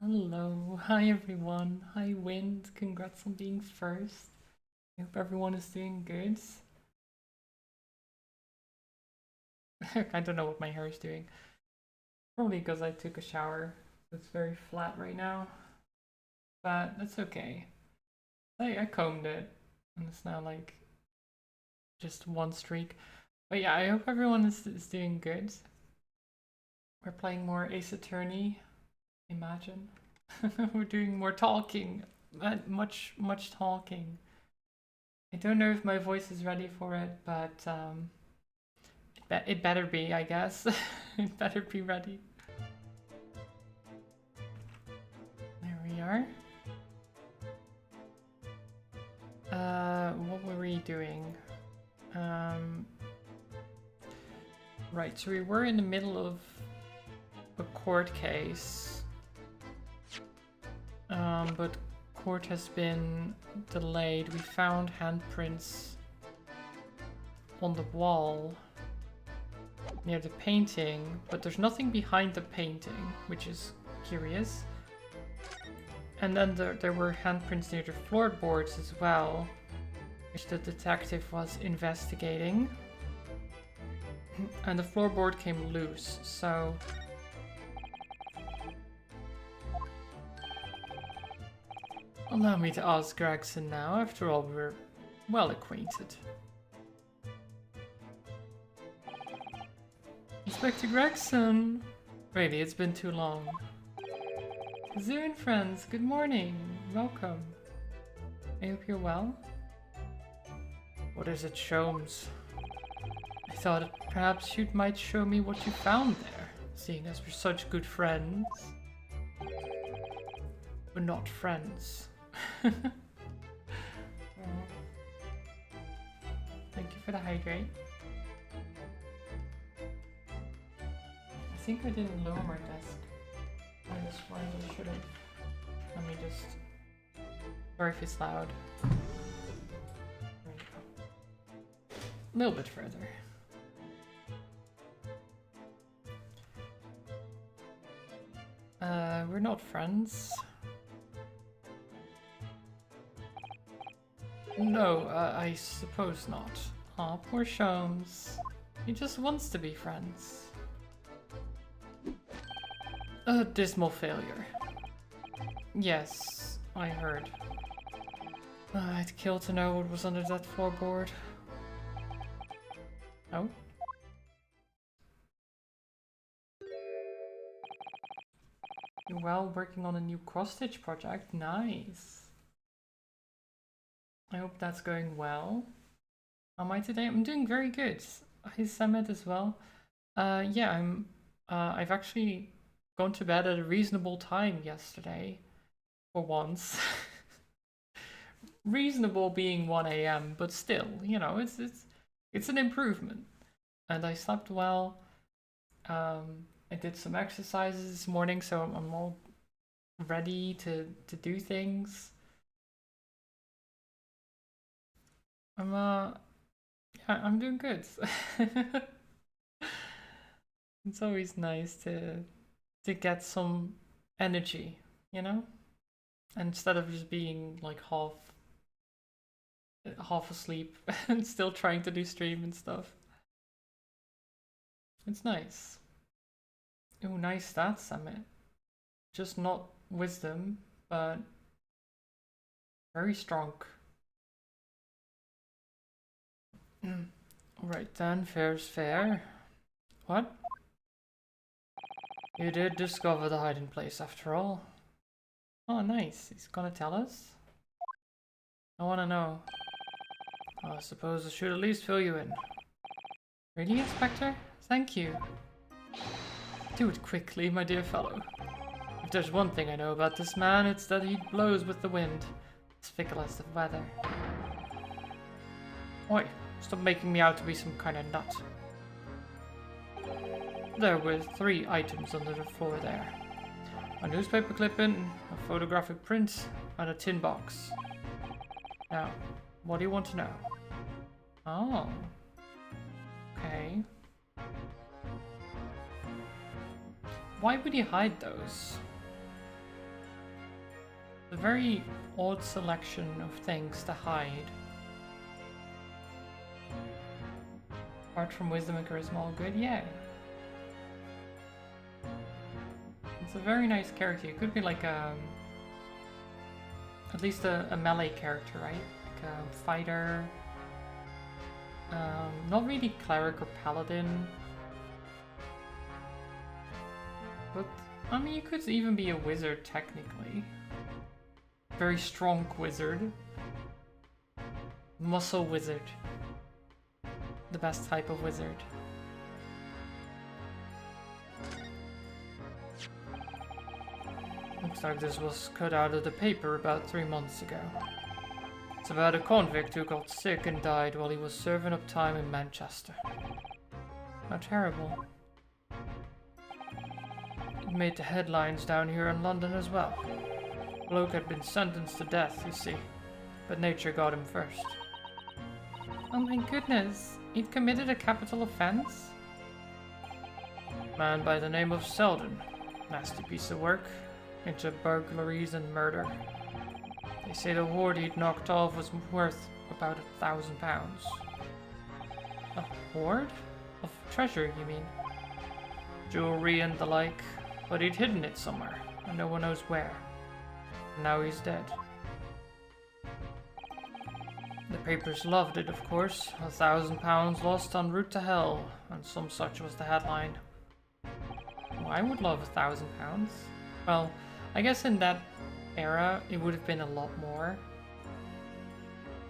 Hello, hi everyone. Hi Wind, congrats on being first. I hope everyone is doing good. I don't know what my hair is doing. Probably because I took a shower. So it's very flat right now. But that's okay. I combed it and it's now like just one streak. But yeah, I hope everyone is doing good. We're playing more Ace Attorney, imagine. We're doing more talking. Much talking. I don't know if my voice is ready for it, but it better be, I guess. It better be ready. There we are. What were we doing? Right, so we were in the middle of a court case. But court has been delayed. We found handprints on the wall near the painting, but there's nothing behind the painting, which is curious. And then there were handprints near the floorboards as well, which the detective was investigating. And the floorboard came loose, so... Allow me to ask Gregson now, after all we're well acquainted. Inspector Gregson! Really, it's been too long. Zoo and friends, good morning. Welcome. I hope you're well. What is it, Sholmes? I thought perhaps you might show me what you found there, seeing as we're such good friends. We're not friends. Oh. Thank you for the hydrate. I think I didn't lower my desk. I just really should have. Let me just. Sorry if it's loud. There we go. A little bit further. We're not friends. No, I suppose not. Aw, poor Sholmes. He just wants to be friends. A dismal failure. Yes, I heard. I'd kill to know what was under that floorboard. Oh? You're well, working on a new cross-stitch project. Nice. I hope that's going well. How am I today? I'm doing very good. Hi Summit as well. Yeah, I've actually gone to bed at a reasonable time yesterday. For once. Reasonable being 1 a.m., but still, you know, it's an improvement. And I slept well. I did some exercises this morning, so I'm all ready to do things. Yeah, I'm doing good. It's always nice to get some energy, you know? And instead of just being like half asleep and still trying to do stream and stuff. It's nice. Oh, nice stats, Summit. Just not wisdom, but very strong. Right then, fair's fair. What? You did discover the hiding place after all. Oh, nice. He's gonna tell us? I wanna know. I suppose I should at least fill you in. Really, Inspector? Thank you. Do it quickly, my dear fellow. If there's one thing I know about this man, it's that he blows with the wind. As fickle as the weather. Oi, stop making me out to be some kind of nut. There were 3 items under the floor there. A newspaper clipping, a photographic print, and a tin box. Now, what do you want to know? Oh. Okay. Why would he hide those? A very odd selection of things to hide. Apart from wisdom and charisma, all good? Yeah. It's a very nice character. It could be like a... at least a melee character, right? Like a fighter. Not really cleric or paladin. But, I mean, you could even be a wizard, technically. Very strong wizard. Muscle wizard. The best type of wizard. Looks like this was cut out of the paper about 3 months ago. It's about a convict who got sick and died while he was serving up time in Manchester. How terrible. It made the headlines down here in London as well. Bloke had been sentenced to death, you see, but nature got him first. Oh my goodness, he'd committed a capital offense? Man by the name of Selden. Nasty piece of work. Into burglaries and murder. They say the hoard he'd knocked off was worth about £1,000. A hoard? Of treasure, you mean? Jewelry and the like, but he'd hidden it somewhere, and no one knows where. And now he's dead. The papers loved it, of course. £1,000 lost en route to hell, and some such was the headline. Oh, I would love £1,000. Well, I guess in that era, it would have been a lot more.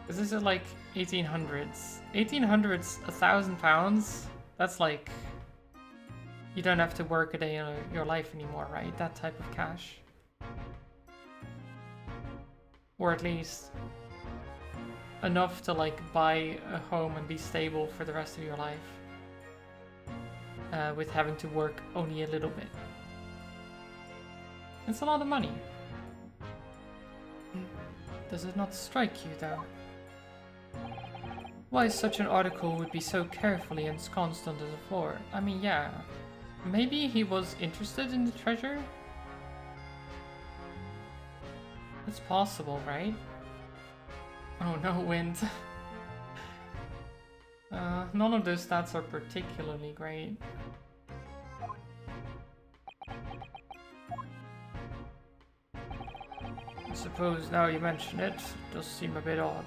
Because this is like 1800s. 1800s, £1,000? That's like... you don't have to work a day in your life anymore, right? That type of cash. Or at least enough to like buy a home and be stable for the rest of your life. With having to work only a little bit. It's a lot of money. Does it not strike you, though? Why such an article would be so carefully ensconced under the floor? I mean, yeah. Maybe he was interested in the treasure? It's possible, right? Oh no, wind. None of those stats are particularly great. I suppose now you mention it, it does seem a bit odd.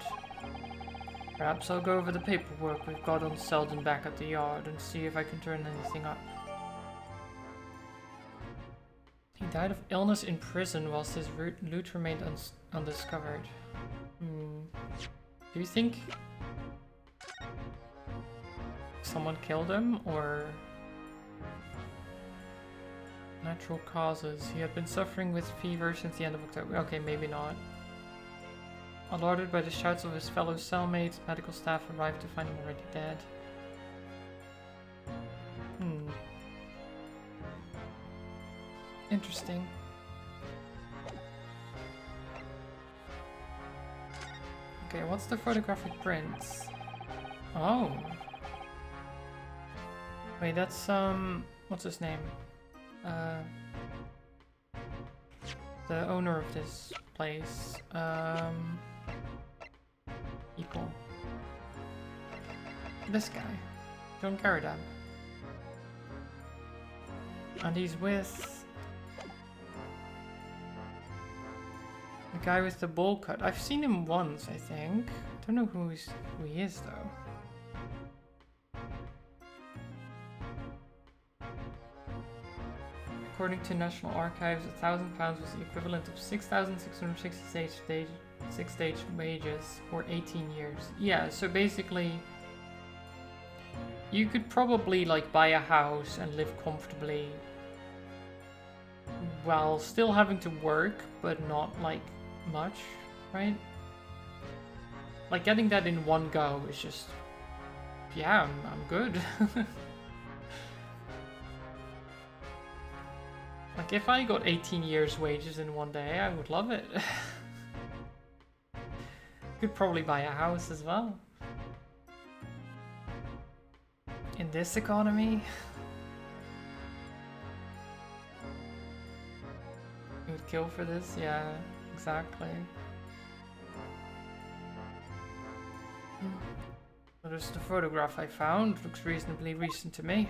Perhaps I'll go over the paperwork we've got on Selden back at the yard and see if I can turn anything up. He died of illness in prison whilst his loot remained undiscovered. Do you think someone killed him, or natural causes? He had been suffering with fever since the end of October. Okay, maybe not. Alerted by the shouts of his fellow cellmates, medical staff arrived to find him already dead. Interesting. Okay, what's the photographic prints? Oh. Wait, that's what's his name? The owner of this place. People. This guy. John Carradine. And he's with the guy with the bowl cut. I've seen him once, I think. I don't know who he is though. According to National Archives, £1,000 was the equivalent of 6,666 days wages for 18 years. Yeah, so basically, you could probably like buy a house and live comfortably while still having to work, but not like much, right? Like getting that in one go is just, yeah, I'm good. Like, if I got 18 years wages in one day, I would love it. Could probably buy a house as well. In this economy? You would kill for this? Yeah, Exactly. So there's the photograph I found. Looks reasonably recent to me.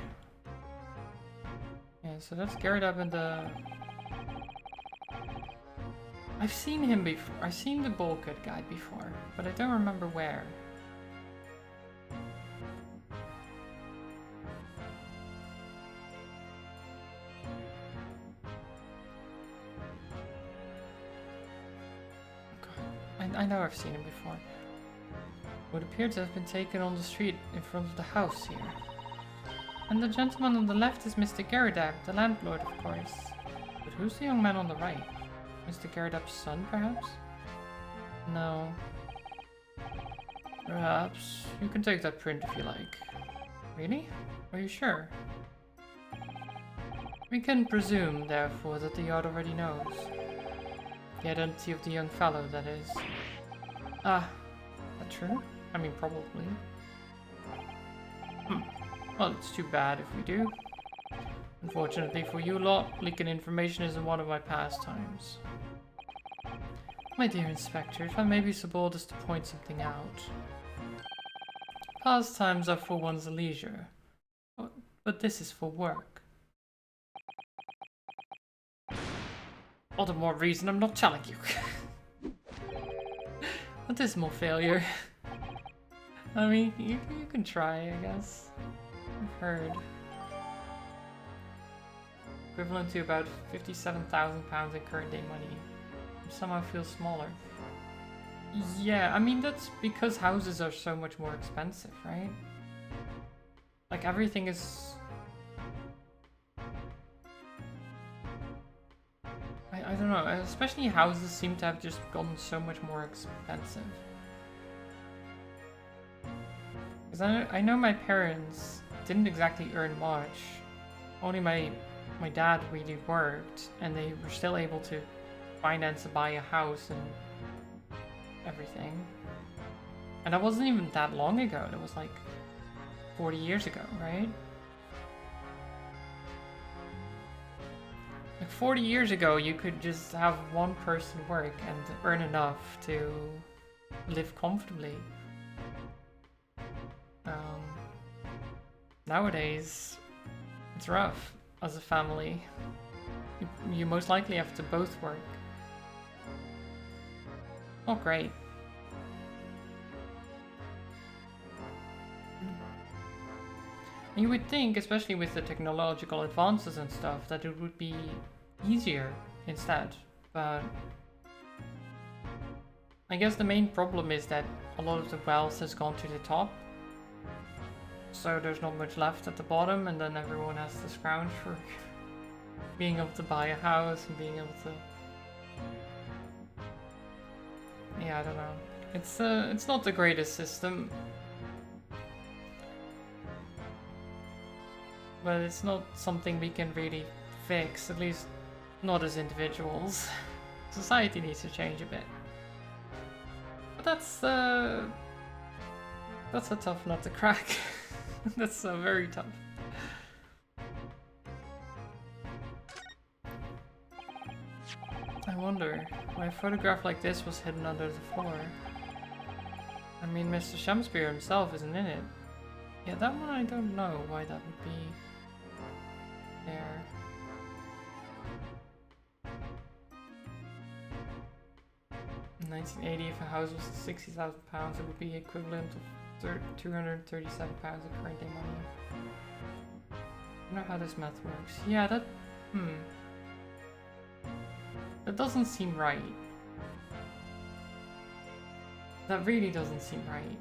Yeah, so that's Garrett up in the... I've seen him before. I've seen the bowl cut guy before, but I don't remember where. I know I've seen him before. Would appear to have been taken on the street in front of the house here. And the gentleman on the left is Mr. Garridab, the landlord, of course. But who's the young man on the right? Mr. Garridab's son, perhaps? No. Perhaps. You can take that print if you like. Really? Are you sure? We can presume, therefore, that the yard already knows. The identity of the young fellow, that is. Ah, that true? I mean, probably. Well, it's too bad if we do. Unfortunately for you lot, leaking information isn't one of my pastimes. My dear Inspector, if I may be so bold as to point something out. Pastimes are for one's leisure, but this is for work. All the more reason I'm not telling you. A dismal failure. I mean, you can try, I guess. I've heard. Equivalent to about £57,000 in current day money. Somehow feels smaller. Yeah, I mean, that's because houses are so much more expensive, right? Like, everything is... I don't know, especially houses seem to have just gotten so much more expensive. Because I know my parents didn't exactly earn much. Only my dad really worked, and they were still able to finance to buy a house and everything. And that wasn't even that long ago. That was like 40 years ago, right? Like 40 years ago, you could just have one person work and earn enough to live comfortably. Nowadays, it's rough as a family. You most likely have to both work. Oh, great. You would think, especially with the technological advances and stuff, that it would be easier instead, but I guess the main problem is that a lot of the wealth has gone to the top, so there's not much left at the bottom, and then everyone has to scrounge for being able to buy a house and being able to... Yeah, I don't know. It's not the greatest system. But it's not something we can really fix, at least not as individuals. Society needs to change a bit. But that's a tough nut to crack. That's very tough. I wonder why a photograph like this was hidden under the floor. I mean, Mr. Shamspeare himself isn't in it. Yeah, that one I don't know why that would be there. In 1980, if a house was £60,000, it would be equivalent of £237 of current day money. I don't know how this math works. Yeah, that... That doesn't seem right. That really doesn't seem right.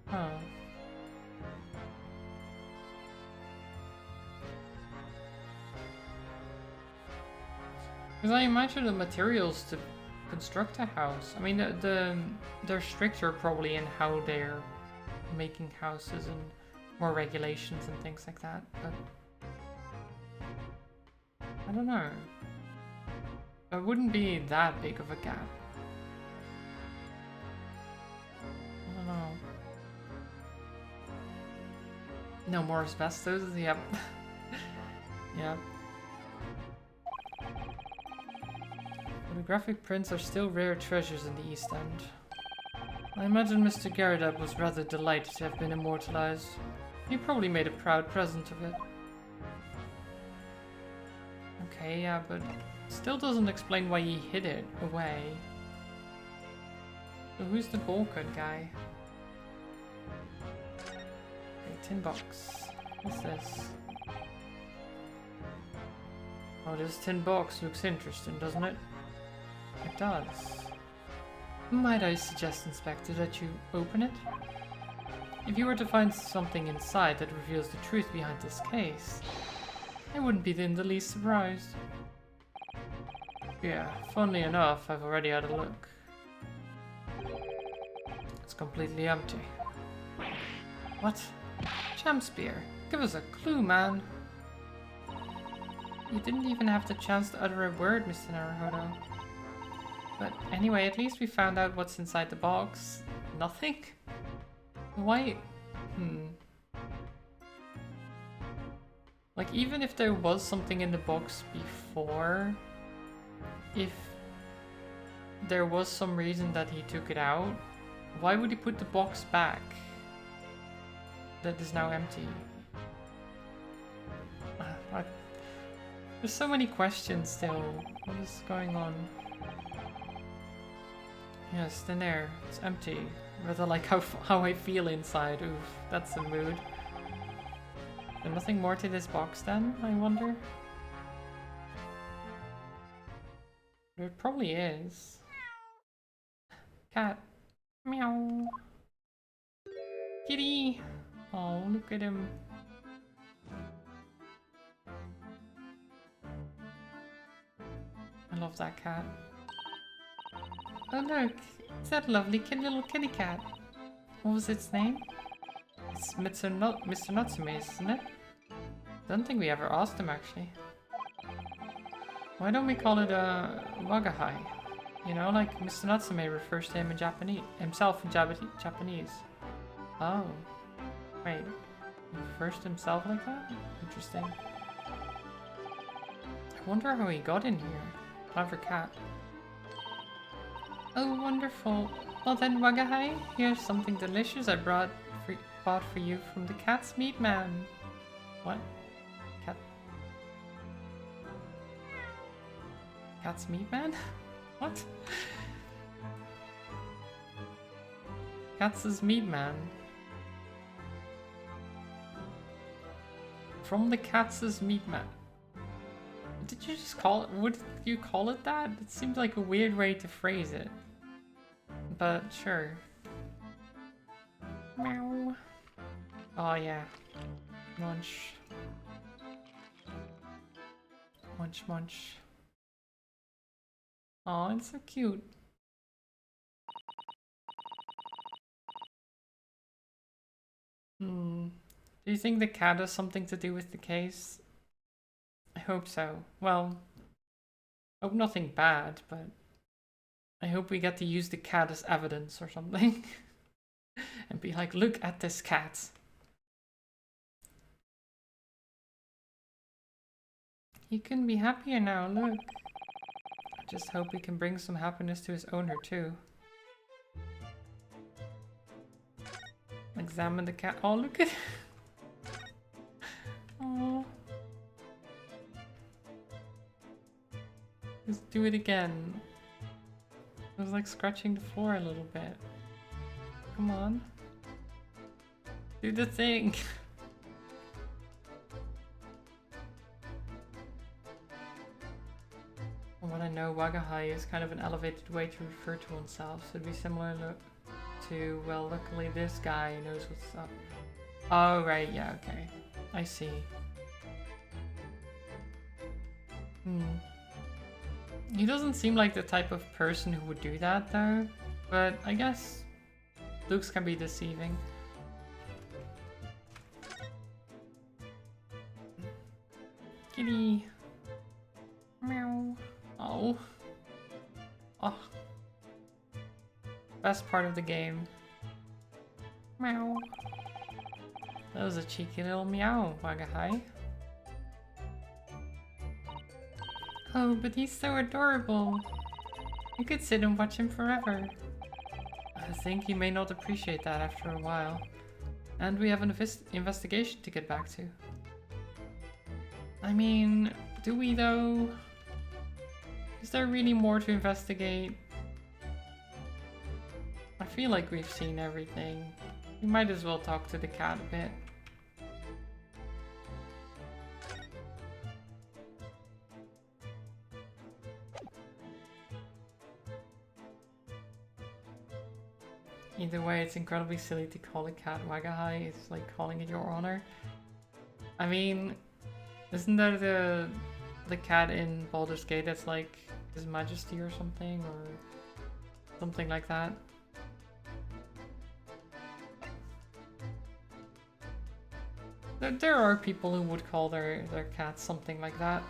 Huh. Because I imagine the materials to construct a house. I mean, they're stricter probably in how they're making houses and more regulations and things like that, but I don't know. It wouldn't be that big of a gap. I don't know. No more asbestos? Yep. Yeah. Photographic prints are still rare treasures in the East End. I imagine Mr. Garrideb was rather delighted to have been immortalized. He probably made a proud present of it. Okay, yeah, but still doesn't explain why he hid it away. So who's the bowl cut guy? Okay, tin box. What's this? Oh, this tin box looks interesting, doesn't it? It does. Might I suggest, Inspector, that you open it? If you were to find something inside that reveals the truth behind this case, I wouldn't be in the least surprised. Yeah, funnily enough, I've already had a look. It's completely empty. What? Jamspear, give us a clue, man. You didn't even have the chance to utter a word, Mr. Naruhodo. But anyway, at least we found out what's inside the box. Nothing? Why? Like, even if there was something in the box before, if there was some reason that he took it out, why would he put the box back that is now empty? There's so many questions still. What is going on? Yes, thin air. It's empty. Rather like how I feel inside. Oof, that's a mood. There's nothing more to this box then, I wonder? There probably is. Cat. Meow. Kitty! Oh, look at him. I love that cat. Oh look, it's that lovely little kitty cat. What was its name? It's Mr. Natsume, isn't it? Don't think we ever asked him actually. Why don't we call it Wagahai? You know, like Mr. Natsume refers to him in Japanese, himself in Japanese. Oh, wait, he refers to himself like that? Interesting. I wonder how he got in here. Clever cat. Oh, wonderful. Well then, Wagahai, here's something delicious I bought for you from the cat's meat man. What? Cat? Cat's meat man? What? Cat's meat man. From the cat's meat man. Did you just call it? Would you call it that? It seems like a weird way to phrase it. But sure. Meow. Oh yeah. Munch. Munch munch. Oh, it's so cute. Do you think the cat has something to do with the case? I hope so. Well, I hope nothing bad, but I hope we get to use the cat as evidence or something. And be like, look at this cat. He couldn't be happier now, look. I just hope we can bring some happiness to his owner too. Examine the cat. Oh, look at it. Oh. Let's do it again. It was like scratching the floor a little bit. Come on. Do the thing. From what I know, Wagahai is kind of an elevated way to refer to oneself, so it'd be similar to, well, luckily this guy knows what's up. Oh, right, yeah, okay. I see. He doesn't seem like the type of person who would do that, though. But I guess looks can be deceiving. Kitty. Meow. Oh. Oh. Best part of the game. Meow. That was a cheeky little meow, Wagahai. Oh, but he's so adorable. You could sit and watch him forever. I think he may not appreciate that after a while. And we have an investigation to get back to. I mean, do we though? Is there really more to investigate? I feel like we've seen everything. We might as well talk to the cat a bit. Either way, it's incredibly silly to call a cat Wagahai. It's like calling it your honor. I mean, isn't there the cat in Baldur's Gate that's like His Majesty or something like that? There are people who would call their cats something like that.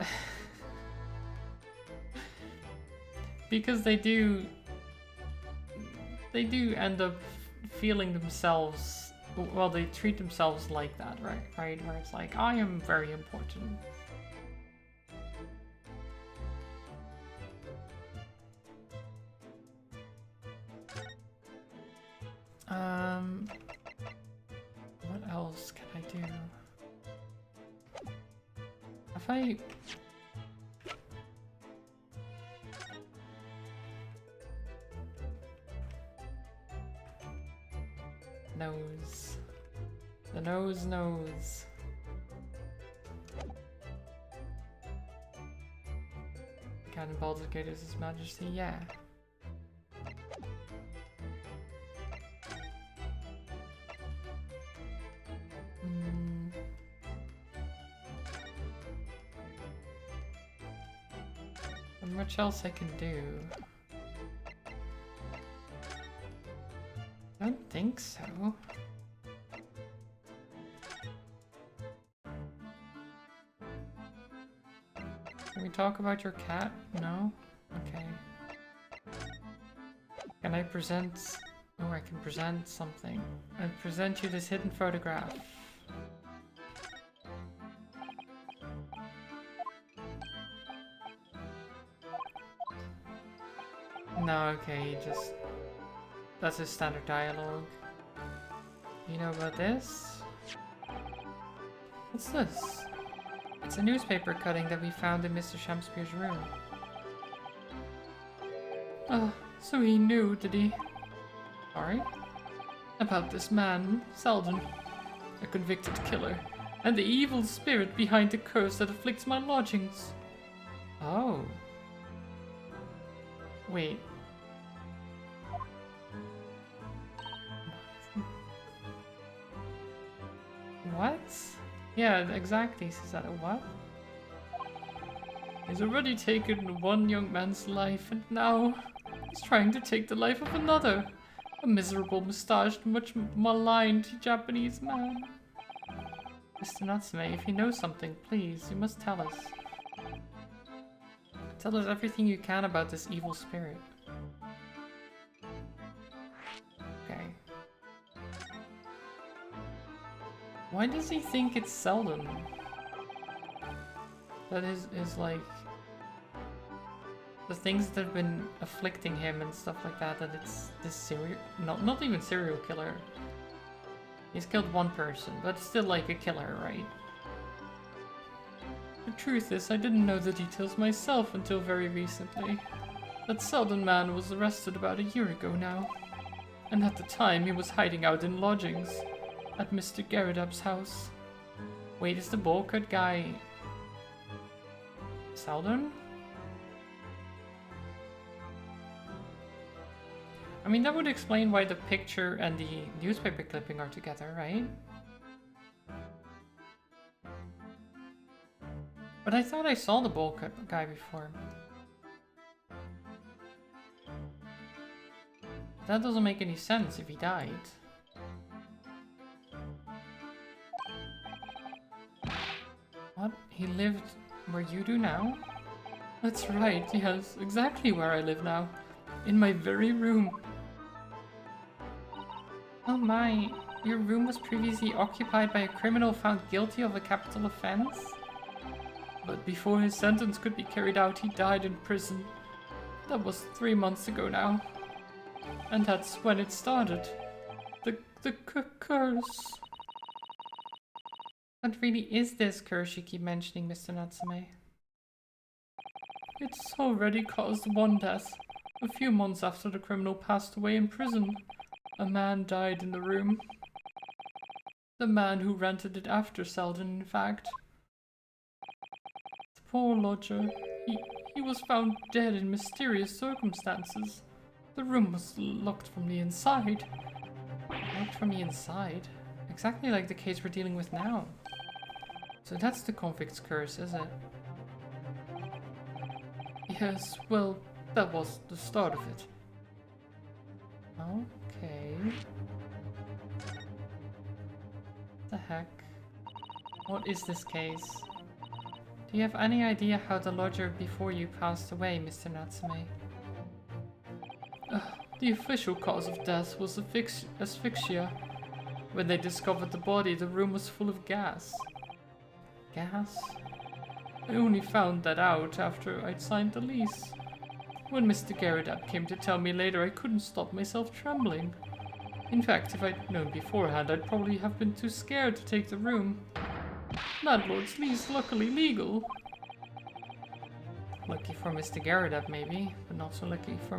Because they do end up feeling themselves, well, they treat themselves like that, right? Where it's like, I am very important. What else can I do? If I... Nose. The nose knows. Cat in Baldur's Gate is His Majesty, yeah. Not much else I can do. I don't think so. Can we talk about your cat? No? Okay. Can I present... Oh, I can present something. I present you this hidden photograph. No, okay, just... That's a standard dialogue. You know about this? What's this? It's a newspaper cutting that we found in Mr. Shamspeare's room. Oh, so he knew, did he? Sorry? About this man, Selden. A convicted killer. And the evil spirit behind the curse that afflicts my lodgings. Oh. Wait. What? Yeah, exactly. Is that a what? He's already taken one young man's life, and now he's trying to take the life of another. A miserable, mustached, much maligned Japanese man. Mr. Natsume, if you know something, please, you must tell us. Tell us everything you can about this evil spirit. Okay. Why does he think it's Selden? That is like... The things that have been afflicting him and stuff like that, that it's this serial... Not even serial killer. He's killed one person, but it's still like a killer, right? The truth is, I didn't know the details myself until very recently. That Selden man was arrested about a year ago now. And at the time, he was hiding out in lodgings. At Mr. Garridup's house. Wait, is the bowl cut guy... Selden? I mean, that would explain why the picture and the newspaper clipping are together, right? But I thought I saw the bowl cut guy before. That doesn't make any sense if he died. What? He lived where you do now? That's right, yes, exactly where I live now. In my very room. Oh my, your room was previously occupied by a criminal found guilty of a capital offense? But before his sentence could be carried out, he died in prison. That was 3 months ago now. And that's when it started. The curse. What really is this curse you keep mentioning, Mr. Natsume? It's already caused one death. A few months after the criminal passed away in prison, a man died in the room. The man who rented it after Selden, in fact. The poor lodger. He was found dead in mysterious circumstances. The room was locked from the inside. Locked from the inside? Exactly like the case we're dealing with now. So that's the convict's curse, is it? Yes, well, that was the start of it. Okay. The heck? What is this case? Do you have any idea how the lodger before you passed away, Mr. Natsume? The official cause of death was asphyxia. When they discovered the body, the room was full of gas. Gas? I only found that out after I'd signed the lease. When Mr. Garridap came to tell me later, I couldn't stop myself trembling. In fact, if I'd known beforehand, I'd probably have been too scared to take the room. Landlord's lease, luckily legal. Lucky for Mr. Garridap, maybe, but not so lucky for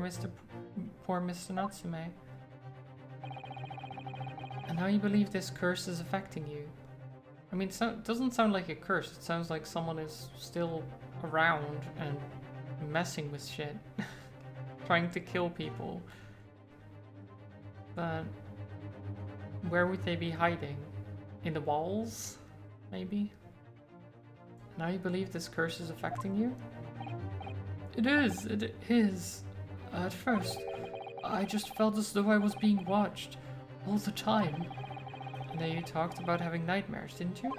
poor Mr. Natsume. And how you believe this curse is affecting you? I mean, it doesn't sound like a curse. It sounds like someone is still around and messing with shit. Trying to kill people. But where would they be hiding? In the walls? Maybe? Now you believe this curse is affecting you? It is. At first, I just felt as though I was being watched all the time. And then you talked about having nightmares, didn't you?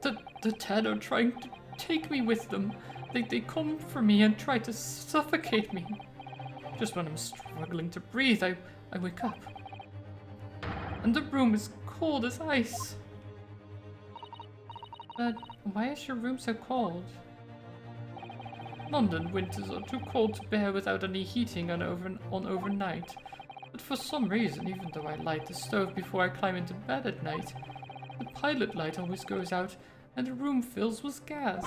The 10 are trying to take me with them. They come for me and try to suffocate me. Just when I'm struggling to breathe, I wake up. And the room is cold as ice. But why is your room so cold? London winters are too cold to bear without any heating on overnight. But for some reason, even though I light the stove before I climb into bed at night, the pilot light always goes out and the room fills with gas.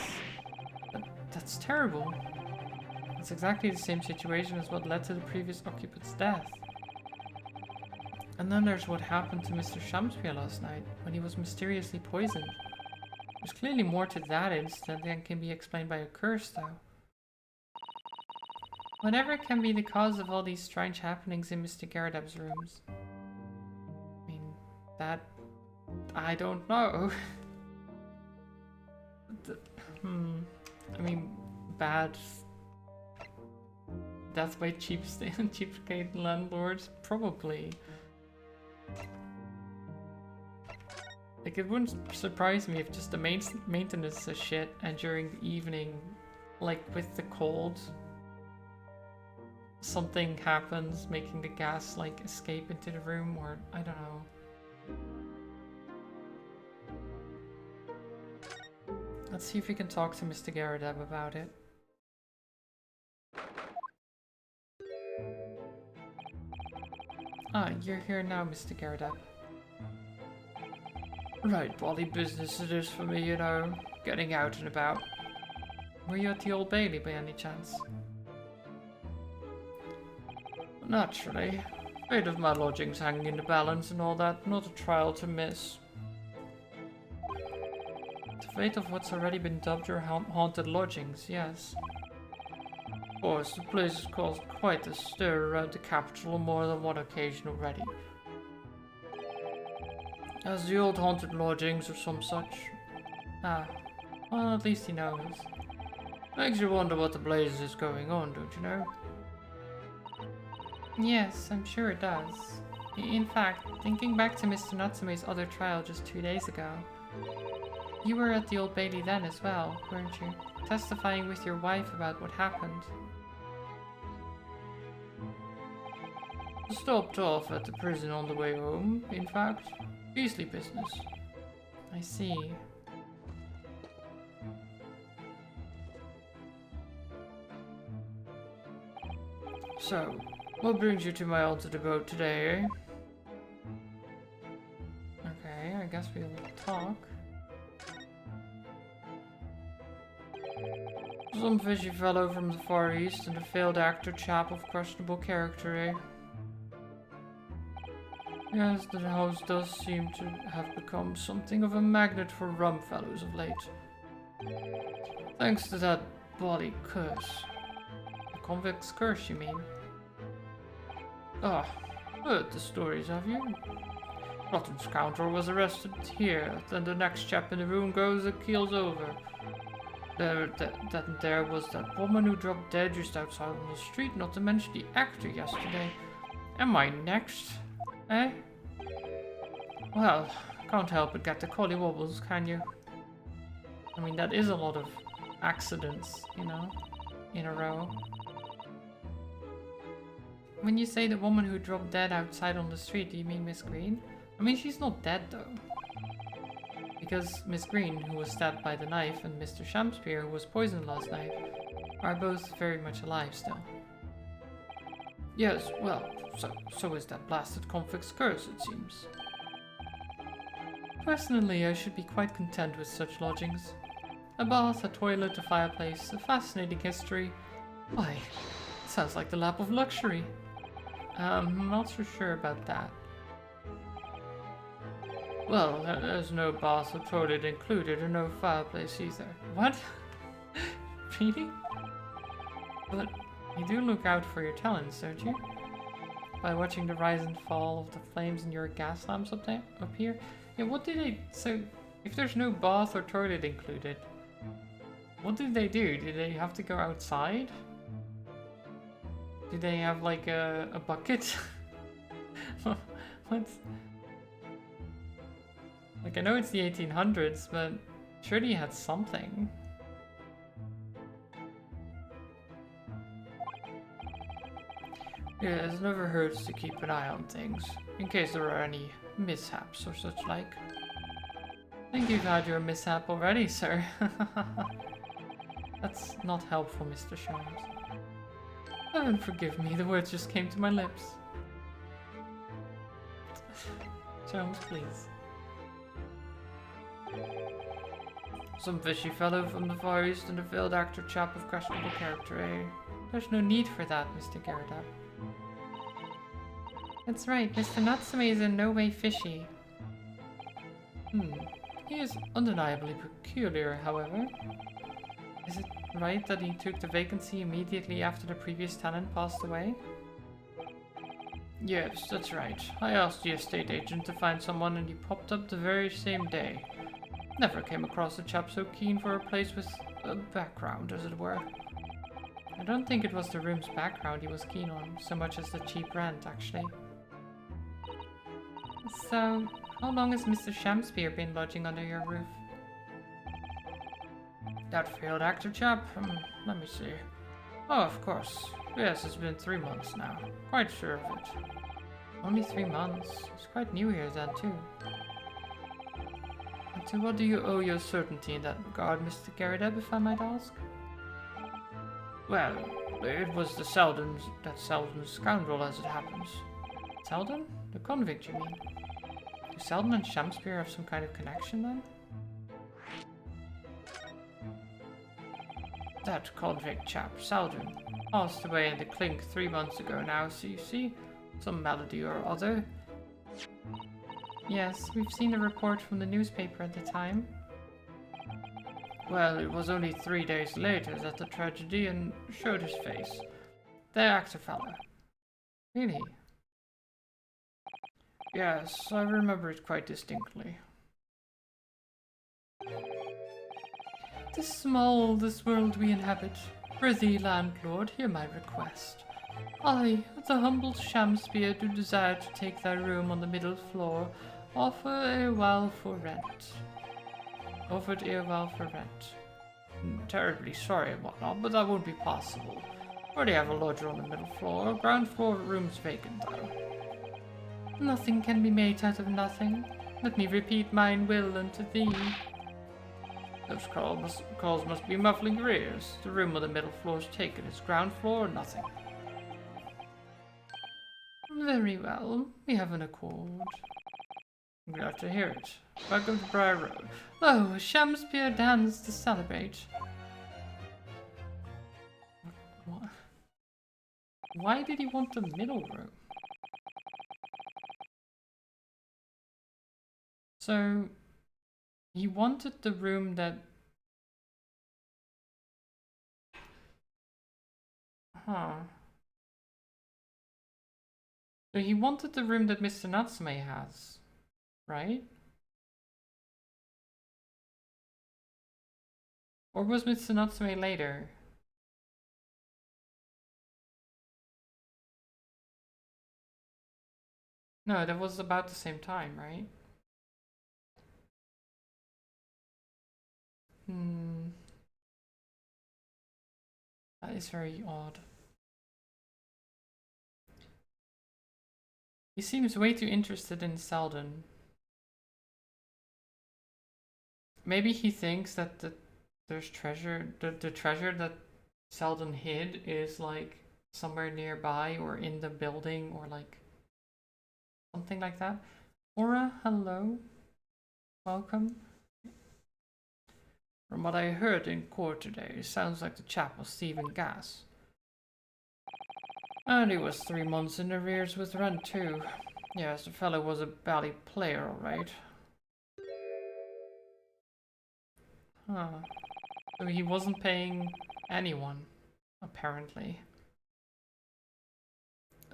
That's terrible. It's exactly the same situation as what led to the previous occupant's death. And then there's what happened to Mr. Shamspeare last night, when he was mysteriously poisoned. There's clearly more to that incident than can be explained by a curse, though. Whatever can be the cause of all these strange happenings in Mr. Garridap's rooms? I mean, that... I don't know. I mean, bad... death by cheapskate landlords? Probably. Like, it wouldn't surprise me if just the maintenance is shit and during the evening, like with the cold, something happens making the gas like escape into the room, or I don't know. Let's see if we can talk to Mr. Garridap about it. Ah, you're here now, Mr. Garridap. Right, bally business it is for me, you know, getting out and about. Were you at the Old Bailey by any chance? Naturally. Fate of my lodgings hanging in the balance and all that, not a trial to miss. The fate of what's already been dubbed your haunted lodgings, yes. Of course, the place has caused quite a stir around the capital on more than one occasion already. As the old haunted lodgings or some such. Ah, well, at least he knows. Makes you wonder what the blazes is going on, don't you know? Yes, I'm sure it does. In fact, thinking back to Mr. Natsume's other trial just 2 days ago, you were at the Old Bailey then as well, weren't you? Testifying with your wife about what happened. Stopped off at the prison on the way home, in fact. Beastly business. I see. So, what brings you to my haunted abode today, eh? Okay, I guess we'll talk. Some fishy fellow from the Far East and a failed actor chap of questionable character, eh? Yes, the house does seem to have become something of a magnet for rum fellows of late. Thanks to that bloody curse. The convict's curse, you mean? Ah, heard the stories, have you? Rotten scoundrel was arrested here, then the next chap in the room goes and keels over. There was that woman who dropped dead just outside on the street, not to mention the actor yesterday. Am I next? Eh? Well, can't help but get the collie wobbles, can you? I mean, that is a lot of accidents, you know, in a row. When you say the woman who dropped dead outside on the street, do you mean Miss Green? I mean, she's not dead though. Because Miss Green, who was stabbed by the knife, and Mr. Shamspeare, who was poisoned last night, are both very much alive still. Yes, well, so is that blasted convict's curse, it seems. Personally, I should be quite content with such lodgings. A bath, a toilet, a fireplace, a fascinating history. Why, it sounds like the lap of luxury. I'm not so sure about that. Well, there's no bath or toilet included, and no fireplace either. What? Really? But you do look out for your talents, don't you? By watching the rise and fall of the flames in your gas lamps up here? Yeah, what do they... So, if there's no bath or toilet included, what do they do? Do they have to go outside? Do they have, like, a bucket? What? Like, I know it's the 1800s, but surely you had something. Yeah, it never hurts to keep an eye on things, in case there are any mishaps or such like. I think you've had your mishap already, sir. That's not helpful, Mr. Sholmes. Heaven forgive me, the words just came to my lips. Sholmes, please. Some fishy fellow from the Far East and a failed actor chap of questionable character, eh? There's no need for that, Mr. Garrett. That's right, Mr. Natsume is in no way fishy. He is undeniably peculiar, however. Is it right that he took the vacancy immediately after the previous tenant passed away? Yes, that's right. I asked the estate agent to find someone and he popped up the very same day. Never came across a chap so keen for a place with a background, as it were. I don't think it was the room's background he was keen on, so much as the cheap rent, actually. So, how long has Mr. Shamspeare been lodging under your roof? That failed actor chap? Let me see. Oh, of course. Yes, it's been 3 months now. Quite sure of it. Only 3 months? It's quite new here then, too. And to what do you owe your certainty in that regard, Mr. Garrideb, if I might ask? Well, it was that Selden scoundrel, as it happens. Selden? The convict, you mean? Do Selden and Shamspeare have some kind of connection, then? That convict chap, Selden, passed away in the clink 3 months ago now, so you see, some malady or other. Yes, we've seen a report from the newspaper at the time. Well, it was only 3 days later that the tragedian showed his face. The actor fella. Really? Yes, I remember it quite distinctly. 'Tis small, this world we inhabit. Prithee, landlord, hear my request. I, the humble Shamspeare, do desire to take thy room on the middle floor, offered erewhile for rent. Terribly sorry and whatnot, but that won't be possible. Already have a lodger on the middle floor. Ground floor room's vacant, though. Nothing can be made out of nothing. Let me repeat mine will unto thee. Those calls must be muffling your ears. The room on the middle floor is taken. It's ground floor or nothing. Very well. We have an accord. I'm glad to hear it. Welcome to Briar Road. Oh, a Shakespeare dance to celebrate. What? Why did he want the middle room? So, he wanted the room that... Huh. So he wanted the room that Mr. Natsume has, right? Or was Mr. Natsume later? No, that was about the same time, right? That is very odd. He seems way too interested in Selden. Maybe he thinks that there's treasure, the treasure that Selden hid is like somewhere nearby or in the building or like something like that. Aura, hello. Welcome. From what I heard in court today, it sounds like the chap was thieving gas. And he was 3 months in arrears with rent too. Yes, the fellow was a bally player, alright. Huh. So he wasn't paying anyone, apparently.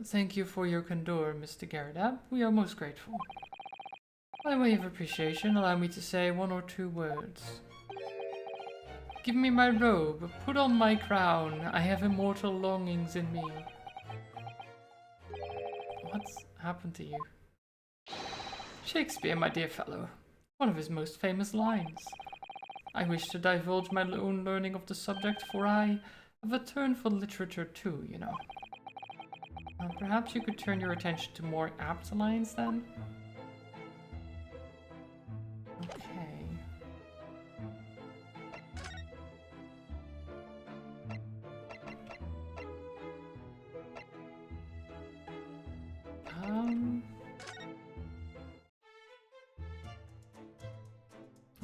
Thank you for your candor, Mr. Garrett. We are most grateful. By way of appreciation, allow me to say 1 or 2 words. Give me my robe, put on my crown, I have immortal longings in me. What's happened to you? Shakespeare, my dear fellow. One of his most famous lines. I wish to divulge my own learning of the subject, for I have a turn for literature too, you know. Perhaps you could turn your attention to more apt lines then? Okay.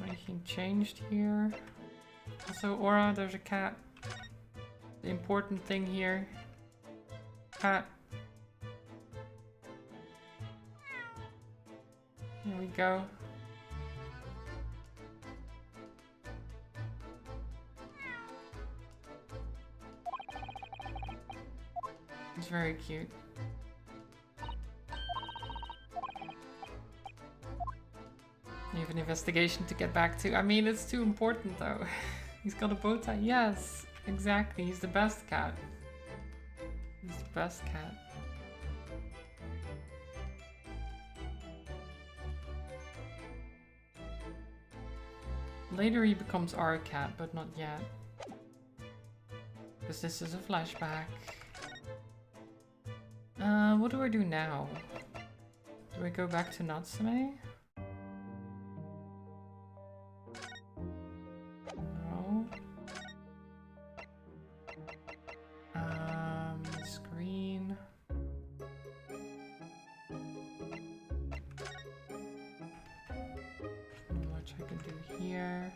Anything changed here? Also, Aura, there's a cat. The important thing here. Cat. Here we go. It's very cute. You have an investigation to get back to. I mean, it's too important though. He's got a bow tie. Yes, exactly. He's the best cat. He's the best cat. Later he becomes our cat, but not yet. Because this is a flashback. What do I do now? Do I go back to Natsume? No. Screen. Not much I can do here.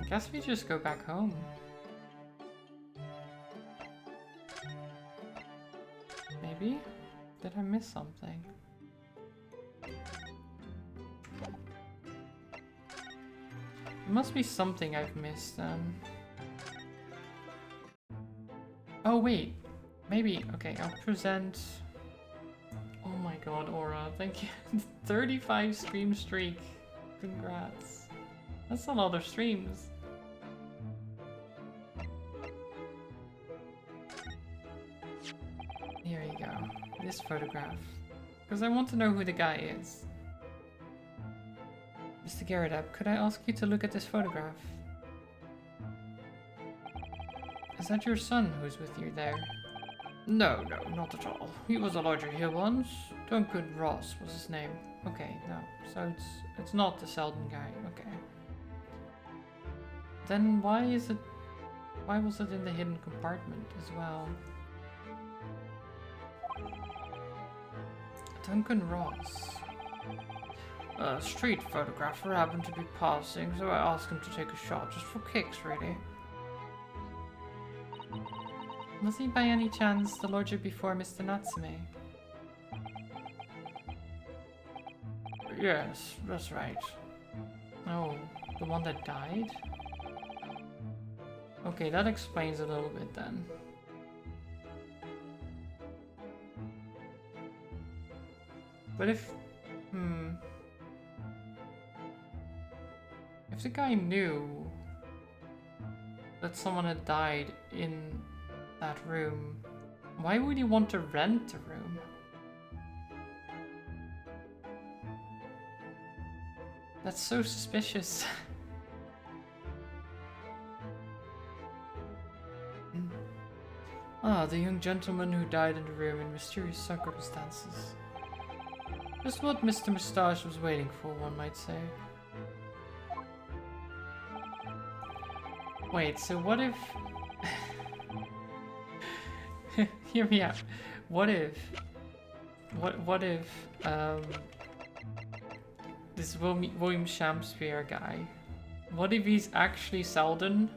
I guess we just go back home. Maybe? Did I miss something? There must be something I've missed then. Oh wait, maybe, okay, I'll present... Oh my god, Aura, thank you. 35 stream streak. Congrats. That's a lot of streams. Here you go. This photograph. Because I want to know who the guy is. Mr. Garrett, could I ask you to look at this photograph? Is that your son who's with you there? No, not at all. He was a lodger here once. Duncan Ross was his name. Okay, no. So it's not the Selden guy. Okay. Then why is it... Why was it in the hidden compartment as well? Duncan Ross. A street photographer happened to be passing, so I asked him to take a shot, just for kicks, really. Was he by any chance the lodger before Mr. Natsume? Yes, that's right. Oh, the one that died? Okay, that explains a little bit then. But if... If the guy knew that someone had died in that room, why would he want to rent a room? That's so suspicious. Ah, the young gentleman who died in the room in mysterious circumstances. Just what Mr. Moustache was waiting for, one might say. Wait, so what if... Hear me out. What if... What if, this William Shakespeare guy, what if he's actually Selden,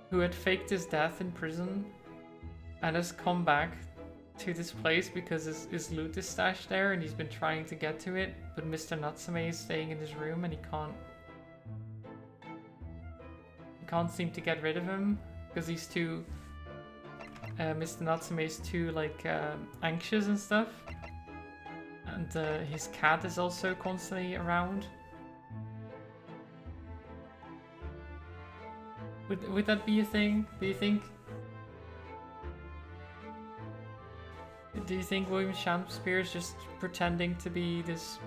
who had faked his death in prison, and has come back to this place because his loot is stashed there and he's been trying to get to it, but Mr. Natsume is staying in his room and he can't seem to get rid of him because he's too Mr. Natsume is too like anxious and stuff, and his cat is also constantly around. Would that be a thing? Do you think William Shakespeare is just pretending to be this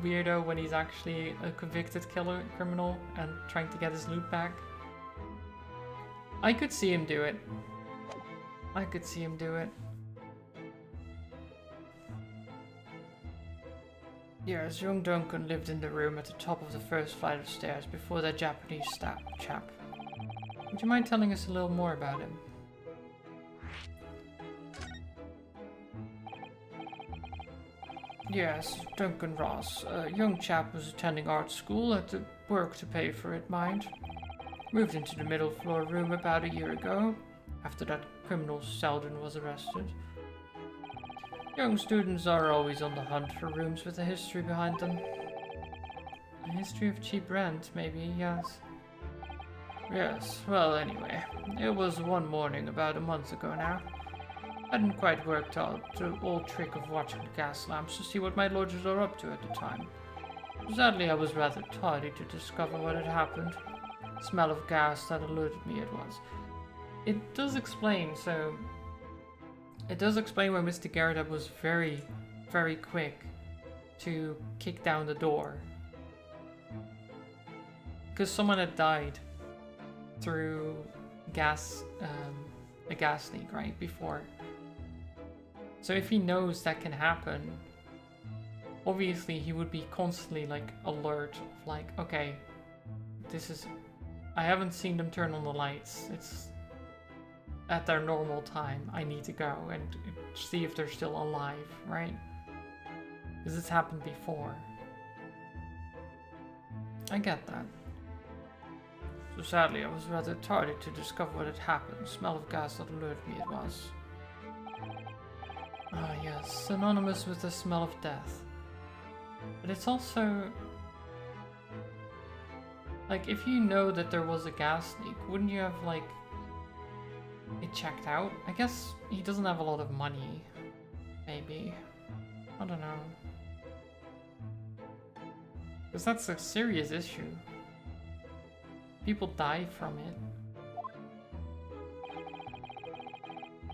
weirdo when he's actually a convicted criminal and trying to get his loot back? I could see him do it. I could see him do it. Yes, young Duncan lived in the room at the top of the first flight of stairs before that Japanese chap. Would you mind telling us a little more about him? Yes, Duncan Ross. A young chap was attending art school, had to work to pay for it, mind. Moved into the middle floor room about a year ago, after that criminal Selden was arrested. Young students are always on the hunt for rooms with a history behind them. A history of cheap rent, maybe, yes. Yes, well anyway, it was one morning about a month ago now. Hadn't quite worked out the old trick of watching the gas lamps to see what my lodgers are up to at the time. Sadly, I was rather tardy to discover what had happened. The smell of gas that alerted me it was. It does explain, so... It does explain why Mr. Garrett was very, very quick to kick down the door. Because someone had died through gas, a gas leak, right, before. So if he knows that can happen, obviously he would be constantly like alert of like, okay, this is, I haven't seen them turn on the lights, it's at their normal time, I need to go and see if they're still alive, right? Because it's happened before. I get that. So sadly I was rather tardy to discover what had happened. Smell of gas that alerted me it was. Ah yes, synonymous with the smell of death. But it's also... like, if you know that there was a gas leak, wouldn't you have, like, it checked out? I guess he doesn't have a lot of money. Maybe. I don't know. Because that's a serious issue. People die from it.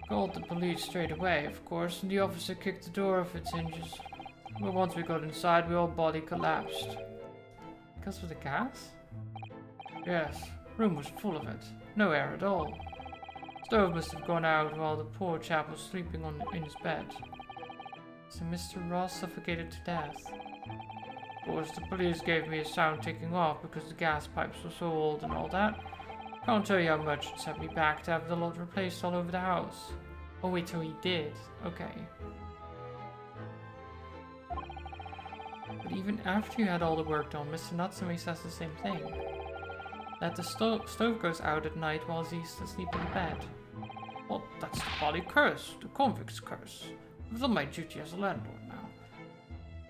Called the police straight away, of course, and the officer kicked the door off its hinges. But once we got inside, we all body collapsed. Because of the gas? Yes, room was full of it. No air at all. Stove must have gone out while the poor chap was sleeping in his bed. So Mr. Ross suffocated to death. course, the police gave me a sound ticking off because the gas pipes were so old and all that. Can't tell you how much it set me back to have the lot replaced all over the house. Oh wait, so he did. Okay. But even after you had all the work done, Mr. Natsumi says the same thing. That the stove goes out at night while he's asleep in bed. Well, that's the Bali curse, the convict's curse. I've done my duty as a landlord now.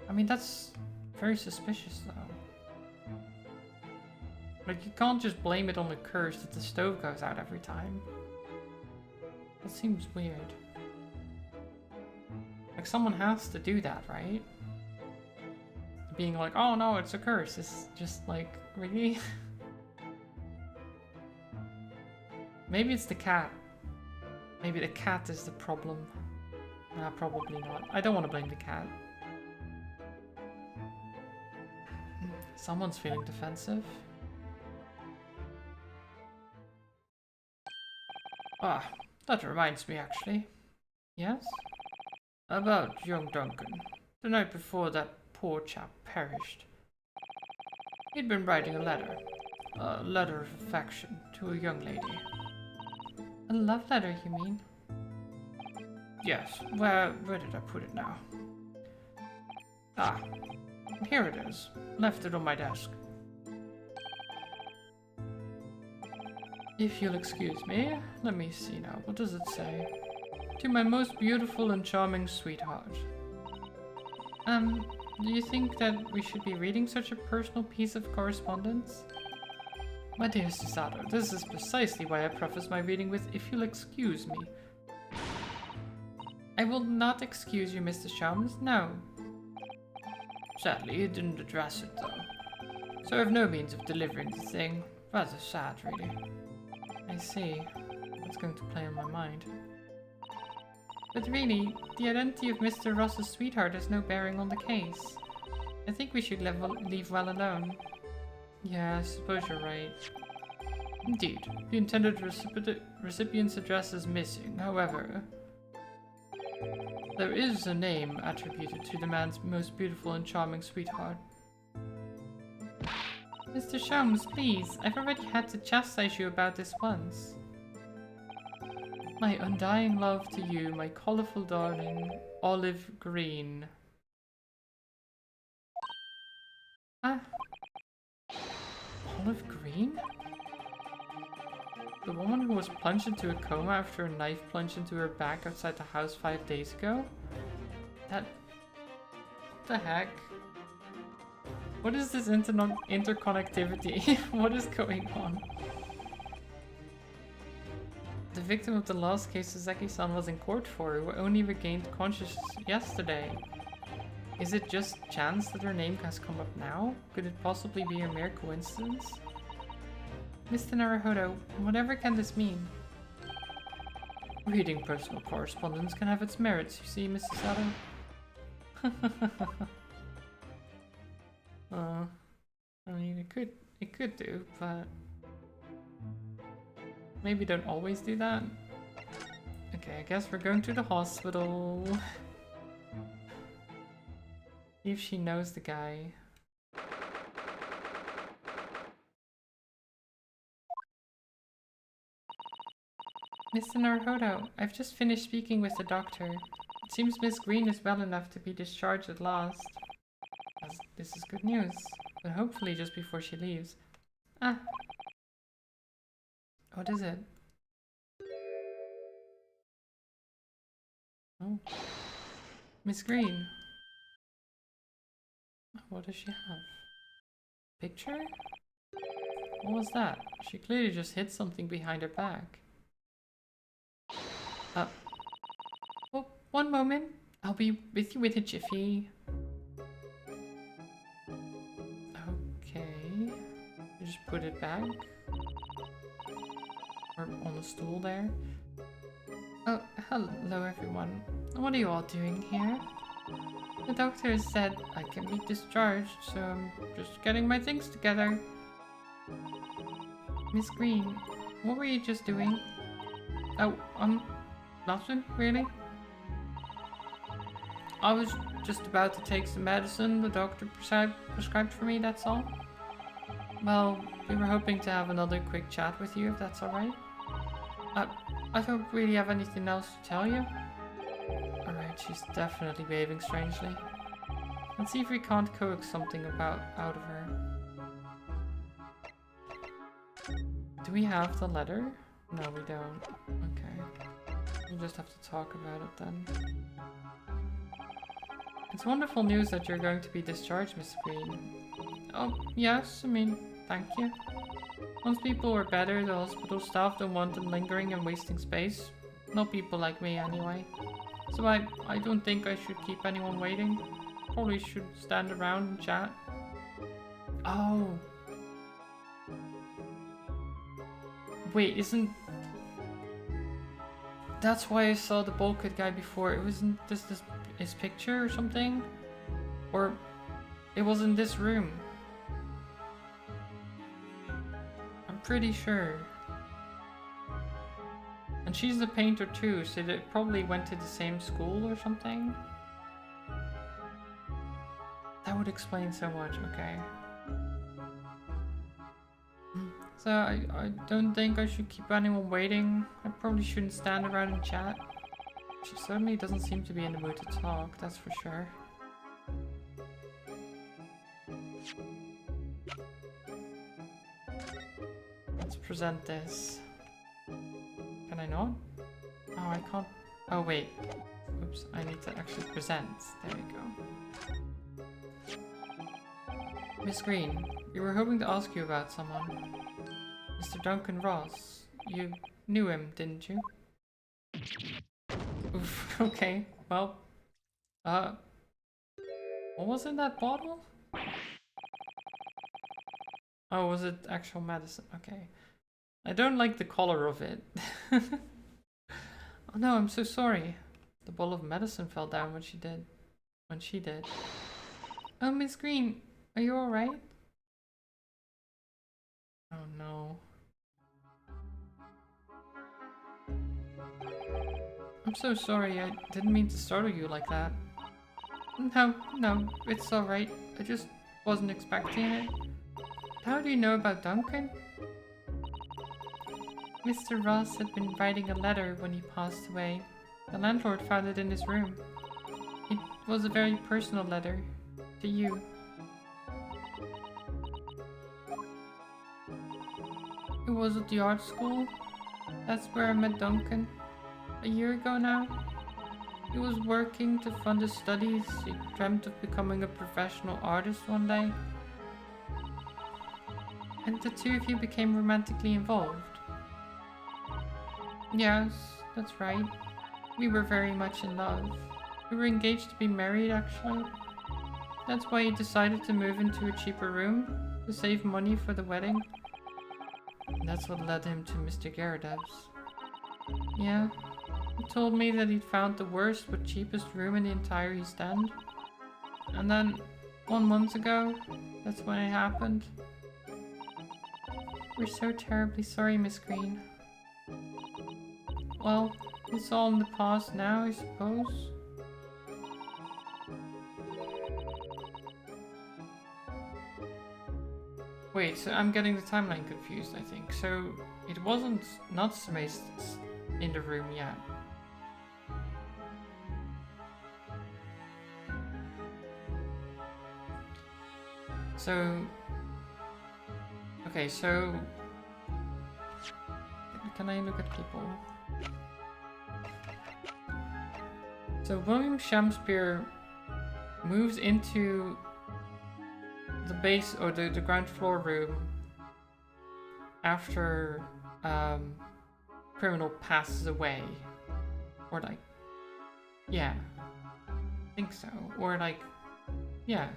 I mean, that's very suspicious though. Like, you can't just blame it on the curse that the stove goes out every time. That seems weird. Like, someone has to do that, right? Being like, oh no, it's a curse. It's just like, really? Maybe it's the cat. Maybe the cat is the problem. Nah, probably not. I don't want to blame the cat. Someone's feeling defensive. Ah, that reminds me actually. Yes? About young Duncan. The night before that poor chap perished. He'd been writing a letter of affection to a young lady. A love letter, you mean? Yes, where did I put it now? Ah, here it is. Left it on my desk. If you'll excuse me, let me see now. What does it say? To my most beautiful and charming sweetheart. Do you think that we should be reading such a personal piece of correspondence? My dear Susato, this is precisely why I preface my reading with, if you'll excuse me. I will not excuse you, Mr. Sholmes, no. Sadly, it didn't address it, though. So I have no means of delivering the thing. Rather sad, really. I see. That's going to play on my mind. But really, the identity of Mr. Ross's sweetheart has no bearing on the case. I think we should leave well alone. Yeah, I suppose you're right. Indeed, the intended recipient's address is missing, however. There is a name attributed to the man's most beautiful and charming sweetheart. Mr. Sholmes, please, I've already had to chastise you about this once. My undying love to you, my colorful darling, Olive Green. Ah. Olive Green? The woman who was plunged into a coma after a knife plunged into her back outside the house 5 days ago? What the heck? What is this interconnectivity? What is going on? The victim of the last case Sasaki-san was in court for, who only regained consciousness yesterday. Is it just chance that her name has come up now? Could it possibly be a mere coincidence? Mr. Naruhodo, whatever can this mean? Reading personal correspondence can have its merits, you see, Mrs. Sato. I mean, it could do, but maybe don't always do that. Okay, I guess we're going to the hospital. See if she knows the guy. Mr. Naruhodo, I've just finished speaking with the doctor. It seems Miss Green is well enough to be discharged at last. This is good news, but hopefully just before she leaves. Ah. What is it? Oh. Miss Green. What does she have? Picture? What was that? She clearly just hit something behind her back. Oh, one moment. I'll be with you with a jiffy. Okay. Just put it back. Or on the stool there. Oh, hello everyone. What are you all doing here? The doctor has said I can be discharged, so I'm just getting my things together. Miss Green, what were you just doing? Oh, nothing, really? I was just about to take some medicine the doctor prescribed for me, that's all. Well, we were hoping to have another quick chat with you, if that's alright. I don't really have anything else to tell you. Alright, she's definitely behaving strangely. Let's see if we can't coax something out of her. Do we have the letter? No, we don't. Okay. We'll just have to talk about it then. It's wonderful news that you're going to be discharged, Miss Green. Oh, yes, I mean, thank you. Once people were better, the hospital staff don't want them lingering and wasting space. Not people like me, anyway. So I don't think I should keep anyone waiting. Probably should stand around and chat. Oh. Wait, isn't... That's why I saw the bulkhead guy before. It wasn't this his picture or something? Or it was in this room. I'm pretty sure. And she's the painter too, so they probably went to the same school or something. That would explain so much, okay. So I don't think I should keep anyone waiting. I probably shouldn't stand around and chat. She certainly doesn't seem to be in the mood to talk, that's for sure. Let's present this. Can I not? Oh, I can't. Oh, wait. Oops, I need to actually present. There we go. Miss Green, we were hoping to ask you about someone. Mr. Duncan Ross. You knew him, didn't you? Oof, okay. Well, what was in that bottle? Oh, was it actual medicine? Okay. I don't like the color of it. Oh no, I'm so sorry. The bowl of medicine fell down when she did. Oh, Miss Green, are you alright? Oh no. I'm so sorry, I didn't mean to startle you like that. No, it's alright. I just wasn't expecting it. How do you know about Duncan? Mr. Ross had been writing a letter when he passed away. The landlord found it in his room. It was a very personal letter. To you. It was at the art school. That's where I met Duncan. A year ago now. He was working to fund his studies. He dreamt of becoming a professional artist one day. And the two of you became romantically involved. Yes, that's right. We were very much in love. We were engaged to be married, actually. That's why he decided to move into a cheaper room, to save money for the wedding. And that's what led him to Mr. Garadeb's. Yeah, he told me that he'd found the worst but cheapest room in the entire East End. And then, 1 month ago, that's when it happened. We're so terribly sorry, Miss Green. Well, it's all in the past now, I suppose. Wait, so I'm getting the timeline confused, I think. So, it wasn't not Smace in the room yet. So... Okay, so... Can I look at people? So William Shakespeare moves into the base or the ground floor room after criminal passes away, or like, yeah, I think so, or like, yeah,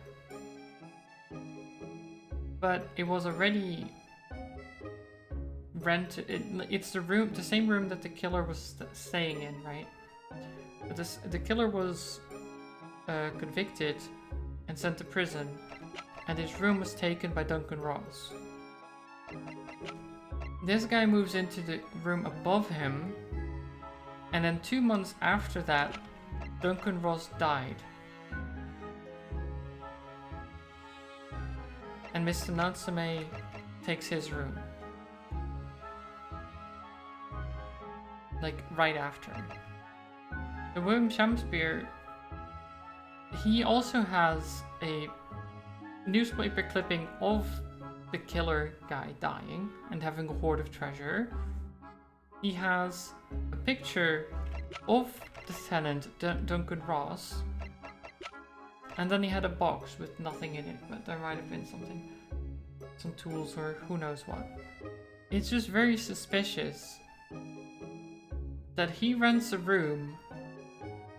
but it was already rented. It's the room, the same room that the killer was staying in, right? But the killer was convicted and sent to prison, and his room was taken by Duncan Ross. This guy moves into the room above him, and then 2 months after that, Duncan Ross died. and Mr. Natsume takes his room. Like, right after. The William Shakespeare, he also has a newspaper clipping of the killer guy dying and having a hoard of treasure. He has a picture of the tenant, Duncan Ross. And then he had a box with nothing in it, but there might have been something. Some tools or who knows what. It's just very suspicious that he rents a room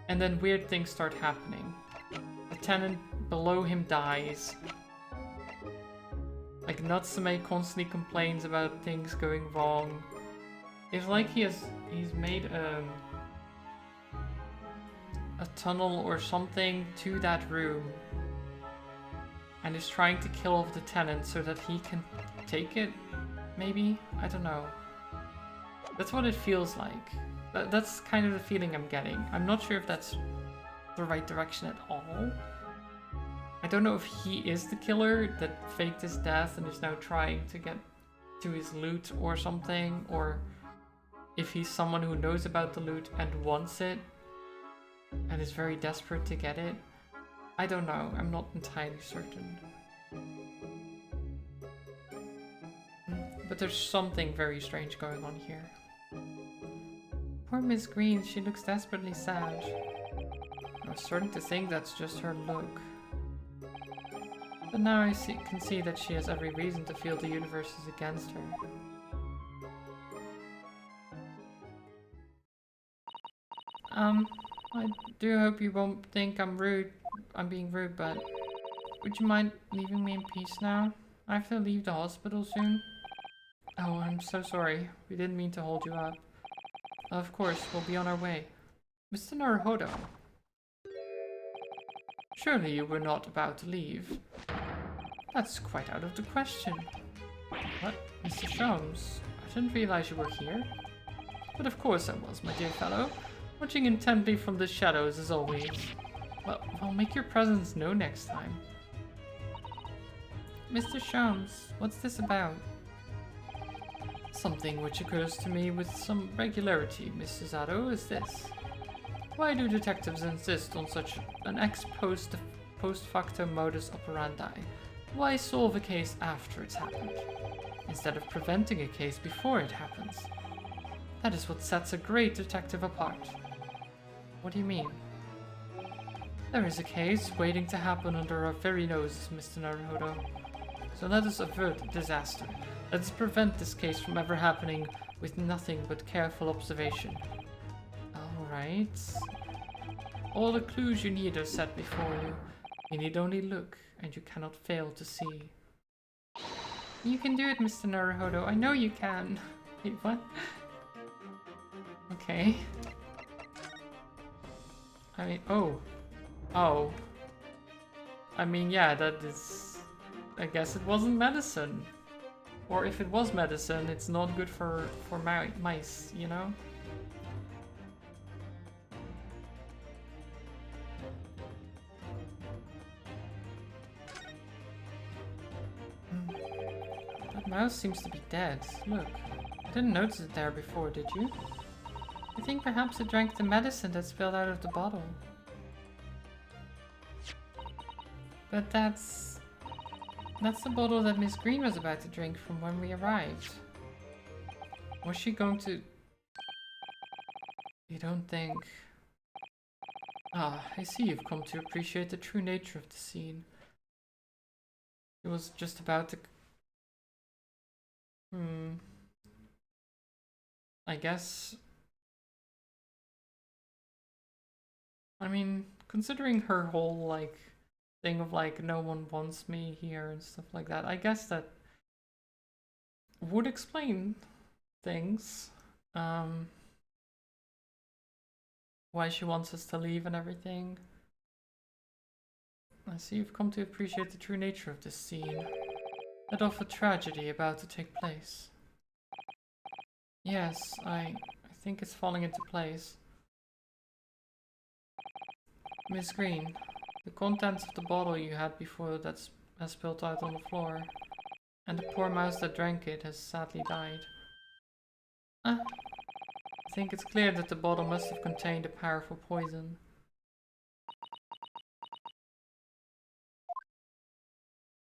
and then weird things start happening. The tenant below him dies. Like, Natsume constantly complains about things going wrong. It's like he's made a tunnel or something to that room and is trying to kill off the tenant so that he can take it, maybe? I don't know. That's what it feels like. That's kind of the feeling I'm getting. I'm not sure if that's the right direction at all. I don't know if he is the killer that faked his death and is now trying to get to his loot or something, or if he's someone who knows about the loot and wants it and is very desperate to get it. I don't know. I'm not entirely certain. But there's something very strange going on here. Poor Miss Green, she looks desperately sad. I was starting to think that's just her look. But now I can see that she has every reason to feel the universe is against her. I do hope you won't think I'm being rude, but would you mind leaving me in peace now? I have to leave the hospital soon. Oh, I'm so sorry. We didn't mean to hold you up. Of course, we'll be on our way. Mr. Naruhodo. Surely you were not about to leave. That's quite out of the question. What? Mr. Sholmes? I didn't realize you were here. But of course I was, my dear fellow. Watching intently from the shadows as always. Well, I'll make your presence known next time. Mr. Sholmes, what's this about? Something which occurs to me with some regularity, Mrs. Zato, is this. Why do detectives insist on such an post facto modus operandi? Why solve a case after it's happened, instead of preventing a case before it happens? That is what sets a great detective apart. What do you mean? There is a case waiting to happen under our very noses, Mr. Naruhodo. So let us avert disaster. Let us prevent this case from ever happening with nothing but careful observation. Alright. All the clues you need are set before you. You need only look, and you cannot fail to see. You can do it, Mr. Naruhodo. I know you can. Wait, what? Okay. I mean, oh. I mean, yeah, that is... I guess it wasn't medicine. Or if it was medicine, it's not good for mice, you know? That mouse seems to be dead. Look. I didn't notice it there before, did you? I think perhaps it drank the medicine that spilled out of the bottle. But that's the bottle that Miss Green was about to drink from when we arrived. Was she going to... You don't think... Ah, I see you've come to appreciate the true nature of the scene. It was just about to... I guess... I mean, considering her whole, like, thing of, like, no one wants me here and stuff like that, I guess that would explain things. Why she wants us to leave and everything. I see you've come to appreciate the true nature of this scene. That of a tragedy about to take place. Yes, I think it's falling into place. Miss Green, the contents of the bottle you had before that's has spilled out on the floor, and the poor mouse that drank it has sadly died. I think it's clear that the bottle must have contained a powerful poison.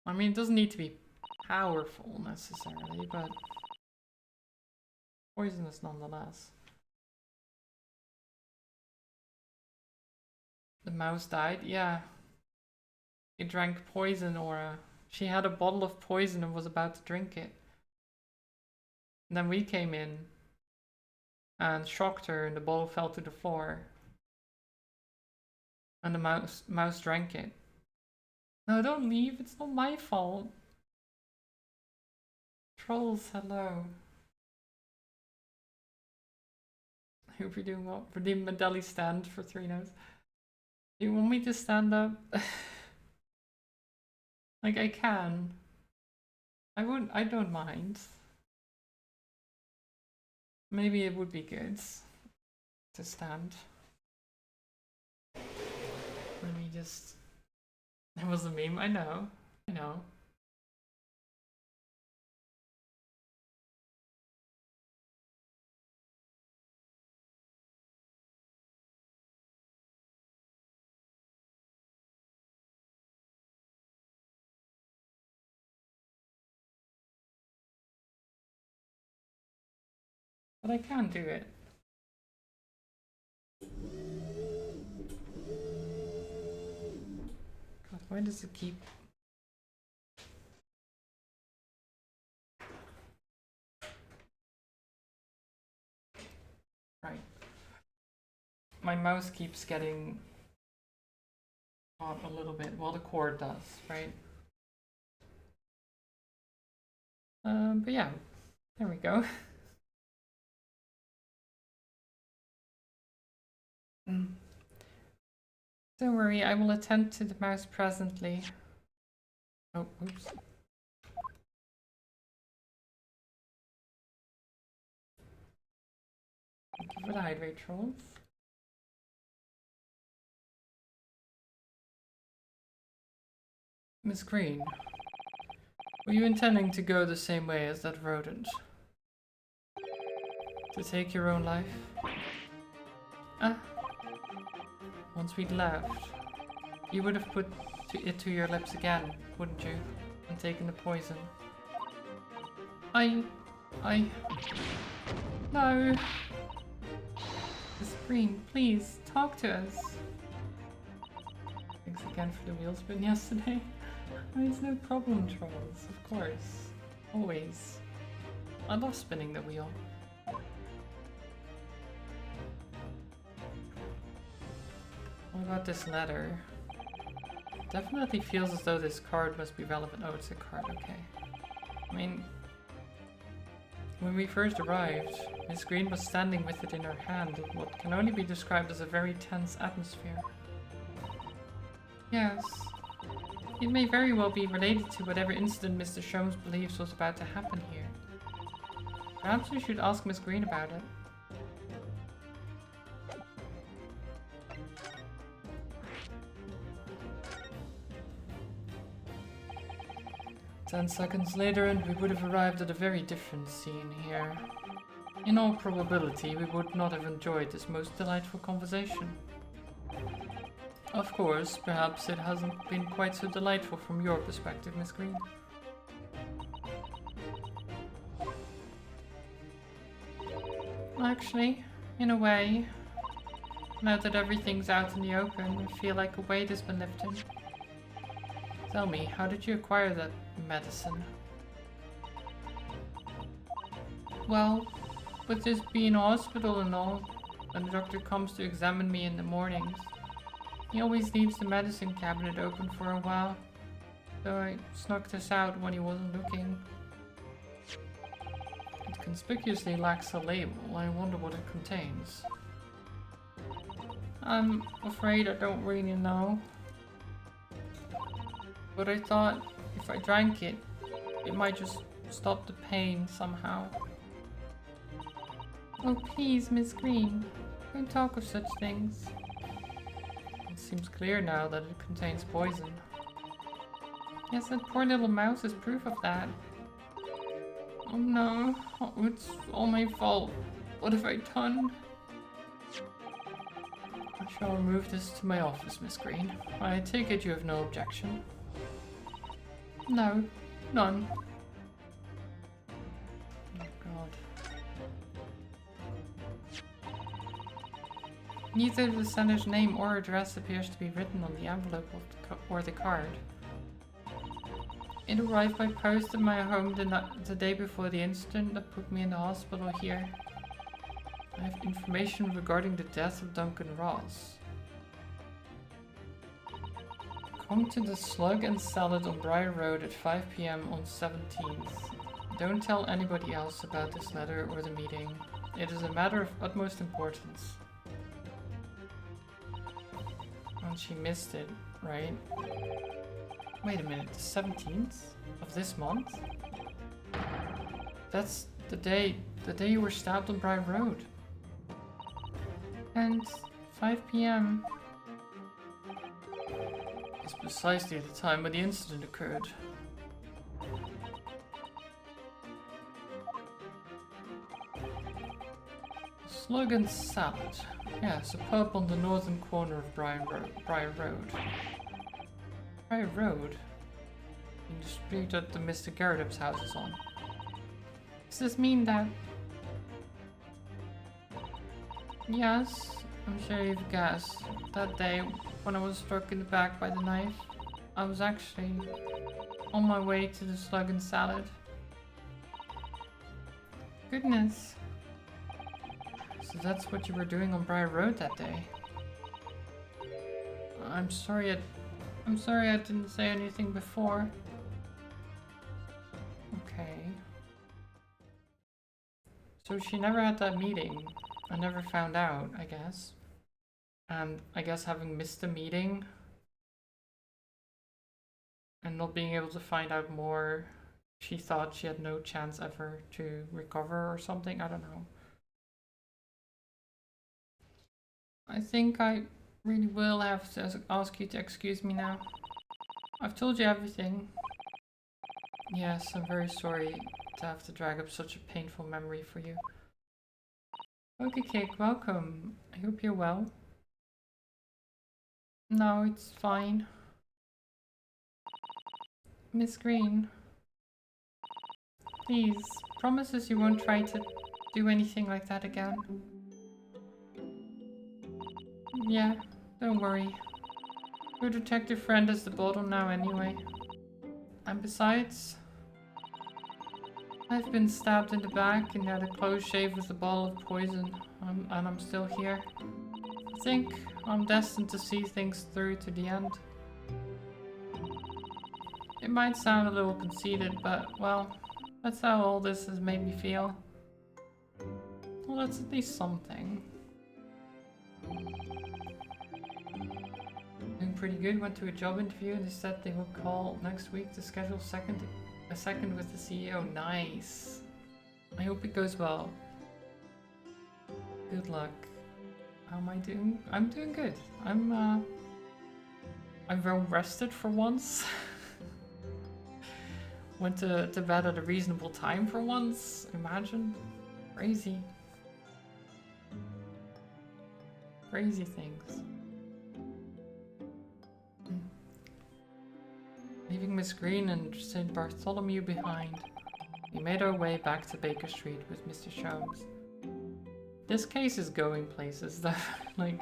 I mean, it doesn't need to be powerful necessarily, but poisonous nonetheless. The mouse died? Yeah. It drank poison, Aura. She had a bottle of poison and was about to drink it. And then we came in and shocked her, and the bottle fell to the floor. And the mouse drank it. No, don't leave. It's not my fault. Trolls, hello. I hope you're doing well. Redeem a deli stand for 3 notes. Do you want me to stand up? Like, I can. I don't mind. Maybe it would be good to stand. Let me just... It was a meme, I know. I know. But I can do it. God, why does it keep... Right. My mouse keeps getting hot a little bit. Well, the cord does, right? But yeah, there we go. Don't worry, I will attend to the mouse presently. Oh, oops. Thank you for the hydrate, trolls. Miss Green, were you intending to go the same way as that rodent? To take your own life? Once we'd left, you would have put it to your lips again, wouldn't you? And taken the poison. No. Miss Green, please, talk to us. Thanks again for the wheel spin yesterday. Oh, it's no problem, trolls, of course. Always. I love spinning the wheel. What about this letter? Definitely feels as though this card must be relevant. Oh, it's a card, okay. I mean, when we first arrived, Miss Green was standing with it in her hand in what can only be described as a very tense atmosphere. Yes. It may very well be related to whatever incident Mr. Sholmes believes was about to happen here. Perhaps we should ask Miss Green about it. 10 seconds later and we would have arrived at a very different scene here. In all probability, we would not have enjoyed this most delightful conversation. Of course, perhaps it hasn't been quite so delightful from your perspective, Miss Green. Actually, in a way, now that everything's out in the open, I feel like a weight has been lifted. Tell me, how did you acquire that medicine? Well, with this being a hospital and all, when the doctor comes to examine me in the mornings, he always leaves the medicine cabinet open for a while, so I snuck this out when he wasn't looking. It conspicuously lacks a label. I wonder what it contains. I'm afraid I don't really know. But I thought if I drank it, it might just stop the pain somehow. Oh please, Miss Green, don't talk of such things. It seems clear now that it contains poison. Yes, that poor little mouse is proof of that. Oh no, oh, it's all my fault. What have I done? I shall remove this to my office, Miss Green. I take it you have no objection. No, none. Oh god. Neither the sender's name or address appears to be written on the envelope of or the card. It arrived by post at my home the day before the incident that put me in the hospital here. I have information regarding the death of Duncan Ross. Come to the Slug and Salad on Briar Road at 5 p.m. on 17th. Don't tell anybody else about this letter or the meeting. It is a matter of utmost importance. And she missed it, right? Wait a minute, the 17th of this month? That's the day you were stabbed on Briar Road. And 5 p.m. is precisely the time when the incident occurred. Slug and Salad. Yes, a pub on the northern corner of Briar Road. Briar Road? In the street that the Mr. Garrett's house is on. Does this mean that... Yes, I'm sure you've guessed. That day, when I was struck in the back by the knife, I was actually on my way to the Slug and Salad. Goodness. So that's what you were doing on Briar Road that day. I'm sorry I didn't say anything before. Okay. So she never had that meeting. I never found out, I guess. And I guess having missed the meeting and not being able to find out more, she thought she had no chance ever to recover or something. I don't know. I think I really will have to ask you to excuse me now. I've told you everything. Yes, I'm very sorry to have to drag up such a painful memory for you. Okay, Cake, welcome. I hope you're well. No, it's fine. Miss Green. Please, promise us you won't try to do anything like that again. Yeah, don't worry. Your detective friend is the bottom now anyway. And besides, I've been stabbed in the back and had a close shave with a bottle of poison, and I'm still here. I think I'm destined to see things through to the end. It might sound a little conceited, but, well, that's how all this has made me feel. Well, that's at least something. Doing pretty good, went to a job interview and they said they will call next week to schedule a second with the CEO. Nice. I hope it goes well. Good luck. How am I doing? I'm doing good. I'm well rested for once. Went to bed at a reasonable time for once. Imagine. Crazy. Crazy things. Leaving Miss Green and St. Bartholomew behind, we made our way back to Baker Street with Mr. Sholmes. This case is going places that, like...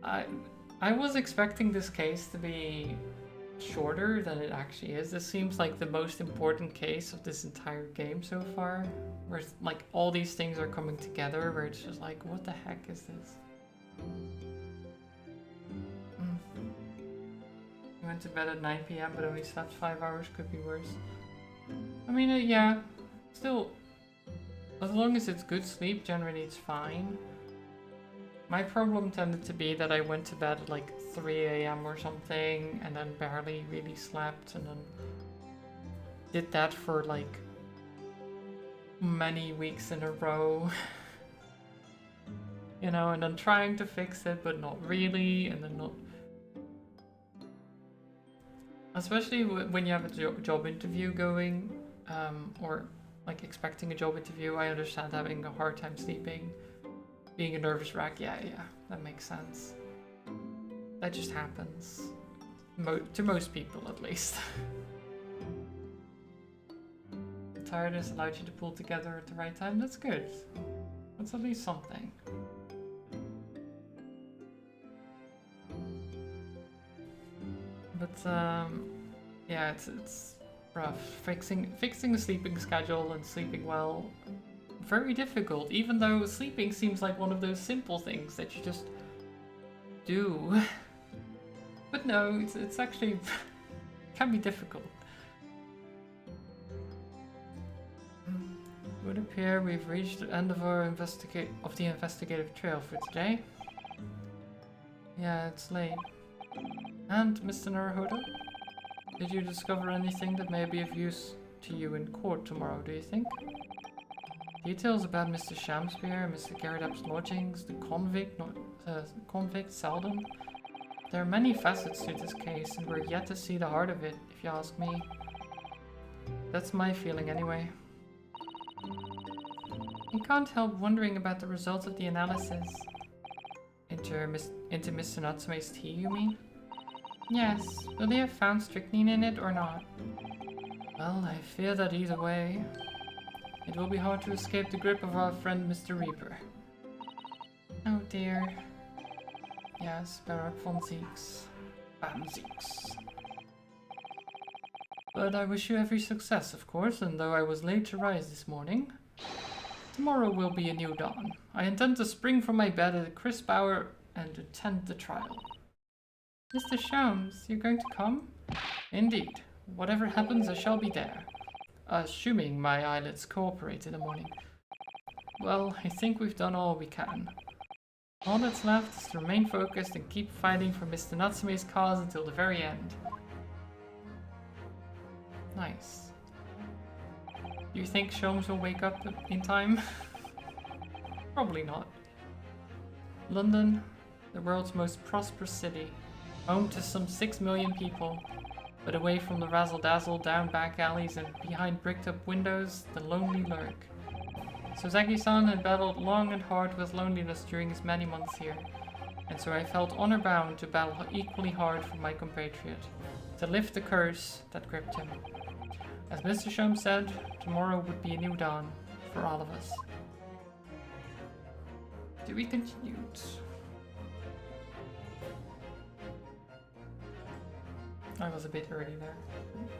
I was expecting this case to be shorter than it actually is. This seems like the most important case of this entire game so far, where like all these things are coming together, where it's just like, what the heck is this? I went to bed at 9 p.m. but only slept 5 hours, could be worse. I mean, yeah, still, as long as it's good sleep, generally it's fine. My problem tended to be that I went to bed at like 3 a.m. or something and then barely really slept, and then did that for like many weeks in a row. You know, and then trying to fix it but not really, and then not... Especially when you have a job interview going, or like expecting a job interview. I understand having a hard time sleeping, being a nervous wreck. Yeah, that makes sense. That just happens. To most people, at least. Tiredness allowed you to pull together at the right time. That's good. That's at least something. But yeah, it's rough. Fixing a sleeping schedule and sleeping well, very difficult. Even though sleeping seems like one of those simple things that you just do. But no, it's actually can be difficult. It would appear we've reached the end of our the investigative trail for today. Yeah, it's late. And Mr. Naruhodo, did you discover anything that may be of use to you in court tomorrow, do you think? Details about Mr. Shamspeare, Mr. Garrett's lodgings, the convict Seldom. There are many facets to this case, and we're yet to see the heart of it, if you ask me. That's my feeling anyway. I can't help wondering about the results of the analysis. Into Mr. Natsume's tea, you mean? Yes. Will they have found strychnine in it or not? Well, I fear that either way, it will be hard to escape the grip of our friend Mr. Reaper. Oh dear. Yes, Barak von Zeeks. Van Zeeks. But I wish you every success, of course, and though I was late to rise this morning, tomorrow will be a new dawn. I intend to spring from my bed at a crisp hour and attend the trial. Mr. Shams, you're going to come? Indeed. Whatever happens, I shall be there. Assuming my eyelids cooperate in the morning. Well, I think we've done all we can. All that's left is to remain focused and keep fighting for Mr. Natsume's cause until the very end. Nice. Do you think Sholmes will wake up in time? Probably not. London, the world's most prosperous city, home to some 6 million people, but away from the razzle-dazzle down back alleys and behind bricked-up windows, the lonely lurk. Sozaki-san had battled long and hard with loneliness during his many months here, and so I felt honor-bound to battle equally hard for my compatriot, to lift the curse that gripped him. As Mr. Shum said, tomorrow would be a new dawn for all of us. To be continued. I was a bit early there.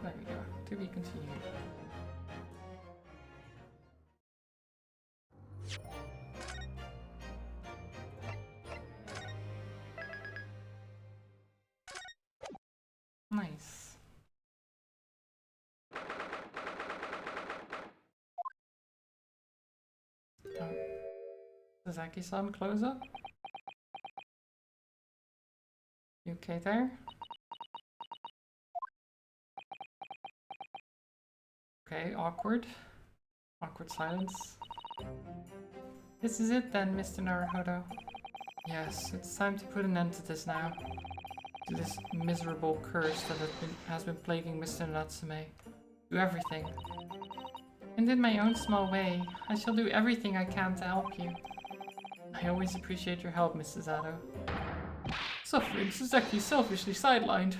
There we go. To be continued. Nice. Oh. Sasaki-san, close up? You okay there? Okay, awkward. Awkward silence. This is it then, Mr. Naruhodo. Yes, it's time to put an end to this now. To this miserable curse that has been plaguing Mr. Natsume. Do everything. And in my own small way, I shall do everything I can to help you. I always appreciate your help, Mrs. Zato. Suffering Suzaki selfishly sidelined.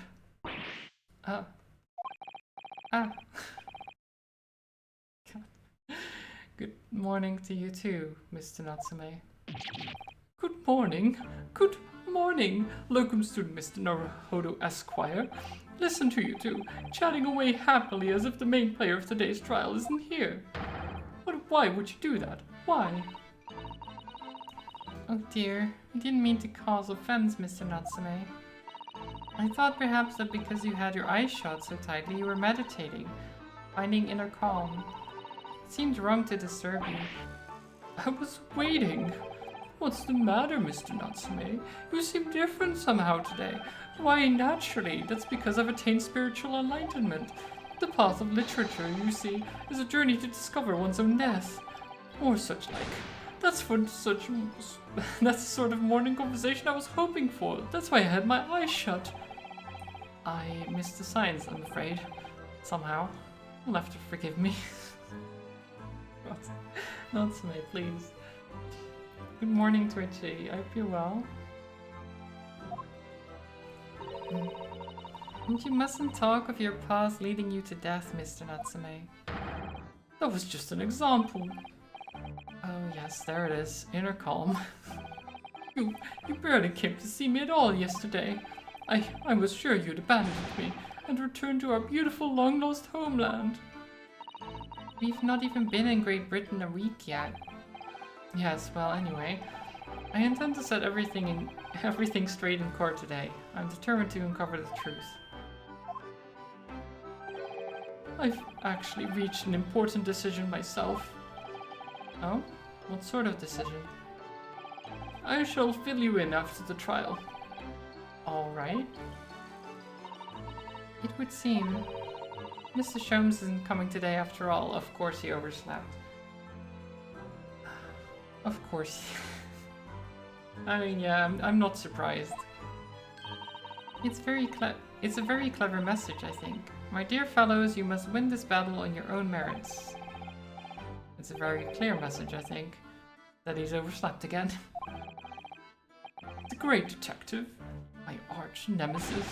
Good morning to you too, Mr. Natsume. Good morning. Good morning, locum student Mr. Naruhodo Esquire. Listen to you two, chatting away happily as if the main player of today's trial isn't here. But why would you do that? Why? Oh dear, I didn't mean to cause offense, Mr. Natsume. I thought perhaps that because you had your eyes shut so tightly you were meditating, finding inner calm. It seemed wrong to disturb you. I was waiting. What's the matter, Mr. Natsume? You seem different somehow today. Why, naturally, that's because I've attained spiritual enlightenment. The path of literature, you see, is a journey to discover one's own death. Or such like. That's the sort of morning conversation I was hoping for. That's why I had my eyes shut. I missed the signs, I'm afraid. Somehow. You'll have to forgive me. Natsume, please. Good morning, Twitchy. I hope you're well. And you mustn't talk of your past leading you to death, Mr. Natsume. That was just an example. Oh yes, there it is. Inner calm. You barely came to see me at all yesterday. I was sure you'd abandoned me and returned to our beautiful long-lost homeland. We've not even been in Great Britain a week yet. Yes, well, anyway, I intend to set everything straight in court today. I'm determined to uncover the truth. I've actually reached an important decision myself. Oh? What sort of decision? I shall fill you in after the trial. Alright. It would seem Mr. Sholmes isn't coming today after all. Of course he overslept. Of course. I mean, yeah, I'm not surprised. It's a very clever message, I think. My dear fellows, you must win this battle on your own merits. It's a very clear message, I think, that he's overslept again. The great detective, my arch nemesis.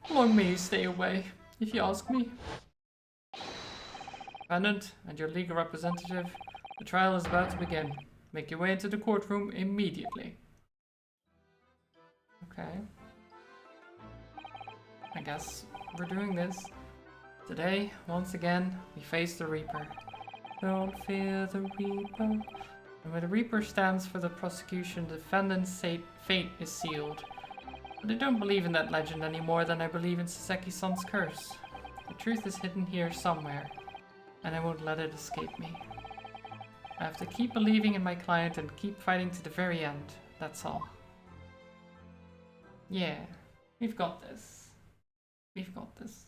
How long may he stay away, if you ask me? Defendant and your legal representative, the trial is about to begin. Make your way into the courtroom immediately. Okay. I guess we're doing this. Today, once again, we face the Reaper. Don't fear the Reaper. And when the Reaper stands for the prosecution, the defendant's fate is sealed. But I don't believe in that legend any more than I believe in Saseki-san's curse. The truth is hidden here somewhere, and I won't let it escape me. I have to keep believing in my client and keep fighting to the very end. That's all. Yeah, we've got this. We've got this.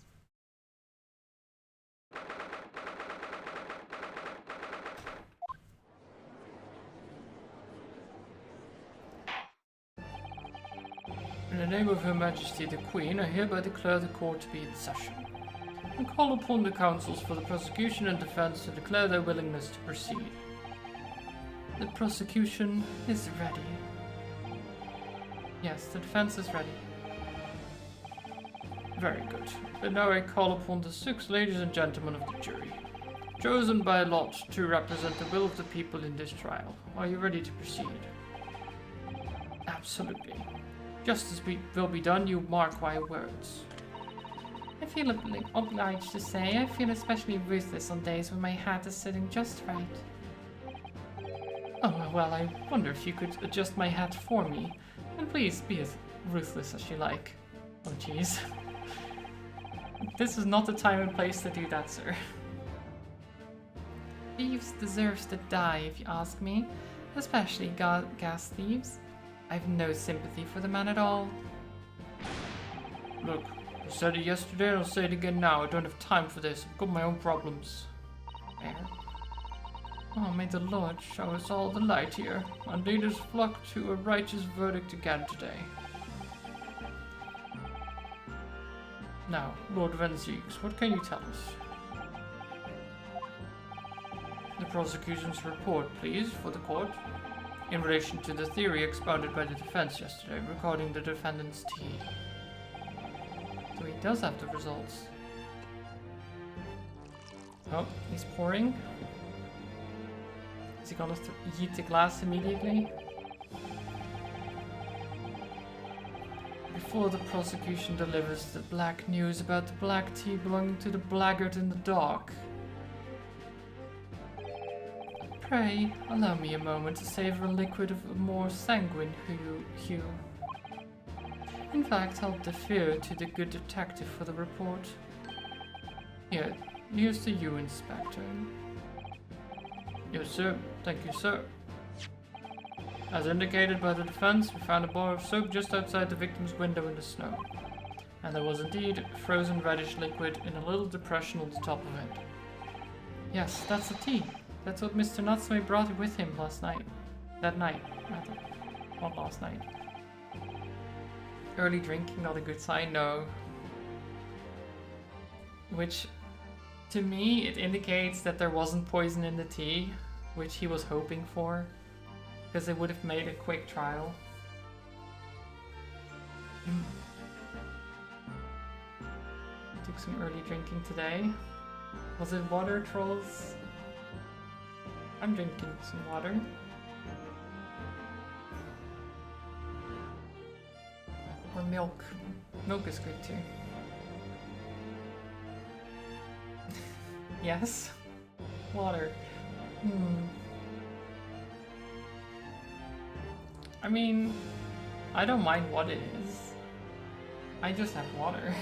In the name of Her Majesty the Queen, I hereby declare the court to be in session, and call upon the counsels for the prosecution and defense to declare their willingness to proceed. The prosecution is ready. Yes, the defense is ready. Very good. And now I call upon the 6 ladies and gentlemen of the jury, chosen by lot to represent the will of the people in this trial. Are you ready to proceed? Absolutely. Justice will be done, you mark my words. I feel obliged to say I feel especially ruthless on days when my hat is sitting just right. Oh, well, I wonder if you could adjust my hat for me. And please be as ruthless as you like. Oh, jeez. This is not the time and place to do that, sir. Thieves deserves to die, if you ask me. Especially gas thieves. I've no sympathy for the man at all. Look, I said it yesterday and I'll say it again now. I don't have time for this. I've got my own problems. Fair. Oh, may the Lord show us all the light here, and lead us flock to a righteous verdict again today. Now, Lord Venziques, what can you tell us? The prosecution's report, please, for the court, in relation to the theory expounded by the defense yesterday regarding the defendant's tea. So he does have the results. Oh, he's pouring. Is he gonna eat the glass immediately? Before the prosecution delivers the black news about the black tea belonging to the blackguard in the dark. Pray, allow me a moment to savor a liquid of a more sanguine hue. In fact, I'll defer to the good detective for the report. Here, here's to you, Inspector. Yes, sir. Thank you, sir. As indicated by the defense, we found a bar of soap just outside the victim's window in the snow. And there was indeed frozen reddish liquid in a little depression on the top of it. Yes, that's the tea. That's what Mr. Natsume brought with him last night. That night, rather. Not last night. Early drinking, not a good sign, no. which to me it indicates that there wasn't poison in the tea, which he was hoping for, because it would have made a quick trial. Took some early drinking today. Was it water, trolls? I'm drinking some water. Or milk. Milk is good too. Yes? Water. I mean, I don't mind what it is. I just have water.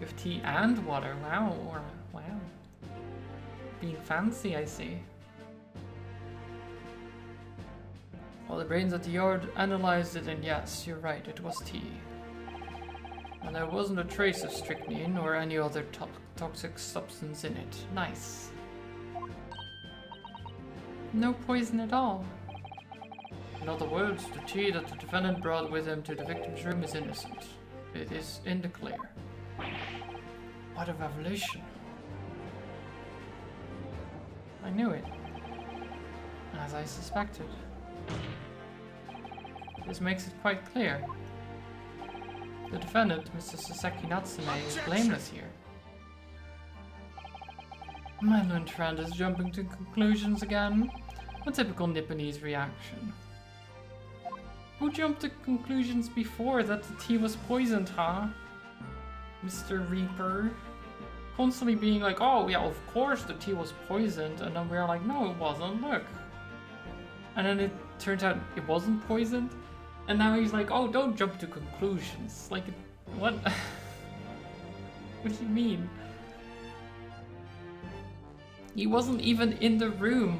You have tea and water. Wow. Wow. Being fancy, I see. Well, the brains at the yard analyzed it, and yes, you're right, it was tea. And there wasn't a trace of strychnine or any other toxic substance in it. Nice. No poison at all. In other words, the tea that the defendant brought with him to the victim's room is innocent. It is in the clear. What a revelation. I knew it. As I suspected. This makes it quite clear. The defendant, Mr. Saseki Natsume, is blameless here. My learned friend is jumping to conclusions again. A typical Nipponese reaction. Who jumped to conclusions before that the tea was poisoned, huh? Mr. Reaper? Constantly being like, oh yeah, of course the tea was poisoned, and then we're like, no it wasn't, look. And then it turns out it wasn't poisoned, and now he's like, oh, don't jump to conclusions. Like, what? What do you mean? He wasn't even in the room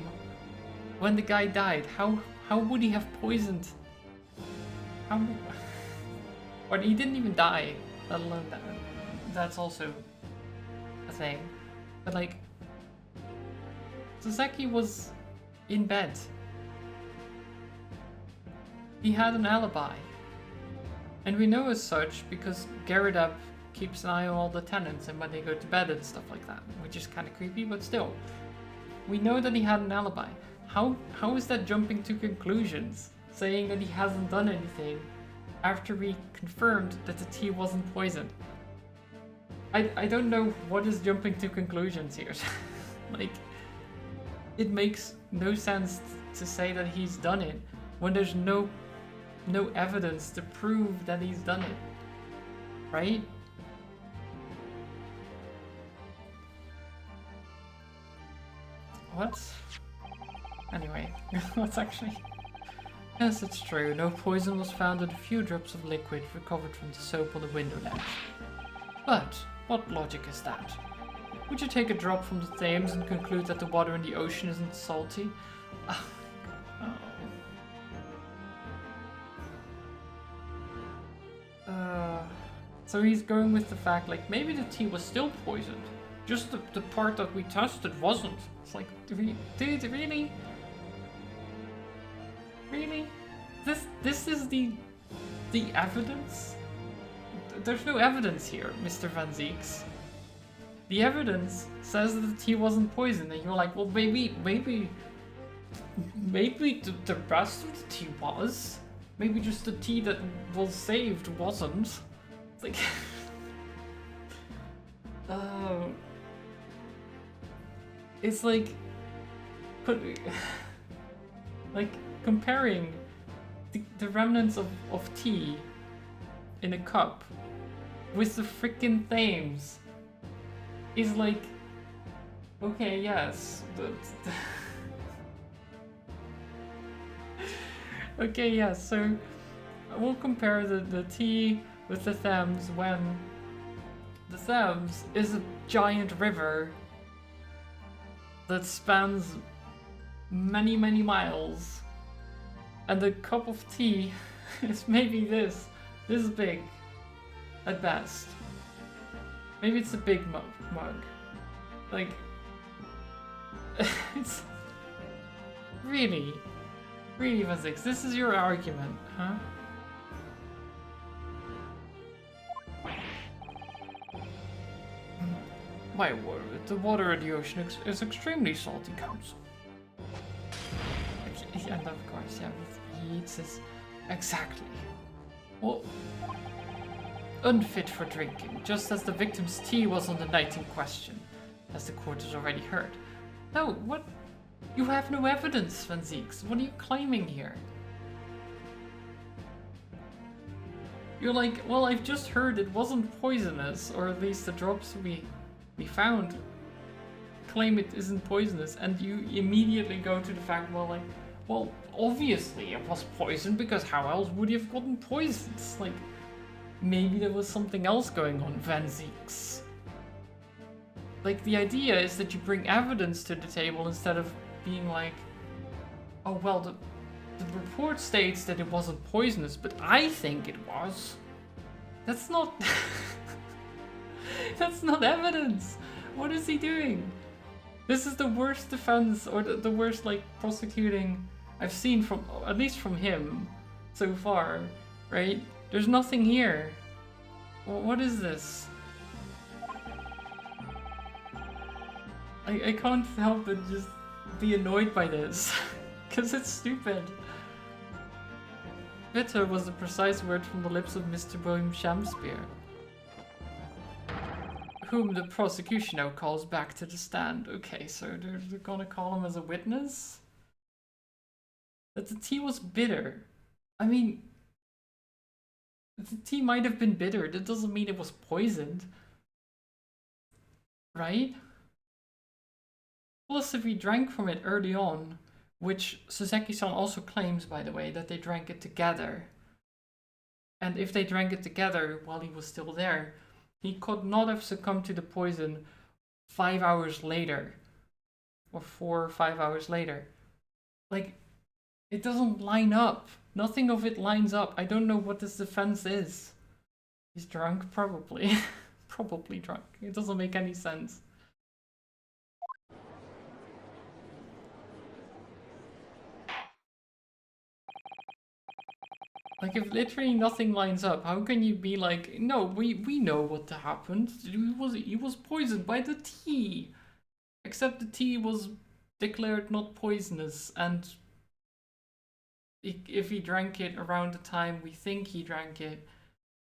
when the guy died. How would he have poisoned? How? Or he didn't even die, let alone that. That's also a thing. But like, Saseki was in bed. He had an alibi. And we know as such because Garrett keeps an eye on all the tenants and when they go to bed and stuff like that, which is kind of creepy, but still. We know that he had an alibi. How is that jumping to conclusions? Saying that he hasn't done anything after we confirmed that the tea wasn't poisoned. I don't know what is jumping to conclusions here. Like, it makes no sense to say that he's done it when there's no evidence to prove that he's done it, right? What? Anyway, let's actually... Yes, it's true. No poison was found and a few drops of liquid recovered from the soap on the window ledge. But, what logic is that? Would you take a drop from the Thames and conclude that the water in the ocean isn't salty? Oh. So he's going with the fact, like, maybe the tea was still poisoned. Just the part that we tested wasn't. It's like, dude, really? Really? This is the evidence? There's no evidence here, Mr. Van Zieks. The evidence says that the tea wasn't poisoned, and you're like, well, maybe the rest of the tea was. Maybe just the tea that was saved wasn't. It's like, it's like, comparing the remnants of tea in a cup with the frickin' Thames is like, okay, yes, okay, yes, so we'll compare the tea with the Thames when the Thames is a giant river that spans many, many miles, and the cup of tea is maybe this big at best. Maybe it's a big mug. Like, it's really, Van Zieks, this is your argument, huh? My word, the water in the ocean is extremely salty, Council. And of course, yeah, he eats his... Exactly. Well, unfit for drinking, just as the victim's tea was on the night in question, as the court has already heard. No, what? You have no evidence, Van Zieks. What are you claiming here? You're like, well, I've just heard it wasn't poisonous, or at least the drops we found claim it isn't poisonous, and you immediately go to the fact, well, obviously it was poisoned, because how else would you have gotten poisoned? Like, maybe there was something else going on, Van Zieks. Like, the idea is that you bring evidence to the table instead of being like, oh, well, the report states that it wasn't poisonous, but I think it was. That's not... That's not evidence. What is he doing? This is the worst defense, or the worst, like, prosecuting I've seen from, at least from him, so far, right? There's nothing here. What is this? I can't help but just be annoyed by this, because it's stupid. Bitter was the precise word from the lips of Mr. William Shamspeare, whom the prosecution now calls back to the stand. Okay, so they're gonna call him as a witness? That the tea was bitter. I mean, the tea might have been bitter. That doesn't mean it was poisoned. Right? Plus, if we drank from it early on, which Suzeki-san also claims, by the way, that they drank it together. And if they drank it together while he was still there, he could not have succumbed to the poison 5 hours later. Or 4 or 5 hours later. Like, it doesn't line up. Nothing of it lines up. I don't know what this defense is. He's drunk? Probably. Probably drunk. It doesn't make any sense. Like, if literally nothing lines up, how can you be like, no, we know what happened. He was poisoned by the tea. Except the tea was declared not poisonous, and if he drank it around the time we think he drank it,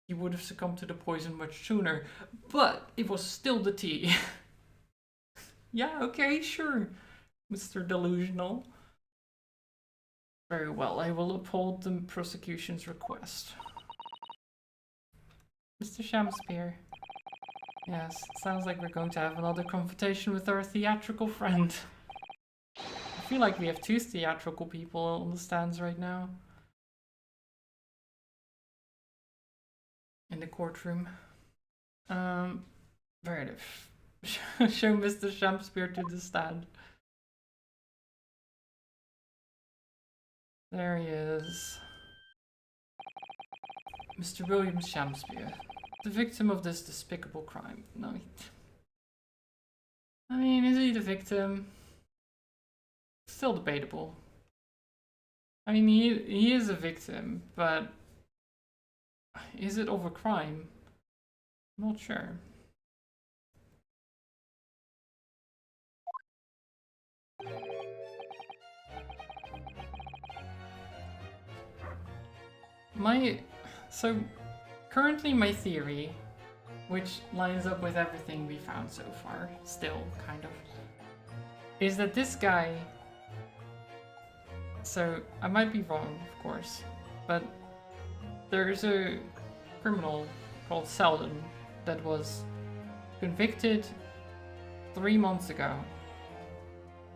he would have succumbed to the poison much sooner. But it was still the tea. Yeah, okay, sure, Mr. Delusional. Very well, I will uphold the prosecution's request. Mr. Shamspeare. Yes, it sounds like we're going to have another confrontation with our theatrical friend. I feel like we have two theatrical people on the stands right now. In the courtroom. Very enough. Show Mr. Shamspeare to the stand. There he is. Mr. William Shamspeare, the victim of this despicable crime. No, I mean, is he the victim? Still debatable. I mean, he is a victim, but is it of a crime? I'm not sure. So currently my theory, which lines up with everything we found so far, still kind of, is that this guy, so I might be wrong, of course, but there's a criminal called Selden that was convicted 3 months ago.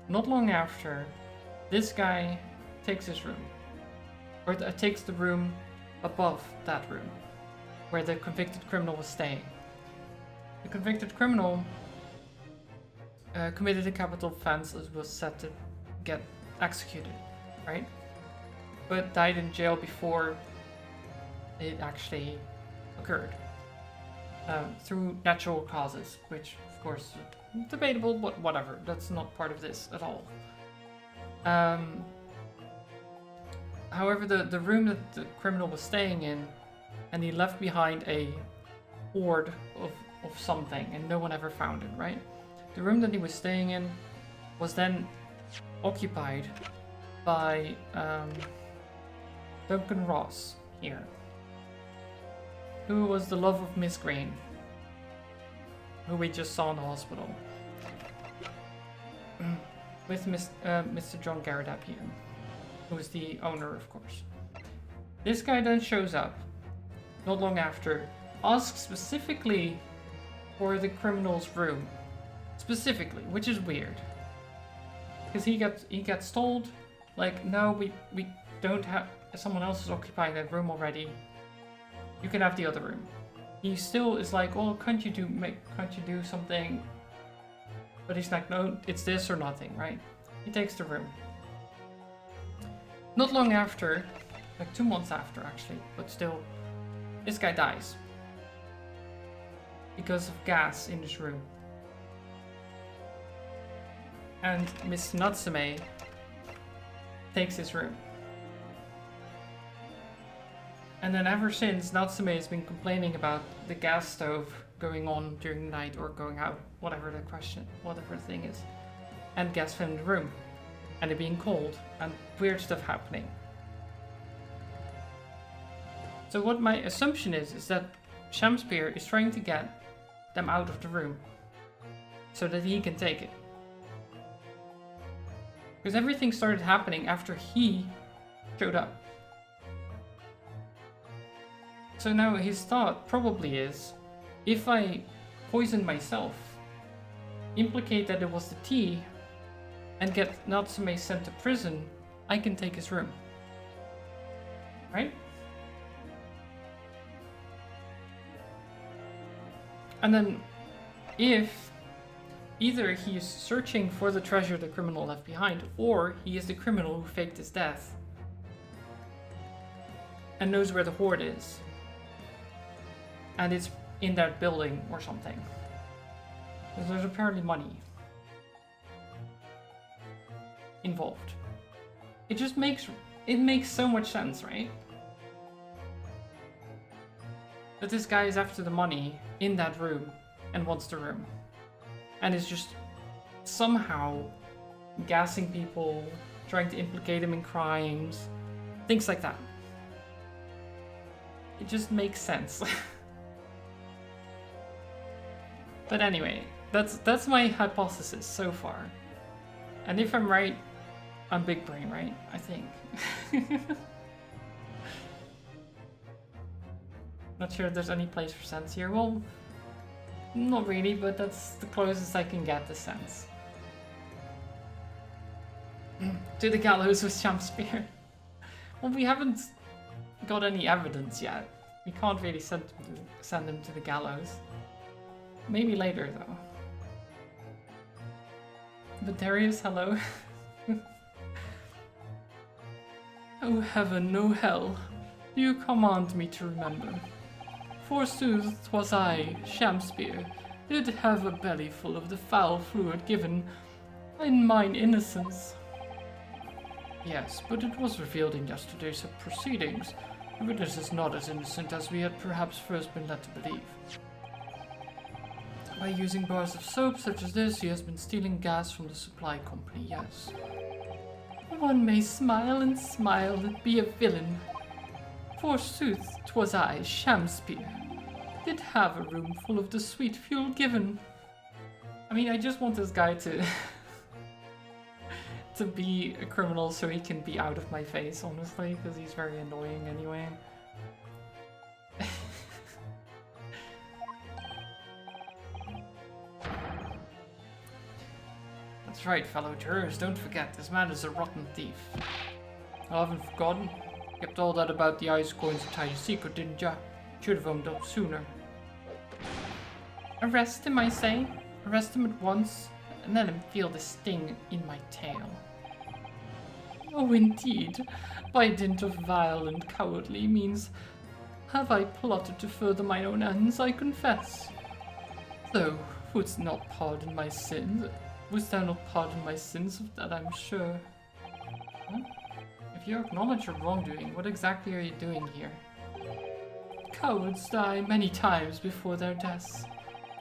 Not long after, this guy takes his room, or takes the room above that room, where the convicted criminal was staying. The convicted criminal committed a capital offense and was set to get executed, right? But died in jail before it actually occurred. Through natural causes, which of course debatable, but whatever, that's not part of this at all. However, the room that the criminal was staying in, and he left behind a hoard of something, and no one ever found it, right? The room that he was staying in was then occupied by Duncan Ross here, who was the love of Miss Green, who we just saw in the hospital, with Mr. John Garrett here, who is the owner, of course. This guy then shows up, not long after, asks specifically for the criminal's room, specifically, which is weird, because he gets told, like, no, we don't have, someone else is occupying that room already. You can have the other room. He still is like, well, can't you do something? But he's like, no, it's this or nothing, right? He takes the room. Not long after, like 2 months after actually, but still, this guy dies because of gas in his room. And Miss Natsume takes his room. And then ever since, Natsume has been complaining about the gas stove going on during the night or going out, whatever the thing is, and gas filling the room, and it being cold, and weird stuff happening. So what my assumption is that Shamspeare is trying to get them out of the room so that he can take it. Because everything started happening after he showed up. So now his thought probably is, if I poison myself, implicate that it was the tea, and get Natsume sent to prison, I can take his room. Right? And then, if either he is searching for the treasure the criminal left behind, or he is the criminal who faked his death and knows where the hoard is, and it's in that building or something, because there's apparently money involved. It makes so much sense, right? That this guy is after the money in that room and wants the room, and is just somehow gassing people, trying to implicate them in crimes, things like that. It just makes sense. But anyway, that's my hypothesis so far. And if I'm right, I'm big brain, right? I think. Not sure if there's any place for sense here. Well, not really, but that's the closest I can get to sense. To the gallows with Shamspeare. Well, we haven't got any evidence yet. We can't really send him to the gallows. Maybe later, though. But Darius, hello. Oh heaven, no hell, do you command me to remember? Forsooth, 'twas I, Shamspeare, did have a belly full of the foul fluid given in mine innocence. Yes, but it was revealed in yesterday's proceedings. The witness is not as innocent as we had perhaps first been led to believe. By using bars of soap such as this, he has been stealing gas from the supply company, yes. One may smile and smile and be a villain. Forsooth, 'twas I, Shamspeare, did have a room full of the sweet fuel given. I mean, I just want this guy to to be a criminal so he can be out of my face, honestly, because he's very annoying anyway. That's right, fellow jurors, don't forget, this man is a rotten thief. I haven't forgotten. Kept all that about the ice coins a tight secret, didn't ya? Should have owned up sooner. Arrest him, I say. Arrest him at once, and let him feel the sting in my tail. Oh, indeed. By dint of vile and cowardly means have I plotted to further mine own ends, I confess. Though, wouldst not pardon my sins? Wouldst thou not pardon my sins of that, I'm sure? Huh? If you acknowledge your wrongdoing, what exactly are you doing here? Cowards die many times before their deaths.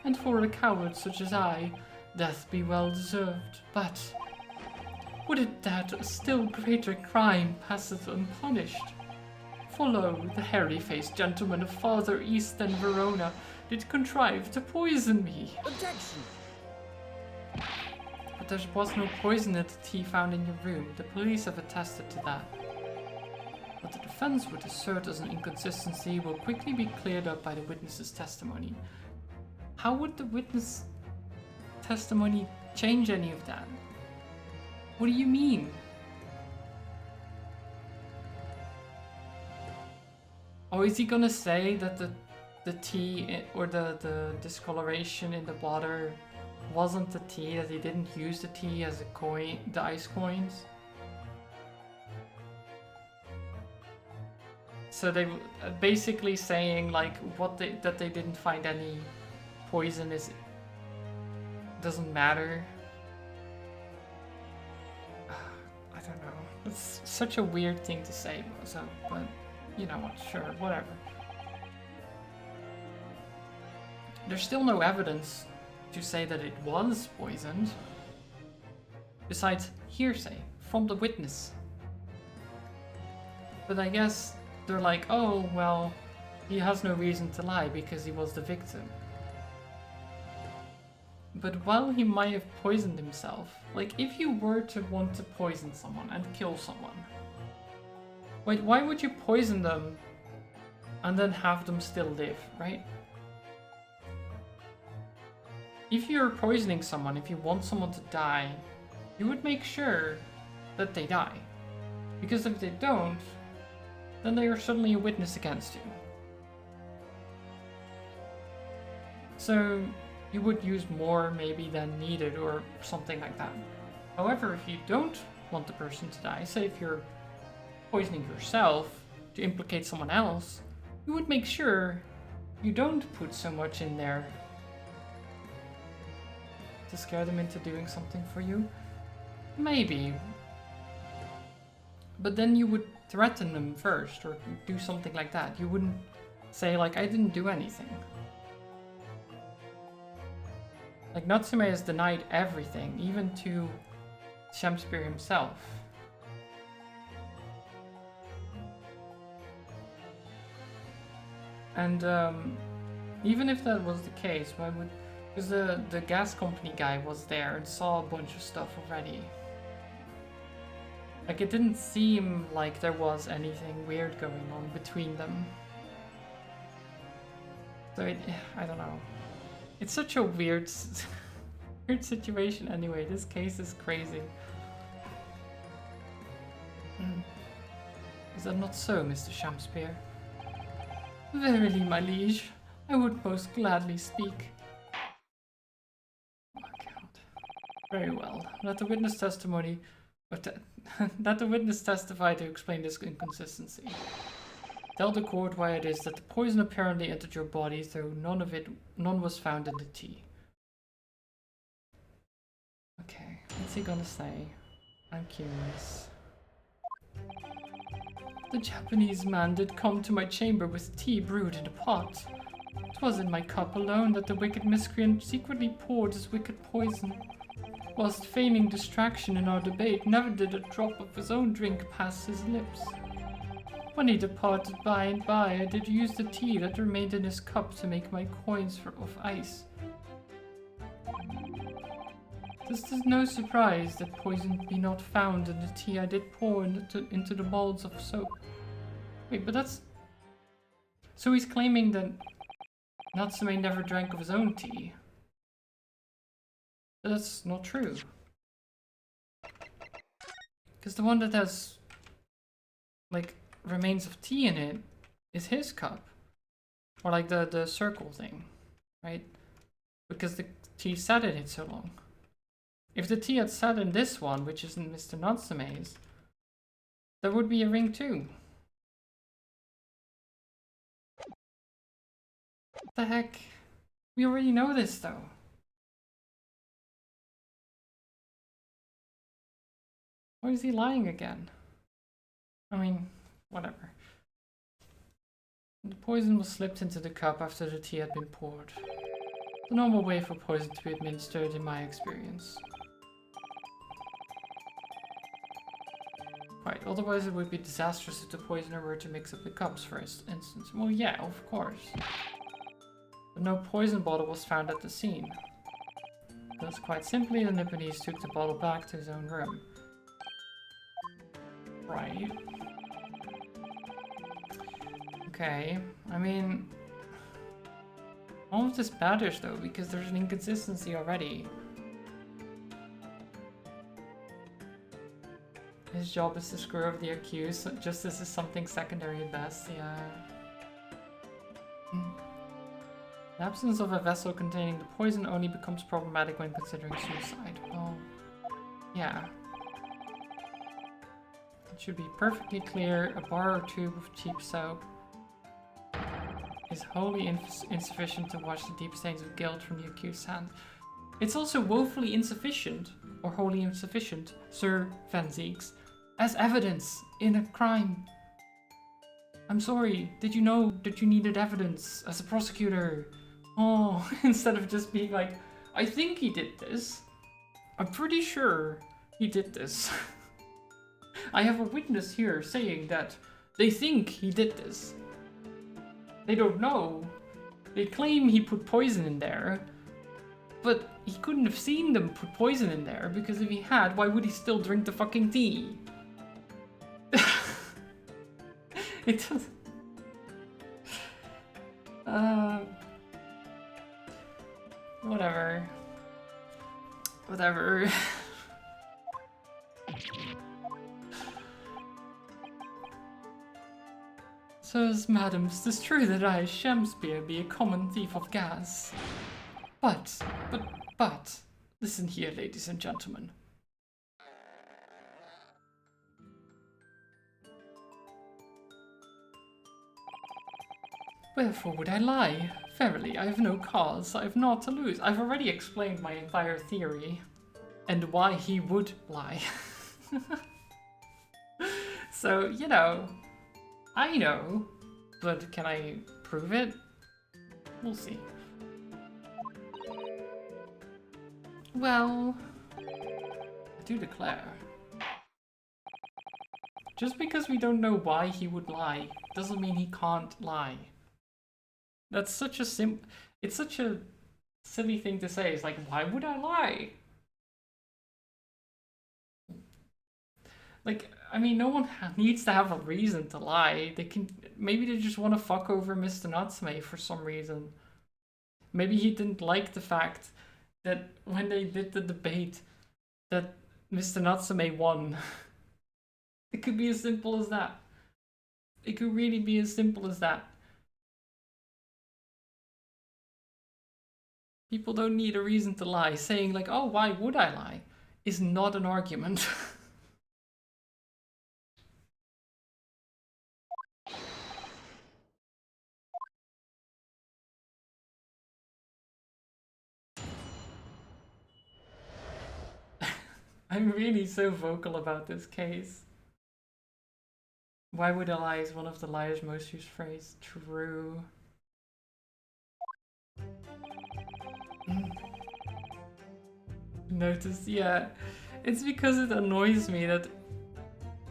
and for a coward such as I, death be well deserved. But would it that a still greater crime passeth unpunished? For lo, the hairy-faced gentleman of farther east than Verona did contrive to poison me. Objection! But there was no poison in the tea found in your room. The police have attested to that. What the defense would assert as an inconsistency will quickly be cleared up by the witness's testimony. How would the witness testimony change any of that? What do you mean? Oh, is he gonna say that the tea or the discoloration in the water wasn't the tea, that he didn't use the tea as a coin, the ice coins? So they basically saying like that they didn't find any poison doesn't matter. I don't know. It's such a weird thing to say, but you know what? Sure, whatever. There's still no evidence to say that it was poisoned, besides hearsay from the witness. But I guess they're like, oh, well, he has no reason to lie because he was the victim. But while he might have poisoned himself, like if you were to want to poison someone and kill someone, wait, why would you poison them and then have them still live, right? If you're poisoning someone, if you want someone to die, you would make sure that they die. Because if they don't, then they are suddenly a witness against you. So you would use more maybe than needed or something like that. However, if you don't want the person to die, say if you're poisoning yourself to implicate someone else, you would make sure you don't put so much in there to scare them into doing something for you. Maybe. But then you would threaten them first or do something like that. You wouldn't say like, I didn't do anything. Like Natsume has denied everything, even to Shamspear himself. And even if that was the case, why would... Because the gas company guy was there and saw a bunch of stuff already. Like, it didn't seem like there was anything weird going on between them. So I don't know. It's such a weird situation anyway. This case is crazy. Is that not so, Mr. Shamspear? Verily, my liege, I would most gladly speak. Oh God. Very well. Let the witness testimony... Let the witness testify to explain this inconsistency. Tell the court why it is that the poison apparently entered your body, though none was found in the tea. Okay, what's he gonna say? I'm curious. The Japanese man did come to my chamber with tea brewed in a pot. 'Twas in my cup alone that the wicked miscreant secretly poured his wicked poison. Whilst feigning distraction in our debate, never did a drop of his own drink pass his lips. When he departed by and by, I did use the tea that remained in his cup to make my coins of ice. This is no surprise that poison be not found in the tea I did pour into the molds of soap. Wait, but that's... So he's claiming that Natsume never drank of his own tea. But that's not true. Because the one that has, like, remains of tea in it is his cup. Or like the circle thing, right? Because the tea sat in it so long. If the tea had sat in this one, which is in Mr. Natsume's, there would be a ring too. What the heck? We already know this though. Why is he lying again? I mean, whatever. The poison was slipped into the cup after the tea had been poured. The normal way for poison to be administered in my experience. Right, otherwise it would be disastrous if the poisoner were to mix up the cups, for instance. Well, yeah, of course. But no poison bottle was found at the scene. Thus, quite simply, the Nipponese took the bottle back to his own room. Right. Okay, I mean... all of this matters though, because there's an inconsistency already. His job is to screw over the accused, so justice is something secondary at best, yeah. The absence of a vessel containing the poison only becomes problematic when considering suicide. Well, yeah. It should be perfectly clear, a bar or tube of cheap soap is wholly insufficient to wash the deep stains of guilt from the accused's hand. It's also woefully insufficient, or wholly insufficient, Sir Van Zieks, as evidence in a crime. I'm sorry, did you know that you needed evidence as a prosecutor? Oh, instead of just being like, I think he did this. I'm pretty sure he did this. I have a witness here saying that they think he did this. They don't know. They claim he put poison in there, but he couldn't have seen them put poison in there, because if he had, why would he still drink the fucking tea? It does. Whatever. Whatever. Sirs, madams, 'tis true that I, Shakespeare, be a common thief of gas. But, listen here, ladies and gentlemen. Wherefore would I lie? Verily, I have no cause, I have naught to lose. I've already explained my entire theory, and why he would lie. So, you know, I know, but can I prove it? We'll see. Well, I do declare. Just because we don't know why he would lie, doesn't mean he can't lie. That's such a it's such a silly thing to say. It's like, why would I lie? Like, I mean, no one needs to have a reason to lie. Maybe they just want to fuck over Mr. Natsume for some reason. Maybe he didn't like the fact that when they did the debate that Mr. Natsume won. It could be as simple as that. It could really be as simple as that. People don't need a reason to lie. Saying like, oh, why would I lie? Is not an argument. I'm really so vocal about this case. Why would I lie is one of the liar's most used phrase. True. Notice, yeah. It's because it annoys me that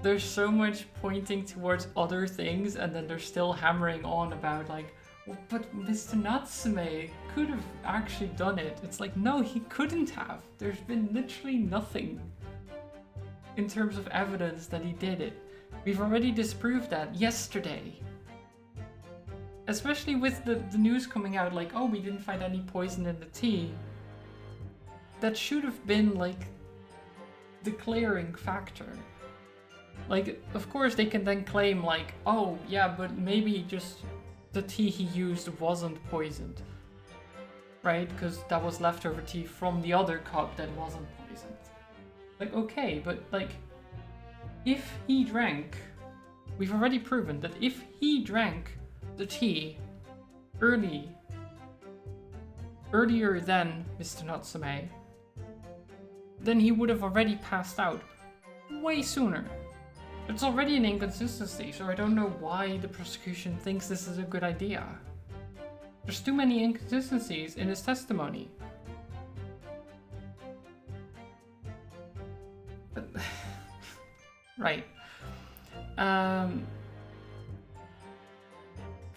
there's so much pointing towards other things and then they're still hammering on about like, well, but Mr. Natsume could have actually done it. It's like, no, he couldn't have. There's been literally nothing in terms of evidence that he did it. We've already disproved that yesterday. Especially with the news coming out like, oh, we didn't find any poison in the tea. That should have been like the clearing factor. Like, of course they can then claim like, oh yeah, but maybe just the tea he used wasn't poisoned. Right? Because that was leftover tea from the other cup that wasn't poisoned. Like, okay, but like, if he drank, we've already proven that if he drank the tea earlier than Mr. Natsume, then he would have already passed out way sooner. It's already an inconsistency, so I don't know why the prosecution thinks this is a good idea. There's too many inconsistencies in his testimony. But right. Fine,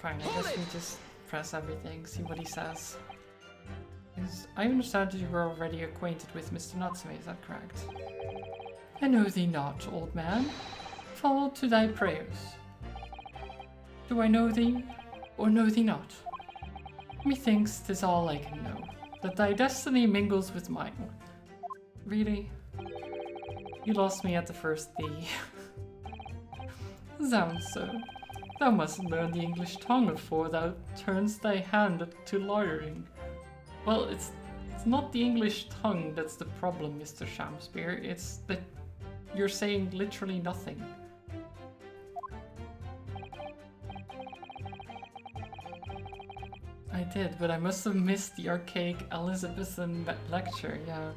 I guess we just press everything, see what he says. I understand that you were already acquainted with Mr. Natsume, is that correct? I know thee not, old man. Fall to thy prayers. Do I know thee, or know thee not? Methinks 'tis all I can know, that thy destiny mingles with mine. Really? You lost me at the first thee. Zounds, sir. Thou must learn the English tongue afore thou turnst thy hand to lawyering. Well, it's not the English tongue that's the problem, Mr. Shamspear. It's that you're saying literally nothing. I did, but I must have missed the archaic Elizabethan lecture, yeah.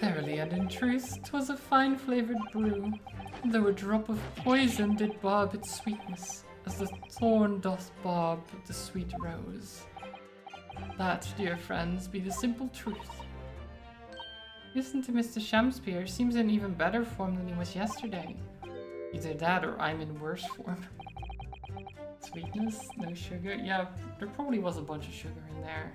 Verily, and in truth, 'twas a fine-flavoured brew, though a drop of poison did barb its sweetness, as the thorn doth barb the sweet rose. That, dear friends, be the simple truth. Listen to Mr. Shamspear, seems in even better form than he was yesterday. Either that or I'm in worse form. Sweetness, no sugar. Yeah, there probably was a bunch of sugar in there.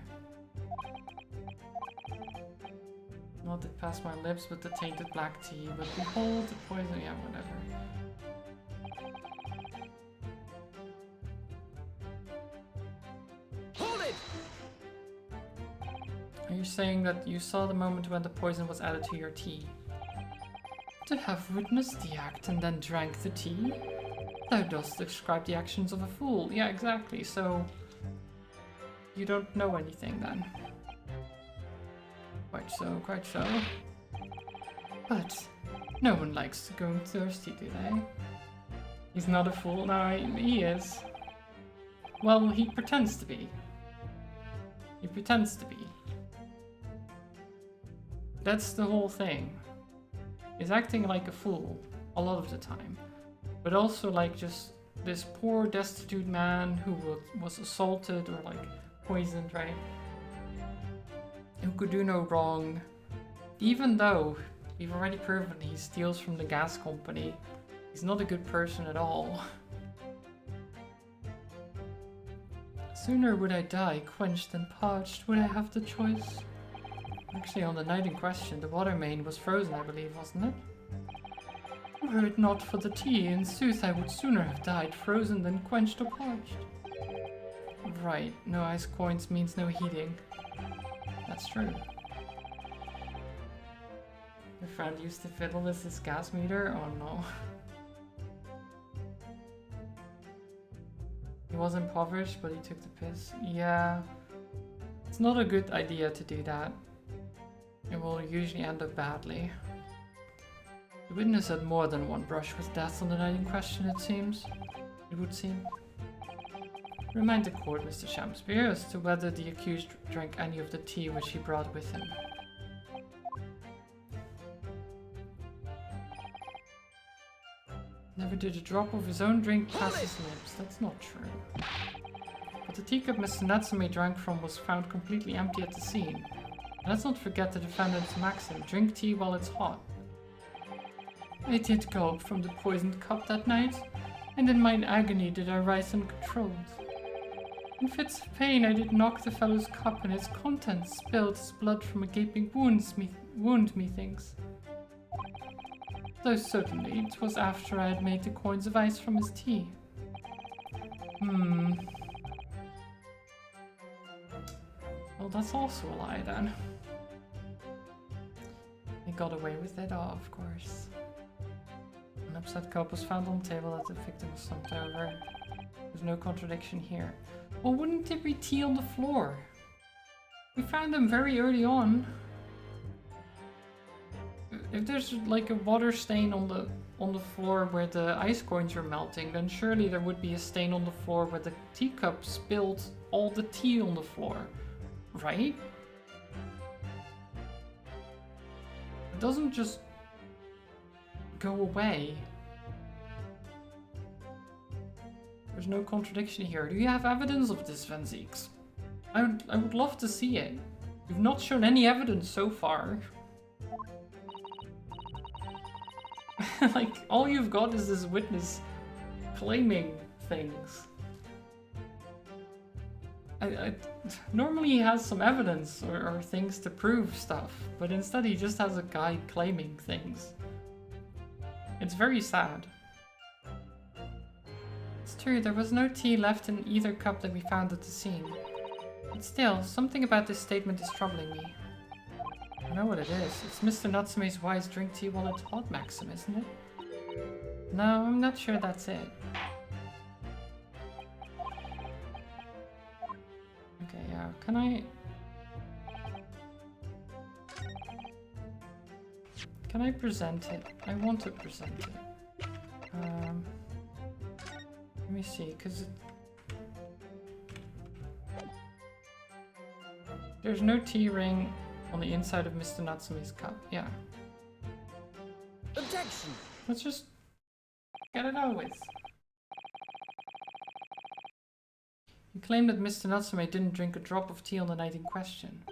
Not it past my lips with the tainted black tea, but behold the poison. Yeah, whatever. Hold it! Are you saying that you saw the moment when the poison was added to your tea? To have witnessed the act and then drank the tea? Thou dost describe the actions of a fool. Yeah, exactly. So you don't know anything then. Quite so, quite so. But no one likes to go thirsty, do they? He's not a fool. No, he is. Well, he pretends to be. He pretends to be. That's the whole thing. He's acting like a fool a lot of the time. But also like just this poor destitute man who was assaulted or like poisoned, right? Who could do no wrong. Even though we've already proven he steals from the gas company. He's not a good person at all. Sooner would I die quenched than parched, would I have the choice? Actually, on the night in question, the water main was frozen, I believe, wasn't it? Were it not for the tea, in sooth I would sooner have died frozen than quenched or parched. Right, no ice coins means no heating. That's true. Your friend used to fiddle with his gas meter? Oh no. He was impoverished, but he took the piss. Yeah. It's not a good idea to do that. It will usually end up badly. The witness had more than one brush with death on the night in question, it seems. It would seem. Remind the court, Mr. Shamspear, as to whether the accused drank any of the tea which he brought with him. Never did a drop of his own drink pass his lips. That's not true. But the teacup Mr. Natsume drank from was found completely empty at the scene. And let's not forget the defendant's maxim, drink tea while it's hot. I did gulp from the poisoned cup that night, and in mine agony did I rise uncontrolled. In fits of pain I did knock the fellow's cup, and its contents spilled his blood from a gaping wound, methinks. Though certainly 'twas after I had made the coins of ice from his tea. Well, that's also a lie then. He got away with it, oh, of course. An upset cup was found on the table that the victim was slumped over. There's no contradiction here. Well, wouldn't there be tea on the floor? We found them very early on. If there's like a water stain on the floor where the ice coins are melting, then surely there would be a stain on the floor where the teacup spilled all the tea on the floor, right? It doesn't just go away. There's no contradiction here. Do you have evidence of this, Van Zieks? I would love to see it. You've not shown any evidence so far. Like, all you've got is this witness claiming things. Normally he has some evidence or things to prove stuff, but instead he just has a guy claiming things. It's very sad. It's true, there was no tea left in either cup that we found at the scene. But still, something about this statement is troubling me. I know what it is. It's Mr. Natsume's wise drink tea while it's hot maxim, isn't it? No, I'm not sure that's it. Okay, yeah, can I present it? I want to present it. Let me see, because there's no tea ring on the inside of Mr. Natsume's cup. Yeah. Objection! Let's just get it out with. You claim that Mr. Natsume didn't drink a drop of tea on the night in question.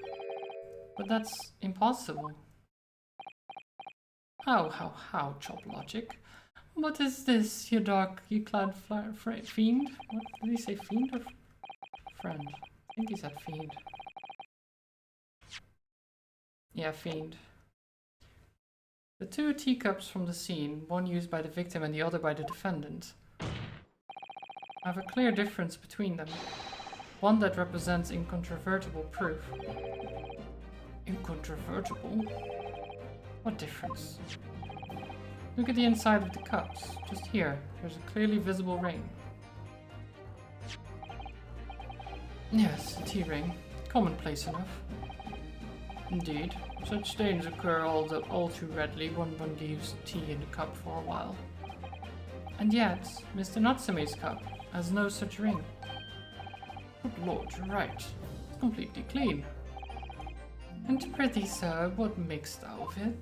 But that's impossible. How, Chop Logic? What is this, you clad fiend? What did he say, fiend or friend? I think he said fiend. Yeah, fiend. The two teacups from the scene, one used by the victim and the other by the defendant, have a clear difference between them. One that represents incontrovertible proof. Incontrovertible? What difference? Look at the inside of the cups. Just here, there's a clearly visible ring. Yes, a tea ring. Commonplace enough. Indeed, such stains occur all too readily when one leaves tea in the cup for a while. And yet, Mr. Natsume's cup has no such ring. Good lord, you're right. It's completely clean. And prithee, sir, what makest thou of it?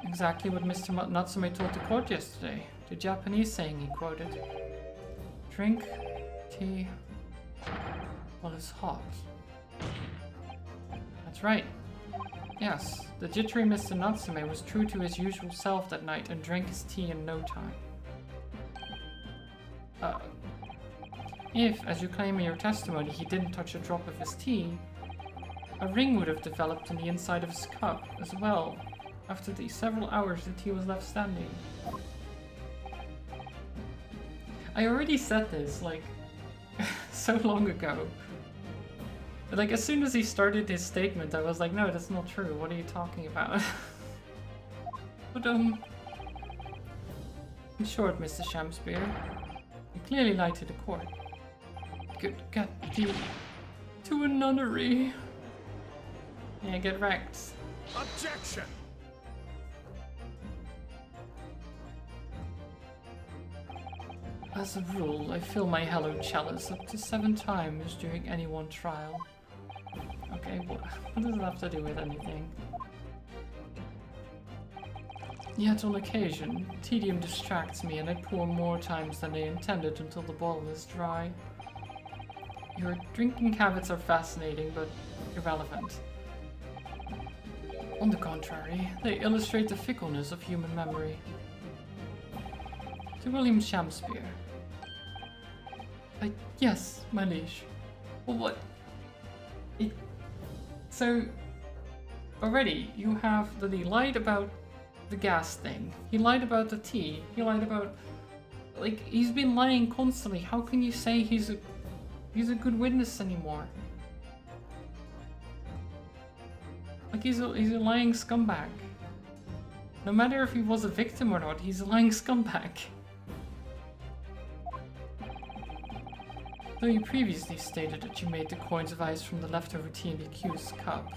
Exactly what Mr. Natsume told the court yesterday. The Japanese saying he quoted. Drink tea while it's hot. That's right. Yes, the jittery Mr. Natsume was true to his usual self that night and drank his tea in no time. If, as you claim in your testimony, he didn't touch a drop of his tea, a ring would have developed in the inside of his cup as well, after the several hours the tea was left standing. I already said this, like, so long ago. Like, as soon as he started his statement, I was like, no, that's not true. What are you talking about? But, in short, Mr. Shamspear, you clearly lied to the court. Get thee to a nunnery. Yeah, get wrecked. Objection! As a rule, I fill my hallowed chalice up to 7 times during any one trial. Okay, what does it have to do with anything? Yet on occasion, tedium distracts me and I pour more times than I intended until the bottle is dry. Your drinking habits are fascinating, but irrelevant. On the contrary, they illustrate the fickleness of human memory. To William Shamspear. Yes, my liege. Well, what? So, already, you have that he lied about the gas thing. He lied about the tea. He lied about... Like, he's been lying constantly. How can you say he's a good witness anymore? Like, he's a lying scumbag. No matter if he was a victim or not, he's a lying scumbag. Though you previously stated that you made the coins of ice from the leftover tea in the accused's cup,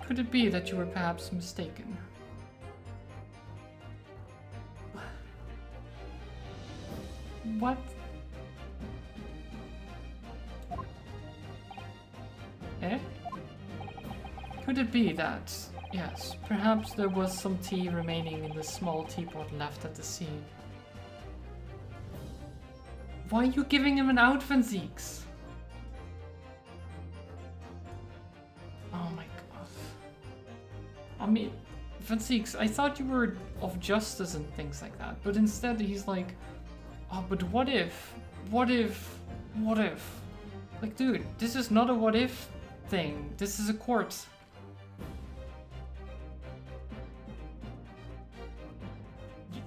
could it be that you were perhaps mistaken? What? Eh? Could it be that, yes, perhaps there was some tea remaining in the small teapot left at the scene? Why are you giving him an out, Van Zieks? Oh my god. I mean, Van Zieks, I thought you were of justice and things like that, but instead he's like, oh, but what if? What if? What if? Like, dude, this is not a what if thing. This is a court.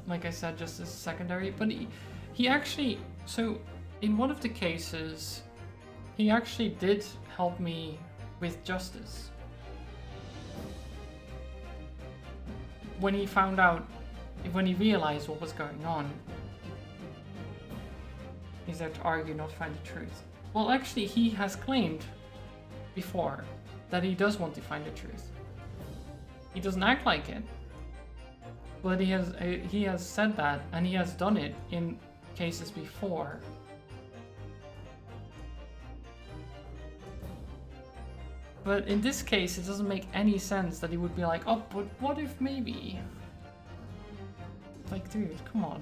Like I said, just as secondary, but he actually, so in one of the cases, he actually did help me with justice. When he found out, when he realized what was going on, he's there to argue, not find the truth. Well, actually, he has claimed before that he does want to find the truth. He doesn't act like it, but he has said that, and he has done it in cases before. But in this case, it doesn't make any sense that he would be like, oh, but what if maybe? Like, dude, come on.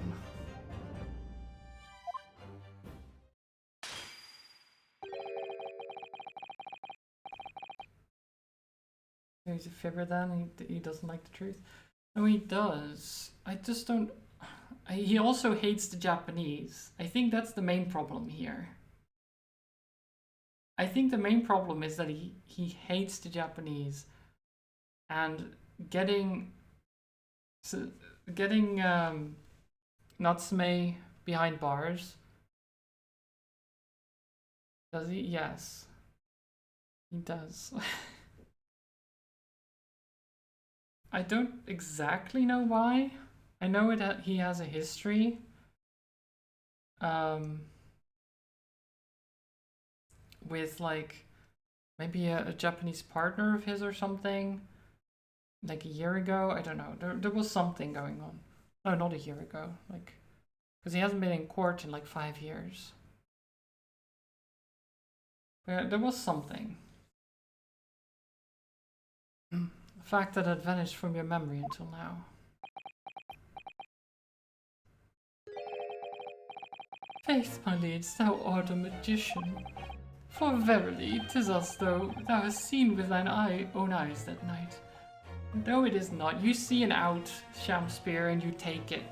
He's a fibber then? He doesn't like the truth? No, he does. I just don't... He also hates the Japanese. I think that's the main problem here. I think the main problem is that he hates the Japanese, and getting Natsume behind bars. Does he? Yes. He does. I don't exactly know why. I know he has a history. With like maybe a Japanese partner of his or something, like a year ago. I don't know. There was something going on. No, not a year ago. Like, because he hasn't been in court in like 5 years. There was something. The fact that it vanished from your memory until now. Faith, my liege, thou art a magician. For verily, 'tis as though thou hast seen with thine own eyes that night. No, it is not. You see an out sham spear and you take it.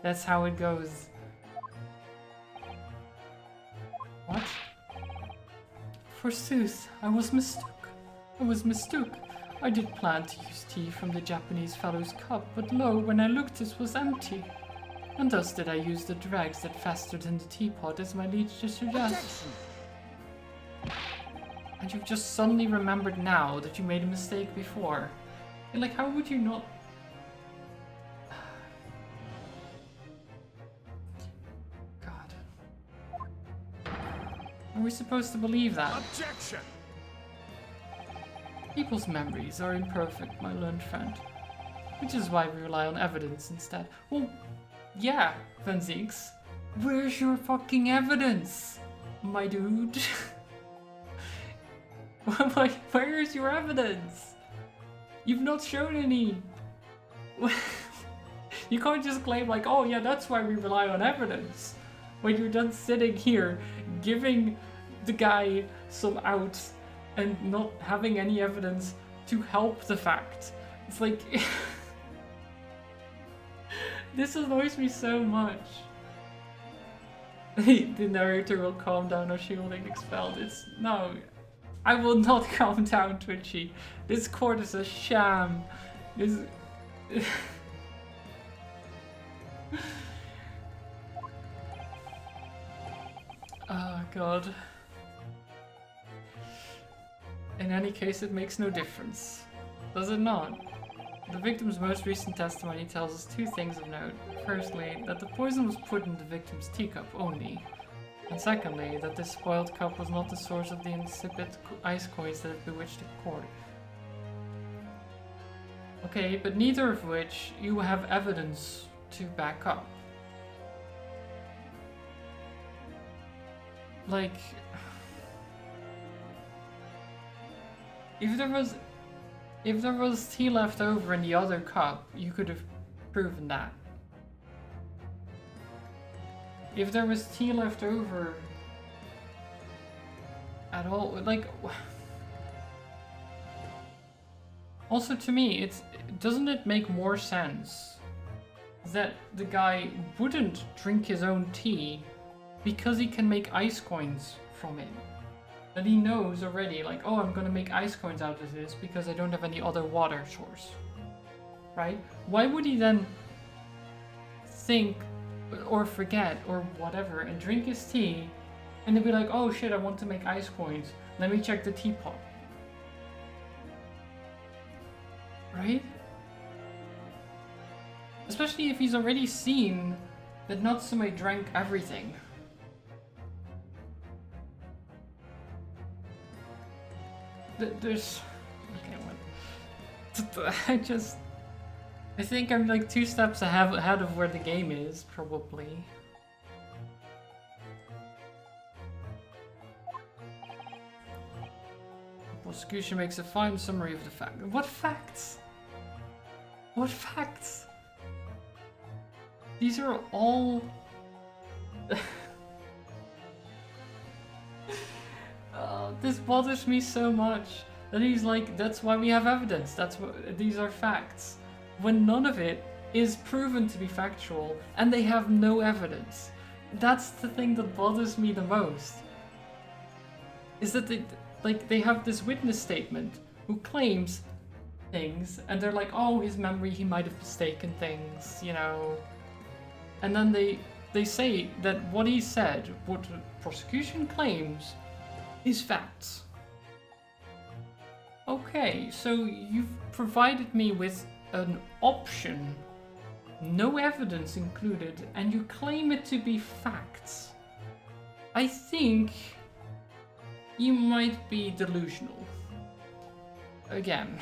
That's how it goes. What? Forsooth, I was mistook. I did plan to use tea from the Japanese fellow's cup, but lo, when I looked it was empty. And thus did I use the dregs that festered in the teapot as my liege to suggest. And you've just suddenly remembered now that you made a mistake before. And like, how would you not... God. Are we supposed to believe that? Objection! People's memories are imperfect, my learned friend. Which is why we rely on evidence instead. Well, yeah, Van Zieks. Where's your fucking evidence, my dude? Where's your evidence? You've not shown any. You can't just claim like, oh yeah, that's why we rely on evidence. When you're done sitting here giving the guy some outs and not having any evidence to help the fact. It's like... This annoys me so much. The narrator will calm down or shielding expelled. It's... No. I will not calm down, Twitchy. This court is a sham. This... Oh god. In any case, it makes no difference. Does it not? The victim's most recent testimony tells us two things of note. Firstly, that the poison was put in the victim's teacup only. And secondly, that this spoiled cup was not the source of the insipid ice coins that have bewitched the court. Okay, but neither of which you have evidence to back up. Like... If there was tea left over in the other cup, you could have proven that. if there was tea left over at all, like... Also, to me, doesn't it make more sense that the guy wouldn't drink his own tea because he can make ice coins from it? That he knows already, like, oh, I'm gonna make ice coins out of this because I don't have any other water source. Right? Why would he then think or forget or whatever and drink his tea and then be like, oh shit, I want to make ice coins. Let me check the teapot. Right? Especially if he's already seen that Natsume drank everything. There's... Okay, what? I think I'm like 2 steps ahead of where the game is, probably. The prosecution makes a fine summary of the facts. What facts? What facts? These are all... This bothers me so much. That he's like, that's why we have evidence. These are facts. When none of it is proven to be factual, and they have no evidence. That's the thing that bothers me the most. Is that they have this witness statement who claims things, and they're like, oh, his memory, he might have mistaken things, you know. And then they say that what he said, what the prosecution claims, is facts. Okay, so you've provided me with an option, no evidence included, and you claim it to be facts. I think you might be delusional. Again.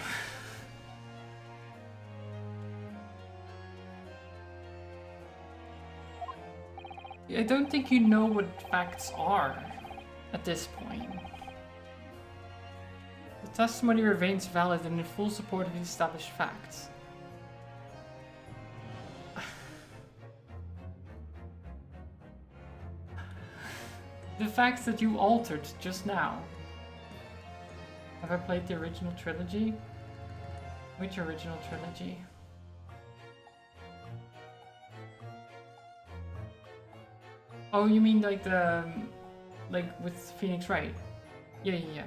I don't think you know what facts are at this point. The testimony remains valid and in full support of the established facts. The facts that you altered just now. Have I played the original trilogy? Which original trilogy? Oh, you mean like the... like with Phoenix Wright? Yeah.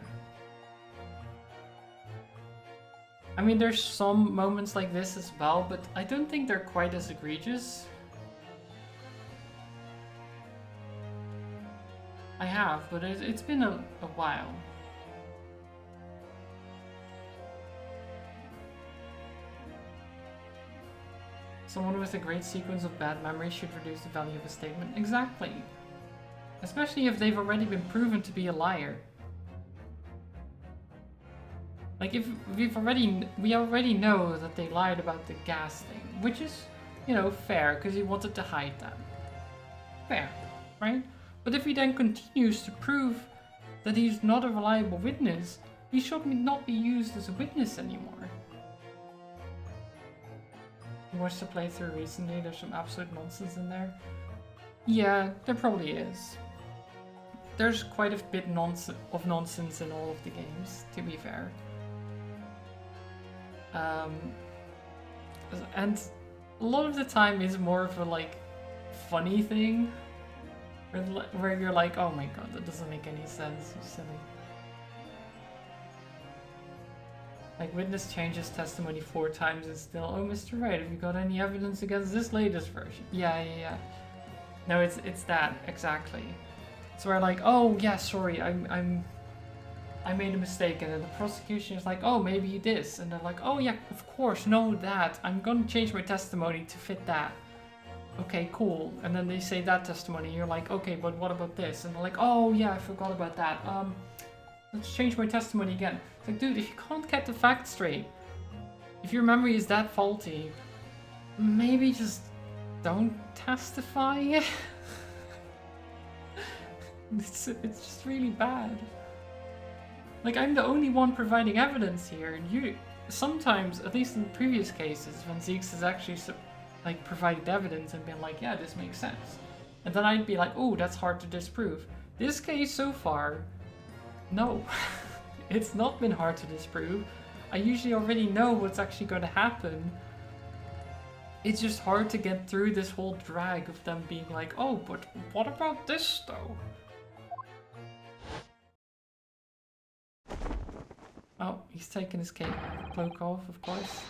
I mean, there's some moments like this as well, but I don't think they're quite as egregious. I have, but it's been a while. Someone with a great sequence of bad memories should reduce the value of a statement. Exactly. Especially if they've already been proven to be a liar. Like if we already know that they lied about the gas thing, which is, you know, fair because he wanted to hide that. Fair, right? But if he then continues to prove that he's not a reliable witness, he should not be used as a witness anymore. I watched the playthrough recently, there's some absolute nonsense in there. Yeah, there probably is. There's quite a bit of nonsense in all of the games, to be fair. And a lot of the time is more of a like funny thing. Where you're like, oh my god, that doesn't make any sense, you silly. Like, witness changes testimony 4 times and still, oh Mr. Wright, have you got any evidence against this latest version? Yeah. No, it's that, exactly. So we're like, oh yeah, sorry, I made a mistake, and then the prosecution is like, oh, maybe this, and they're like, oh yeah, of course, no, that, I'm gonna change my testimony to fit that. Okay, cool. And then they say that testimony, and you're like, okay, but what about this? And they're like, oh yeah, I forgot about that. Let's change my testimony again. It's like, dude, if you can't get the facts straight, if your memory is that faulty, maybe just don't testify. It's just really bad. Like, I'm the only one providing evidence here, and you sometimes, at least in previous cases, when Zeeks has actually like provided evidence and been like, yeah, this makes sense. And then I'd be like, oh, that's hard to disprove. This case so far, no. It's not been hard to disprove. I usually already know what's actually going to happen. It's just hard to get through this whole drag of them being like, oh, but what about this though? Oh, he's taken his cloak off, of course.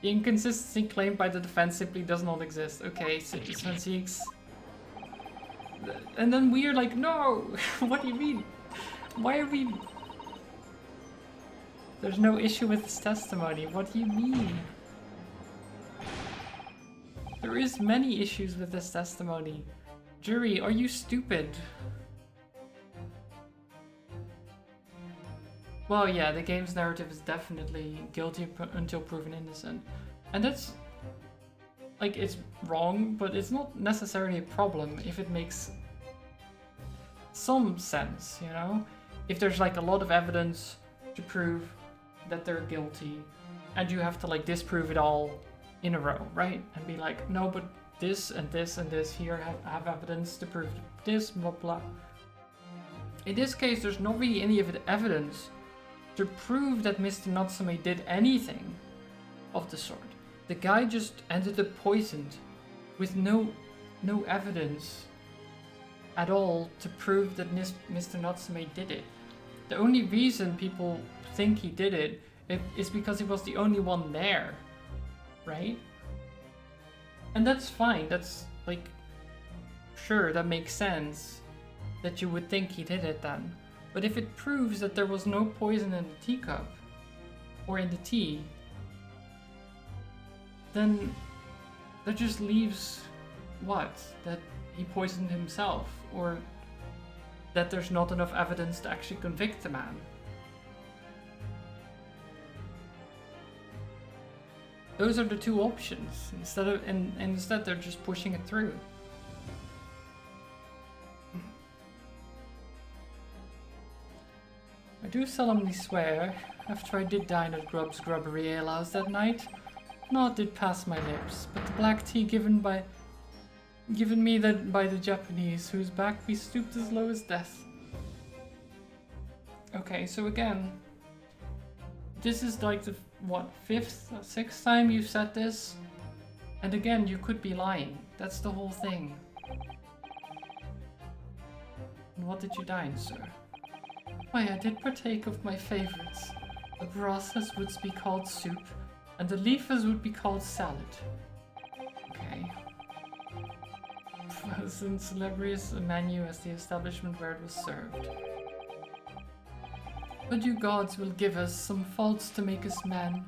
The inconsistency claimed by the defense simply does not exist. Okay, so Svenseeks. And then we're like, no! What do you mean? Why are we... There's no issue with his testimony. What do you mean? There is many issues with this testimony. Jury, are you stupid? Well, yeah, the game's narrative is definitely guilty until proven innocent. And that's... like, it's wrong, but it's not necessarily a problem if it makes some sense, you know? If there's like a lot of evidence to prove that they're guilty, and you have to like disprove it all in a row, right? And be like, no, but this and this and this here have evidence to prove this, blah blah. In this case, there's not really any of the evidence to prove that Mr. Natsume did anything of the sort. The guy just ended up poisoned with no evidence at all to prove that Mr. Natsume did it. The only reason people think he did it is because he was the only one there, right? And that's fine, that's like, sure, that makes sense that you would think he did it then. But if it proves that there was no poison in the teacup, or in the tea, then that just leaves what? That he poisoned himself, or that there's not enough evidence to actually convict the man. Those are the two options. Instead they're just pushing it through. I do solemnly swear, after I did dine at Grubb's Grubbery Alehouse that night, naught did pass my lips, but the black tea given me by the Japanese, whose back we stooped as low as death. Okay, so again, this is like the, what, 5th or 6th time you've said this? And again, you could be lying. That's the whole thing. And what did you dine, sir? Why, I did partake of my favorites. The broth as would be called soup, and the leaf as would be called salad. Okay. As in celebrious a menu as the establishment where it was served. But you gods will give us some faults to make us men.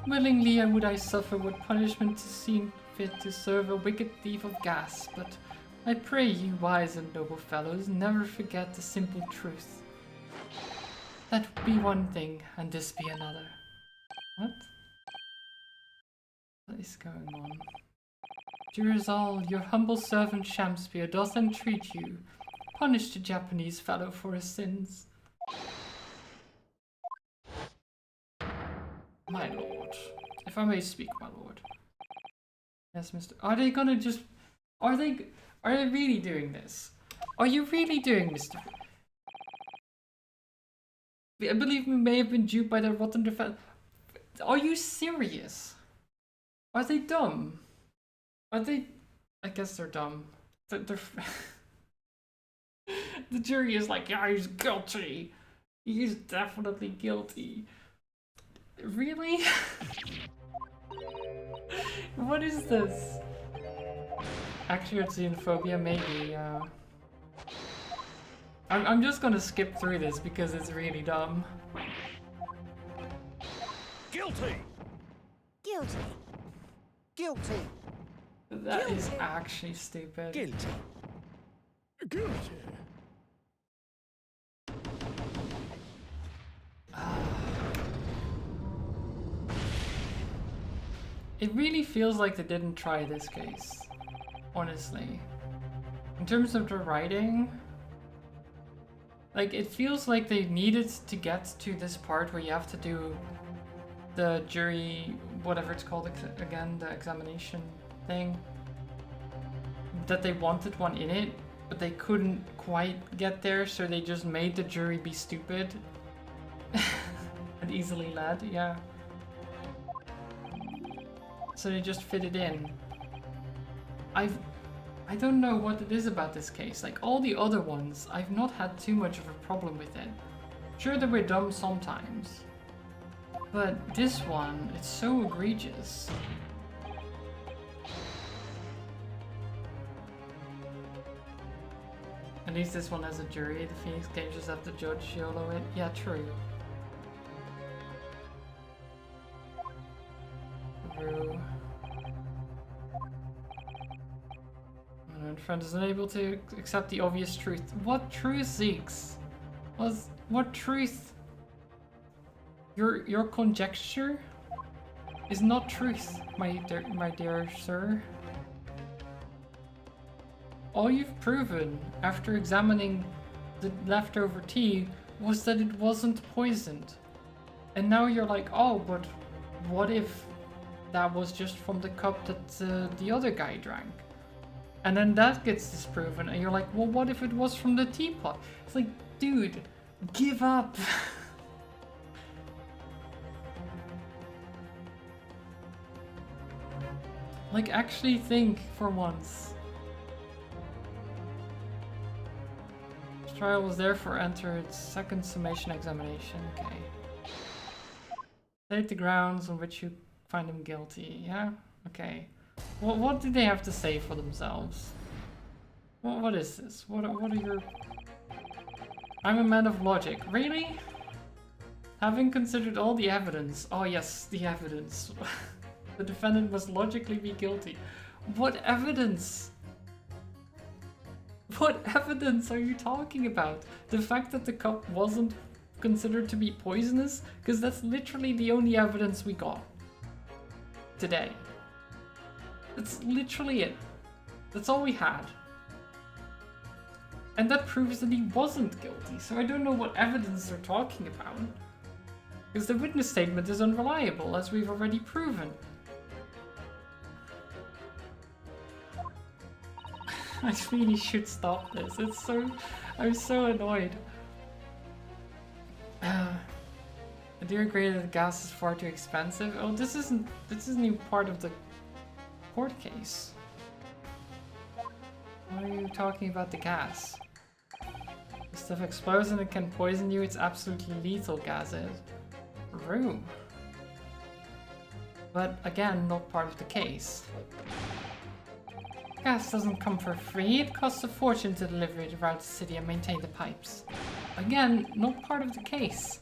Willingly would I suffer what punishment to seem fit to serve a wicked thief of gas, but I pray you, wise and noble fellows, never forget the simple truth. That would be one thing, and this be another. What? What is going on? Durazal, your humble servant Shamspeare doth entreat you. Punish the Japanese fellow for his sins. My lord. If I may speak, my lord. Yes, Mr. Are they gonna just... Are they really doing this? Are you really doing, Mr. I believe we may have been duped by the rotten defense. Are you serious? Are they dumb? Are they... I guess they're dumb. They're the jury is like, yeah, he's guilty. He's definitely guilty. Really? What is this? Actually, it's xenophobia, maybe, I'm just gonna skip through this because it's really dumb. Guilty! Guilty. Guilty. That is actually stupid. Guilty. Guilty. It really feels like they didn't try this case, honestly. In terms of the writing, like, it feels like they needed to get to this part where you have to do the jury, whatever it's called again, the examination thing. that they wanted one in it, but they couldn't quite get there, so they just made the jury be stupid and easily led, yeah. So they just fit it in. I don't know what it is about this case. Like all the other ones, I've not had too much of a problem with it. Sure, they were dumb sometimes, but this one, it's so egregious. At least this one has a jury. The Phoenix games just have the judge YOLO it. Yeah, true. True. And friend is unable to accept the obvious truth. What truth, Zeeks? What truth? Your conjecture is not truth, my dear sir. All you've proven after examining the leftover tea was that it wasn't poisoned. And now you're like, oh, but what if that was just from the cup that the other guy drank? And then that gets disproven, and you're like, well, what if it was from the teapot? It's like, dude, give up. Like, actually think for once. This trial was therefore enter its second summation examination. Okay. State the grounds on which you find him guilty. Yeah? Okay. Well, what do they have to say for themselves? What is this? What are your... I'm a man of logic. Really? Having considered all the evidence... Oh yes, the evidence. The defendant must logically be guilty. What evidence? What evidence are you talking about? The fact that the cup wasn't considered to be poisonous? Because that's literally the only evidence we got today. That's literally it. That's all we had. And that proves that he wasn't guilty, so I don't know what evidence they're talking about. Because the witness statement is unreliable, as we've already proven. I really should stop this. It's so... I'm so annoyed. I do agree that the gas is far too expensive. Oh, this isn't even part of the court case. Why are you talking about the gas? The stuff explodes and it can poison you. It's absolutely lethal, gas is. True. But again, not part of the case. Gas doesn't come for free. It costs a fortune to deliver it around the city and maintain the pipes. Again, not part of the case.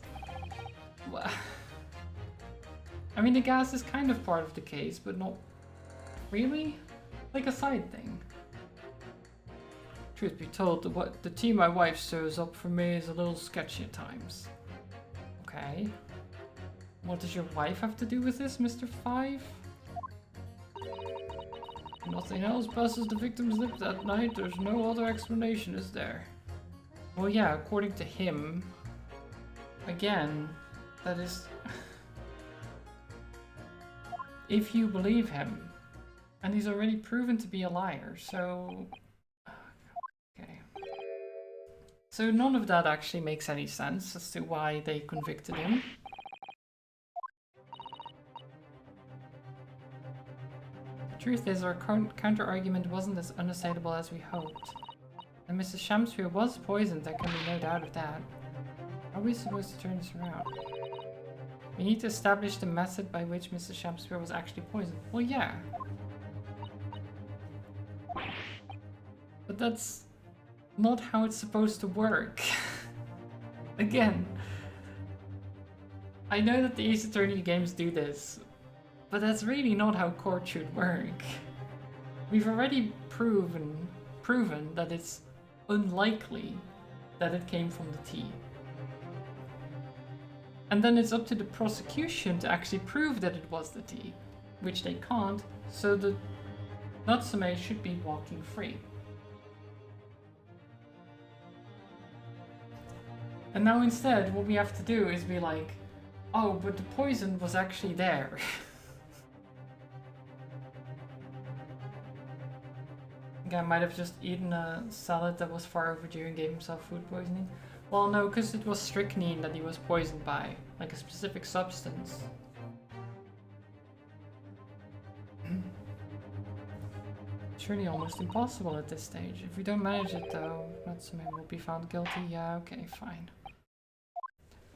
I mean, the gas is kind of part of the case, but not really? Like a side thing. Truth be told, the tea my wife serves up for me is a little sketchy at times. Okay. What does your wife have to do with this, Mr. 5? Nothing else passes the victim's lips that night. There's no other explanation, is there? Well, yeah, according to him. Again, that is... if you believe him. And he's already proven to be a liar, so... Okay. So none of that actually makes any sense as to why they convicted him. The truth is, our counter-argument wasn't as unassailable as we hoped. And Mrs. Shamspeare was poisoned, there can be no doubt of that. How are we supposed to turn this around? We need to establish the method by which Mrs. Shamspeare was actually poisoned. Well, yeah. But that's not how it's supposed to work. Again, I know that the Ace Attorney games do this, but that's really not how court should work. We've already proven that it's unlikely that it came from the tea. And then it's up to the prosecution to actually prove that it was the tea, which they can't, so the Natsume should be walking free. And now instead, what we have to do is be like, oh, but the poison was actually there. I might have just eaten a salad that was far overdue and gave himself food poisoning. Well, no, because it was strychnine that he was poisoned by, like a specific substance. Surely almost impossible at this stage. If we don't manage it though, Natsume will be found guilty. Yeah, okay, fine.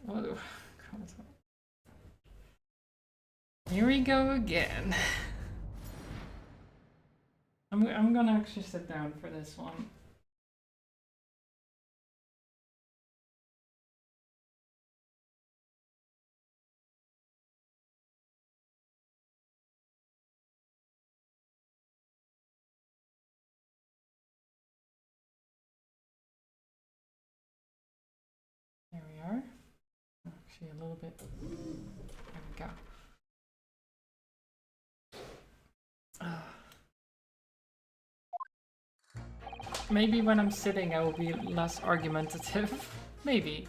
What? God. Here we go again. I'm gonna actually sit down for this one. There we are. Actually, a little bit. There we go. Maybe when I'm sitting, I will be less argumentative. Maybe.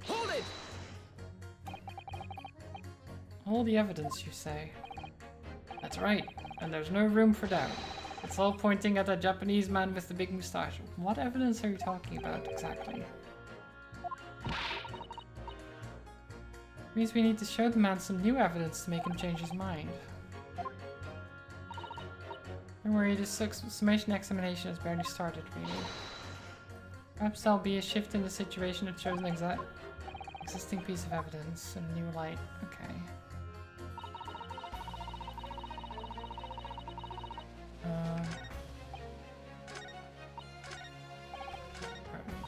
Hold it! All the evidence, you say? That's right, and there's no room for doubt. It's all pointing at that Japanese man with the big moustache. What evidence are you talking about, exactly? Means we need to show the man some new evidence to make him change his mind. Don't worry, this summation examination has barely started, really. Perhaps there'll be a shift in the situation that shows an existing piece of evidence in a new light. Okay.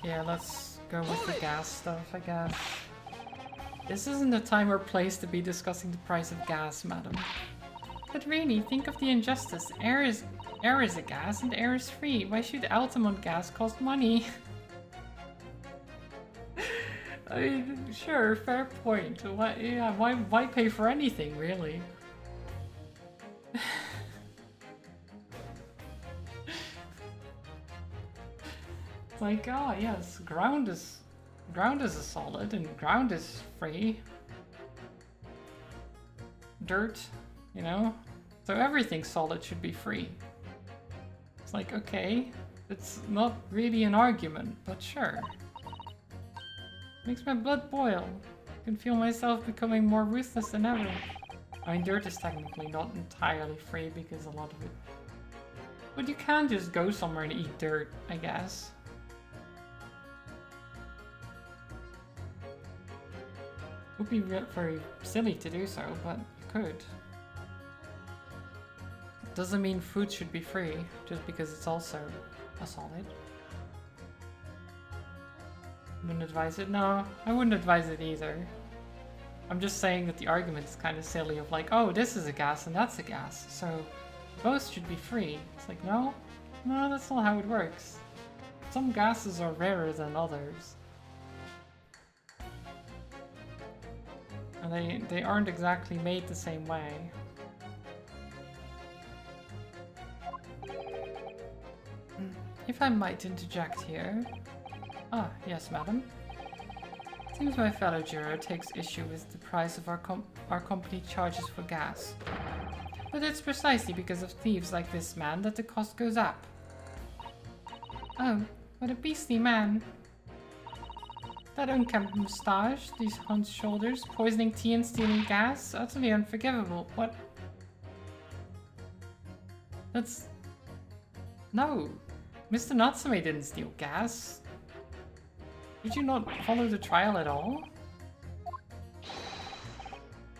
Yeah, let's go with the gas stuff, I guess. This isn't the time or place to be discussing the price of gas, madam. But really, think of the injustice. Air is a gas and air is free. Why should Altamont gas cost money? I mean, sure, fair point. Why pay for anything, really? Like, oh yes, ground is a solid and ground is free. Dirt, you know? So everything solid should be free. It's like, okay, it's not really an argument, but sure. Makes my blood boil. I can feel myself becoming more ruthless than ever. I mean, dirt is technically not entirely free because a lot of it... But you can just go somewhere and eat dirt, I guess. Would be very silly to do so, but you could. Doesn't mean food should be free, just because it's also a solid. Wouldn't advise it? No, I wouldn't advise it either. I'm just saying that the argument is kind of silly of like, oh, this is a gas and that's a gas, so both should be free. It's like, no, that's not how it works. Some gases are rarer than others. And they aren't exactly made the same way. If I might interject here. Ah, yes, madam. Seems my fellow juror takes issue with the price of our company charges for gas. But it's precisely because of thieves like this man that the cost goes up. Oh, what a beastly man. That unkempt moustache, these hunched shoulders, poisoning tea and stealing gas, utterly unforgivable. What? That's... No. Mr. Natsume didn't steal gas. Did you not follow the trial at all?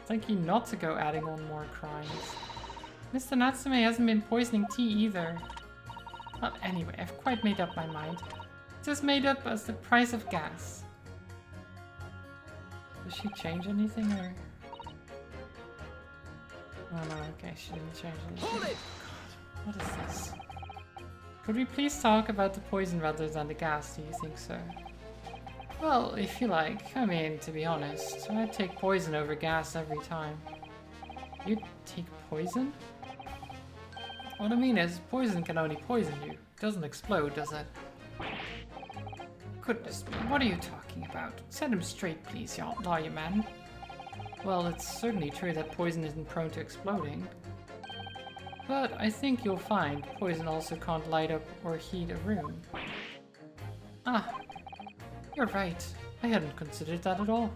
Thank you not to go adding on more crimes. Mr. Natsume hasn't been poisoning tea either. Well, anyway, I've quite made up my mind. It's as made up as the price of gas. Does she change anything or? Oh no, okay, she didn't change anything. Hold it! God, what is this? Could we please talk about the poison rather than the gas, do you think so? Well, if you like. I mean, to be honest, I'd take poison over gas every time. You'd take poison? What I mean is, poison can only poison you. It doesn't explode, does it? Goodness me, what are you talking about? Set him straight, please, lawyer man. Well, it's certainly true that poison isn't prone to exploding. But I think you'll find poison also can't light up or heat a room. Ah, you're right. I hadn't considered that at all.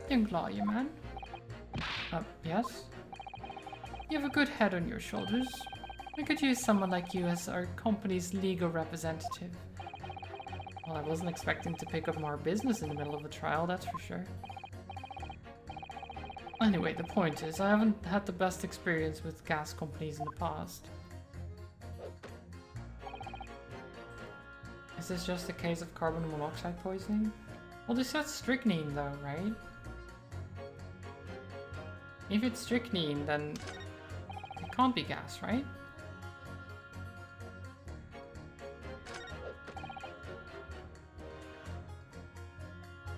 Young lawyer man. Yes? You have a good head on your shoulders. I could use someone like you as our company's legal representative. Well, I wasn't expecting to pick up more business in the middle of a trial, that's for sure. Anyway, the point is, I haven't had the best experience with gas companies in the past. Is this just a case of carbon monoxide poisoning? Well, they said strychnine though, right? If it's strychnine, then it can't be gas, right?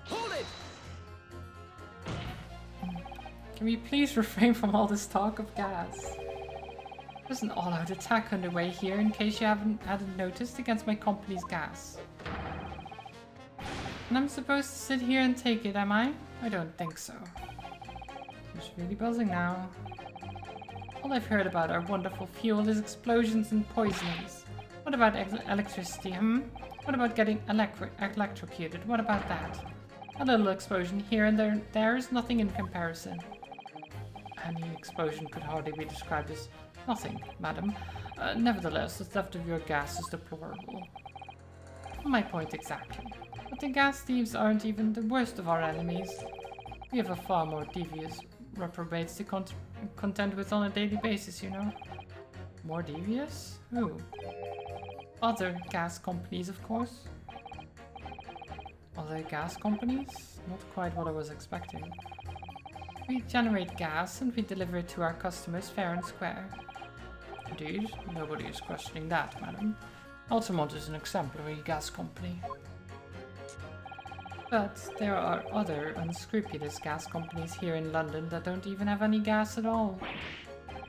Hold it! Can we please refrain from all this talk of gas? There's an all-out attack underway here in case you hadn't noticed against my company's gas. And I'm supposed to sit here and take it, am I? I don't think so. It's really buzzing now. All I've heard about our wonderful fuel is explosions and poisonings. What about electricity, What about getting electrocuted? What about that? A little explosion here and there is nothing in comparison. Any explosion could hardly be described as nothing, madam. Nevertheless, the theft of your gas is deplorable. My point exactly. But the gas thieves aren't even the worst of our enemies. We have a far more devious reprobates to contend with on a daily basis, you know. More devious? Who? Other gas companies, of course. Other gas companies? Not quite what I was expecting. We generate gas and we deliver it to our customers fair and square. Indeed, nobody is questioning that, madam. Altamont is an exemplary gas company. But there are other unscrupulous gas companies here in London that don't even have any gas at all.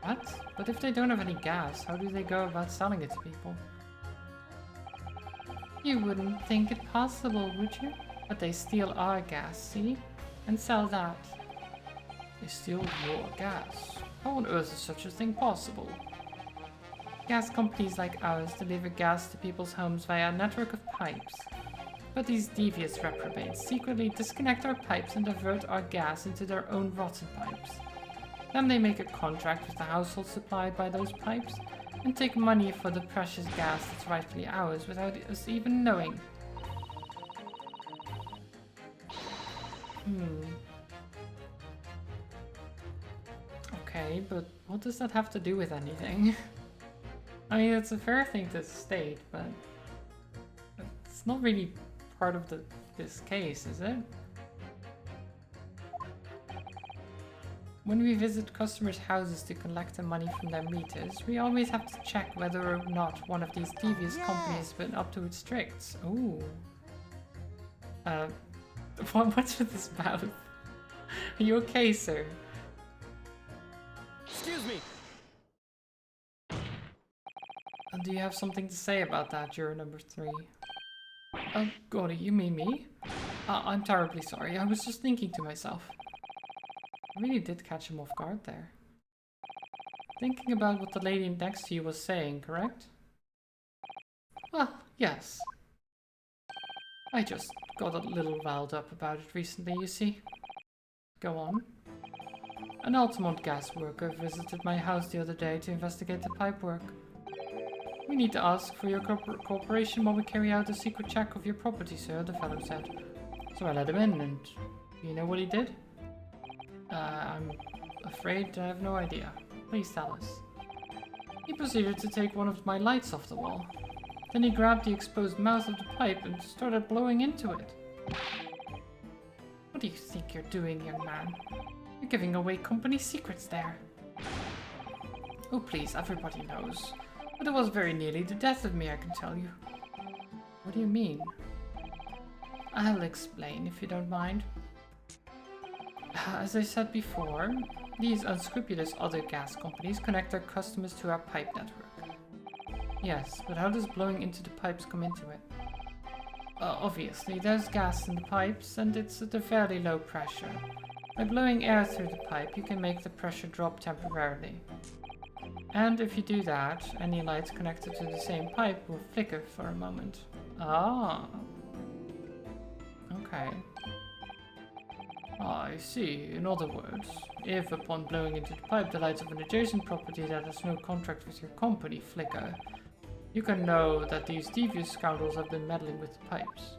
What? But if they don't have any gas, how do they go about selling it to people? You wouldn't think it possible, would you? But they steal our gas, see? And sell that. They steal your gas? How on earth is such a thing possible? Gas companies like ours deliver gas to people's homes via a network of pipes. But these devious reprobates secretly disconnect our pipes and divert our gas into their own rotten pipes. Then they make a contract with the household supplied by those pipes and take money for the precious gas that's rightfully ours without us even knowing. Okay, but what does that have to do with anything? I mean, it's a fair thing to state, but it's not really part of this case, is it? When we visit customers' houses to collect the money from their meters, we always have to check whether or not one of these devious companies has been up to its tricks. Ooh. What's with this mouth? Are you okay, sir? Excuse me! Do you have something to say about that, juror number 3? Oh, Gordy, you mean me? I'm terribly sorry, I was just thinking to myself. I really did catch him off guard there. Thinking about what the lady next to you was saying, correct? Well, yes. I just got a little riled up about it recently, you see. Go on. An Altamont gas worker visited my house the other day to investigate the pipe work. We need to ask for your cooperation while we carry out a secret check of your property, sir, the fellow said. So I let him in, and you know what he did? I'm afraid I have no idea. Please tell us. He proceeded to take one of my lights off the wall. Then he grabbed the exposed mouth of the pipe and started blowing into it. What do you think you're doing, young man? You're giving away company secrets there. Oh please, everybody knows. But it was very nearly the death of me, I can tell you. What do you mean? I'll explain, if you don't mind. As I said before, these unscrupulous other gas companies connect their customers to our pipe network. Yes, but how does blowing into the pipes come into it? Obviously, there's gas in the pipes, and it's at a fairly low pressure. By blowing air through the pipe, you can make the pressure drop temporarily. And if you do that, any lights connected to the same pipe will flicker for a moment. Ah. Okay. I see. In other words, if upon blowing into the pipe the lights of an adjacent property that has no contract with your company flicker, you can know that these devious scoundrels have been meddling with the pipes.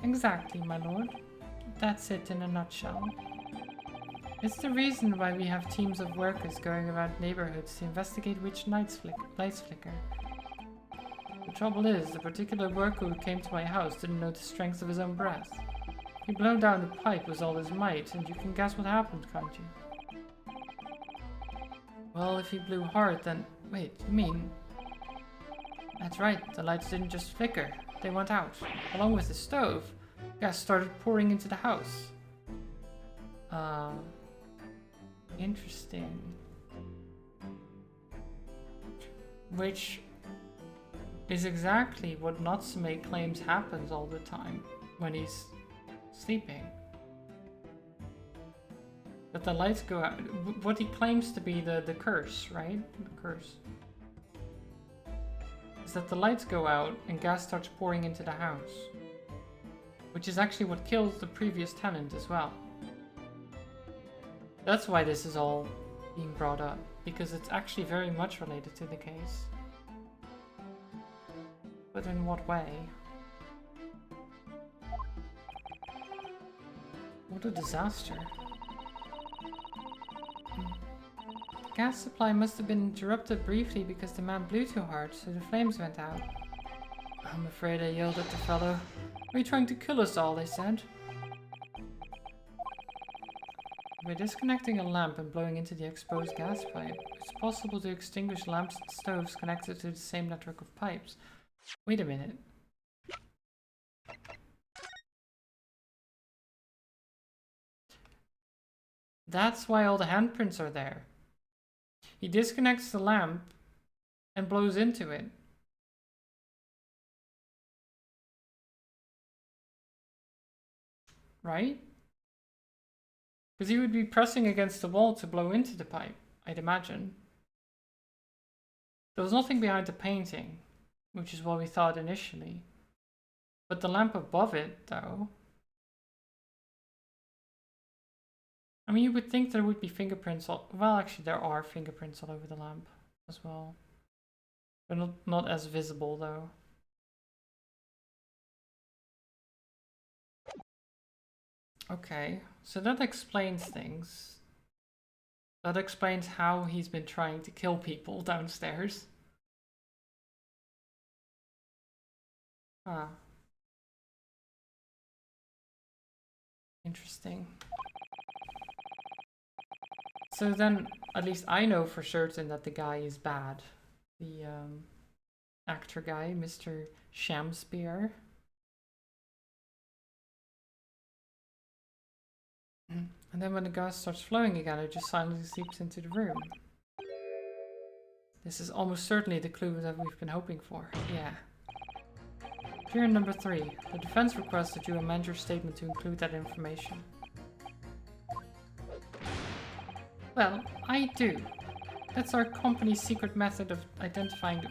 Exactly, my lord. That's it in a nutshell. It's the reason why we have teams of workers going around neighborhoods to investigate which lights flicker. The trouble is, the particular worker who came to my house didn't know the strength of his own breath. He blew down the pipe with all his might, and you can guess what happened, can't you? Well, if he blew hard, then... Wait, you mean... That's right, the lights didn't just flicker, they went out. Along with the stove, gas started pouring into the house. Interesting. Which is exactly what Natsume claims happens all the time when he's sleeping. That the lights go out. What he claims to be the curse, right? The curse. Is that the lights go out and gas starts pouring into the house. Which is actually what kills the previous tenant as well. That's why this is all being brought up. Because it's actually very much related to the case. But in what way? What a disaster. The gas supply must have been interrupted briefly because the man blew too hard, so the flames went out. I'm afraid I yelled at the fellow. Are you trying to kill us all? They said. By disconnecting a lamp and blowing into the exposed gas pipe, it's possible to extinguish lamps and stoves connected to the same network of pipes. Wait a minute. That's why all the handprints are there. He disconnects the lamp and blows into it. Right? Because he would be pressing against the wall to blow into the pipe, I'd imagine. There was nothing behind the painting, which is what we thought initially. But the lamp above it, though... I mean, you would think there would be fingerprints all... Well, actually, there are fingerprints all over the lamp as well. They're not as visible, though. Okay, so that explains things. That explains how he's been trying to kill people downstairs. Ah. Interesting. So then, at least I know for certain that the guy is bad. The actor guy, Mr. Shamspear. And then when the gas starts flowing again, it just silently seeps into the room. This is almost certainly the clue that we've been hoping for. Yeah. Clear number 3. The defense requests that you amend your statement to include that information. Well, I do. That's our company's secret method of identifying the...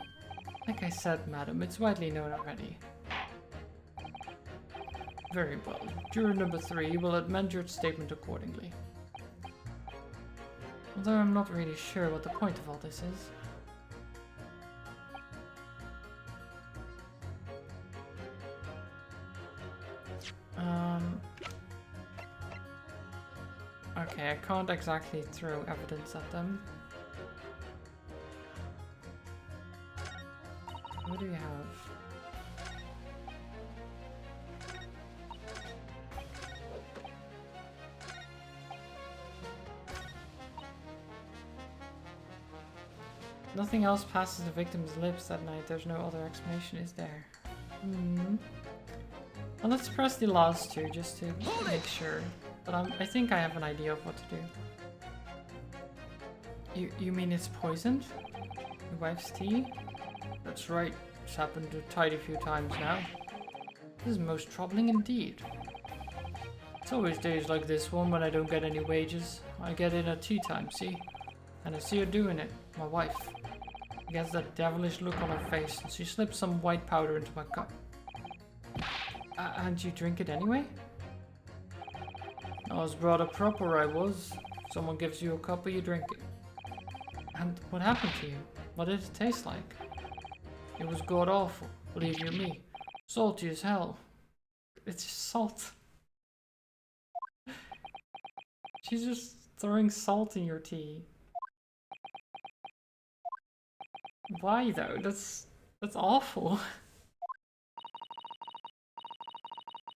Like I said, madam, it's widely known already. Very well. Juror number 3 will amend your statement accordingly. Although I'm not really sure what the point of all this is. Okay, I can't exactly throw evidence at them. What do we have? Nothing else passes the victim's lips that night. There's no other explanation, is there? Hmm. Well, let's press the last two just to make sure. But I think I have an idea of what to do. You mean it's poisoned? Your wife's tea? That's right. It's happened a tidy few times now. This is most troubling indeed. It's always days like this one when I don't get any wages. I get in at tea time, see? And I see her doing it, my wife. She gets that devilish look on her face and she slips some white powder into my cup. And you drink it anyway? I was brought up proper, I was. Someone gives you a cup, you drink it. And what happened to you? What did it taste like? It was god awful, believe you me. Salty as hell. It's just salt. She's just throwing salt in your tea. Why though? That's awful.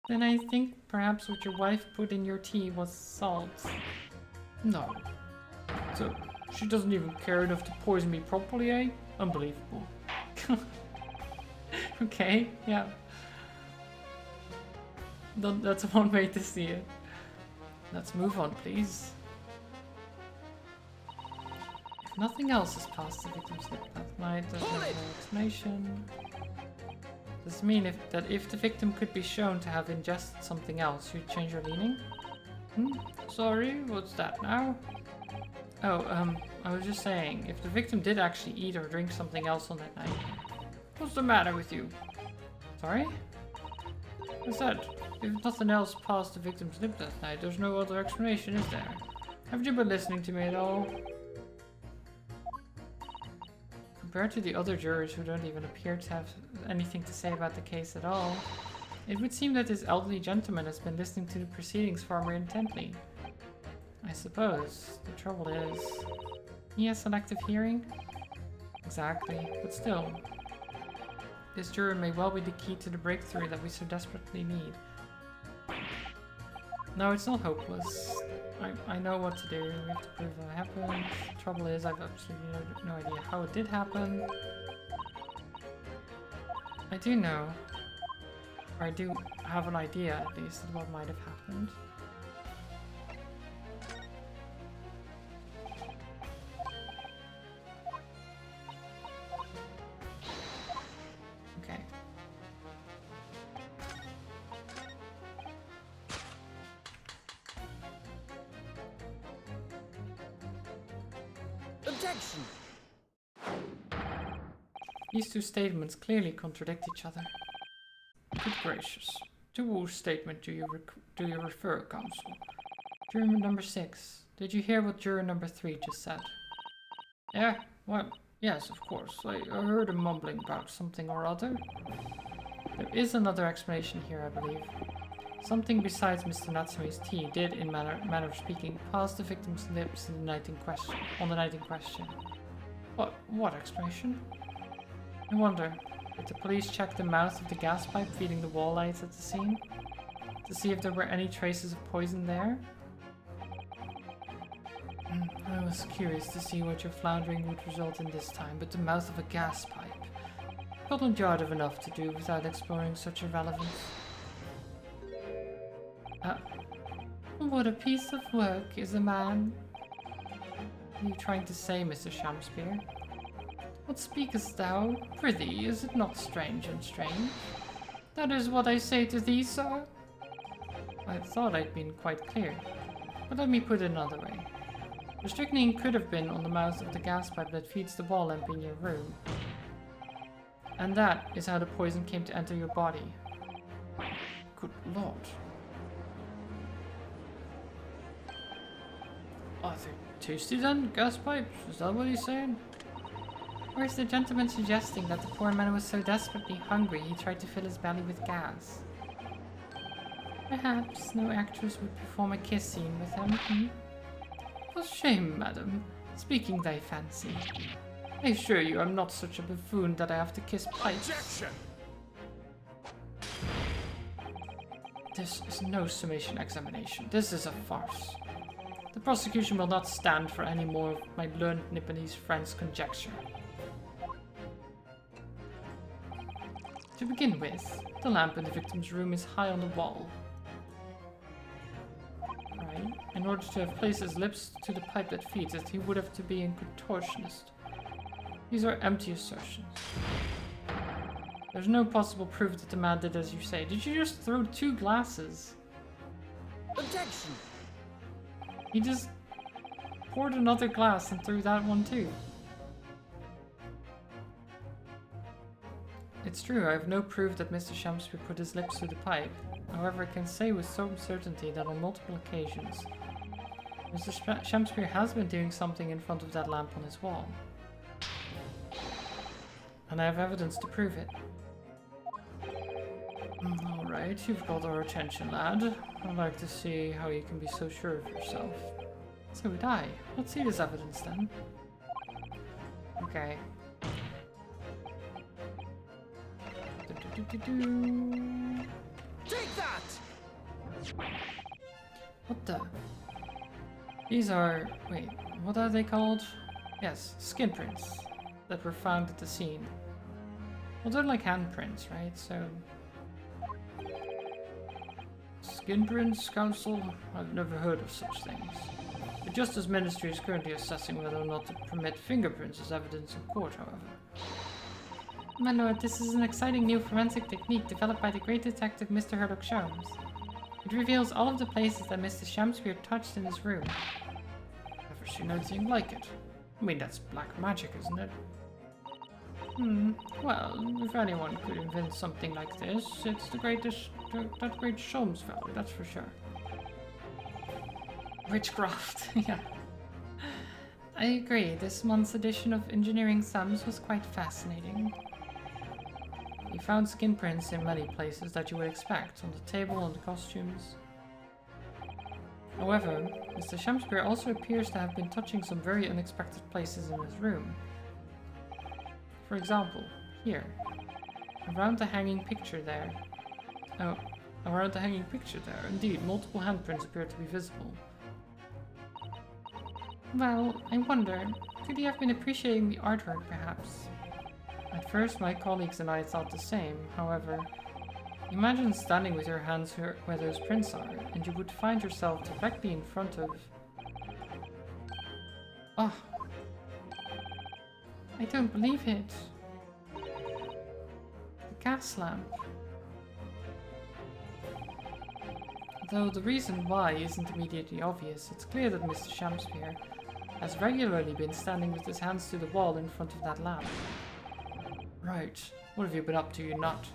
Then I think perhaps what your wife put in your tea was salt. No. So she doesn't even care enough to poison me properly, eh? Unbelievable. Okay, yeah. That's one way to see it. Let's move on, please. If nothing else has passed the victim's lip that night, there's no explanation. Does this mean that if the victim could be shown to have ingested something else, you'd change your leaning? Sorry, what's that now? Oh, I was just saying, if the victim did actually eat or drink something else on that night, what's the matter with you? Sorry? I said, if nothing else passed the victim's lip that night, there's no other explanation, is there? Haven't you been listening to me at all? Compared to the other jurors who don't even appear to have anything to say about the case at all, it would seem that this elderly gentleman has been listening to the proceedings far more intently. I suppose the trouble is, he has selective hearing? Exactly, but still, this juror may well be the key to the breakthrough that we so desperately need. No, it's not hopeless. I know what to do. We have to prove that it happened. The trouble is, I've absolutely no idea how it did happen. I do know, or I do have an idea at least of what might have happened. Okay. Objection! These two statements clearly contradict each other. Good gracious. To whose statement do you refer, counsel? Juror number 6. Did you hear what juror number 3 just said? Yeah, well, yes, of course. I heard him mumbling about something or other. There is another explanation here, I believe. Something besides Mr. Natsume's tea did, in manner of speaking, pass the victim's lips on the night in question. What explanation? I wonder, did the police check the mouth of the gas pipe feeding the wall lights at the scene? To see if there were any traces of poison there? I was curious to see what your floundering would result in this time, but the mouth of a gas pipe. Scotland Yard have enough to do without exploring such irrelevance. What a piece of work is a man. What are you trying to say, Mr. Shamspeare? What speakest thou? Prithee, is it not strange and strange? That is what I say to thee, sir. I thought I'd been quite clear, but let me put it another way. The strychnine could have been on the mouth of the gas pipe that feeds the wall lamp in your room. And that is how the poison came to enter your body. Good lord. Are they tasty then, gas pipes? Is that what he's saying? Or is the gentleman suggesting that the poor man was so desperately hungry he tried to fill his belly with gas? Perhaps no actress would perform a kiss scene with him, For shame, madam, speaking thy fancy. I assure you I'm not such a buffoon that I have to kiss pipes. Objection! This is no summation examination. This is a farce. The prosecution will not stand for any more of my learned Nipponese friend's conjecture. To begin with, the lamp in the victim's room is high on the wall. Right? In order to have placed his lips to the pipe that feeds it, he would have to be a contortionist. These are empty assertions. There's no possible proof that the man did as you say. Did you just throw 2 glasses? Objection! He just poured another glass and threw that one too. It's true, I have no proof that Mr. Shamspeare put his lips to the pipe. However, I can say with some certainty that on multiple occasions, Mr. Shamspeare has been doing something in front of that lamp on his wall. And I have evidence to prove it. Alright, you've got our attention, lad. I'd like to see how you can be so sure of yourself. So would I. Let's see this evidence then. Okay. Take that! What the? These are... wait, what are they called? Yes, skin prints that were found at the scene. Well, they're like handprints, right? So... Skin prints, counsel? I've never heard of such things. The Justice Ministry is currently assessing whether or not to permit fingerprints as evidence in court, however. My lord, this is an exciting new forensic technique developed by the great detective Mr. Sherlock Holmes. It reveals all of the places that Mr. Shamspeare touched in his room. Never seen anything like it. I mean, that's black magic, isn't it? Well, if anyone could invent something like this, it's that great Sholmes fellow, that's for sure. Witchcraft, yeah. I agree, this month's edition of Engineering Sums was quite fascinating. You found skin prints in many places that you would expect, on the table, on the costumes. However, Mr. Shamspeare also appears to have been touching some very unexpected places in his room. For example, here, around the hanging picture there. Oh, around the hanging picture there, indeed, multiple handprints appear to be visible. Well, I wonder, could he have been appreciating the artwork, perhaps? At first, my colleagues and I thought the same. However, imagine standing with your hands where those prints are, and you would find yourself directly in front of... Oh. I don't believe it. The gas lamp. Though the reason why isn't immediately obvious, it's clear that Mr. Shamspeare has regularly been standing with his hands to the wall in front of that lamp. Right. What have you been up to, you nut?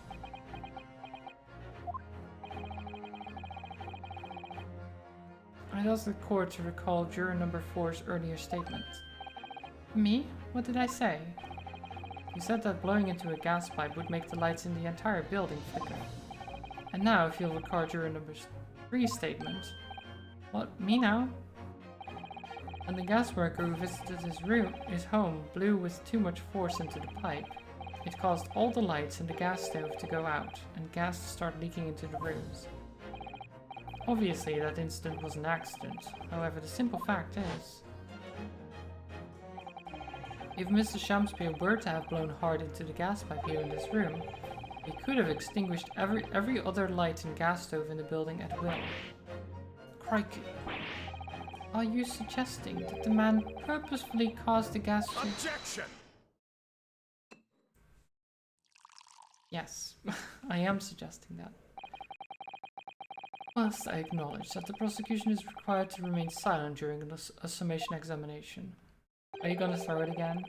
I'd ask the court to recall juror number 4's earlier statement. Me? What did I say? You said that blowing into a gas pipe would make the lights in the entire building flicker. And now, if you'll recall juror number 3's statement. What, me now? And the gas worker who visited his home blew with too much force into the pipe. It caused all the lights in the gas stove to go out, and gas to start leaking into the rooms. Obviously, that incident was an accident. However, the simple fact is, if Mr. Shamspeare were to have blown hard into the gas pipe here in this room, he could have extinguished every other light and gas stove in the building at will. Crikey. Are you suggesting that the man purposefully caused the gas to... Objection! Yes, I am suggesting that. Whilst I acknowledge that the prosecution is required to remain silent during a summation examination. Are you gonna throw it again?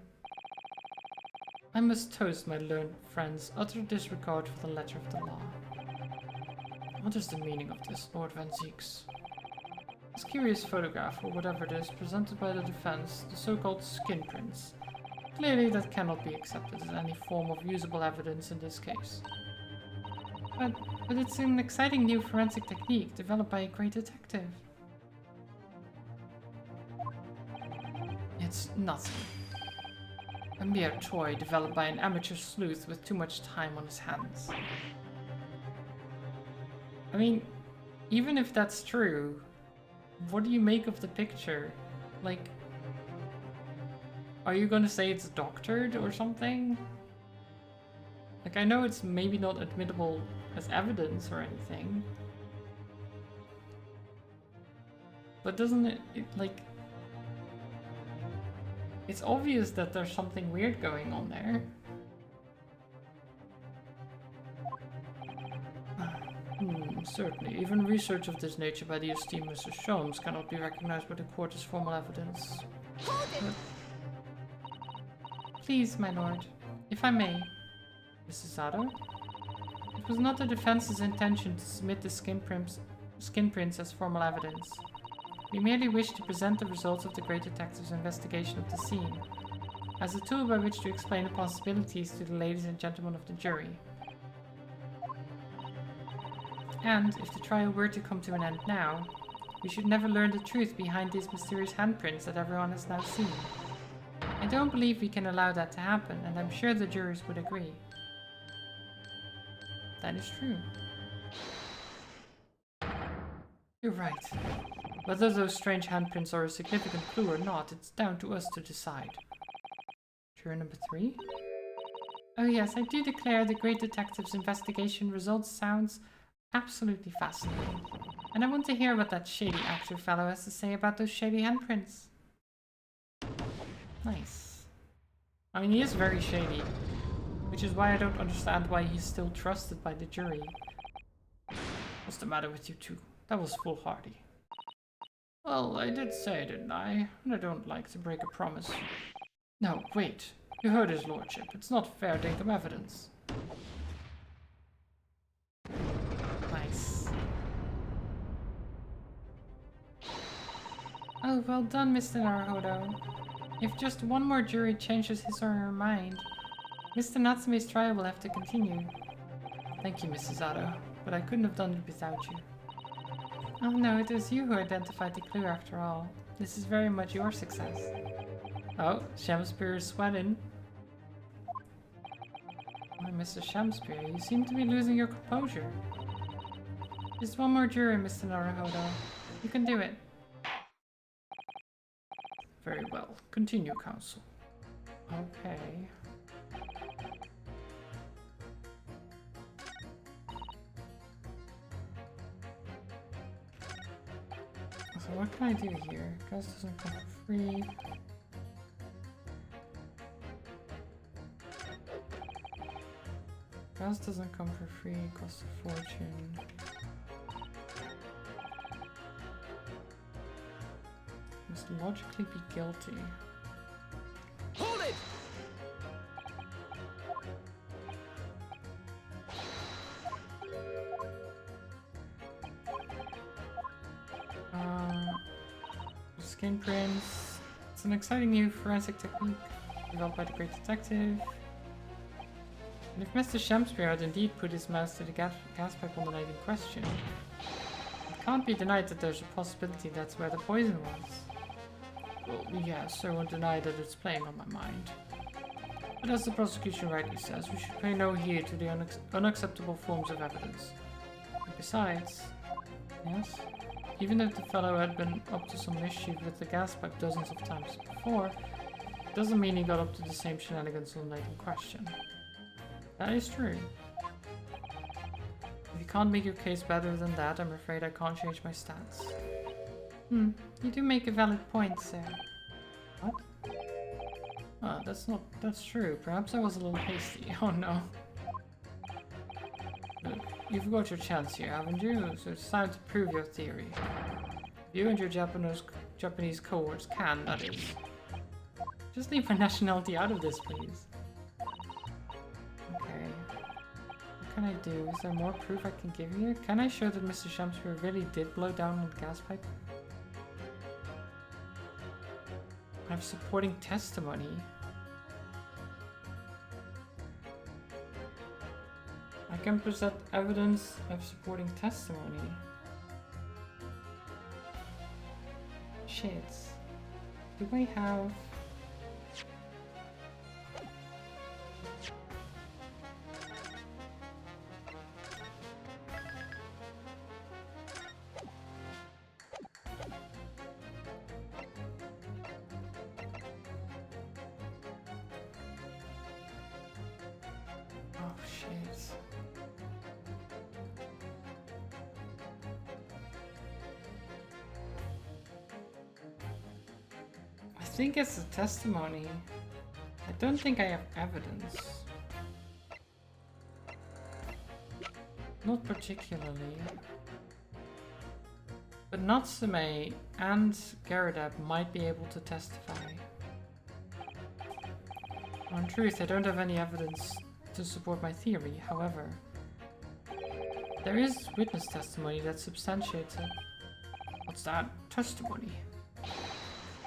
I must toast my learned friend's utter disregard for the letter of the law. What is the meaning of this, Lord Van Zieks? This curious photograph, or whatever it is, presented by the defense, the so-called skin prints. Clearly that cannot be accepted as any form of usable evidence in this case. But it's an exciting new forensic technique developed by a great detective. It's nothing. A mere toy developed by an amateur sleuth with too much time on his hands. I mean, even if that's true, what do you make of the picture? Like, are you gonna say it's doctored or something? Like, I know it's maybe not admissible as evidence or anything. But doesn't it like... It's obvious that there's something weird going on there. Certainly. Even research of this nature by the esteemed Mr. Sholmes cannot be recognized by the court as formal evidence. Hold it! Please, my lord, if I may. Mrs. Zado? It was not the defense's intention to submit the skin prints as formal evidence. We merely wished to present the results of the Great Detective's investigation of the scene, as a tool by which to explain the possibilities to the ladies and gentlemen of the jury. And, if the trial were to come to an end now, we should never learn the truth behind these mysterious handprints that everyone has now seen. I don't believe we can allow that to happen, and I'm sure the jurors would agree. That is true. You're right. Whether those strange handprints are a significant clue or not, it's down to us to decide. Juror number 3? Oh yes, I do declare the Great Detective's investigation results sounds absolutely fascinating. And I want to hear what that shady actor fellow has to say about those shady handprints. Nice. I mean, he is very shady, which is why I don't understand why he's still trusted by the jury. What's the matter with you two? That was foolhardy. Well, I did say, didn't I? And I don't like to break a promise. No, wait. You heard his lordship. It's not fair to income evidence. Nice. Oh, well done, Mr. Naruhodo. If just one more jury changes his or her mind, Mr. Natsume's trial will have to continue. Thank you, Mrs. Zado, but I couldn't have done it without you. Oh no, it was you who identified the clue after all. This is very much your success. Oh, Shamspeare is sweating. Oh, Mr. Shamspeare, you seem to be losing your composure. Just one more jury, Mr. Naruhodo. You can do it. Very well. Continue, counsel. Okay. So what can I do here? Gas doesn't come for free. Gas doesn't come for free, costs a fortune. Must logically be guilty. Hold it! Skin prints. It's an exciting new forensic technique developed by the Great Detective. And if Mr. Shamspeare had indeed put his mouse to the gas pipe on the night in question, it can't be denied that there's a possibility that's where the poison was. Well, yes, I won't deny that it's playing on my mind. But as the prosecution rightly says, we should pay no heed to the unacceptable forms of evidence. And besides, yes, even if the fellow had been up to some mischief with the gas pipe dozens of times before, it doesn't mean he got up to the same shenanigans on the night in question. That is true. If you can't make your case better than that, I'm afraid I can't change my stance. You do make a valid point, sir. What? Ah, that's true. Perhaps I was a little hasty. Oh no. Look, you've got your chance here, haven't you? So it's time to prove your theory. You and your Japanese cohorts can, that is. Just leave my nationality out of this, please. Okay. What can I do? Is there more proof I can give you? Can I show that Mr. Shamspeare really did blow down on the gas pipe? I have supporting testimony. I can present evidence of supporting testimony. Shit. Do I have... Oh shit. I think it's a testimony. I don't think I have evidence. Not particularly. But Natsume and Garadab might be able to testify. Well, in truth, I don't have any evidence to support my theory, however. There is witness testimony that substantiates it. What's that? Testimony?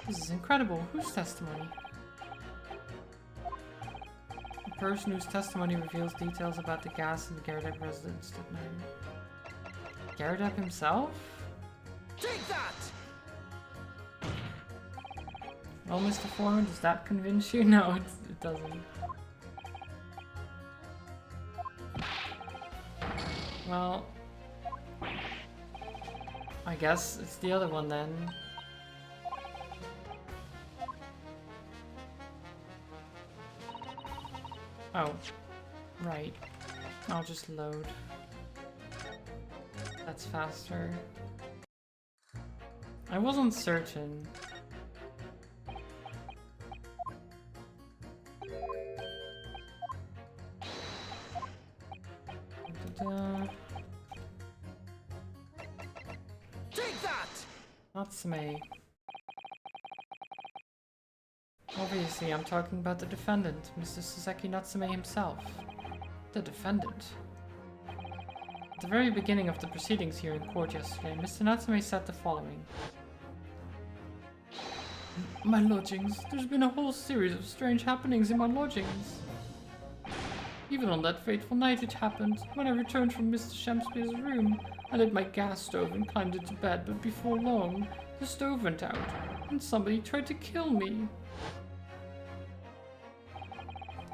This is incredible. Whose testimony? The person whose testimony reveals details about the gas in the Garadab residence that night. Garadab himself? Take that! Well, Mr. Foreman, does that convince you? No, it doesn't. Well, I guess it's the other one then. Oh, right. I'll just load. That's faster. I wasn't certain. Take that! Natsume. Obviously, I'm talking about the defendant, Mr. Saseki Natsume himself. The defendant. At the very beginning of the proceedings here in court yesterday, Mr. Natsume said the following. My lodgings. There's been a whole series of strange happenings in my lodgings. Even on that fateful night it happened. When I returned from Mr. Shamspeare's room, I lit my gas stove and climbed into bed, but before long, the stove went out, and somebody tried to kill me.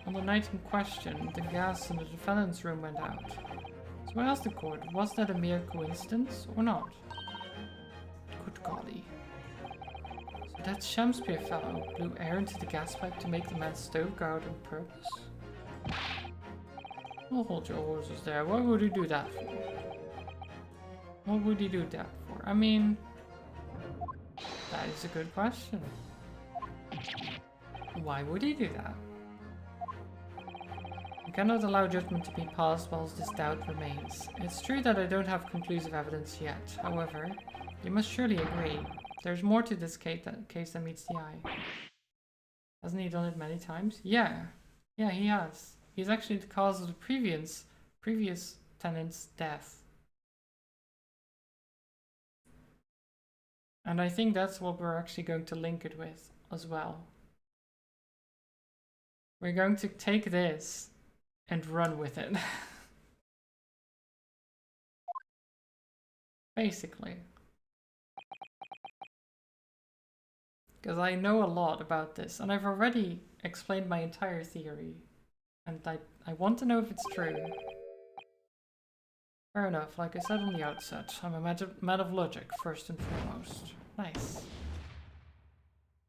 On the night in question, the gas in the defendant's room went out. So I asked the court, was that a mere coincidence or not? Good golly. So that Shamspeare fellow blew air into the gas pipe to make the man's stove go out on purpose? Well, hold your horses there. What would he do that for? What would he do that for? I mean, that is a good question. Why would he do that? I cannot allow judgment to be passed whilst this doubt remains. It's true that I don't have conclusive evidence yet. However, you must surely agree. There's more to this case than meets the eye. Hasn't he done it many times? Yeah. Yeah, he has. He's actually the cause of the previous tenant's death. And I think that's what we're actually going to link it with as well. We're going to take this and run with it. Basically. Because I know a lot about this, and I've already explained my entire theory. And I want to know if it's true. Fair enough, like I said on the outset, I'm a man of logic, first and foremost. Nice.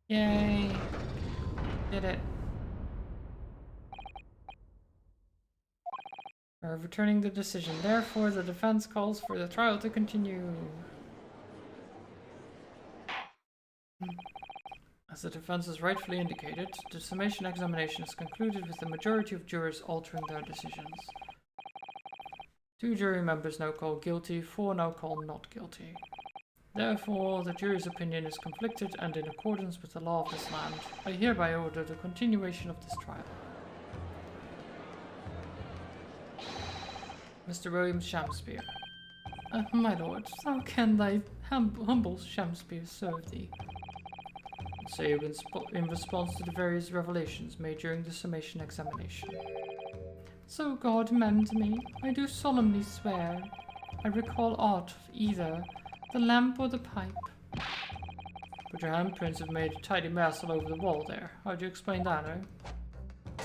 Yay! Did it. We're overturning the decision, therefore the defense calls for the trial to continue. As the defense has rightfully indicated, the summation examination is concluded with the majority of jurors altering their decisions. 2 jury members now call guilty, 4 now call not guilty. Therefore, the jury's opinion is conflicted, and in accordance with the law of this land, I hereby order the continuation of this trial. Mr. William Shamspeare. My lord, how can thy humble Shamspeare serve thee? Say in response to the various revelations made during the summation examination. So God mend me, I do solemnly swear, I recall aught of either the lamp or the pipe. But your handprints have made a tidy mess all over the wall there. How do you explain that, eh?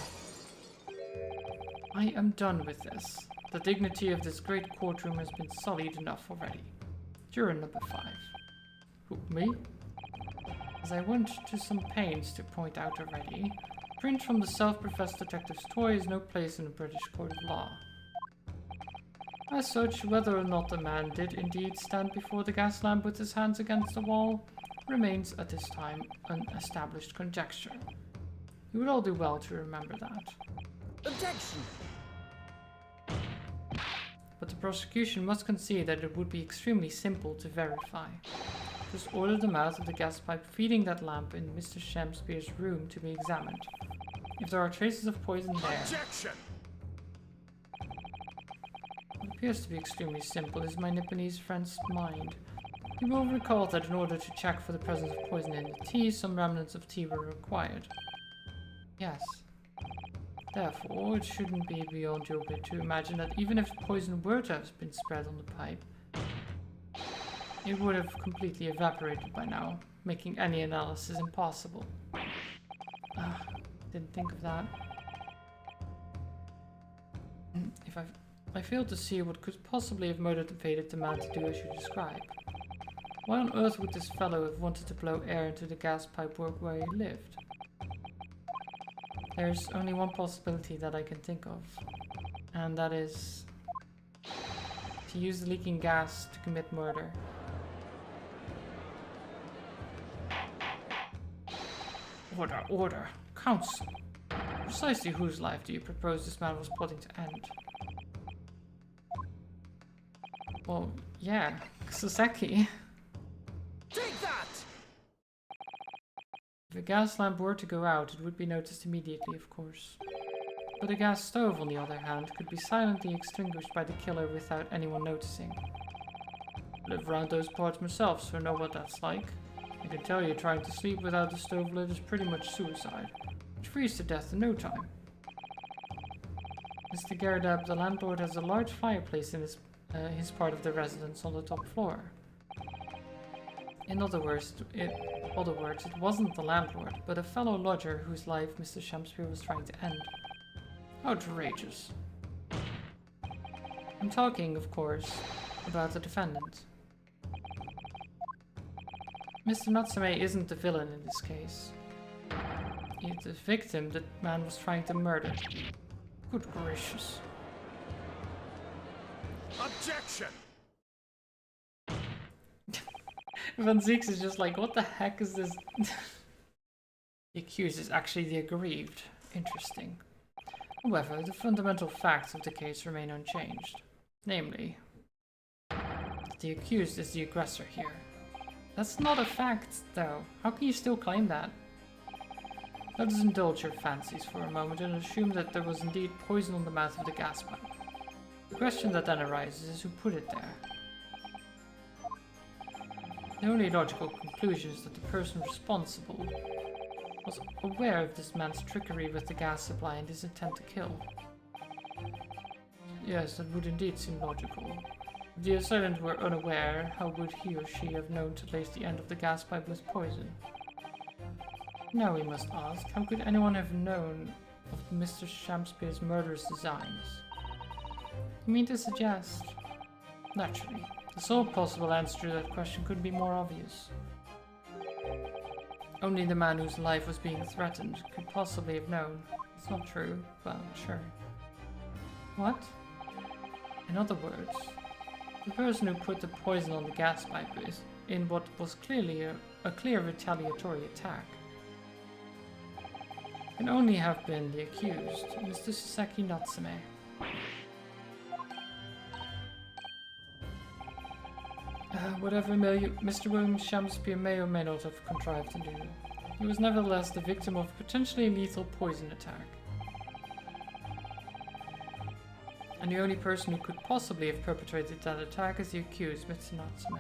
I am done with this. The dignity of this great courtroom has been sullied enough already. Juror number 5. Who, me? As I went to some pains to point out already, print from the self-professed detective's toy is no place in a British court of law. As such, whether or not the man did indeed stand before the gas lamp with his hands against the wall remains at this time an established conjecture. You would all do well to remember that. Objection! but the prosecution must concede that it would be extremely simple to verify. Just order the mouth of the gas pipe feeding that lamp in Mr. Shakespeare's room to be examined. If there are traces of poison there... Objection! What appears to be extremely simple is my Nipponese friend's mind. He will recall that in order to check for the presence of poison in the tea, some remnants of tea were required. Yes. Therefore, it shouldn't be beyond your wit to imagine that even if poison were to have been spread on the pipe, it would have completely evaporated by now, making any analysis impossible. Didn't think of that. If I failed to see what could possibly have motivated the man to do as you describe. Why on earth would this fellow have wanted to blow air into the gas pipe work where he lived? There's only one possibility that I can think of, and that is to use the leaking gas to commit murder. Order, order. Counsel. Precisely whose life do you propose this man was plotting to end? Well, yeah, Saseki. Take that! If a gas lamp were to go out, it would be noticed immediately, of course. But a gas stove, on the other hand, could be silently extinguished by the killer without anyone noticing. I live around those parts myself, so I know what that's like. I can tell you trying to sleep without the stove lit is pretty much suicide, which frees to death in no time. Mr. Gerdab, the landlord, has a large fireplace in his part of the residence on the top floor. In other words, it wasn't the landlord, but a fellow lodger whose life Mr. Shakespeare was trying to end. Outrageous. I'm talking, of course, about the defendant. Mr. Natsume isn't the villain in this case. He's the victim that man was trying to murder. Good gracious. Objection! Van Zieks is just like, what the heck is this? The accused is actually the aggrieved. Interesting. However, the fundamental facts of the case remain unchanged. Namely, the accused is the aggressor here. That's not a fact, though. How can you still claim that? Let us indulge your fancies for a moment and assume that there was indeed poison on the mouth of the gas pipe. The question that then arises is who put it there. The only logical conclusion is that the person responsible was aware of this man's trickery with the gas supply and his intent to kill. Yes, that would indeed seem logical. If the assailant were unaware, how would he or she have known to lace the end of the gas pipe with poison? Now we must ask, how could anyone have known of Mr. Shakespeare's murderous designs? You mean to suggest? Naturally. The sole possible answer to that question couldn't be more obvious. Only the man whose life was being threatened could possibly have known. It's not true, but sure. What? In other words, the person who put the poison on the gas pipe is in what was clearly a clear retaliatory attack. Can only have been the accused, Mr. Saseki Natsume. Whatever Mr. William Shakespeare may or may not have contrived to do, he was nevertheless the victim of a potentially lethal poison attack. And the only person who could possibly have perpetrated that attack is the accused, Mr. Natsume.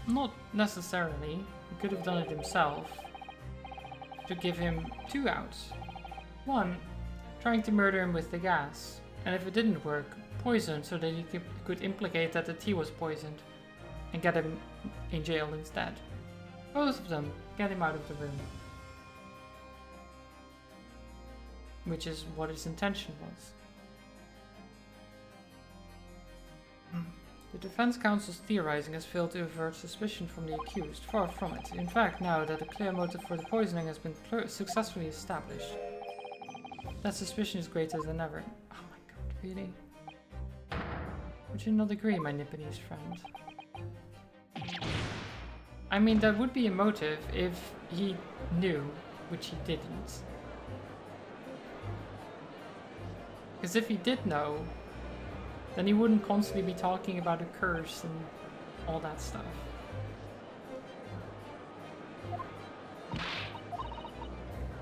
Not necessarily. He could have done it himself. To give him two outs. One, trying to murder him with the gas, and if it didn't work, poison so that he could implicate that the tea was poisoned and get him in jail instead. Both of them get him out of the room. Which is what his intention was. The defense counsel's theorizing has failed to avert suspicion from the accused. Far from it. In fact, now that a clear motive for the poisoning has been successfully established, that suspicion is greater than ever. Oh my god, really? Would you not agree, my Nipponese friend? I mean, that would be a motive if he knew, which he didn't. Because if he did know, Then he wouldn't constantly be talking about a curse and all that stuff.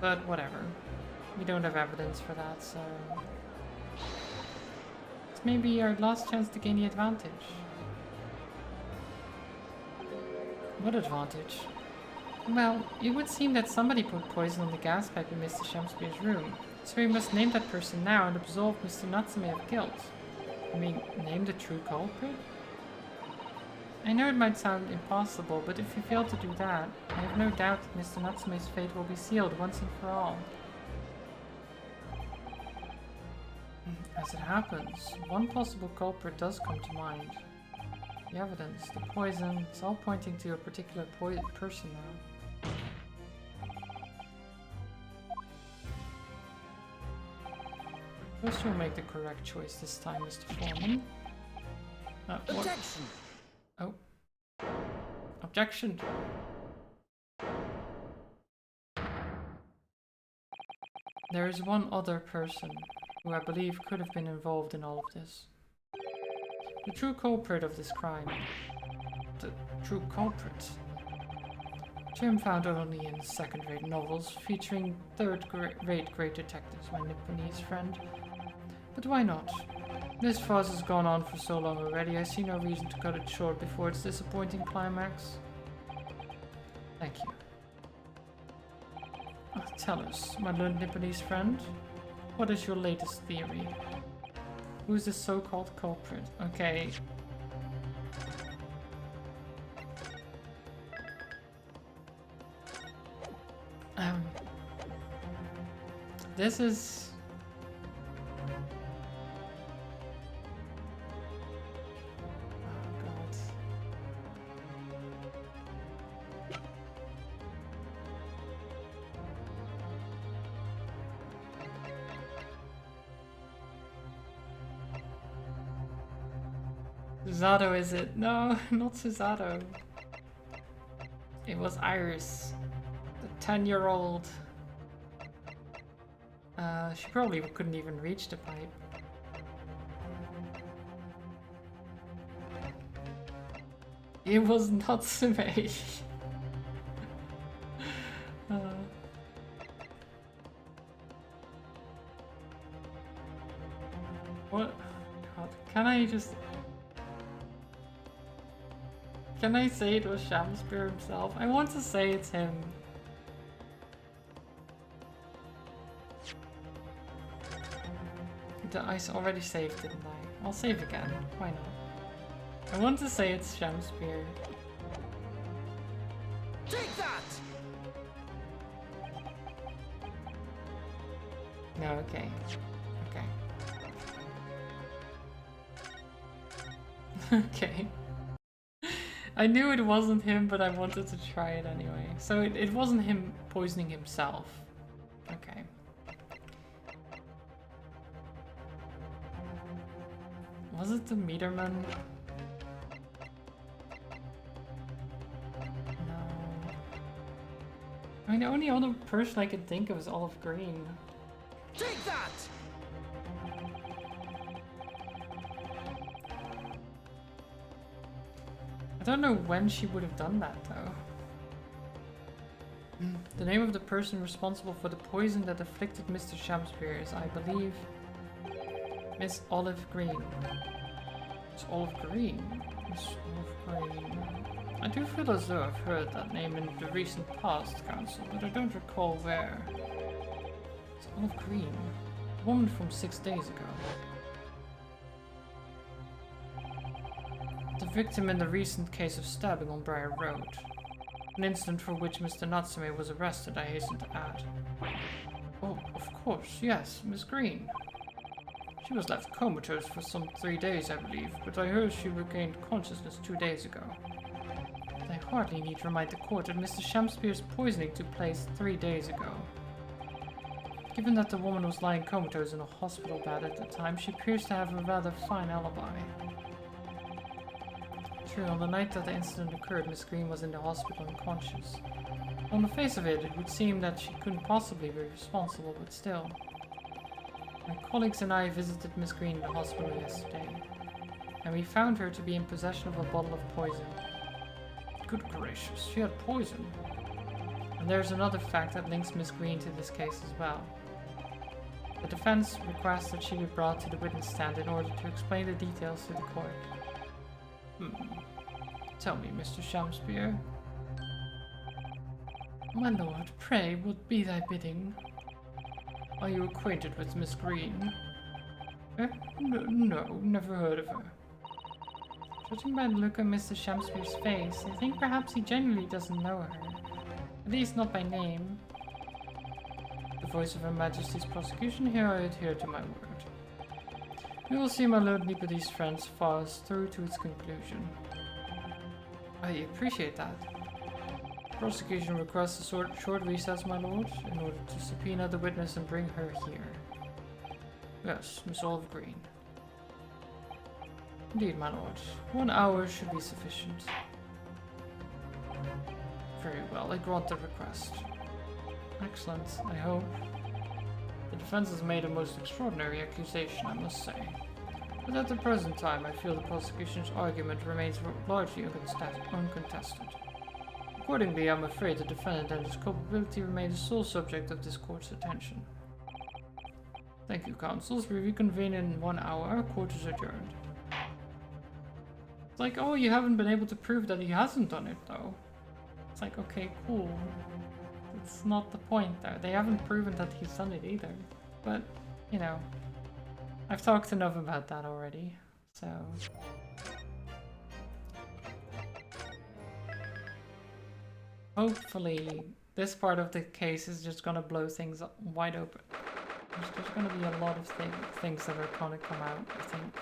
But whatever. We don't have evidence for that, so... It's maybe our last chance to gain the advantage. What advantage? Well, it would seem that somebody put poison on the gas pipe in Mr. Shamspeare's room. So we must name that person now and absolve Mr. Natsume of guilt. I mean, name the true culprit? I know it might sound impossible, but if we fail to do that, I have no doubt that Mr. Natsume's fate will be sealed once and for all. As it happens, one possible culprit does come to mind. The evidence, the poison, it's all pointing to a particular person now. First you'll make the correct choice this time, Mr. Foreman. Objection! Oh. Objection! There is one other person who I believe could have been involved in all of this. The true culprit of this crime. The true culprit. Term found only in second-rate novels featuring third-rate great detectives, my Nipponese friend. But why not? This farce has gone on for so long already, I see no reason to cut it short before its disappointing climax. Thank you. Tell us, my learned Nipponese friend, what is your latest theory? Who is this so-called culprit? Okay. This is... Oh god. Susato, is it? No, not Susato. It was Iris, the 10-year-old. She probably couldn't even reach the pipe. It was not Sume. What? God, can I just... Can I say it was Shamspeare himself? I want to say it's him. I already saved, didn't I? I'll save again. Why not? I want to say it's Shamspeare. Take that! No, okay. Okay. Okay. I knew it wasn't him, but I wanted to try it anyway. So it wasn't him poisoning himself. Okay. Was it the meterman? No. I mean, the only other person I could think of is Olive Green. Take that! I don't know when she would have done that, though. The name of the person responsible for the poison that afflicted Mr. Shamspeare is, I believe, Miss Olive Green. Miss Olive Green? Miss Olive Green. I do feel as though I've heard that name in the recent past, Counsel, but I don't recall where. It's Olive Green. The woman from 6 days ago. The victim in the recent case of stabbing on Briar Road. An incident for which Mr. Natsume was arrested, I hasten to add. Oh, of course, yes, Miss Green. She was left comatose for some 3 days, I believe, but I heard she regained consciousness 2 days ago. I hardly need remind the court that Mr. Shamspeare's poisoning took place 3 days ago. Given that the woman was lying comatose in a hospital bed at the time, she appears to have a rather fine alibi. True, on the night that the incident occurred, Miss Green was in the hospital unconscious. On the face of it, it would seem that she couldn't possibly be responsible, but still. My colleagues and I visited Miss Green in the hospital yesterday. and we found her to be in possession of a bottle of poison. Good gracious, she had poison. And there's another fact that links Miss Green to this case as well. The defense requests that she be brought to the witness stand in order to explain the details to the court. Tell me, Mr. Shamspeare. My lord, pray, what be thy bidding? Are you acquainted with Miss Green? No, never heard of her. Judging by the look on Mr. Shamspeare's face, I think perhaps he genuinely doesn't know her. At least not by name. The voice of Her Majesty's prosecution, here I adhere to my word. We will see my Lord Liberty's friends follow us through to its conclusion. I appreciate that. Prosecution requests a short recess, my lord, in order to subpoena the witness and bring her here. Yes, Miss Olive Green. Indeed, my lord. 1 hour should be sufficient. Very well, I grant the request. Excellent, I hope. The defense has made a most extraordinary accusation, I must say. But at the present time, I feel the prosecution's argument remains largely uncontested. Accordingly, I'm afraid the defendant and his culpability remain the sole subject of this court's attention. Thank you, counsels. We reconvene in 1 hour. Court is adjourned. It's like, oh, you haven't been able to prove that he hasn't done it, though. It's like, okay, cool. It's not the point, though. They haven't proven that he's done it either. But, you know, I've talked enough about that already, so... Hopefully, this part of the case is just gonna blow things wide open. There's gonna be a lot of things that are gonna come out, I think.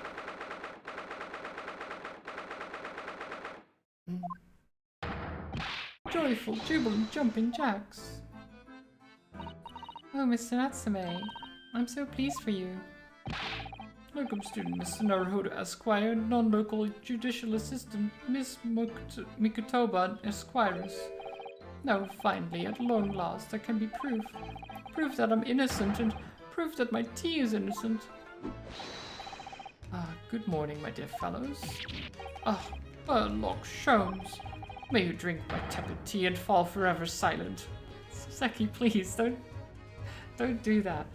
Joyful, jubilant, jumping jacks. Oh, Mr. Natsume, I'm so pleased for you. Locum student Mr. Naruhodo Esquire, non-local judicial assistant Miss Mikutoba Esquires. Now, finally, at long last, there can be proof. Proof that I'm innocent, and proof that my tea is innocent. Good morning, my dear fellows. Burlock Sholmes. May you drink my tepid tea and fall forever silent. Seki, please, don't do that.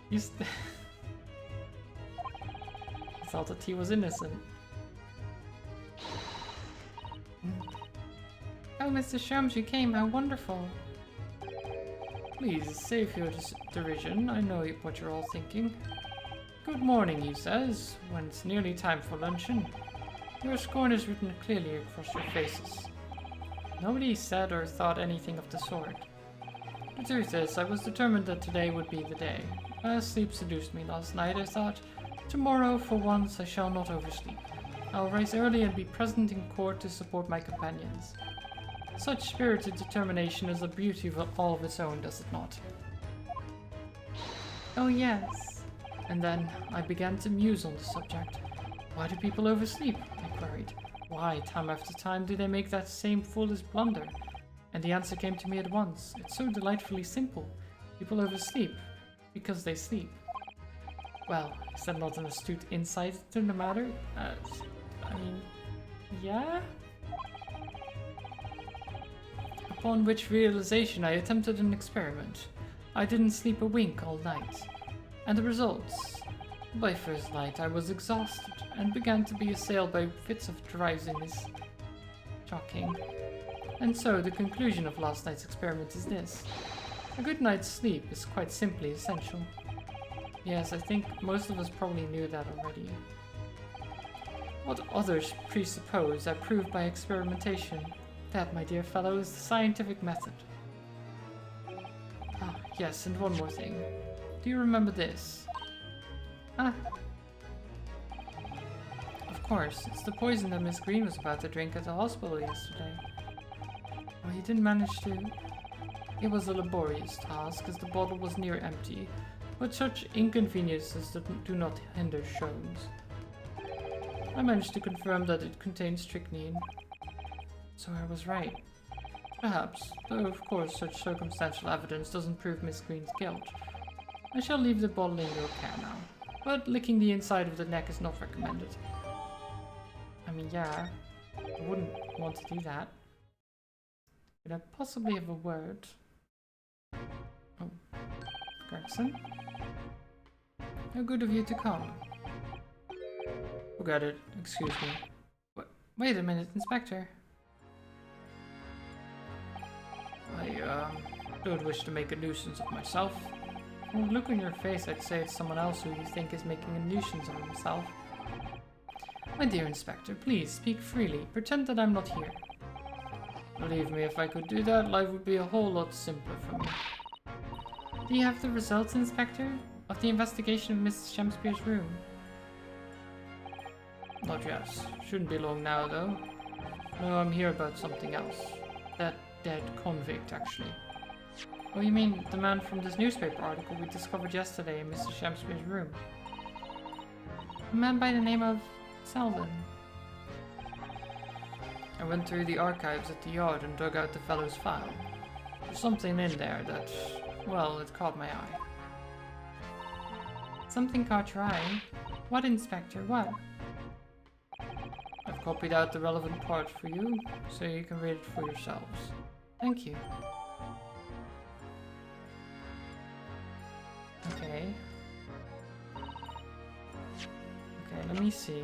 You thought that he was innocent. Oh, Mr. Sholmes, you came. How wonderful. Please, save your derision. I know what you're all thinking. Good morning, he says, when it's nearly time for luncheon. Your scorn is written clearly across your faces. Nobody said or thought anything of the sort. The truth is, I was determined that today would be the day. Sleep seduced me last night, I thought. Tomorrow, for once, I shall not oversleep. I'll rise early and be present in court to support my companions. Such spirited determination is a beauty of all of its own, does it not? Oh yes. And then I began to muse on the subject. Why do people oversleep? I queried. Why, time after time, do they make that same foolish blunder? And the answer came to me at once. It's so delightfully simple. People oversleep because they sleep. Well, is that not an astute insight into the matter? I mean, yeah? Upon which realization I attempted an experiment. I didn't sleep a wink all night. And the results? By first light I was exhausted and began to be assailed by fits of drowsiness. Shocking. And so the conclusion of last night's experiment is this. A good night's sleep is quite simply essential. Yes, I think most of us probably knew that already. What others presuppose I proved by experimentation. That, my dear fellow, is the scientific method. Ah, yes, and one more thing. Do you remember this? Of course, it's the poison that Miss Green was about to drink at the hospital yesterday. Well, he didn't manage to... It was a laborious task, as the bottle was near empty, but such inconveniences do not hinder Sholmes. I managed to confirm that it contained strychnine. So I was right. Perhaps, though of course such circumstantial evidence doesn't prove Miss Green's guilt. I shall leave the bottle in your care now, but licking the inside of the neck is not recommended. I mean, yeah, I wouldn't want to do that. Could I possibly have a word? Oh, Gregson? How good of you to come. Forget it. Excuse me. Wait a minute, Inspector. I don't wish to make a nuisance of myself. From the look on your face, I'd say it's someone else who you think is making a nuisance of himself. My dear Inspector, please speak freely. Pretend that I'm not here. Believe me, if I could do that, life would be a whole lot simpler for me. Do you have the results, Inspector, of the investigation of Mrs. Shamspeare's room? Not yet. Shouldn't be long now, though. No, I'm here about something else. That dead convict, actually. Oh, you mean the man from this newspaper article we discovered yesterday in Mrs. Shamspeare's room? A man by the name of Selden. I went through the archives at the yard and dug out the fellow's file. There's something in there that, well, it caught my eye. Something caught your eye? What, Inspector? What? I've copied out the relevant part for you, so you can read it for yourselves. Thank you. Okay. Okay, let me see.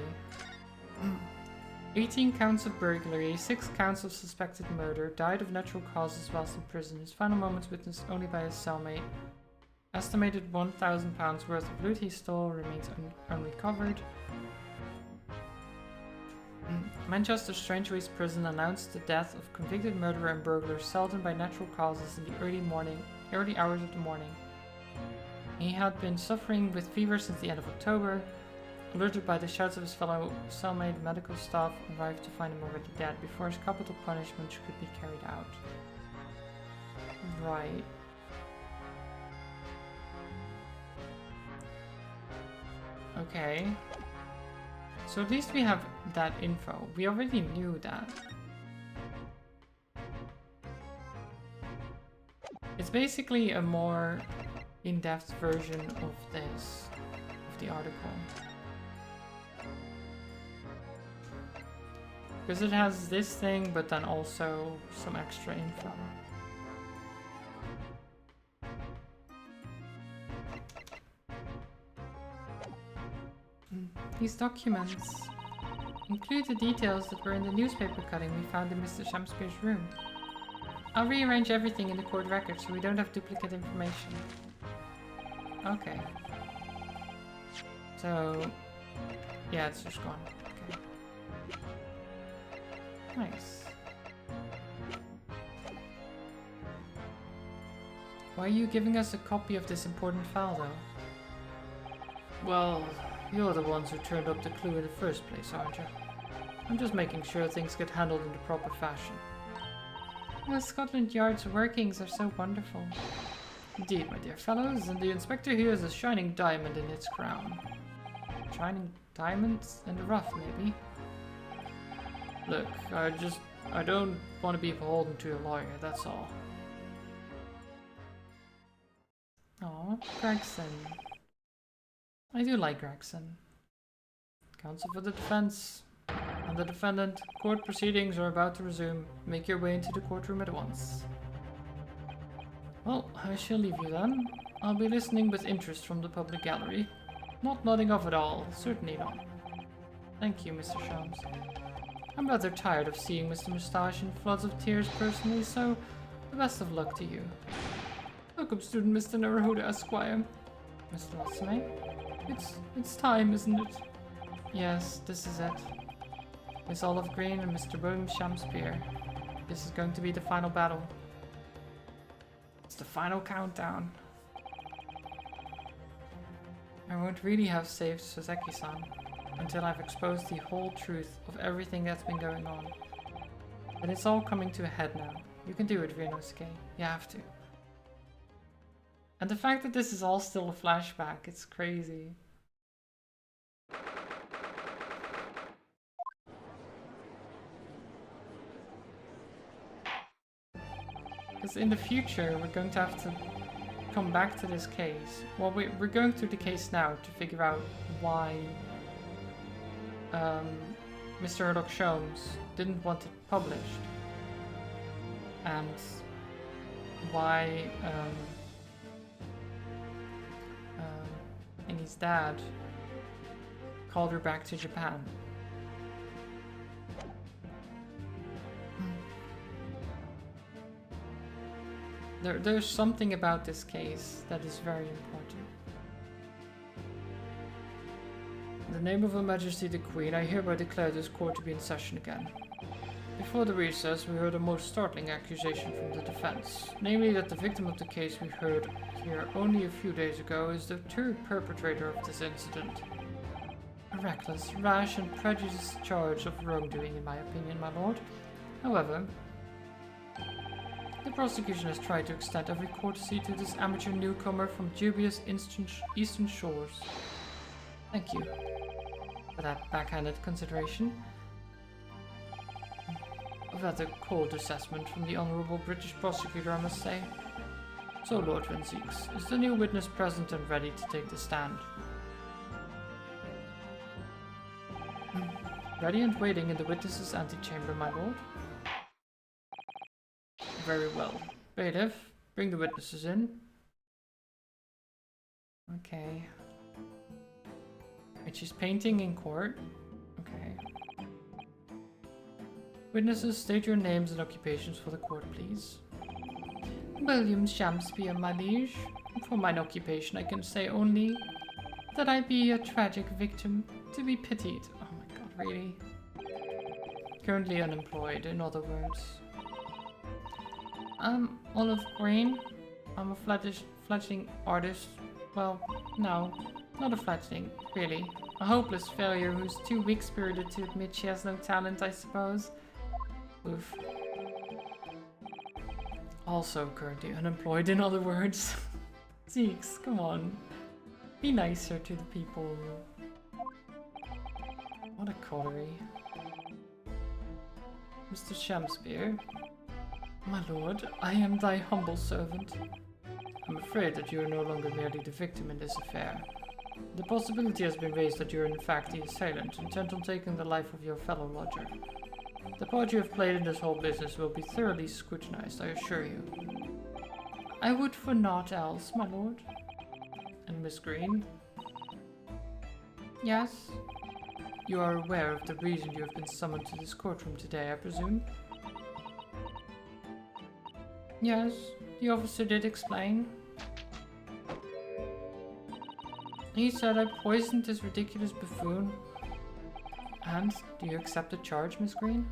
18 counts of burglary, 6 counts of suspected murder, died of natural causes whilst in prison. His final moments witnessed only by his cellmate. Estimated £1,000 worth of loot he stole remains unrecovered. Manchester Strangeways Prison announced the death of convicted murderer and burglar Selden by natural causes in the early hours of the morning. He had been suffering with fever since the end of October. Alerted by the shouts of his fellow cellmate, medical staff arrived to find him already dead before his capital punishment could be carried out. Right. Okay. So at least we have that info. We already knew that. It's basically a more in-depth version of this, of the article. Because it has this thing, but then also some extra info. These documents include the details that were in the newspaper cutting we found in Mr. Shamspeare's room. I'll rearrange everything in the court record so we don't have duplicate information. Okay. So, yeah, it's just gone. Okay. Nice. Why are you giving us a copy of this important file, though? Well, you're the ones who turned up the clue in the first place, aren't you? I'm just making sure things get handled in the proper fashion. Well, Scotland Yard's workings are so wonderful. Indeed, my dear fellows, and the inspector here is a shining diamond in its crown. Shining diamonds in the rough, maybe? Look, I don't want to be beholden to a lawyer, that's all. Aw, Gregson. I do like Gregson. Counsel for the defense and the defendant. Court proceedings are about to resume. Make your way into the courtroom at once. Well, I shall leave you then. I'll be listening with interest from the public gallery. Not nodding off at all, certainly not. Thank you, Mr. Shams. I'm rather tired of seeing Mr. Moustache in floods of tears personally, so the best of luck to you. Welcome, student Mr. Naruhoda Esquire. Mr. Lasame? It's time, isn't it? Yes, this is it. Miss Olive Green and Mr. William Shamspeare. This is going to be the final battle. It's the final countdown. I won't really have saved Soseki-san until I've exposed the whole truth of everything that's been going on. But it's all coming to a head now. You can do it, Ryunosuke. You have to. And the fact that this is all still a flashback, it's crazy. Because in the future, we're going to have to come back to this case. Well, we're going through the case now to figure out why Mr. Sherlock Holmes didn't want it published. And why and his dad called her back to Japan. There's something about this case that is very important. In the name of Her Majesty the Queen, I hereby declare this court to be in session again. Before the recess, we heard a most startling accusation from the defense, namely that the victim of the case we heard here only a few days ago is the true perpetrator of this incident. A reckless, rash, and prejudiced charge of wrongdoing, in my opinion, my lord. However, the prosecution has tried to extend every courtesy to this amateur newcomer from dubious eastern shores. Thank you for that backhanded consideration. A rather cold assessment from the honourable British prosecutor, I must say. So, Lord Vinzeeks, is the new witness present and ready to take the stand? Ready and waiting in the witness's antechamber, my lord. Very well. Bailiff, bring the witnesses in. Okay. And she's painting in court. Okay. Witnesses, state your names and occupations for the court, please. William Shakespeare, my liege. For mine occupation, I can say only that I be a tragic victim to be pitied. Oh my god, really? Currently unemployed, in other words. I'm Olive Green. I'm a fledgling artist. Well, no, not a fledgling, really. A hopeless failure who's too weak-spirited to admit she has no talent, I suppose. Oof. Also currently unemployed, in other words. Zeeks, come on. Be nicer to the people. What a coterie. Mr. Shakespeare. My lord, I am thy humble servant. I'm afraid that you are no longer merely the victim in this affair. The possibility has been raised that you are in fact the assailant, intent on taking the life of your fellow lodger. The part you have played in this whole business will be thoroughly scrutinized, I assure you. I would for naught else, my lord. And Miss Green? Yes? You are aware of the reason you have been summoned to this courtroom today, I presume? Yes, the officer did explain. He said I poisoned this ridiculous buffoon. And, do you accept the charge, Miss Green?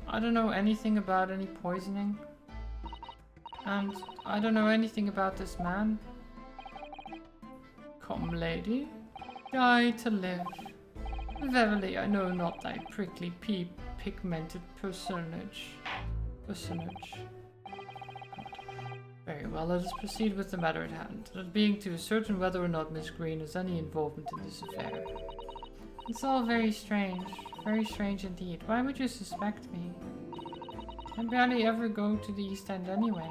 I don't know anything about any poisoning. And I don't know anything about this man. Come, lady, die to live. Verily, I know not thy prickly pigmented personage. Very well, let us proceed with the matter at hand, that being to ascertain whether or not Miss Green has any involvement in this affair. It's all very strange indeed. Why would you suspect me? I barely ever go to the East End anyway.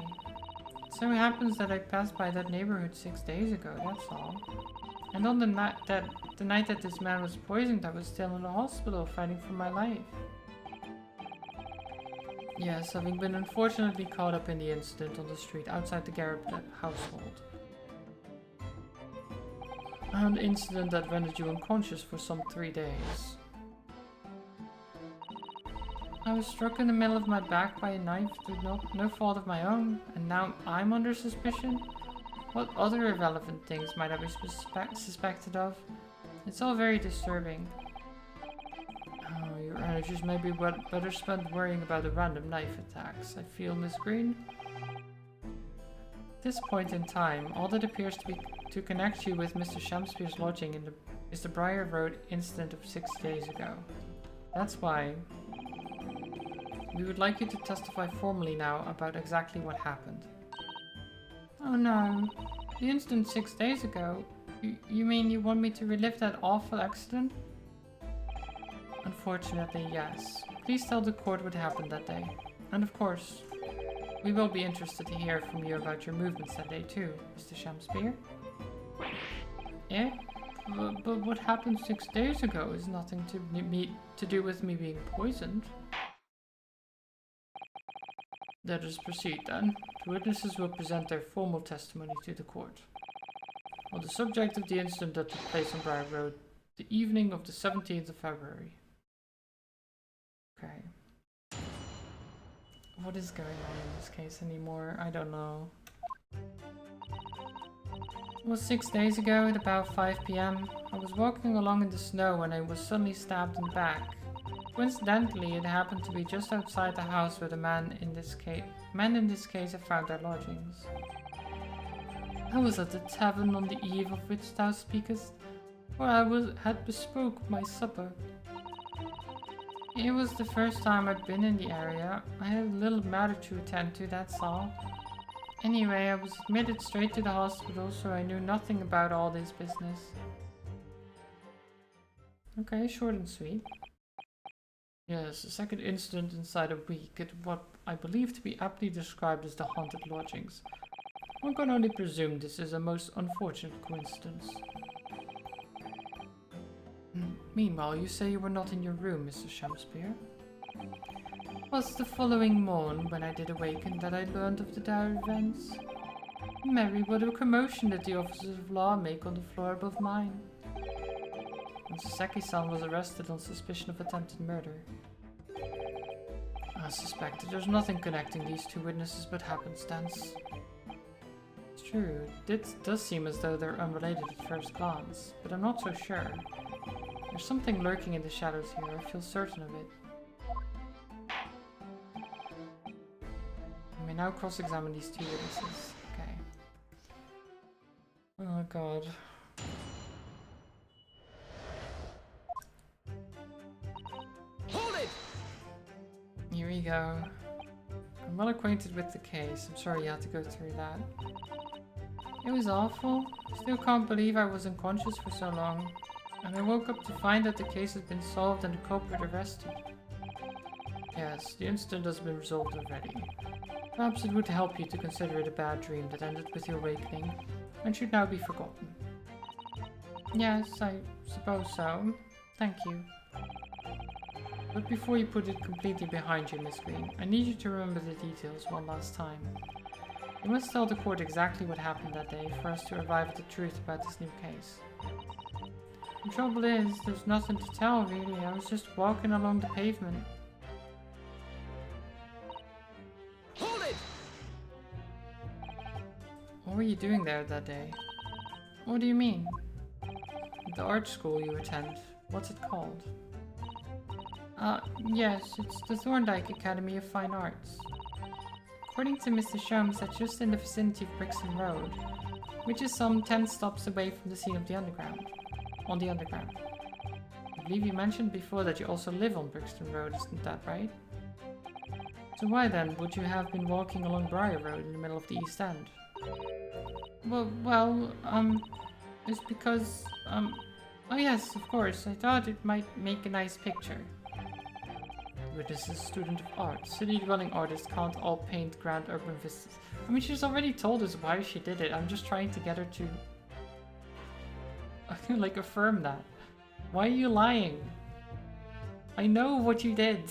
It so happens that I passed by that neighborhood 6 days ago, that's all. And on the night that this man was poisoned, I was still in the hospital fighting for my life. Yes, having been unfortunately caught up in the incident on the street outside the Garrett household. An incident that rendered you unconscious for some 3 days. I was struck in the middle of my back by a knife through no fault of my own, and now I'm under suspicion? What other irrelevant things might I be suspected of? It's all very disturbing. Oh, your energies may be better spent worrying about the random knife attacks, I feel, Miss Green. At this point in time, all that appears to connect you with Mr. Shakespeare's lodging is the Briar Road incident of 6 days ago. That's why we would like you to testify formally now about exactly what happened. Oh no, the incident 6 days ago? You mean you want me to relive that awful accident? Unfortunately, yes. Please tell the court what happened that day. And of course, we will be interested to hear from you about your movements that day too, Mr. Shakespeare. Eh? But what happened 6 days ago is nothing to do with me being poisoned. Let us proceed then. The witnesses will present their formal testimony to the court. On the subject of the incident that took place on Briar Road, the evening of the 17th of February. Okay. What is going on in this case anymore? I don't know. It was 6 days ago at about 5 p.m. I was walking along in the snow when I was suddenly stabbed in the back. Coincidentally, it happened to be just outside the house where the men in this case had found their lodgings. I was at the tavern on the eve of which thou speakest, where I had bespoke my supper. It was the first time I'd been in the area. I had a little matter to attend to, that's all. Anyway, I was admitted straight to the hospital, so I knew nothing about all this business. Okay, short and sweet. Yes, the second incident inside a week at what I believe to be aptly described as the haunted lodgings. One can only presume this is a most unfortunate coincidence. Meanwhile, you say you were not in your room, Mr. Shamspeare. It was the following morn, when I did awaken, that I learned of the dire events. Mary, what a commotion did the officers of law make on the floor above mine. And Sasaki-san was arrested on suspicion of attempted murder. I suspected there's nothing connecting these two witnesses but happenstance. It's true, it does seem as though they're unrelated at first glance, but I'm not so sure. There's something lurking in the shadows here, I feel certain of it. I may now cross-examine these two witnesses. Okay. Oh god. Hold it! Here we go. I'm well acquainted with the case. I'm sorry you had to go through that. It was awful. Still can't believe I was unconscious for so long. And I woke up to find that the case has been solved and the culprit arrested. Yes, the incident has been resolved already. Perhaps it would help you to consider it a bad dream that ended with your awakening and should now be forgotten. Yes, I suppose so. Thank you. But before you put it completely behind you, Miss Green, I need you to remember the details one last time. You must tell the court exactly what happened that day for us to arrive at the truth about this new case. The trouble is, there's nothing to tell, really. I was just walking along the pavement. Hold it! What were you doing there that day? What do you mean? The art school you attend. What's it called? Yes, it's the Thorndike Academy of Fine Arts. According to Mr. Sholmes, that's just in the vicinity of Brixton Road, which is some 10 stops away from the scene of the underground. On the underground. I believe you mentioned before that you also live on Brixton Road, isn't that right? So why then would you have been walking along Briar Road in the middle of the East End? Well, it's because, oh yes, of course, I thought it might make a nice picture. Witness is a student of art. City-dwelling artists can't all paint grand urban vistas. I mean, she's already told us why she did it. I'm just trying to get her to like affirm that. Why are you lying? I know what you did.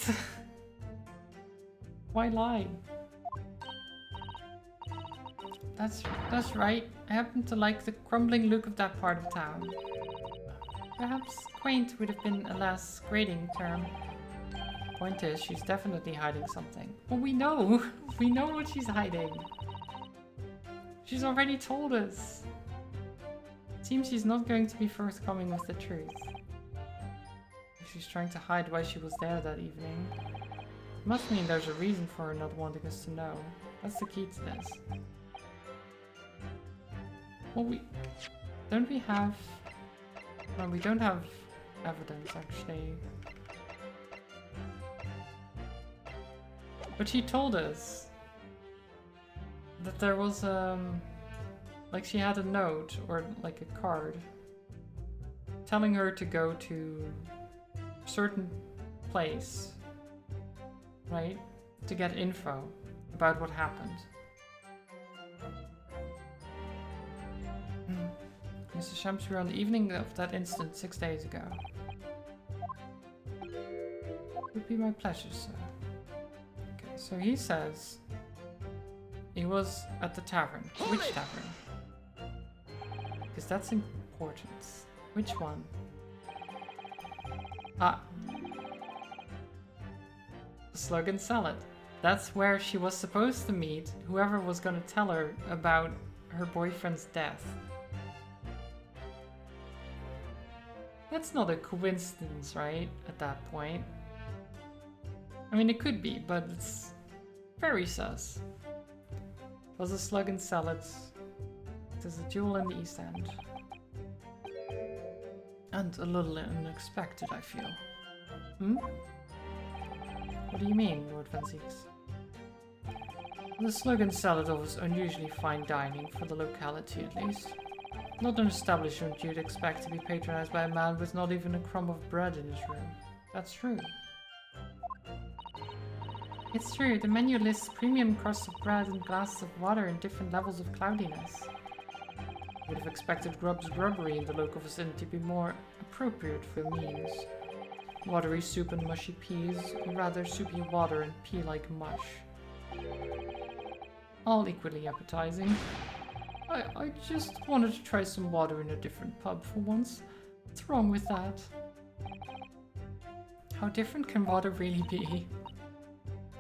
Why lie? That's right. I happen to like the crumbling look of that part of town. Perhaps quaint would have been a less grating term. Point is, she's definitely hiding something. Well, we know. We know what she's hiding. She's already told us. Seems she's not going to be forthcoming with the truth. She's trying to hide why she was there that evening. It must mean there's a reason for her not wanting us to know. That's the key to this. Well, don't we have... No, we don't have evidence, actually. But she told us that there was, like she had a note or like a card telling her to go to a certain place, right? To get info about what happened. Mr. Shamsbury, on the evening of that incident 6 days ago. It would be my pleasure, sir. Okay, so he says he was at the tavern. Which tavern? Because that's important. Which one? Ah. Slug and Salad. That's where she was supposed to meet whoever was going to tell her about her boyfriend's death. That's not a coincidence, right? At that point. I mean, it could be, but it's very sus. It was a Slug and Salad. It is a jewel in the East End. And a little unexpected, I feel. Hmm? What do you mean, Lord Van Zieks? The Slug and Salad offers unusually fine dining, for the locality at least. Not an establishment you'd expect to be patronized by a man with not even a crumb of bread in his room. That's true. It's true, the menu lists premium crusts of bread and glasses of water in different levels of cloudiness. Would have expected Grub's grubbery in the local vicinity to be more appropriate for meals. Watery soup and mushy peas, or rather soupy water and pea-like mush. All equally appetizing. I just wanted to try some water in a different pub for once. What's wrong with that? How different can water really be?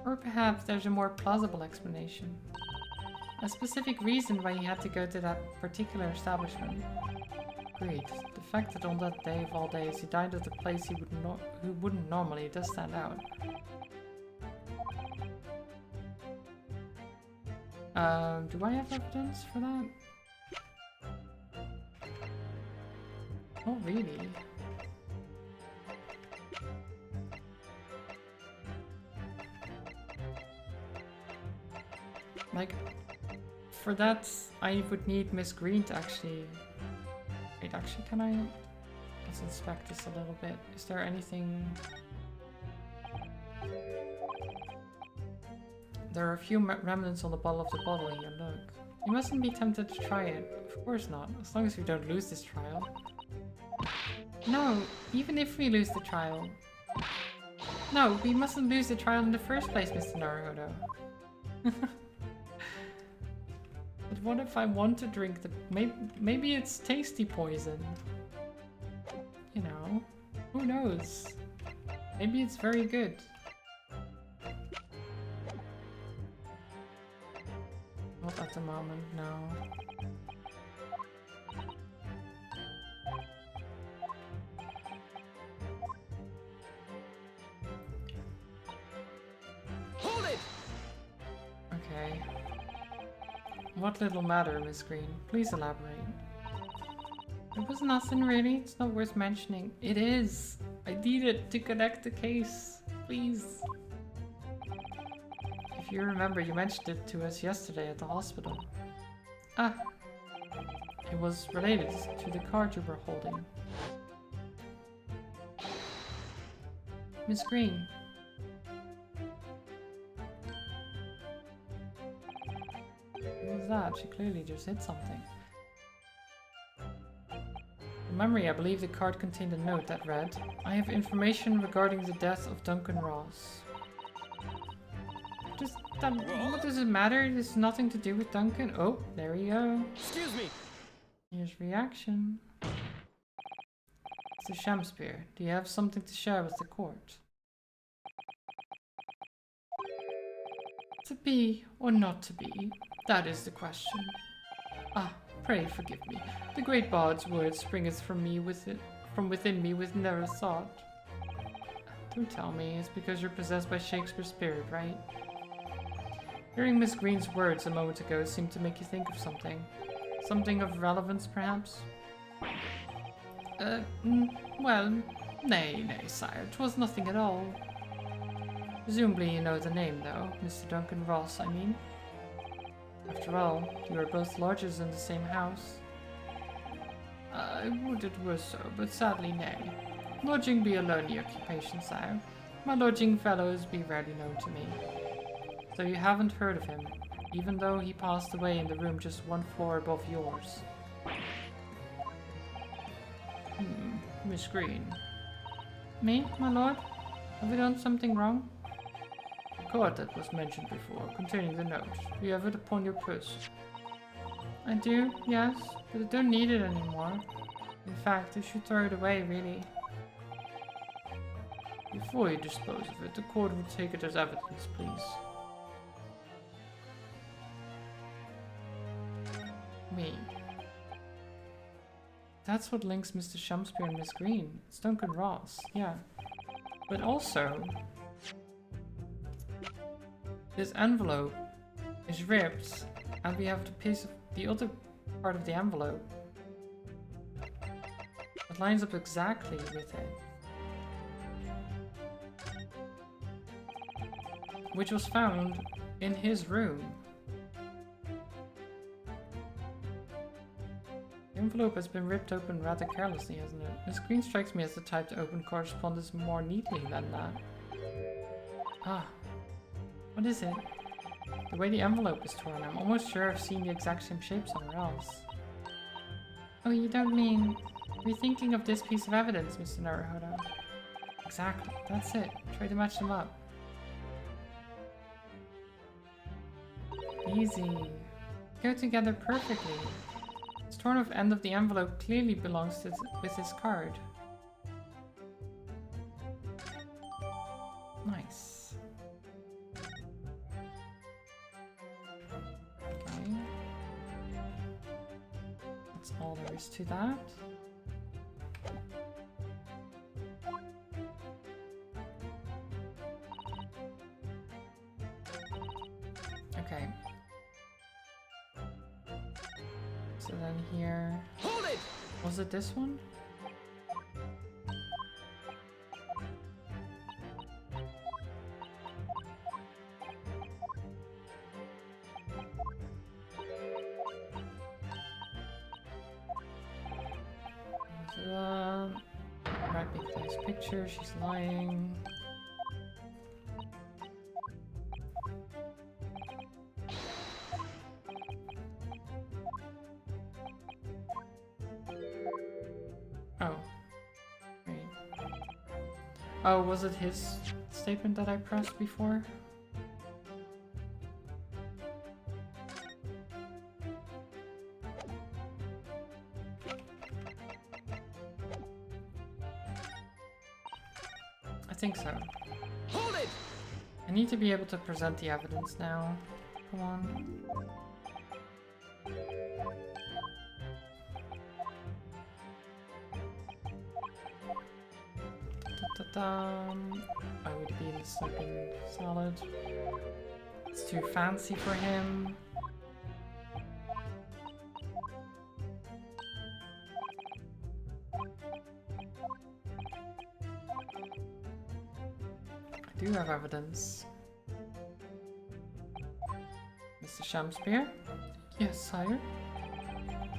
Or perhaps there's a more plausible explanation. A specific reason why he had to go to that particular establishment. Agreed. The fact that on that day of all days he dined at a place he wouldn't normally does stand out. Do I have evidence for that? Not really. Like, for that, I would need Miss Green to actually... Wait, actually, can I... Let's inspect this a little bit. Is there anything... There are a few remnants on the bottle of the bottle in your look. You mustn't be tempted to try it. Of course not, as long as we don't lose this trial. No, even if we lose the trial. No, we mustn't lose the trial in the first place, Mr. Naruhodo. But what if I want to drink the... Maybe it's tasty poison. You know, who knows? Maybe it's very good. Not at the moment, no. Hold it! Okay. What little matter, Miss Green? Please elaborate. It was nothing really. It's not worth mentioning. It is. I need it to connect the case. Please. If you remember, you mentioned it to us yesterday at the hospital. Ah. It was related to the card you were holding. Miss Green. What was that? She clearly just hit something. From memory, I believe the card contained a note that read, I have information regarding the death of Duncan Ross. What does it matter? It has nothing to do with Duncan. Oh, there you go. Excuse me. Here's reaction. Mr. Shamspear, do you have something to share with the court? To be or not to be, that is the question. Ah, pray forgive me. The great bard's word springeth from within me with never thought. Do tell me, it's because you're possessed by Shakespeare's spirit, right? Hearing Miss Green's words a moment ago seemed to make you think of something. Something of relevance, perhaps? Well, nay, sire, 'twas nothing at all. Presumably you know the name, though, Mr. Duncan Ross, I mean. After all, you are both lodgers in the same house. I would it were so, but sadly nay. Lodging be a lonely occupation, sire. My lodging fellows be rarely known to me. So you haven't heard of him, even though he passed away in the room just one floor above yours. Miss Green. Me, my lord? Have I done something wrong? The card that was mentioned before, containing the note. Do you have it upon your purse? I do, yes, but I don't need it anymore. In fact, I should throw it away, really. Before you dispose of it, the court will take it as evidence, please. Me. That's what links Mr. Shumspeare and Miss Green. It's Duncan Ross, yeah. But also, this envelope is ripped, and we have the other part of the envelope that lines up exactly with it. Which was found in his room. The envelope has been ripped open rather carelessly, hasn't it? Miss Green strikes me as the type to open correspondence more neatly than that. Ah. What is it? The way the envelope is torn, I'm almost sure I've seen the exact same shape somewhere else. Oh, you don't mean... You're thinking of this piece of evidence, Mr. Naruhodo. Exactly, that's it. Try to match them up. Easy. Go together perfectly. This torn off end of the envelope clearly belongs to with this card. Nice. Okay. That's all there is to that. Okay. So then here... Hold it! Was it this one? Right, make nice picture. She's lying. Oh. Wait. Oh, was it his statement that I pressed before? I think so. Hold it! I need to be able to present the evidence now. Come on. I would be in the second salad. It's too fancy for him. I do have evidence. Mr. Shumspeare? Yes, sire?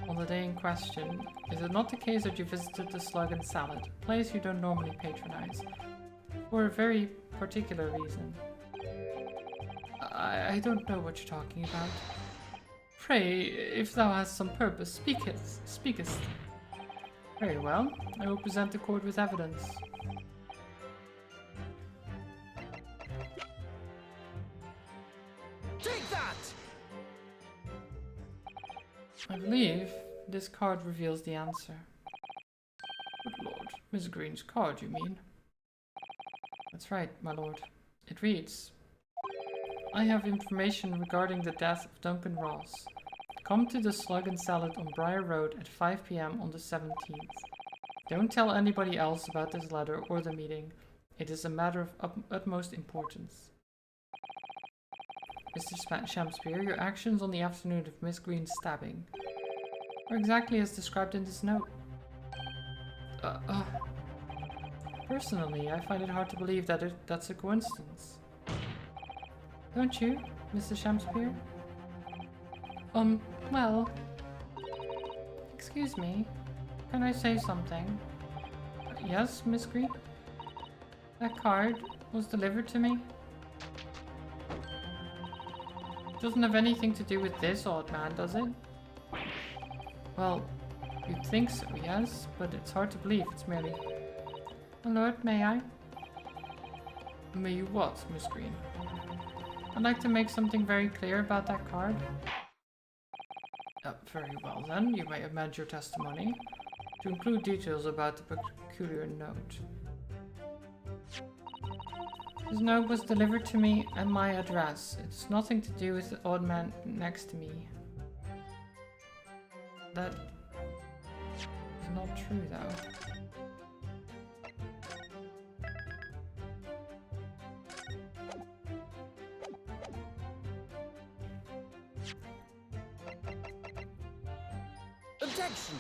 On the day in question, is it not the case that you visited the Slug and Salad, a place you don't normally patronize, for a very particular reason? I don't know what you're talking about. Pray, if thou hast some purpose, speakest. Very well, I will present the court with evidence. Take that! I believe this card reveals the answer. Good lord, Miss Green's card, you mean? That's right, my lord. It reads, I have information regarding the death of Duncan Ross. Come to the Slug and Salad on Briar Road at 5 p.m. on the 17th. Don't tell anybody else about this letter or the meeting. It is a matter of utmost importance. Mr. Shumspeare, your actions on the afternoon of Miss Green's stabbing are exactly as described in this note. Personally, I find it hard to believe that that's a coincidence. Don't you, Mr. Shumspeare? Well... Excuse me. Can I say something? Yes, Miss Green? That card was delivered to me? Doesn't have anything to do with this odd man, does it? Well, You'd think so, yes, but it's hard to believe it's merely... My lord, may I? May you what, Miss Green? I'd like to make something very clear about that card. Very well then, you may amend your testimony to include details about the peculiar note. This note was delivered to me at my address. It has nothing to do with the odd man next to me. That is not true though. Objection!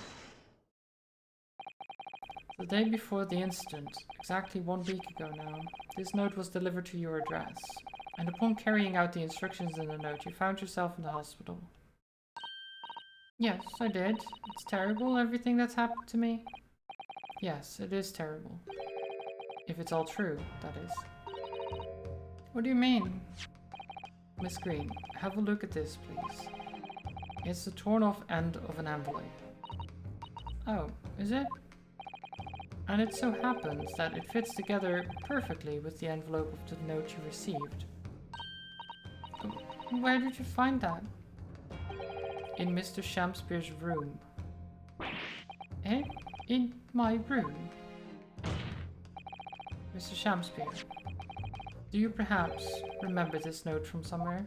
The day before the incident, exactly 1 week ago now, this note was delivered to your address, and upon carrying out the instructions in the note, you found yourself in the hospital. Yes, I did. It's terrible, everything that's happened to me. Yes, it is terrible. If it's all true, that is. What do you mean? Miss Green, have a look at this, please. It's the torn off end of an envelope. Oh, is it? And it so happens that it fits together perfectly with the envelope of the note you received. Where did you find that? In Mr. Shakespeare's room. Eh? In my room? Mr. Shakespeare, do you perhaps remember this note from somewhere?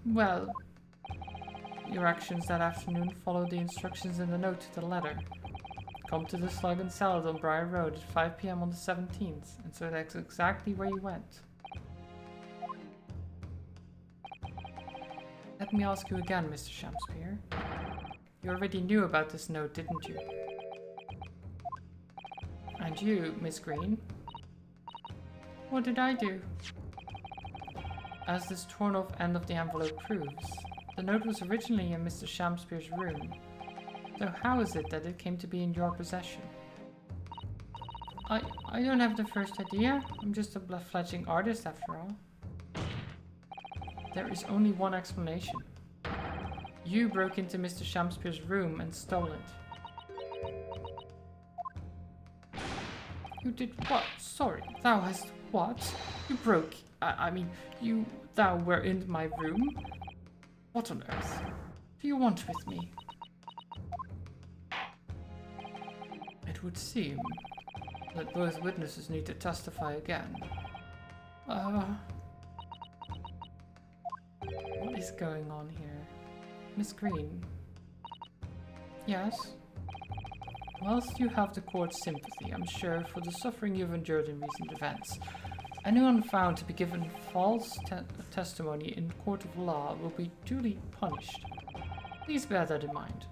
Well... Your actions that afternoon followed the instructions in the note to the letter. Come to the Slug and Salad on Briar Road at 5 p.m. on the 17th, and so that's exactly where you went. Let me ask you again, Mr. Shakespeare. You already knew about this note, didn't you? And you, Miss Green? What did I do? As this torn off end of the envelope proves, the note was originally in Mr. Shakespeare's room. So how is it that it came to be in your possession? I don't have the first idea. I'm just a fledgling artist after all. There is only one explanation. You broke into Mr. Shakespeare's room and stole it. You did what? Sorry, thou hast what? You broke... thou were in my room? What on earth do you want with me? It would seem that both witnesses need to testify again. What is going on here? Miss Green? Yes? Whilst you have the court's sympathy, I'm sure, for the suffering you've endured in recent events, anyone found to be given false testimony in court of law will be duly punished. Please bear that in mind.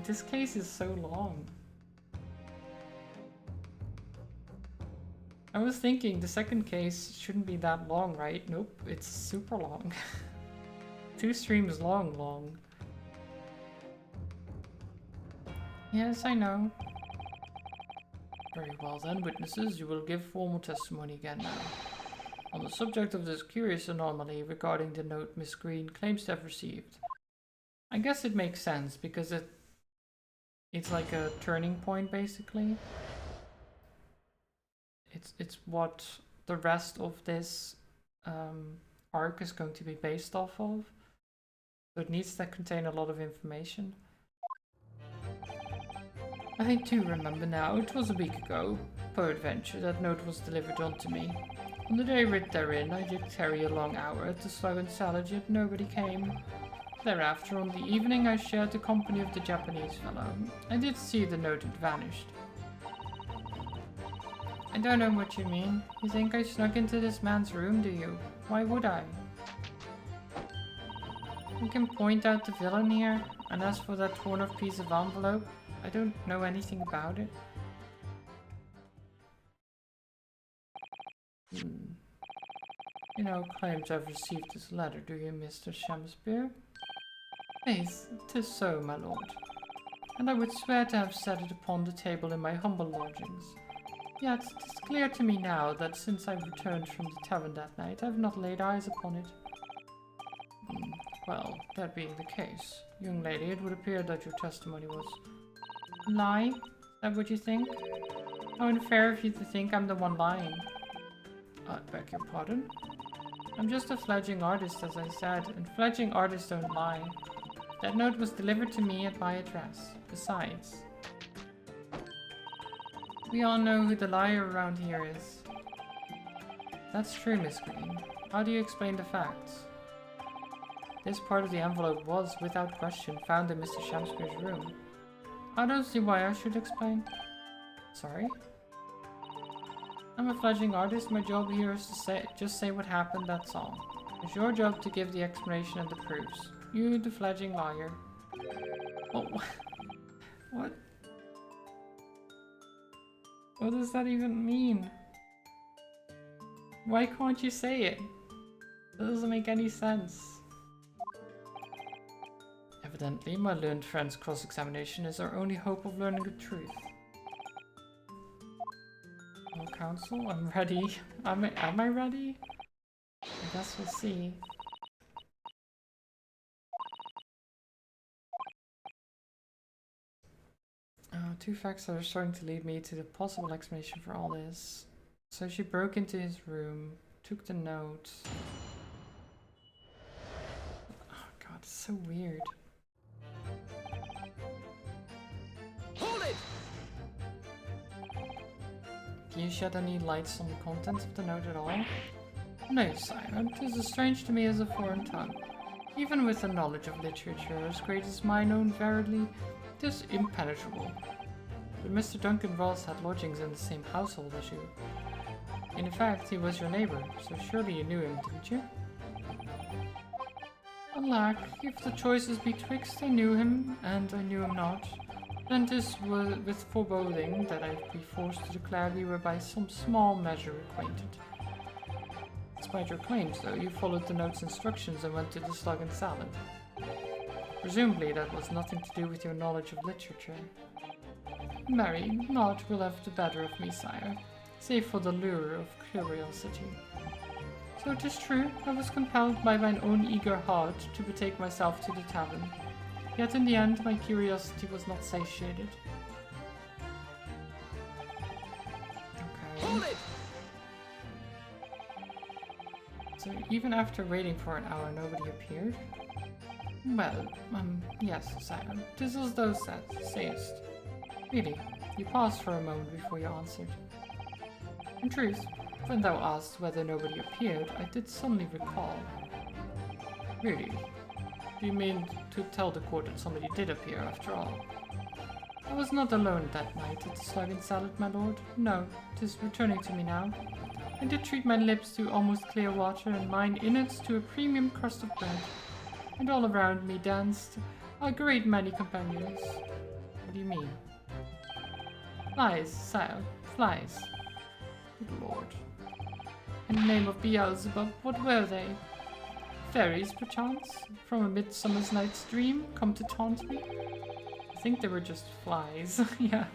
This case is so long. I was thinking the second case shouldn't be that long, right? Nope, it's super long. 2 streams long. Yes, I know. Very well then, witnesses, you will give formal testimony again now. On the subject of this curious anomaly regarding the note Miss Green claims to have received. I guess it makes sense, because it's like a turning point, basically. It's what the rest of this arc is going to be based off of. So it needs to contain a lot of information. I do remember now, it was a week ago, peradventure, that note was delivered unto me. On the day writ therein, I did tarry a long hour at the Slug and Salad, yet nobody came. Thereafter, on the evening, I shared the company of the Japanese fellow. I did see the note had vanished. I don't know what you mean. You think I snuck into this man's room, do you? Why would I? You can point out the villain here, and as for that torn off piece of envelope, I don't know anything about it. You know, claim to have received this letter, do you, Mr. Shakespeare? Faith, 'tis so, my lord. And I would swear to have set it upon the table in my humble lodgings. Yet, 'tis clear to me now that since I returned from the tavern that night, I have not laid eyes upon it. Well, that being the case, young lady, it would appear that your testimony was a lie. Is that what you think? How unfair of you to think I'm the one lying. I beg your pardon? I'm just a fledgling artist, as I said, and fledgling artists don't lie. That note was delivered to me at my address. Besides, we all know who the liar around here is. That's true, Miss Green. How do you explain the facts? This part of the envelope was, without question, found in Mr. Shamspeare's room. I don't see why I should explain. Sorry? I'm a fledgling artist. My job here is to just say what happened, that's all. It's your job to give the explanation and the proofs. You, the fledgling liar. Oh, what? What does that even mean? Why can't you say it? That doesn't make any sense. Evidently, my learned friend's cross-examination is our only hope of learning the truth. Well, counsel, I'm ready. Am I ready? I guess we'll see. Two facts that are starting to lead me to the possible explanation for all this. So she broke into his room, took the note. Oh god, it's so weird. Hold it! Can you shed any lights on the contents of the note at all? No, sire. It is as strange to me as a foreign tongue. Even with a knowledge of literature as great as mine own, verily, it is impenetrable. But Mr. Duncan Ross had lodgings in the same household as you. In fact, he was your neighbor, so surely you knew him, didn't you? Alack, if the choice is betwixt I knew him and I knew him not, then 'tis with foreboding that I'd be forced to declare we were by some small measure acquainted. Despite your claims, though, you followed the note's instructions and went to the Slug and Salad. Presumably that was nothing to do with your knowledge of literature. Marry, naught will have the better of me, sire, save for the lure of curiosity. So 'tis true, I was compelled by mine own eager heart to betake myself to the tavern. Yet in the end, my curiosity was not satiated. Hold Okay. it! So even after waiting for an hour, nobody appeared? Well, yes, sire. 'Tis as thou sayest. Really, you paused for a moment before you answered. In truth, when thou asked whether nobody appeared, I did suddenly recall. Really? Do you mean to tell the court that somebody did appear after all? I was not alone that night at the Slug and Salad, my lord. No, 'tis returning to me now. I did treat my lips to almost clear water and mine innards to a premium crust of bread. And all around me danced a great many companions. What do you mean? Flies, sire, flies. Good lord. In the name of Beelzebub, what were they? Fairies, perchance? From a midsummer's night's dream, come to taunt me? I think they were just flies, yeah.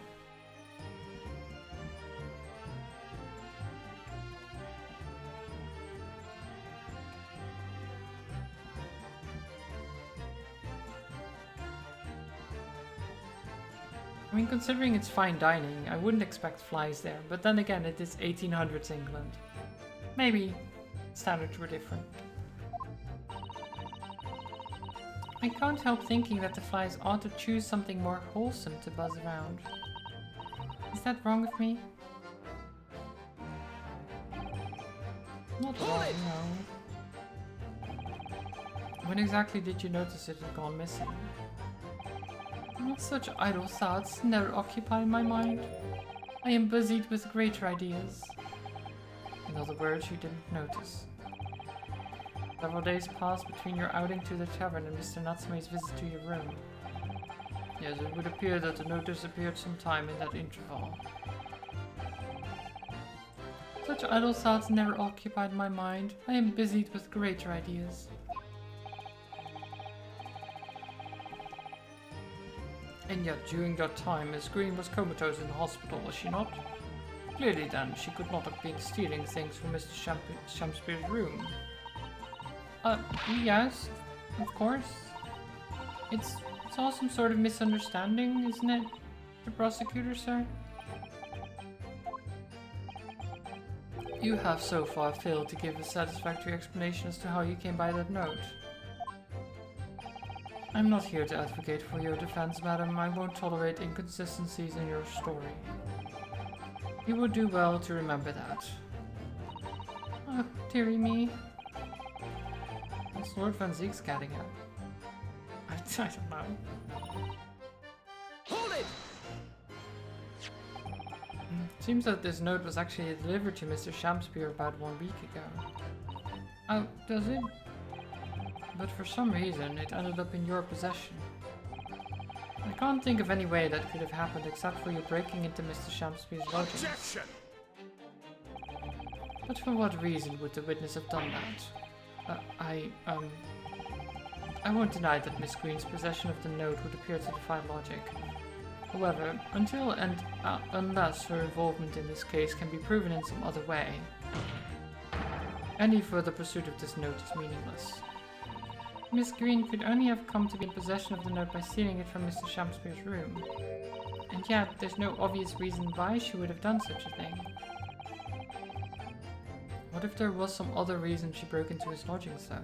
I mean, considering it's fine dining, I wouldn't expect flies there, but then again, it is 1800s England. Maybe standards were different. I can't help thinking that the flies ought to choose something more wholesome to buzz around. Is that wrong of me? Not wrong, no. When exactly did you notice it had gone missing? Not such idle thoughts never occupy my mind. I am busied with greater ideas. In other words, you didn't notice. Several days passed between your outing to the tavern and Mr. Natsume's visit to your room. Yes, it would appear that the note disappeared sometime in that interval. Such idle thoughts never occupied my mind. I am busied with greater ideas. And yet, during that time, Miss Green was comatose in the hospital, was she not? Clearly then, she could not have been stealing things from Mr. Shamspeare's room. Yes, Of course. It's all some sort of misunderstanding, isn't it, the prosecutor, sir? You have so far failed to give a satisfactory explanation as to how you came by that note. I'm not here to advocate for your defense, madam. I won't tolerate inconsistencies in your story. You would do well to remember that. Oh, dearie me. What's Lord Van Ziek's getting at? I don't know. Hold it! Seems that this note was actually delivered to Mr. Shamspeare about 1 week ago. Oh, does it? But for some reason, it ended up in your possession. I can't think of any way that could have happened except for you breaking into Mr. Shamspeare's lodgings. Objection! But for what reason would the witness have done that? I won't deny that Miss Green's possession of the note would appear to defy logic. However, until and unless her involvement in this case can be proven in some other way, any further pursuit of this note is meaningless. Miss Green could only have come to be in possession of the note by stealing it from Mr. Shamspeare's room. And yet, there's no obvious reason why she would have done such a thing. What if there was some other reason she broke into his lodgings, though?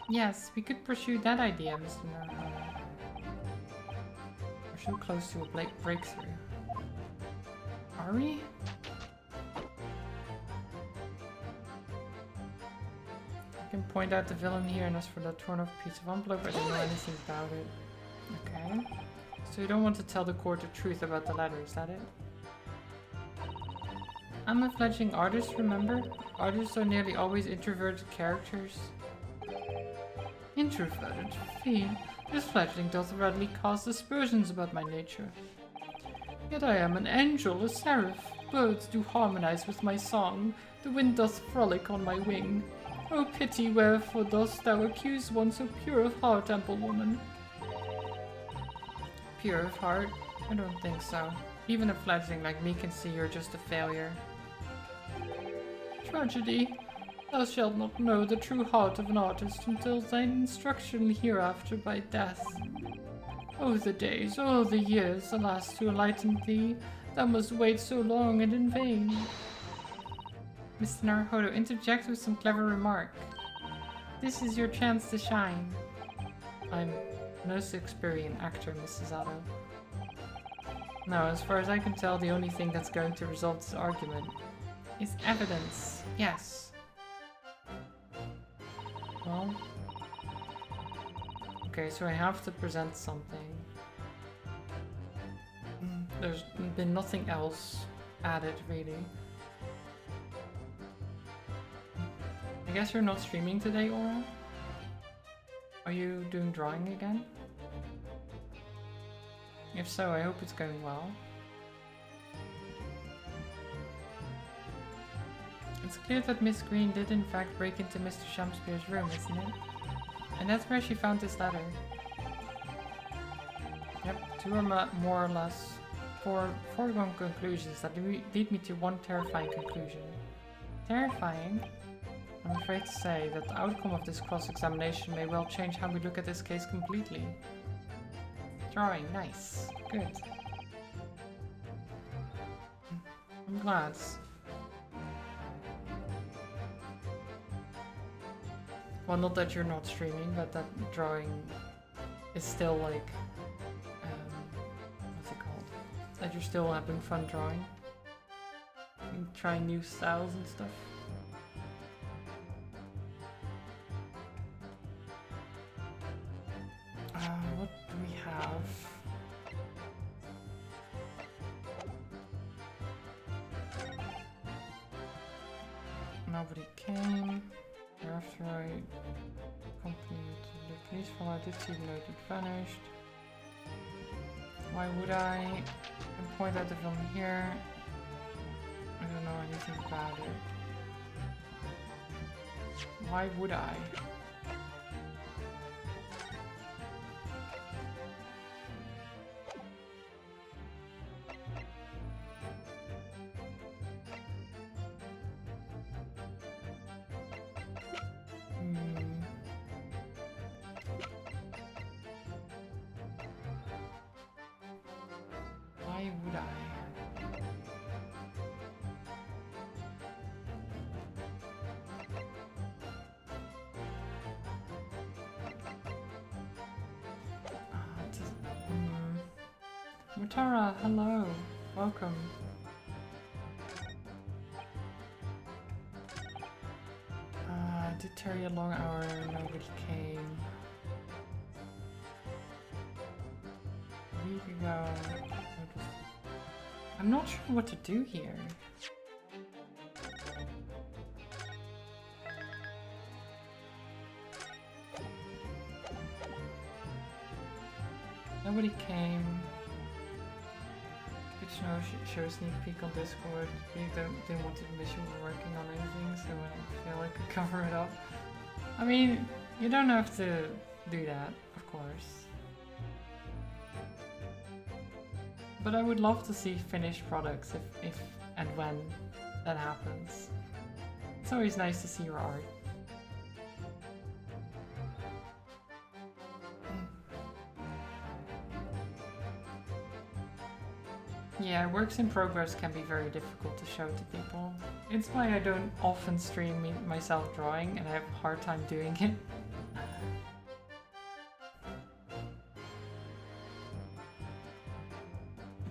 Yes, we could pursue that idea, Mr. Narahara. We're so close to a breakthrough. Are we? I can point out the villain here, and as for that torn off piece of envelope, I don't know anything about it. Okay. So you don't want to tell the court the truth about the letter, is that it? I'm a fledgling artist, remember? Artists are nearly always introverted characters. Introverted? Fie. This fledgling doth readily cast aspersions about my nature. Yet I am an angel, a seraph. Birds do harmonize with my song. The wind doth frolic on my wing. O pity, wherefore dost thou accuse one so pure of heart, ample woman? Pure of heart? I don't think so. Even a fledgling like me can see you're just a failure. Tragedy. Thou shalt not know the true heart of an artist until thine instruction hereafter by death. Oh the days, oh the years, alas, to enlighten thee, thou must wait so long and in vain. Mr. Naruhodo, interject with some clever remark. This is your chance to shine. I'm no Shakespearean actor, Mrs. Otto. No, as far as I can tell, the only thing that's going to resolve this argument is evidence. Yes. Well, okay, so I have to present something. There's been nothing else added, really. I guess you're not streaming today, Aura? Are you doing drawing again? If so, I hope it's going well. It's clear that Miss Green did in fact break into Mr. Shamspeare's room, isn't it? And that's where she found this letter. Yep, two or more or less foregone conclusions that lead me to one terrifying conclusion. Terrifying? I'm afraid to say that the outcome of this cross-examination may well change how we look at this case completely. Drawing, nice. Good. I'm glad. Well, not that you're not streaming, but that drawing is still like, what's it called? That you're still having fun drawing. And trying new styles and stuff. What do we have? Nobody came. After I accompanied the police file, I did see the note it vanished. Why would I? I can point at the film here. I don't know anything about it. Why would I? Tara, hello. Welcome. I did Terry a long hour, nobody came. A week ago. I'm not sure what to do here. Nobody came. Good show sneak peek on Discord. They wanted to miss you were working on anything, so I feel I could cover it up. I mean, you don't have to do that, of course. But I would love to see finished products if and when that happens. It's always nice to see your art. Yeah, works in progress can be very difficult to show to people. It's why I don't often stream myself drawing and I have a hard time doing it.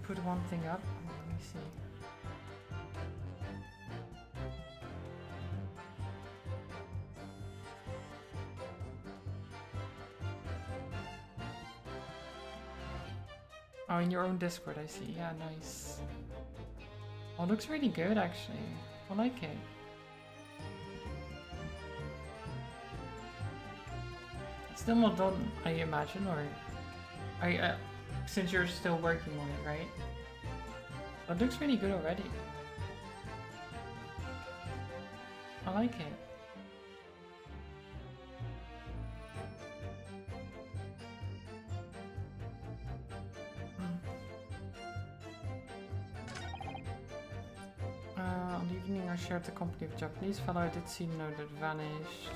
Put one thing up. Let me see. Oh, in your own Discord, I see. Yeah, nice. Oh, it looks really good, actually. I like it. Still not done, I imagine, or... since you're still working on it, right? It looks really good already. I like it. On the evening I shared the company of a Japanese fellow I did see know that vanished.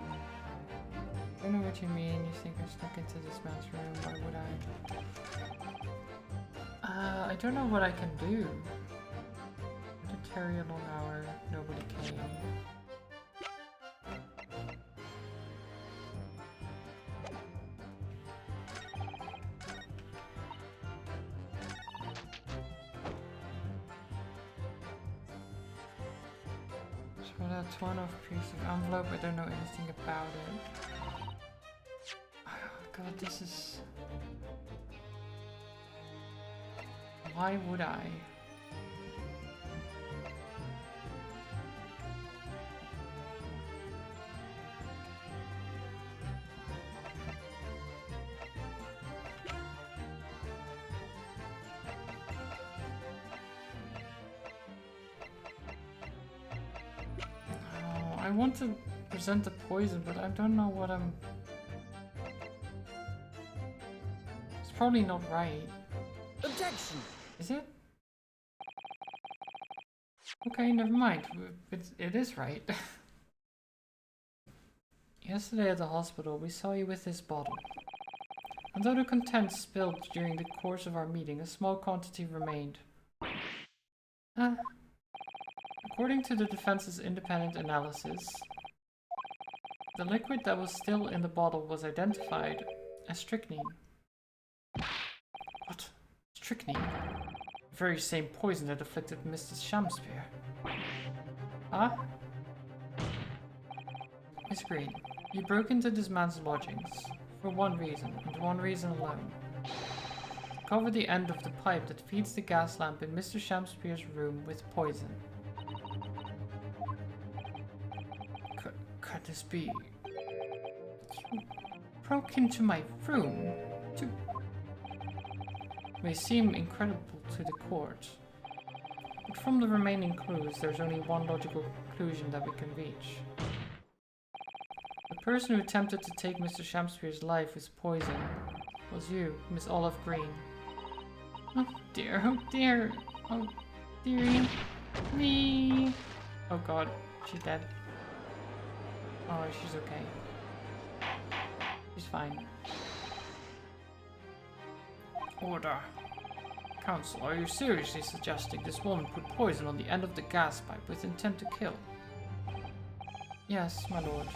I don't know what you mean. You think I snuck into this man's room? Why would I? I don't know what I can do. I did carry a long hour. Nobody came. So that's one of piece of envelope. I don't know anything about it. Oh god, this is... Why would I? Oh, I want to present the poison, but I don't know what I'm... It's probably not right. Objection! Is it? Okay, never mind. It is right. Yesterday at the hospital, we saw you with this bottle. Although the contents spilled during the course of our meeting, a small quantity remained. According to the defense's independent analysis, the liquid that was still in the bottle was identified as strychnine. What? Strychnine? The very same poison that afflicted Mr. Shamspeare. Huh? Miss Green, you broke into this man's lodgings for one reason, and one reason alone. Cover the end of the pipe that feeds the gas lamp in Mr. Shamspeare's room with poison. Could this be? You broke into my room to... May seem incredible to the court, but from the remaining clues, there's only one logical conclusion that we can reach. The person who attempted to take Mr. Shamspeare's life with poison was you, Miss Olive Green. Oh dear, oh dear, oh dearie me. Oh god, she's dead. Oh, she's okay. She's fine. Order. Counsel, are you seriously suggesting this woman put poison on the end of the gas pipe with intent to kill? Yes, my lord.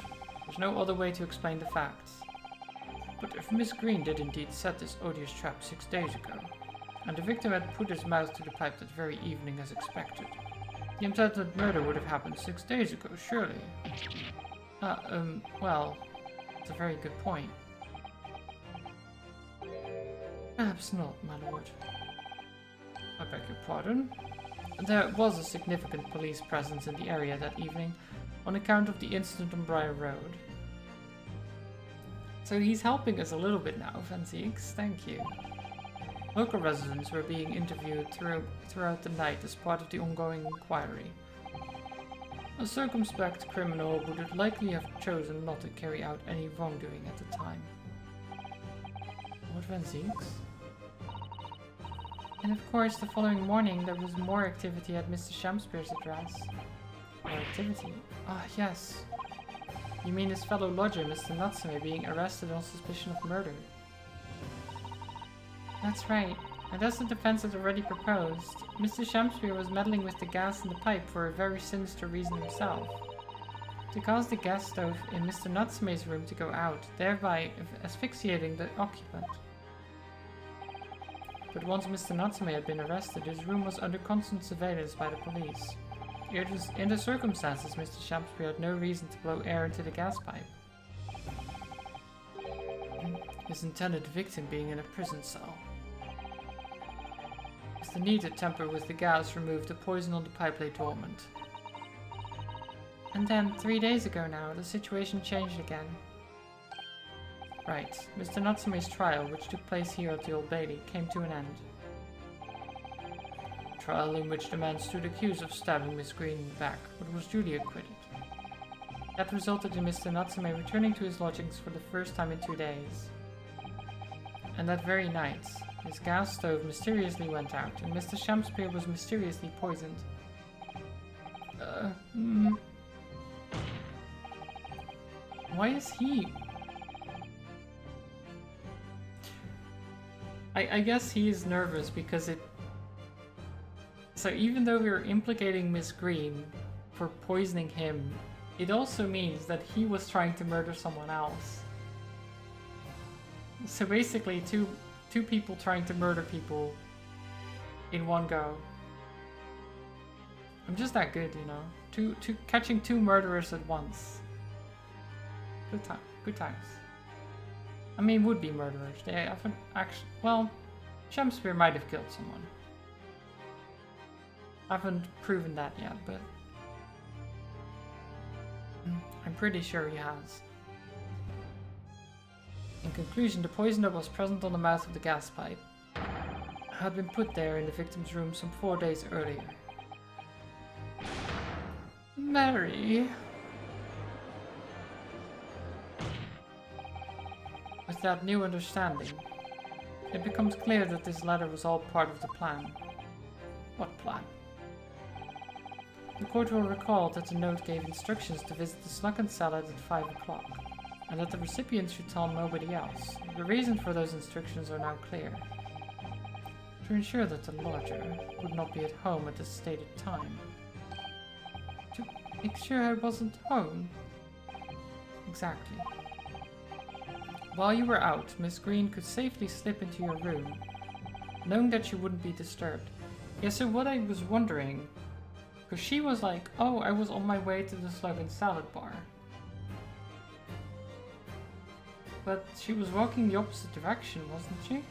There's no other way to explain the facts. But if Miss Green did indeed set this odious trap 6 days ago, and the victim had put his mouth to the pipe that very evening as expected. The intended murder would have happened 6 days ago, surely. Well, that's a very good point. Perhaps not, my lord. I beg your pardon? There was a significant police presence in the area that evening on account of the incident on Briar Road. So he's helping us a little bit now, Fanzix. Thank you. Local residents were being interviewed throughout the night as part of the ongoing inquiry. A circumspect criminal would likely have chosen not to carry out any wrongdoing at the time. What, Fanzix? And of course, the following morning there was more activity at Mr. Shamspeare's address. More activity? Ah, yes. You mean his fellow lodger, Mr. Natsume, being arrested on suspicion of murder? That's right. And as the defense had already proposed, Mr. Shamspeare was meddling with the gas in the pipe for a very sinister reason himself. To cause the gas stove in Mr. Natsume's room to go out, thereby asphyxiating the occupant. But once Mr. Natsume had been arrested, his room was under constant surveillance by the police. In the circumstances, Mr. Shamspeare had no reason to blow air into the gas pipe. His intended victim being in a prison cell. As the need to tamper with the gas removed, the poison on the pipe lay dormant. And then, 3 days ago now, the situation changed again. Right, Mr. Natsume's trial, which took place here at the Old Bailey, came to an end. A trial in which the man stood accused of stabbing Miss Green in the back, but was duly acquitted. That resulted in Mr. Natsume returning to his lodgings for the first time in 2 days. And that very night, his gas stove mysteriously went out, and Mr. Shamspeare was mysteriously poisoned. Why is he... I guess he is nervous because it... So even though we're implicating Miss Green for poisoning him, it also means that he was trying to murder someone else. So basically two people trying to murder people in one go. I'm just that good, you know. Catching two murderers at once. Good times. I mean, would-be murderers. They haven't actually... Well, Shamspeare might have killed someone. I haven't proven that yet, but... I'm pretty sure he has. In conclusion, the poison that was present on the mouth of the gas pipe had been put there in the victim's room some 4 days earlier. Mary... With that new understanding, it becomes clear that this letter was all part of the plan. What plan? The court will recall that the note gave instructions to visit the Sluggan salad at 5 o'clock, and that the recipients should tell nobody else. The reason for those instructions are now clear. To ensure that the lodger would not be at home at the stated time. To make sure I wasn't home? Exactly. While you were out, Miss Green could safely slip into your room, knowing that you wouldn't be disturbed. Yeah, so what I was wondering, because she was like, oh, I was on my way to the Sluggan salad bar. But she was walking the opposite direction, wasn't she?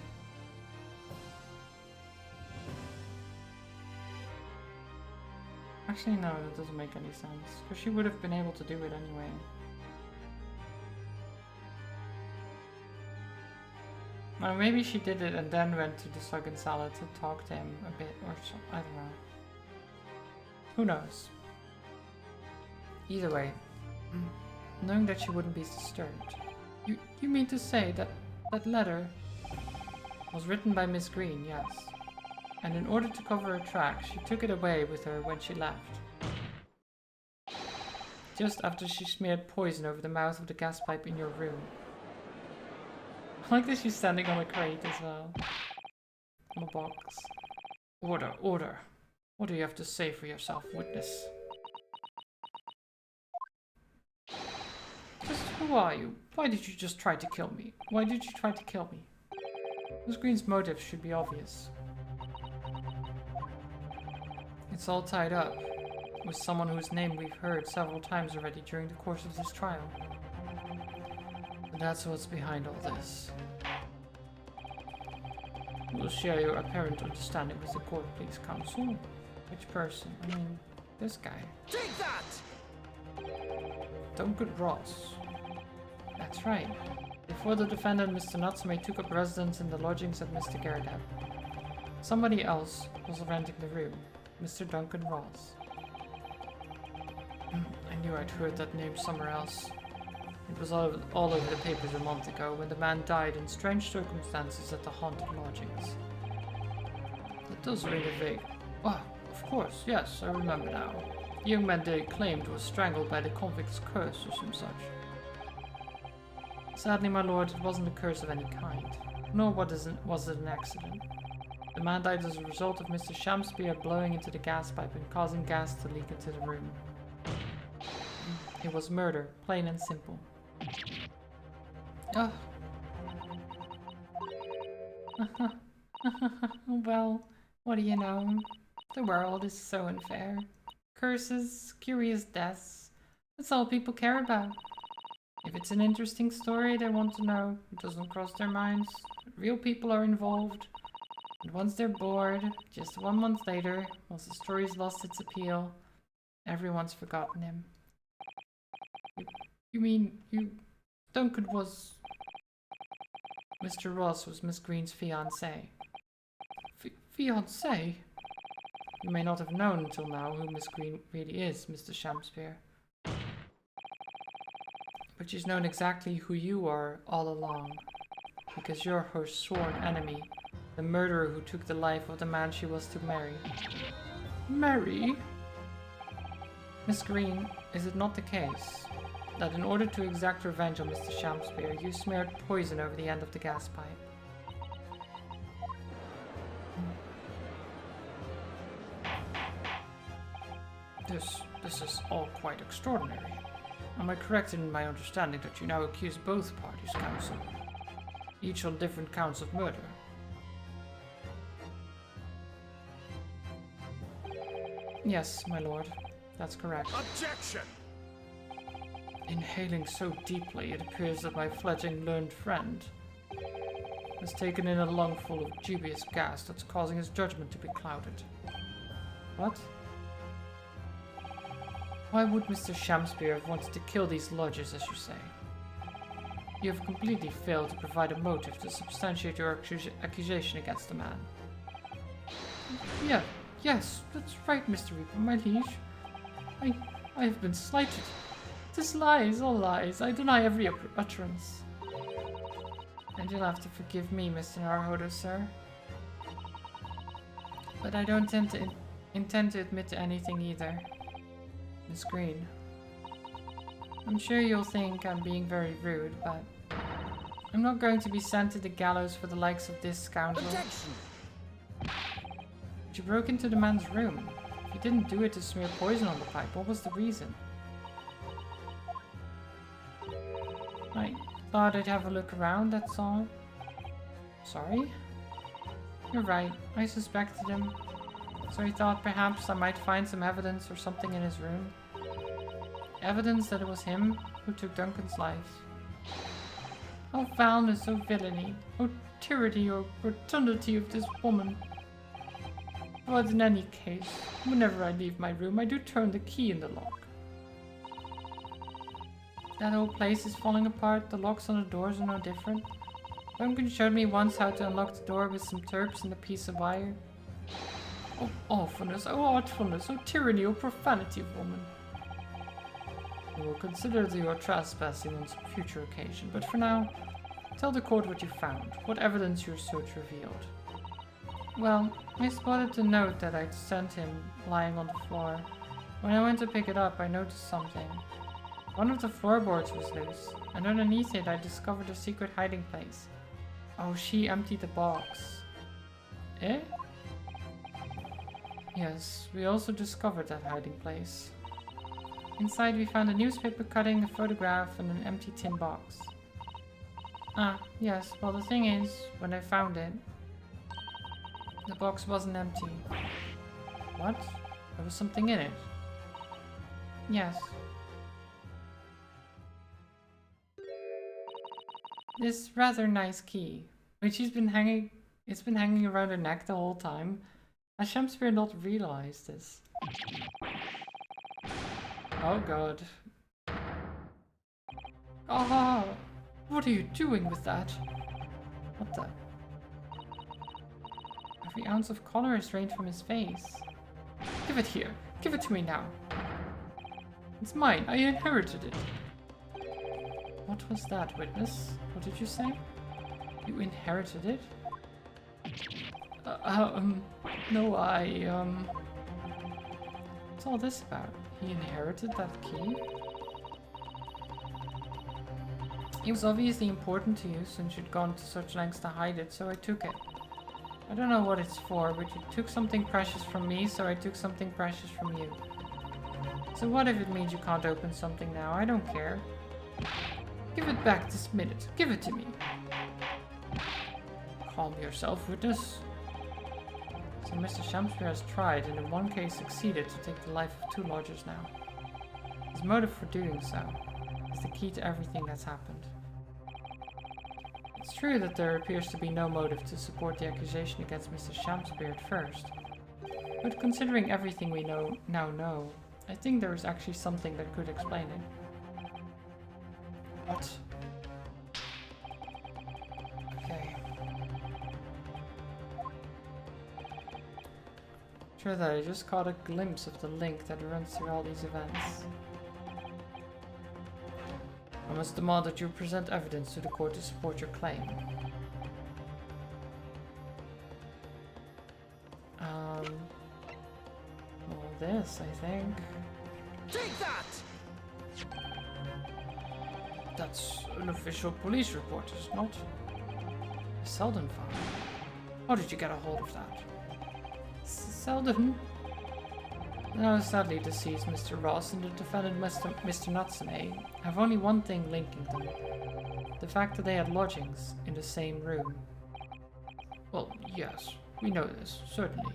Actually, no, that doesn't make any sense, because she would have been able to do it anyway. Or maybe she did it and then went to the Sluggan salad to talk to him a bit or so. I don't know. Who knows? Either way, knowing that she wouldn't be disturbed. You mean to say that that letter was written by Miss Green, yes. And in order to cover her tracks, she took it away with her when she left. Just after she smeared poison over the mouth of the gas pipe in your room. I like that she's standing on a crate as well. On a box. Order, order. What do you have to say for yourself, witness? Just who are you? Why did you just try to kill me? Why did you try to kill me? Miss Green's motive should be obvious. It's all tied up with someone whose name we've heard several times already during the course of this trial. And that's what's behind all this. We'll share your apparent understanding with the court, please, counsel. Which person? I mean, this guy. Take that! Duncan Ross. That's right. Before the defendant, Mr. Natsume took up residence in the lodgings of Mr. Garrett. Somebody else was renting the room. Mr. Duncan Ross. I knew I'd heard that name somewhere else. It was all over the papers a month ago when the man died in strange circumstances at the haunted lodgings. That does ring a vague... Oh, of course, yes, I remember now. The young man they claimed was strangled by the convict's curse or some such. Sadly, my lord, it wasn't a curse of any kind, nor was it an accident. The man died as a result of Mr. Shamspeare blowing into the gas pipe and causing gas to leak into the room. It was murder, plain and simple. Oh. Well, what do you know? The world is so unfair. Curses, curious deaths, that's all people care about. If it's an interesting story they want to know, it doesn't cross their minds. Real people are involved. And once they're bored, just 1 month later, once the story's lost its appeal, everyone's forgotten him. You mean, Duncan was... Mr. Ross was Miss Green's fiancé. Fiancé? You may not have known until now who Miss Green really is, Mr. Shamspeare. But she's known exactly who you are all along. Because you're her sworn enemy. The murderer who took the life of the man she was to marry. Marry? Miss Green, is it not the case that in order to exact revenge on Mr. Shamspeare, you smeared poison over the end of the gas pipe? This is all quite extraordinary. Am I correct in my understanding that you now accuse both parties, counsel? Each on different counts of murder? Yes, my lord. That's correct. Objection! Inhaling so deeply, it appears that my fledgling learned friend has taken in a lungful of dubious gas that's causing his judgment to be clouded. What? Why would Mr. Shamspeare have wanted to kill these lodgers, as you say? You have completely failed to provide a motive to substantiate your accusation against the man. Yes, that's right, Mr. Reaper, my liege. I have been slighted. 'Tis lies, all lies. I deny every utterance. And you'll have to forgive me, Mr. Naruhodo, sir. But I don't intend to admit to anything either. Miss Green. I'm sure you'll think I'm being very rude, but I'm not going to be sent to the gallows for the likes of this scoundrel. Objection! But you broke into the man's room. If you didn't do it to smear poison on the pipe, what was the reason? I thought I'd have a look around, that's all. Sorry? You're right, I suspected him. So I thought perhaps I might find some evidence or something in his room. Evidence that it was him who took Duncan's life. Oh foulness, oh villainy, oh tyranny, oh rotundity of this woman. But in any case, whenever I leave my room, I do turn the key in the lock. That whole place is falling apart, the locks on the doors are no different. Duncan showed me once how to unlock the door with some turps and a piece of wire. Oh awfulness, oh artfulness, oh tyranny, oh profanity of woman. We will consider your trespassing on some future occasion, but for now, tell the court what you found, what evidence your search revealed. Well, I spotted the note that I'd sent him lying on the floor. When I went to pick it up, I noticed something. One of the floorboards was loose, and underneath it I discovered a secret hiding place. Oh, she emptied the box. Eh? Yes, we also discovered that hiding place. Inside we found a newspaper cutting, a photograph, and an empty tin box. Ah, yes, well the thing is, when I found it, the box wasn't empty. What? There was something in it. Yes. This rather nice key, which it's been hanging around her neck the whole time. Has Shamspear not realized this? Oh god. Ah! What are you doing with that? What the? Every ounce of color is drained from his face. Give it here. Give it to me now. It's mine. I inherited it. What was that, witness? What did you say? You inherited it? No, What's all this about? He inherited that key? It was obviously important to you since you'd gone to such lengths to hide it, so I took it. I don't know what it's for, but you took something precious from me, so I took something precious from you. So what if it means you can't open something now? I don't care. Give it back this minute. Give it to me. Calm yourself, witness. So Mr. Shamspear has tried, and in one case succeeded, to take the life of 2 lodgers now. His motive for doing so is the key to everything that's happened. It's true that there appears to be no motive to support the accusation against Mr. Shamspear at first. But considering everything we now know, I think there is actually something that could explain it. What? Okay. Sure that I just caught a glimpse of the link that runs through all these events. I must demand that you present evidence to the court to support your claim. Well, this, I think. Take that! That's an official police report, is it not? A Selden file. How did you get a hold of that? Selden? Now sadly deceased Mr. Ross and the defendant Mr. Natsume have only one thing linking them. The fact that they had lodgings in the same room. Well, yes, we know this, certainly.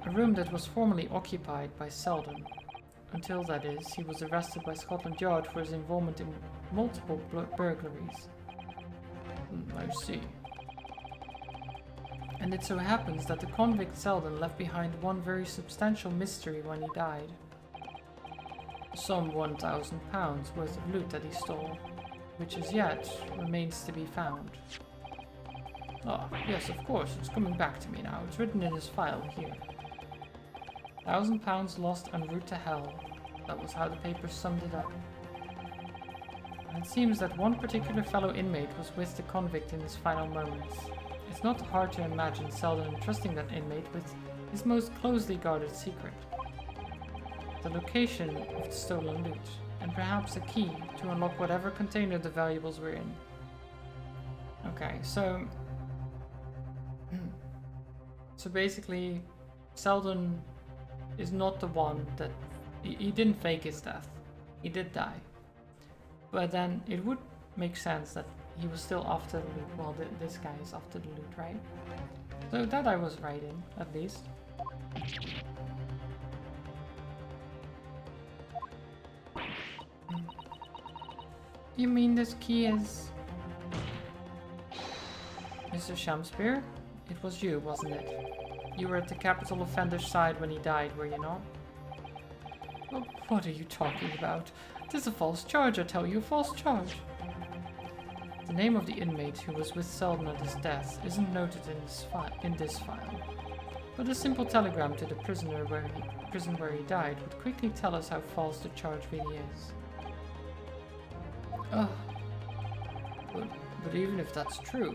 A room that was formerly occupied by Selden. Until, that is, he was arrested by Scotland Yard for his involvement in multiple burglaries. I see. And it so happens that the convict Selden left behind one very substantial mystery when he died. Some £1,000 worth of loot that he stole, which as yet remains to be found. Ah, yes, of course, it's coming back to me now. It's written in his file here. £1,000 lost en route to hell. That was how the paper summed it up. And it seems that one particular fellow inmate was with the convict in his final moments. It's not hard to imagine Selden entrusting that inmate with his most closely guarded secret. The location of the stolen loot, and perhaps a key to unlock whatever container the valuables were in. Okay, so... so basically, Selden is not the one that... He didn't fake his death. He did die. But then it would make sense that he was still after the loot. Well, this guy is after the loot, right? So that I was right in, at least. You mean this key is... Mr. Shamspear? It was you, wasn't it? You were at the capital offender's side when he died, were you not? Well, what are you talking about? This is a false charge, I tell you, a false charge. The name of the inmate who was with Selden at his death isn't noted in this file, but a simple telegram to the prison where he died would quickly tell us how false the charge really is. But even if that's true,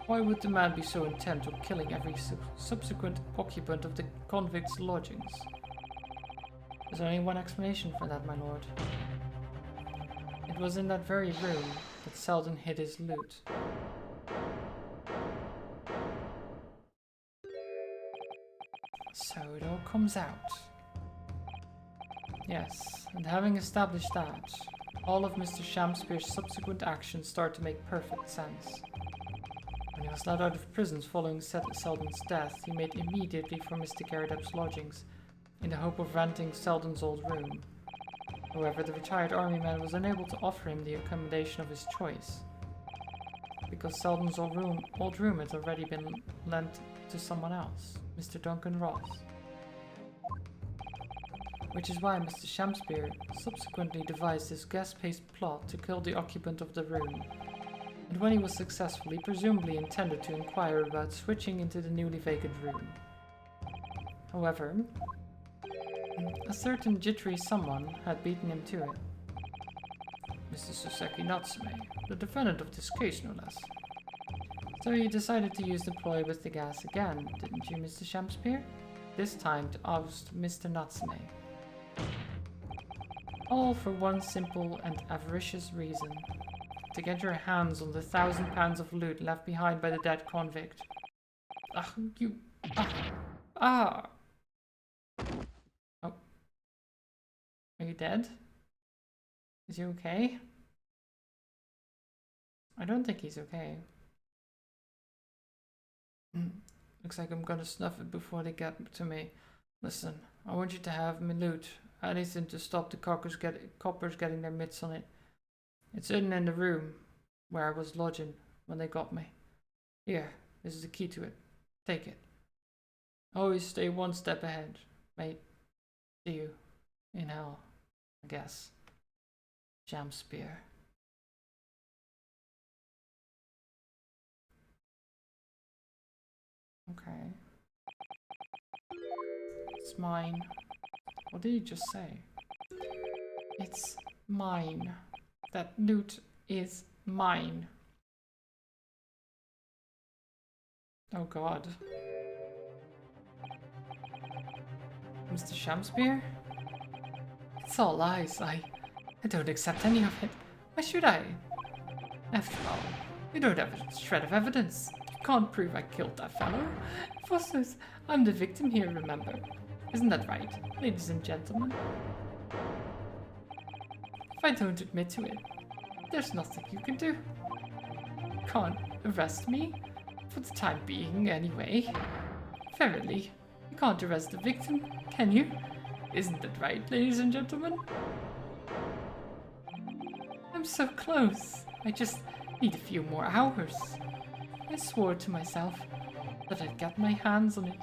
why would the man be so intent on killing every subsequent occupant of the convict's lodgings? There's only one explanation for that, my lord. It was in that very room that Selden hid his loot. So it all comes out. Yes, and having established that, all of Mr. Shamspear's subsequent actions start to make perfect sense. When he was let out of prison following Selden's death, he made immediately for Mr. Garradep's lodgings, in the hope of renting Selden's old room. However, the retired army man was unable to offer him the accommodation of his choice, because Selden's old room had already been lent to someone else, Mr. Duncan Ross. Which is why Mr. Shamspeare subsequently devised his gas-paced plot to kill the occupant of the room, and when he was successful, he presumably intended to inquire about switching into the newly vacant room. However, a certain jittery someone had beaten him to it. Mr. Soseki Natsume, the defendant of this case no less. So you decided to use the ploy with the gas again, didn't you, Mr. Shamspeare? This time to oust Mr. Natsume. All for one simple and avaricious reason. To get your hands on the £1,000 of loot left behind by the dead convict. Ah, you... Ah! Oh. Are you dead? Is he okay? I don't think he's okay. Looks like I'm gonna snuff it before they get to me. Listen, I want you to have me loot. Anything to stop the coppers getting their mitts on it. It's hidden in the room where I was lodging when they got me. Here, this is the key to it. Take it. Always stay one step ahead, mate. See you in hell, I guess. Shamspeare. Okay. It's mine. What did he just say? It's mine. That loot is mine. Oh god. Mr. Shamspeare? It's all lies. I don't accept any of it. Why should I? After all, you don't have a shred of evidence. You can't prove I killed that fellow. Fosters, I'm the victim here, remember? Isn't that right, ladies and gentlemen? If I don't admit to it, there's nothing you can do. You can't arrest me, for the time being anyway. Verily, you can't arrest the victim, can you? Isn't that right, ladies and gentlemen? I'm so close. I just need a few more hours. I swore to myself that I'd get my hands on it,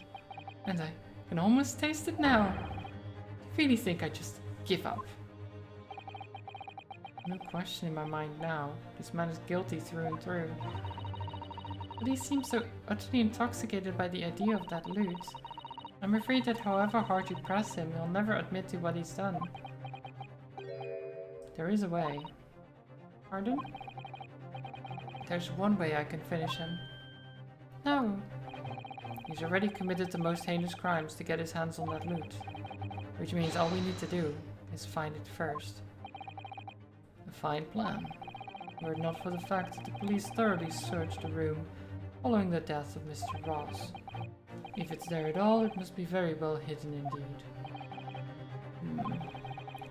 and I can almost taste it now. I really think I just give up. No question in my mind now. This man is guilty through and through. But he seems so utterly intoxicated by the idea of that loot. I'm afraid that however hard you press him, he'll never admit to what he's done. There is a way. Pardon? There's one way I can finish him. No. He's already committed the most heinous crimes to get his hands on that loot. Which means all we need to do is find it first. A fine plan. Were it not for the fact that the police thoroughly searched the room following the death of Mr. Ross. If it's there at all, it must be very well hidden indeed.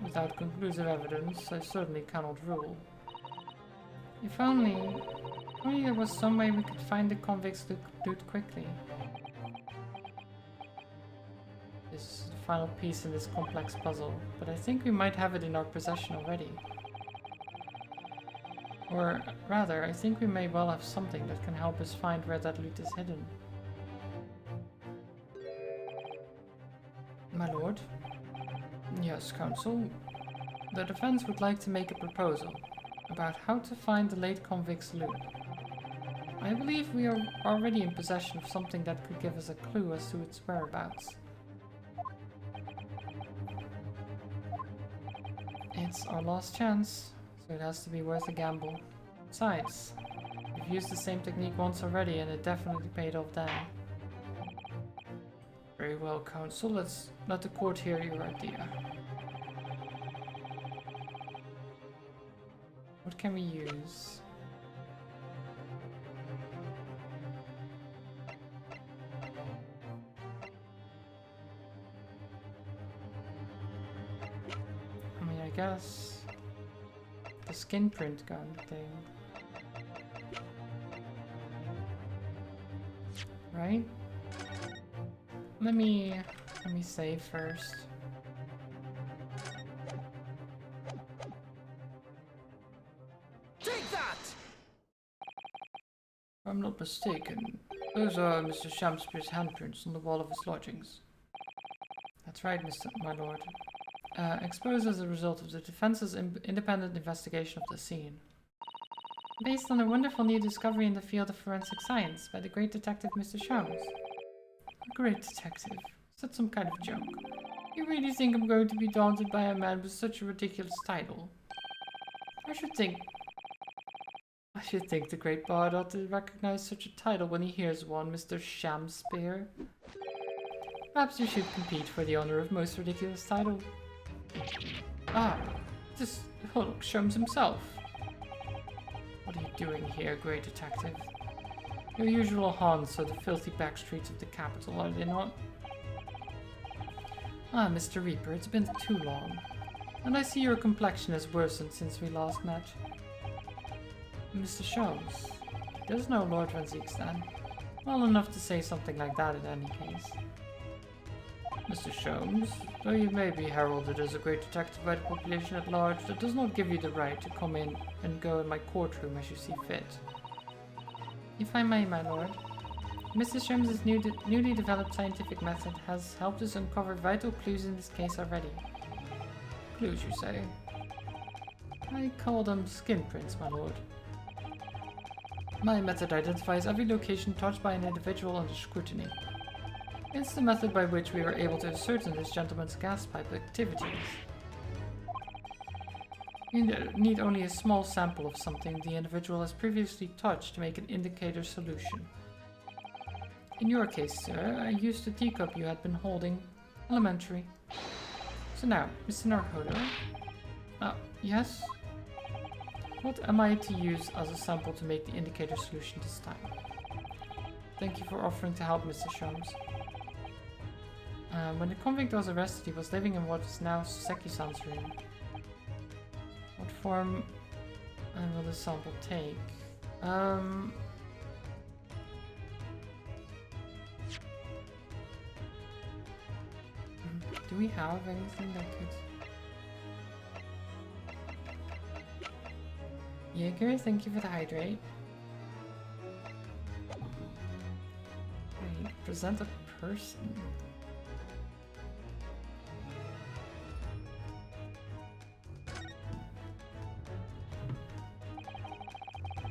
Without conclusive evidence, I certainly cannot rule. If only there was some way we could find the convicts loot quickly. This is the final piece in this complex puzzle, but I think we might have it in our possession already. Or rather, I think we may well have something that can help us find where that loot is hidden. My lord? Yes, counsel. The defense would like to make a proposal about how to find the late convict's loot. I believe we are already in possession of something that could give us a clue as to its whereabouts. It's our last chance, so it has to be worth a gamble. Besides, we've used the same technique once already and it definitely paid off then. Very well, counsel. Let's let the court hear your idea. What can we use? I mean, I guess the skin print gun thing. Right? Let me Let me save first. Take that! If I'm not mistaken, those are Mr. Shamspeare's handprints on the wall of his lodgings. That's right, my lord. Exposed as a result of the defense's independent investigation of the scene. Based on a wonderful new discovery in the field of forensic science by the great detective Mr. Shams. A great detective? Is that some kind of joke? You really think I'm going to be daunted by a man with such a ridiculous title? I should think the great bard ought to recognize such a title when he hears one, Mr. Shamspeare. Perhaps you should compete for the honor of most ridiculous title. Ah, this Hulk Shams himself. What are you doing here, great detective? Your usual haunts are the filthy back streets of the capital, are they not? Ah, Mr. Reaper, it's been too long. And I see your complexion has worsened since we last met. Mr. Shams, there's no Lord Van Zieks then. Well enough to say something like that in any case. Mr. Shams, though you may be heralded as a great detective by the population at large, that does not give you the right to come in and go in my courtroom as you see fit. If I may, my lord, Mr. Shams' newly developed scientific method has helped us uncover vital clues in this case already. Clues, you say? I call them skin prints, my lord. My method identifies every location touched by an individual under scrutiny. It's the method by which we were able to ascertain this gentleman's gas pipe activities. You need only a small sample of something the individual has previously touched to make an indicator solution. In your case, sir, I used the teacup you had been holding. Elementary. So now, Mr. Naruhodo. Yes? What am I to use as a sample to make the indicator solution this time? Thank you for offering to help, Mr. Shams. When the convict was arrested, he was living in what is now Seki-san's room. What form will the sample take? Do we have anything that could... Jaeger, thank you for the hydrate. Wait, present a person.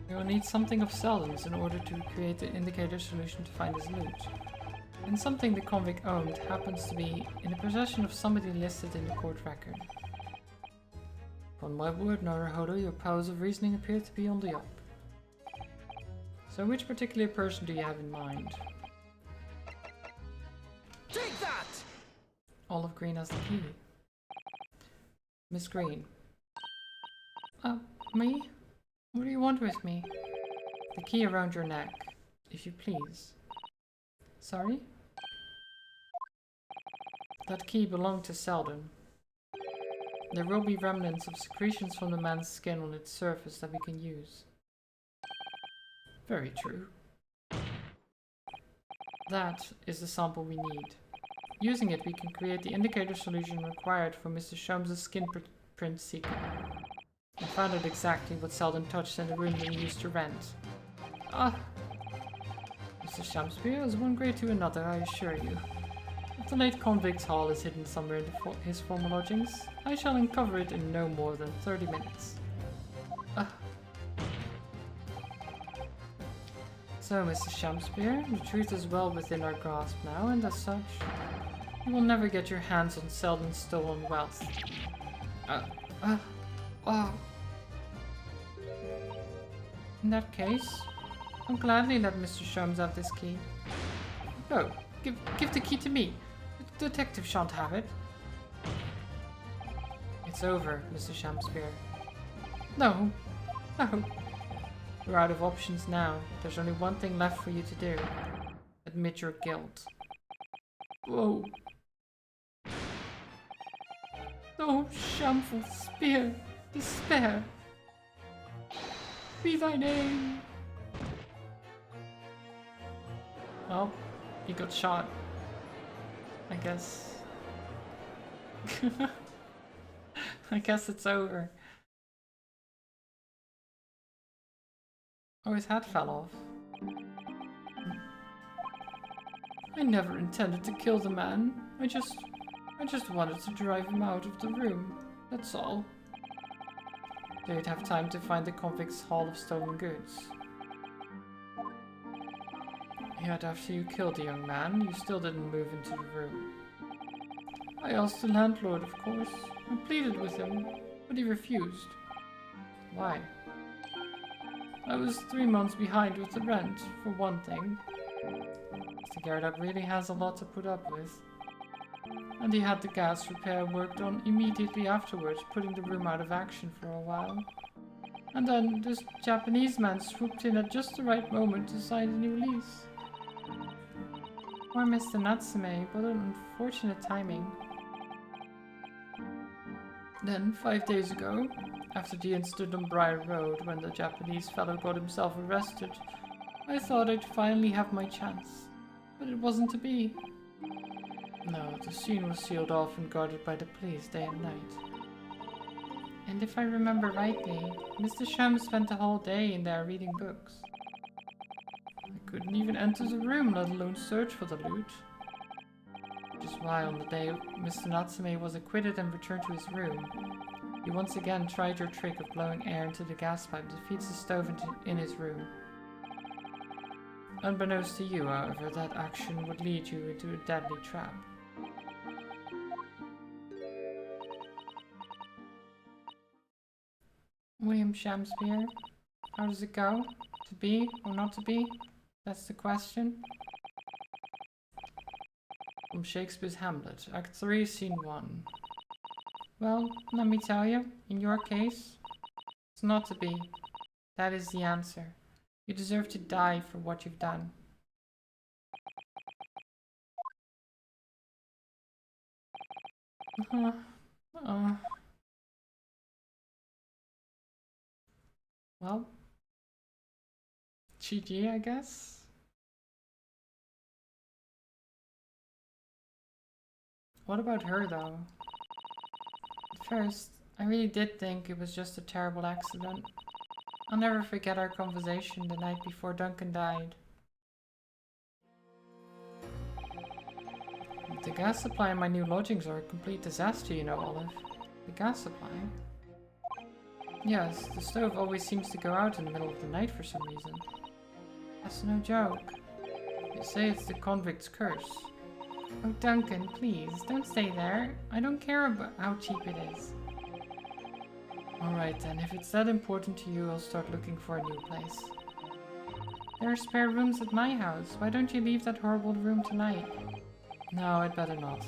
We will need something of Selden's in order to create the indicator solution to find his loot. And something the convict owned happens to be in the possession of somebody listed in the court record. On my word, Naruhodo, your powers of reasoning appear to be on the up. So which particular person do you have in mind? Take that! Olive Green has the key. Miss Green. Me? What do you want with me? The key around your neck, if you please. Sorry? That key belonged to Selden. There will be remnants of secretions from the man's skin on its surface that we can use. Very true. That is the sample we need. Using it, we can create the indicator solution required for Mr. Shams' skin print seeker. I found out exactly what Selden touched in the room that he used to rent. Mr. Shamspeare is one grade to another, I assure you. If the late convict's haul is hidden somewhere in his former lodgings, I shall uncover it in no more than 30 minutes. So, Mr. Shamspeare, the truth is well within our grasp now, and as such, you will never get your hands on Selden's stolen wealth. In that case, I'll gladly let Mr. Shams have this key. No, give the key to me. The detective shan't have it. It's over, Mr. Shamspeare. No. You're out of options now. There's only one thing left for you to do. Admit your guilt. Whoa. Oh, shameful spear, despair. Be thy name. Oh, he got shot. I guess. I guess it's over. Oh, his hat fell off. I never intended to kill the man. I just wanted to drive him out of the room. That's all. So you'd have time to find the convict's haul of stolen goods. Yet after you killed the young man, you still didn't move into the room. I asked the landlord, of course. I pleaded with him, but he refused. Why? I was 3 months behind with the rent, for one thing. Mr. Gerda really has a lot to put up with. And he had the gas repair worked on immediately afterwards, putting the room out of action for a while. And then this Japanese man swooped in at just the right moment to sign a new lease. Poor Mr. Natsume, what an unfortunate timing. Then, 5 days ago, after the incident on Briar Road when the Japanese fellow got himself arrested, I thought I'd finally have my chance. But it wasn't to be. No, the scene was sealed off and guarded by the police day and night. And if I remember rightly, Mr. Shum spent the whole day in there reading books. I couldn't even enter the room, let alone search for the loot. Which is why on the day Mr. Natsume was acquitted and returned to his room, you once again tried your trick of blowing air into the gas pipe that feeds the stove in his room. Unbeknownst to you, however, that action would lead you into a deadly trap. William Shakespeare, how does it go? To be or not to be? That's the question. From Shakespeare's Hamlet, Act 3, Scene 1. Well, let me tell you, in your case, it's not to be. That is the answer. You deserve to die for what you've done. Well, GG, I guess. What about her, though? At first, I really did think it was just a terrible accident. I'll never forget our conversation the night before Duncan died. The gas supply in my new lodgings are a complete disaster, you know, Olive. The gas supply? Yes, the stove always seems to go out in the middle of the night for some reason. That's no joke. They say it's the convict's curse. Oh, Duncan, please, don't stay there. I don't care about how cheap it is. Alright then, if it's that important to you, I'll start looking for a new place. There are spare rooms at my house. Why don't you leave that horrible room tonight? No, I'd better not.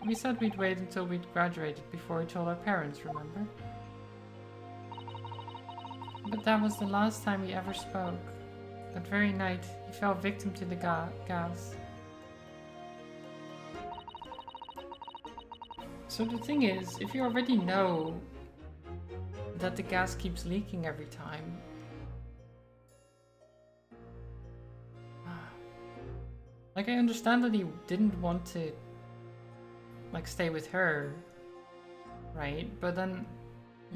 We said we'd wait until we'd graduated before we told our parents, remember? But that was the last time we ever spoke. That very night, he fell victim to the gas. So the thing is, if you already know that the gas keeps leaking every time, like, I understand that he didn't want to, like, stay with her, right? But then,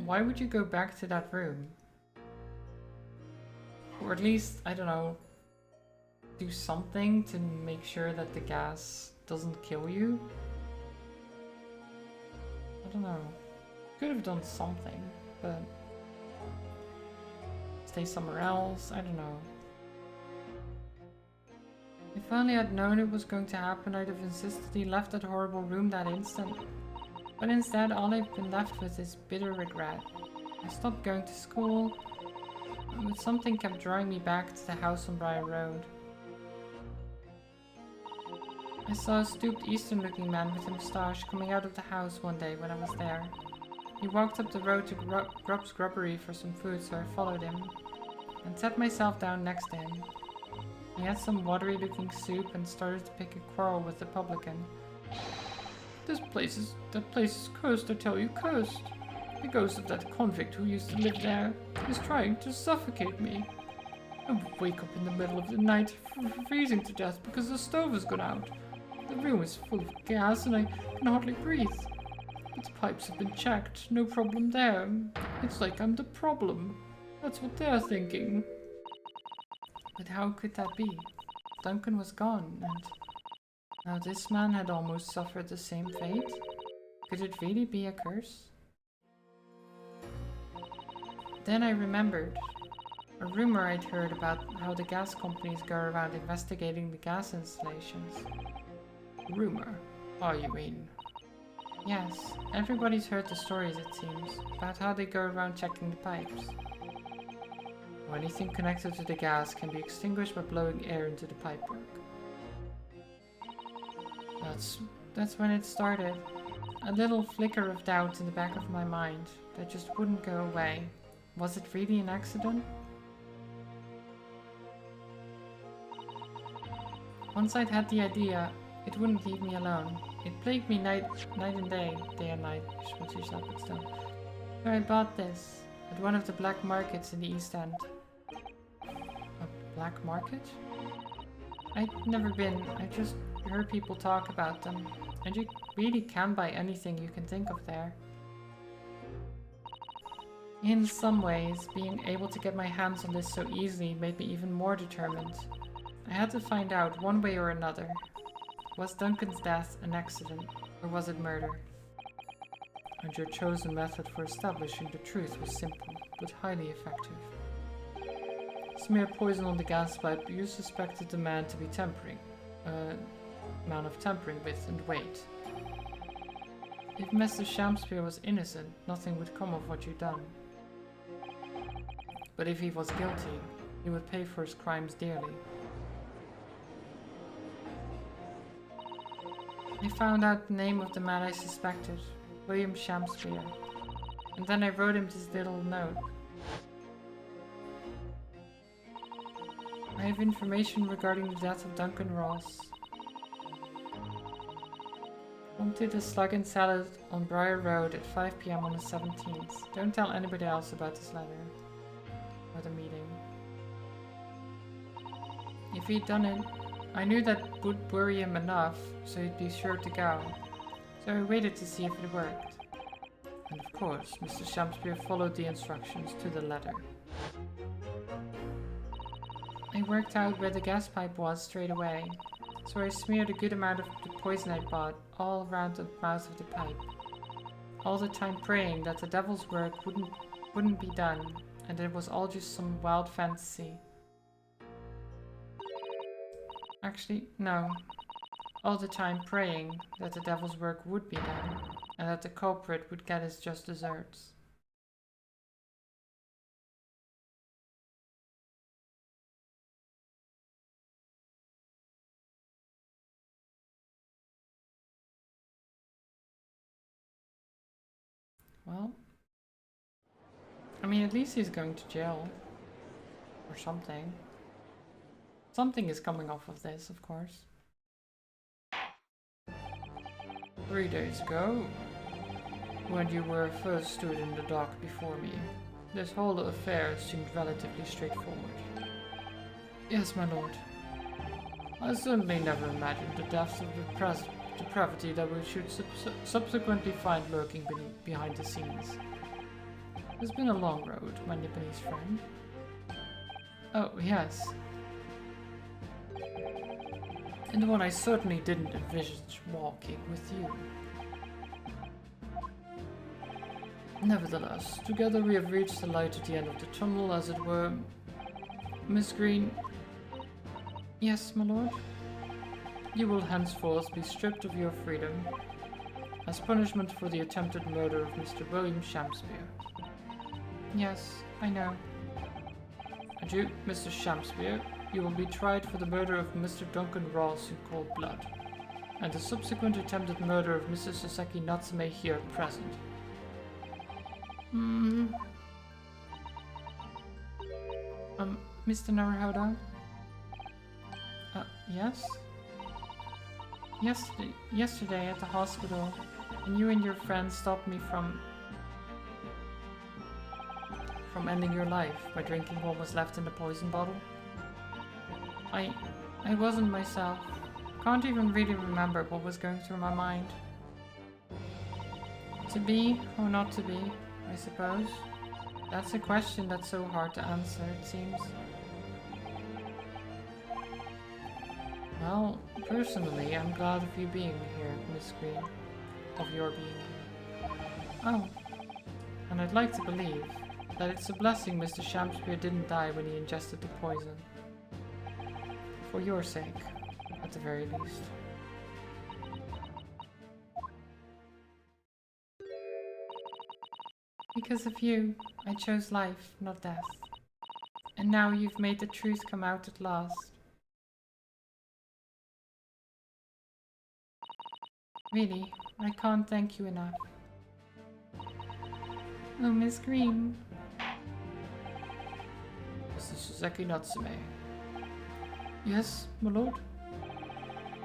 why would you go back to that room? Or at least, I don't know, do something to make sure that the gas doesn't kill you? I don't know. Could have done something, but stay somewhere else, I don't know. If only I'd known it was going to happen, I'd have insisted he left that horrible room that instant. But instead, all I've been left with is bitter regret. I stopped going to school, but something kept drawing me back to the house on Briar Road. I saw a stooped Eastern-looking man with a moustache coming out of the house one day when I was there. He walked up the road to Grub's Grubbery for some food, so I followed him and sat myself down next to him. He had some watery-looking soup and started to pick a quarrel with the publican. That place is cursed, I tell you, cursed. The ghost of that convict who used to live there is trying to suffocate me. I wake up in the middle of the night freezing to death because the stove has gone out. The room is full of gas and I can hardly breathe. But the pipes have been checked, no problem there. It's like I'm the problem. That's what they're thinking. But how could that be? Duncan was gone, and now this man had almost suffered the same fate? Could it really be a curse? Then I remembered a rumor I'd heard about how the gas companies go around investigating the gas installations. Rumor? Oh, you mean? Yes, everybody's heard the stories, it seems, about how they go around checking the pipes. Or anything connected to the gas can be extinguished by blowing air into the pipework. That's when it started. A little flicker of doubt in the back of my mind that just wouldn't go away. Was it really an accident? Once I'd had the idea, it wouldn't leave me alone. It plagued me night and day and night, switch yourself, but still. So I bought this at one of the black markets in the East End. A black market? I'd never been, I just heard people talk about them. And you really can buy anything you can think of there. In some ways, being able to get my hands on this so easily made me even more determined. I had to find out one way or another. Was Duncan's death an accident, or was it murder? And your chosen method for establishing the truth was simple, but highly effective. Smear poison on the gas pipe. You suspected the man to be tampering. Man of tampering with and weight. If Mr. Shamspeare was innocent, nothing would come of what you'd done. But if he was guilty, he would pay for his crimes dearly. I found out the name of the man I suspected, William Shamspeare, and then I wrote him this little note. I have information regarding the death of Duncan Ross. Wanted a slug and salad on Briar Road at 5 PM on the 17th. Don't tell anybody else about this letter. Or the meeting. If he'd done it, I knew that would worry him enough, so he'd be sure to go. So I waited to see if it worked. And of course, Mr. Shamspeare followed the instructions to the letter. I worked out where the gas pipe was straight away. So I smeared a good amount of the poison I bought all around the mouth of the pipe. All the time praying that the devil's work wouldn't be done, and that it was all just some wild fantasy. Actually, no. All the time praying that the devil's work would be done, and that the culprit would get his just desserts. Well, I mean, at least he's going to jail. Or something. Something is coming off of this, of course. 3 days ago, when you were first stood in the dock before me, this whole affair seemed relatively straightforward. Yes, my lord. I certainly never imagined the depths of depravity that we should subsequently find lurking behind the scenes. It's been a long road, my Nipponese friend. Oh, yes. And one I certainly didn't envisage walking with you. Nevertheless, together we have reached the light at the end of the tunnel, as it were. Miss Green... Yes, my lord? You will henceforth be stripped of your freedom, as punishment for the attempted murder of Mr. William Shamspeare. Yes, I know. And you, Mr. Shamspeare, you will be tried for the murder of Mr. Duncan Ross in cold blood, and the subsequent attempted murder of Mrs. Saseki Natsume here present. Mr. Naruhodo? Yes? Yesterday at the hospital, and you and your friends stopped me from ending your life by drinking what was left in the poison bottle. I wasn't myself. Can't even really remember what was going through my mind. To be or not to be, I suppose. That's a question that's so hard to answer, it seems. Well, personally, I'm glad of you being here, Miss Green. Of your being here. Oh, and I'd like to believe that it's a blessing Mr. Shakespeare didn't die when he ingested the poison. For your sake, at the very least. Because of you, I chose life, not death. And now you've made the truth come out at last. Really, I can't thank you enough. Oh, Miss Green. Mr. Suzeki Natsume. Yes, my lord?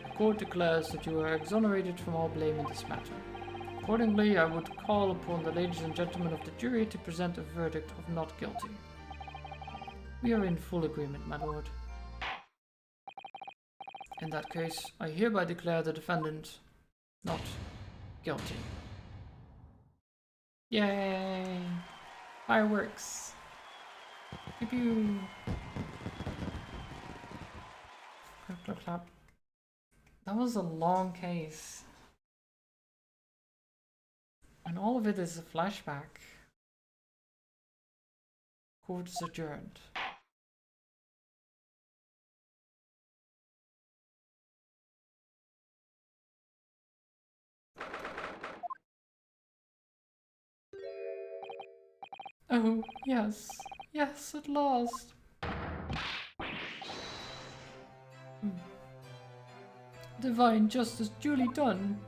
The court declares that you are exonerated from all blame in this matter. Accordingly, I would call upon the ladies and gentlemen of the jury to present a verdict of not guilty. We are in full agreement, my lord. In that case, I hereby declare the defendant not guilty. Yay! Fireworks! Pew pew! Clap clap clap. That was a long case. And all of it is a flashback. Court is adjourned. Oh, yes. Yes, at last. Divine justice duly done.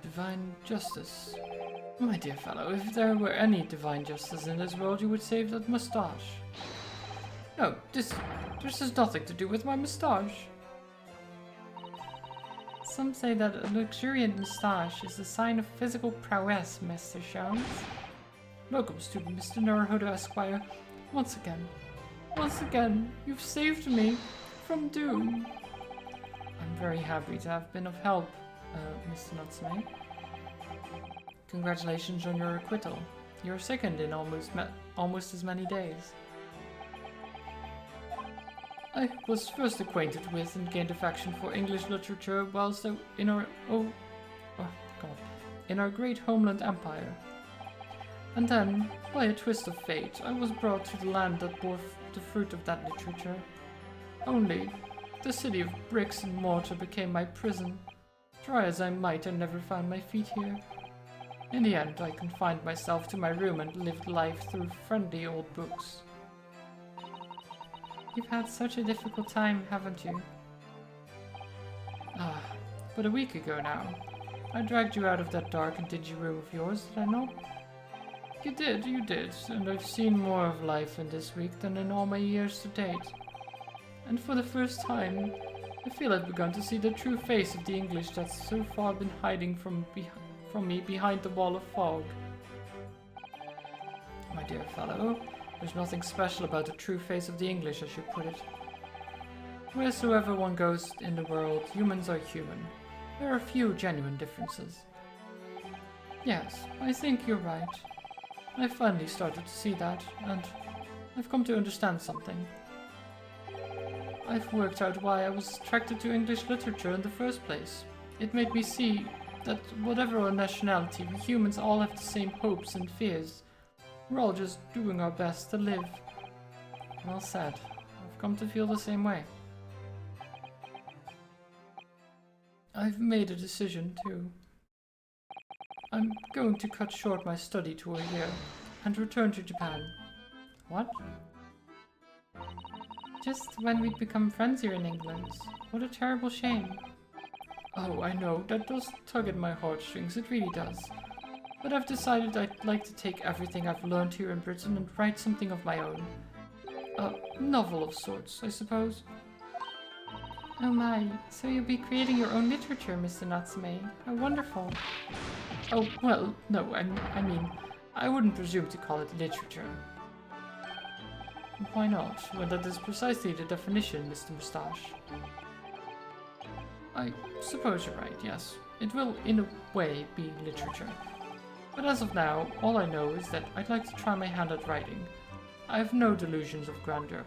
Divine justice. My dear fellow, if there were any divine justice in this world, you would save that moustache. No, this has nothing to do with my moustache. Some say that a luxuriant moustache is a sign of physical prowess, Mr. Jones. Welcome, student Mr. Naruhodo Esquire. Once again, you've saved me from doom. I'm very happy to have been of help, Mr. Natsume. Congratulations on your acquittal. You're second in almost as many days. I was first acquainted with and gained affection for English literature whilst in our in our great homeland empire. And then, by a twist of fate, I was brought to the land that bore the fruit of that literature. Only, the city of bricks and mortar became my prison. Try as I might, I never found my feet here. In the end, I confined myself to my room and lived life through friendly old books. You've had such a difficult time, haven't you? Ah, but a week ago now. I dragged you out of that dark and dingy room of yours, did I not? You did, and I've seen more of life in this week than in all my years to date. And for the first time, I feel I've begun to see the true face of the English that's so far been hiding from me behind the wall of fog. My dear fellow, there's nothing special about the true face of the English, as you put it. Wheresoever one goes in the world, humans are human. There are few genuine differences. Yes, I think you're right. I finally started to see that, and I've come to understand something. I've worked out why I was attracted to English literature in the first place. It made me see that whatever our nationality, we humans all have the same hopes and fears. We're all just doing our best to live. Well said. I've come to feel the same way. I've made a decision too. I'm going to cut short my study tour here and return to Japan. What? Just when we'd become friends here in England. What a terrible shame. Oh, I know, that does tug at my heartstrings, it really does. But I've decided I'd like to take everything I've learned here in Britain and write something of my own. A novel of sorts, I suppose. Oh my, so you'll be creating your own literature, Mr. Natsume. How wonderful. Oh, well, no, I mean, I wouldn't presume to call it literature. Why not, when that is precisely the definition, Mr. Moustache? I suppose you're right, yes. It will, in a way, be literature. But as of now, all I know is that I'd like to try my hand at writing. I have no delusions of grandeur.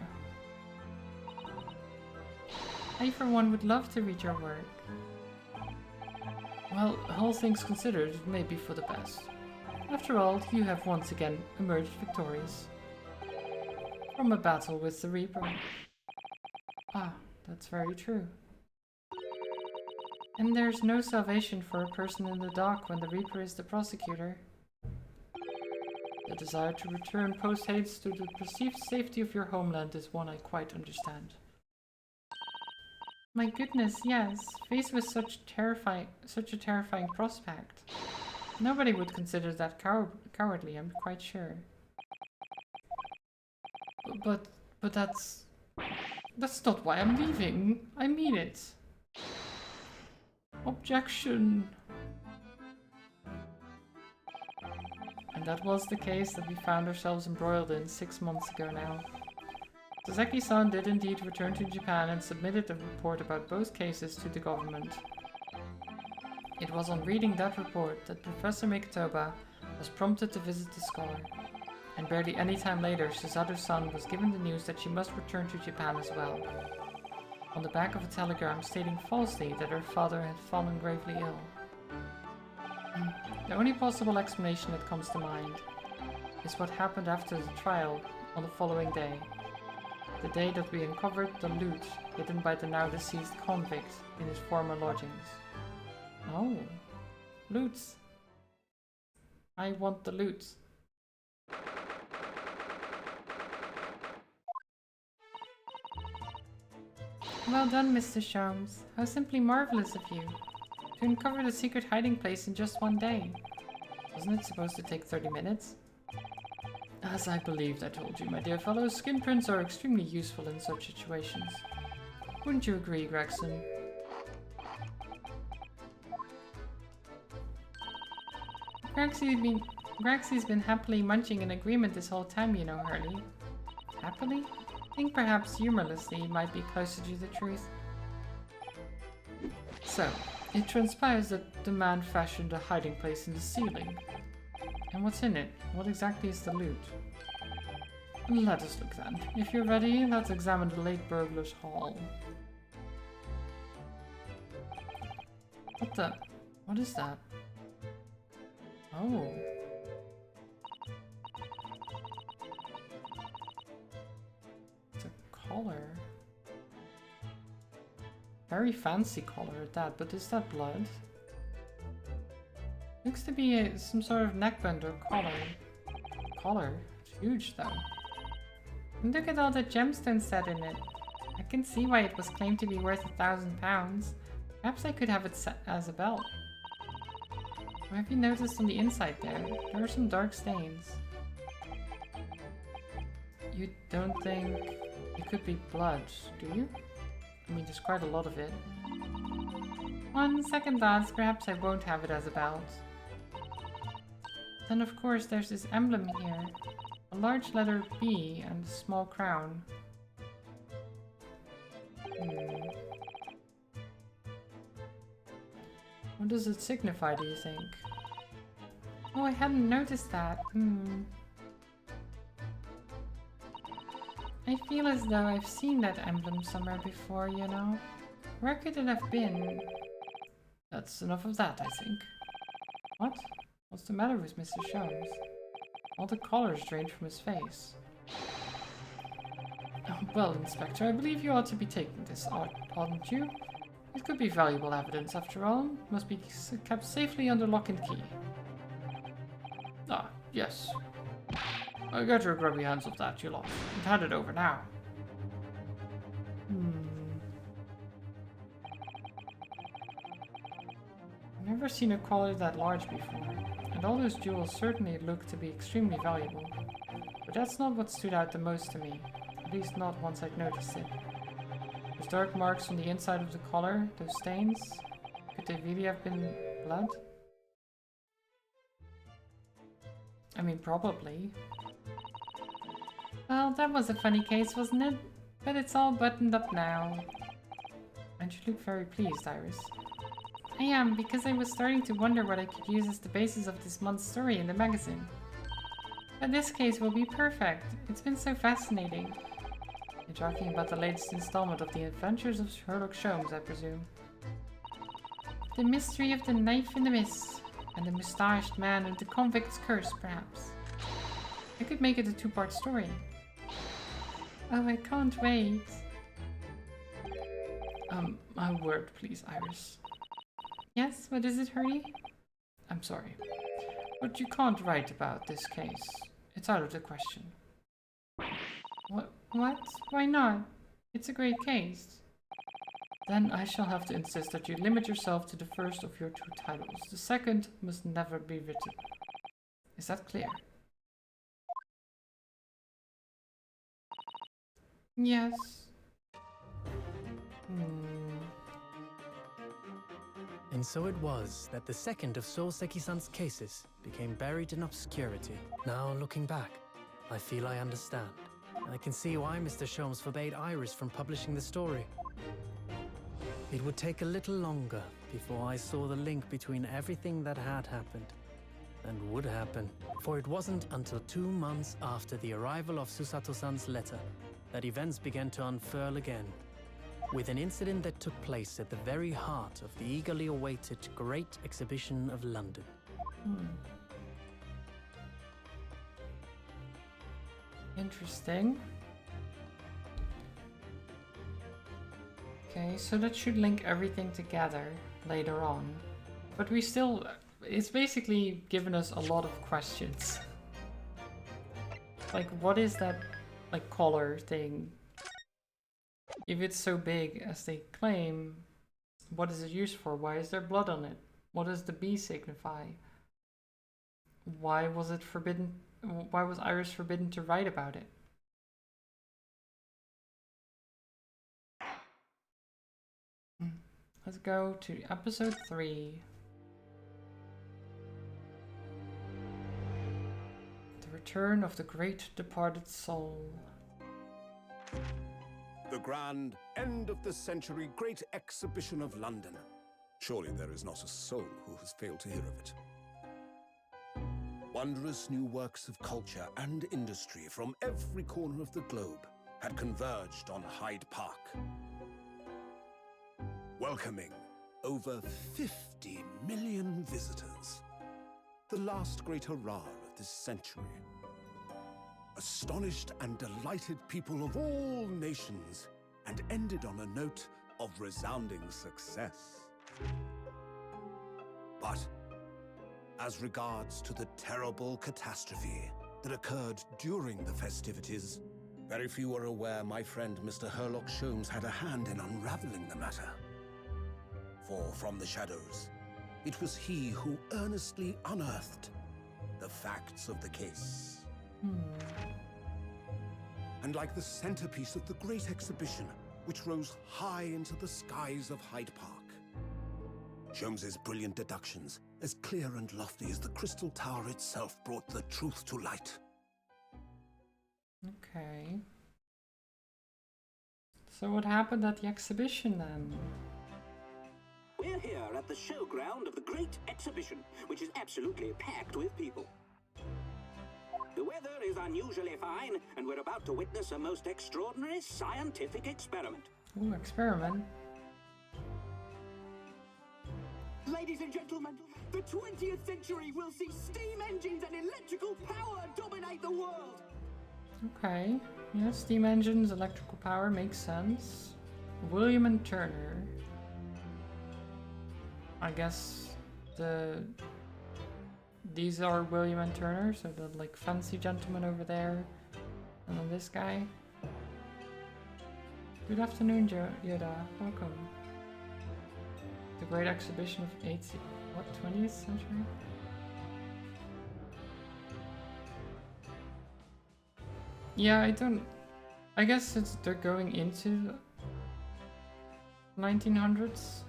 I, for one, would love to read your work. Well, all things considered, it may be for the best. After all, you have once again emerged victorious from a battle with the Reaper. Ah, that's very true. And there's no salvation for a person in the dock when the Reaper is the prosecutor. The desire to return post-haste to the perceived safety of your homeland is one I quite understand. My goodness, yes. Faced with such a terrifying prospect. Nobody would consider that cowardly, I'm quite sure. But that's not why I'm leaving. I mean it. Objection. And that was the case that we found ourselves embroiled in 6 months ago now. Saseki-san did indeed return to Japan and submitted a report about both cases to the government. It was on reading that report that Professor Mikitoba was prompted to visit the scholar, and barely any time later Suzaru-san was given the news that she must return to Japan as well, on the back of a telegram stating falsely that her father had fallen gravely ill. The only possible explanation that comes to mind is what happened after the trial on the following day. The day that we uncovered the loot hidden by the now deceased convict in his former lodgings. Oh, Loot. I want the loot. Well done, Mr. Sholmes. How simply marvelous of you. To uncover the secret hiding place in just one day. Wasn't it supposed to take 30 minutes? as I believed I told you, my dear fellow, skin prints are extremely useful in such situations. Wouldn't you agree, Gregson? Graxy's been happily munching in agreement this whole time, you know, Hurley. Happily? I think perhaps humorlessly might be closer to the truth. So, it transpires that the man fashioned a hiding place in the ceiling. And what's in it? What exactly is the loot? Let us look then. If you're ready, let's examine the late burglar's hall. What is that? Oh. It's a collar. Very fancy collar at that, but is that blood? Looks to be some sort of neckband or collar. Collar? It's huge though. And look at all the gemstones set in it. I can see why it was claimed to be worth £1,000. Perhaps I could have it set as a belt. Or have you noticed on the inside there? There are some dark stains. You don't think it could be blood, do you? I mean, there's quite a lot of it. On second thoughts, perhaps I won't have it as a belt. Then of course there's this emblem here. A large letter B and a small crown. What does it signify, do you think? Oh, I hadn't noticed that. I feel as though I've seen that emblem somewhere before, you know? Where could it have been? That's enough of that, I think. What? What's the matter with Mr. Sholmes? All the color's drained from his face. Oh, well, Inspector, I believe you ought to be taking this, oughtn't you? It could be valuable evidence, after all. Must be kept safely under lock and key. Ah, yes. Get your grubby hands off that, you lot, and hand it over now. I've never seen a collar that large before, and all those jewels certainly look to be extremely valuable. But that's not what stood out the most to me, at least not once I'd noticed it. Those dark marks on the inside of the collar, those stains, could they really have been blood? I mean, probably. Well, that was a funny case, wasn't it? But it's all buttoned up now. I And you look very pleased, Iris. I am, because I was starting to wonder what I could use as the basis of this month's story in the magazine. But this case will be perfect. It's been so fascinating. You're talking about the latest installment of the Adventures of Sherlock Holmes, I presume. The mystery of the knife in the mist, and the mustached man and the convict's curse, perhaps. I could make it a two-part story. Oh, I can't wait. A word, please, Iris. Yes, what is it, Hurley? I'm sorry, but you can't write about this case. It's out of the question. What? Why not? It's a great case. Then I shall have to insist that you limit yourself to the first of your two titles. The second must never be written. Is that clear? Yes. And so it was that the second of Souseki-san's cases became buried in obscurity. Now, looking back, I feel I understand. I can see why Mr. Sholmes forbade Iris from publishing the story. It would take a little longer before I saw the link between everything that had happened and would happen. For it wasn't until 2 months after the arrival of Susato-san's letter that events began to unfurl again, with an incident that took place at the very heart of the eagerly awaited Great Exhibition of London. Interesting. Okay, so that should link everything together later on. But we still... It's basically given us a lot of questions. Like, what is that, like, collar thing? If it's so big as they claim, what is it used for? Why is there blood on it? What does the B signify? Why was it forbidden? Why was Iris forbidden to write about it? Let's go to episode 3. The Return of the Great Departed Soul. The grand end of the century Great Exhibition of London. Surely there is not a soul who has failed to hear of it. Wondrous new works of culture and industry from every corner of the globe had converged on Hyde Park, welcoming over 50 million visitors. The last great hurrah of this century. Astonished and delighted people of all nations, and ended on a note of resounding success. But as regards to the terrible catastrophe that occurred during the festivities, very few are aware my friend Mr. Sherlock Holmes had a hand in unraveling the matter. For from the shadows, it was he who earnestly unearthed the facts of the case. And like the centerpiece of the Great Exhibition, which rose high into the skies of Hyde Park, Sholmes's brilliant deductions, as clear and lofty as the Crystal Tower itself, brought the truth to light. Okay. So what happened at the exhibition then? We're here at the showground of the Great Exhibition, which is absolutely packed with people. The weather is unusually fine, and we're about to witness a most extraordinary scientific experiment. Ooh, experiment. Ladies and gentlemen, the 20th century will see steam engines and electrical power dominate the world. Okay. Yeah, steam engines, electrical power makes sense. William and Turner. I guess these are William and Turner, so the like fancy gentleman over there, and then this guy. Good afternoon, Yoda. Welcome. The Great Exhibition of 20th century? Yeah, I guess they're going into 1900s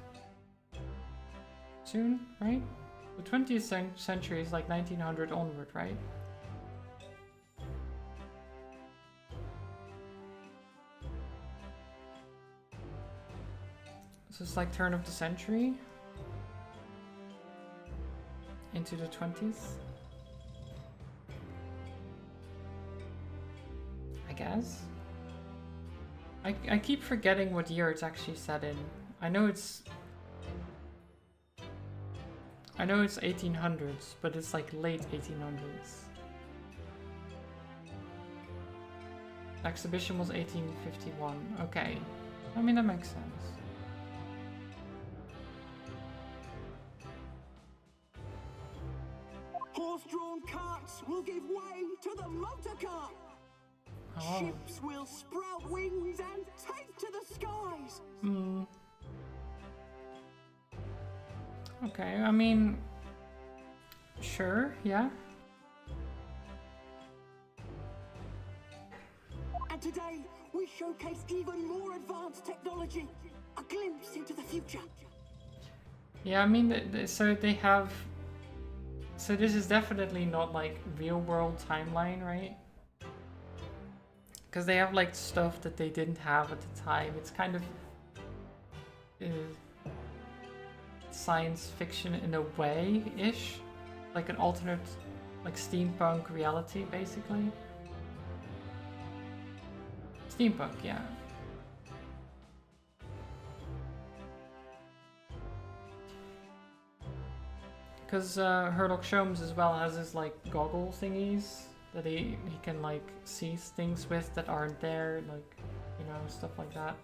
soon, right? The 20th century is like 1900 onward, right? So it's like turn of the century into the 20s, I guess. I keep forgetting what year it's actually set in. I know it's 1800s, but it's like late 1800s. Exhibition was 1851. Okay. I mean, that makes sense. Horse-drawn carts will give way to the motor car. Oh. Ships will sprout wings and take to the skies. Hmm. Okay, I mean, sure, yeah. And today, we showcase even more advanced technology. A glimpse into the future. Yeah, I mean, so they have... So this is definitely not like real world timeline, right? Because they have like stuff that they didn't have at the time. It's kind of science fiction in a way-ish. Like an alternate, like steampunk reality, basically. Steampunk, yeah. Because Sherlock Holmes as well has his like goggle thingies that he can like see things with that aren't there, like, you know, stuff like that.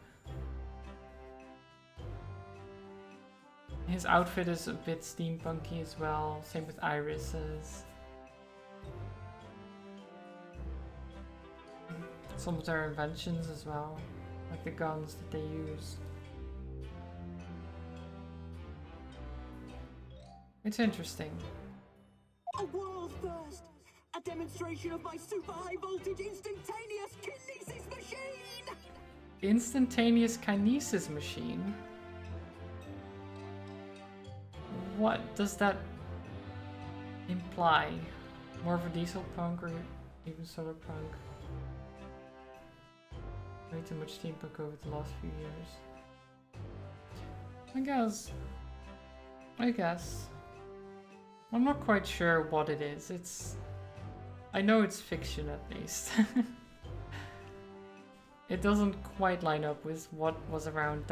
His outfit is a bit steampunky as well, same with Iris's. Some of their inventions as well, like the guns that they use. It's interesting. A world first! A demonstration of my super high voltage instantaneous kinesis machine! Instantaneous kinesis machine? What does that imply? More of a diesel punk or even solar punk? Way too much steampunk over the last few years. I guess. I'm not quite sure what it is. I know it's fiction at least. It doesn't quite line up with what was around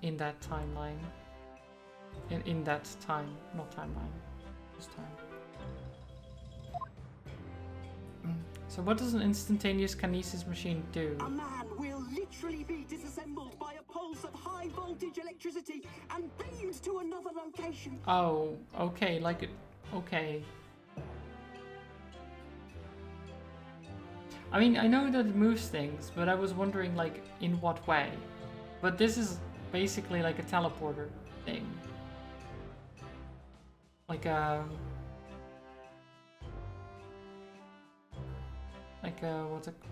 in that timeline. In that time, not timeline, just time. So what does an instantaneous kinesis machine do? A man will literally be disassembled by a pulse of high voltage electricity and beamed to another location. Oh, okay, like it. Okay. I mean, I know that it moves things, but I was wondering, like, in what way? But this is basically like a teleporter thing. Like a...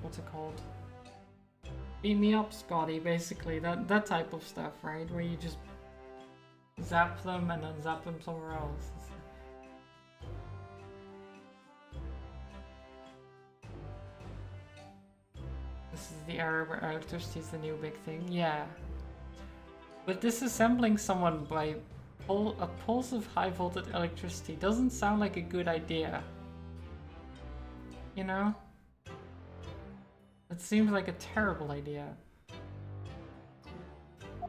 what's it called? Beam me up, Scotty, basically. That type of stuff, right? Where you just zap them and then zap them somewhere else. This is the era where electricity is the new big thing. Yeah. But disassembling someone by a pulse of high voltage electricity doesn't sound like a good idea. You know? It seems like a terrible idea.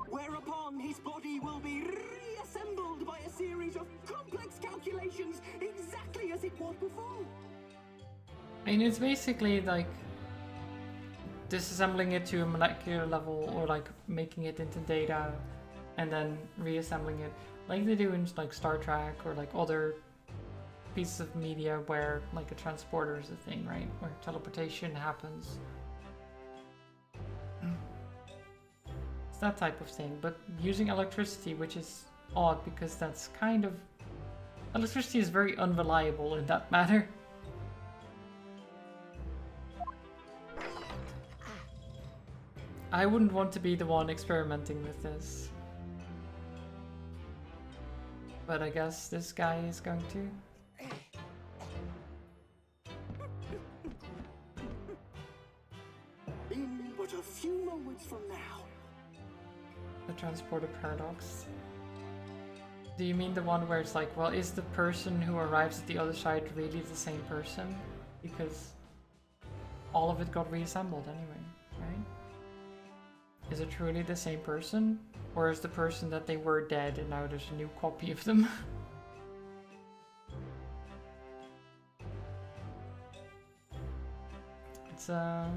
Whereupon his body will be reassembled by a series of complex calculations exactly as it was before. I mean, it's basically like disassembling it to a molecular level, or like making it into data and then reassembling it like they do in like Star Trek or like other pieces of media where like a transporter is a thing, right? Where teleportation happens. It's that type of thing, but using electricity, which is odd because that's kind of... Electricity is very unreliable in that matter. I wouldn't want to be the one experimenting with this. But I guess this guy is going to. In but a few moments from now. A transporter paradox. Do you mean the one where it's like, well, is the person who arrives at the other side really the same person? Because all of it got reassembled anyway, right? Is it truly the same person? Or is the person that they were dead and now there's a new copy of them? It's not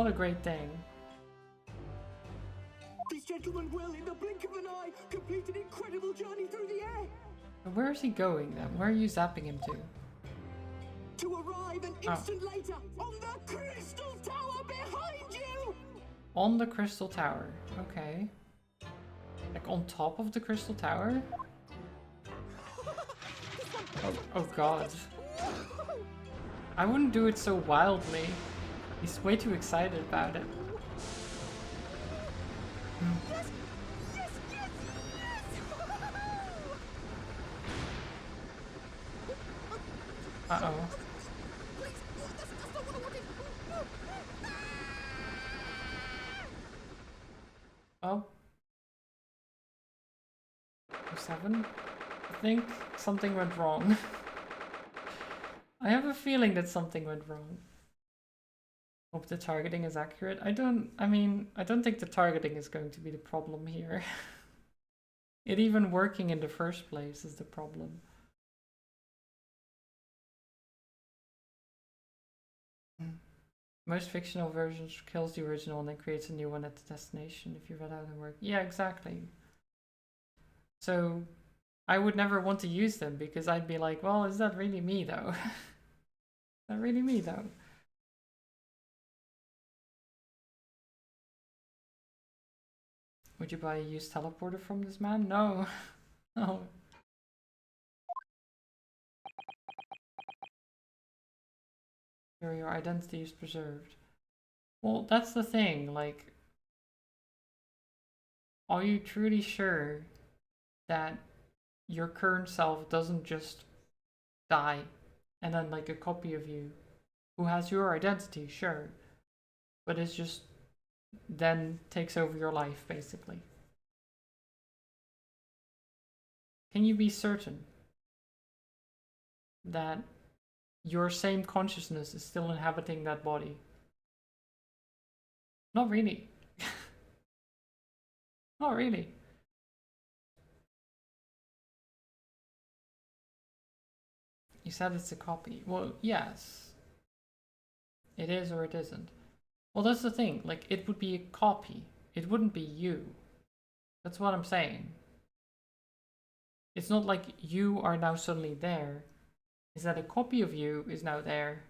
a great thing. This gentleman will, in the blink of an eye, complete an incredible journey through the air. But where is he going then? Where are you zapping him to? To arrive an instant later on the Crystal Tower behind you! On the Crystal Tower. Okay. Like on top of the Crystal Tower? Oh god. I wouldn't do it so wildly. He's way too excited about it. Yes, yes, yes, yes! Uh-oh. Please, that's not what I wanted. Well. 7. I think something went wrong. I have a feeling that something went wrong. Hope the targeting is accurate. I don't think the targeting is going to be the problem here. It even working in the first place is the problem. Most fictional versions kills the original and then creates a new one at the destination if you read how they work. Yeah, exactly. So I would never want to use them because I'd be like, well, is that really me though? Is that really me though? Would you buy a used teleporter from this man? No. No. Sure, your identity is preserved. Well, that's the thing, like, are you truly sure that your current self doesn't just die and then like a copy of you who has your identity, sure, but it's just then takes over your life basically? Can you be certain that your same consciousness is still inhabiting that body? Not really. Not really. You said it's a copy. Well, yes. It is or it isn't. Well, that's the thing. Like, it would be a copy. It wouldn't be you. That's what I'm saying. It's not like you are now suddenly there. It's that a copy of you is now there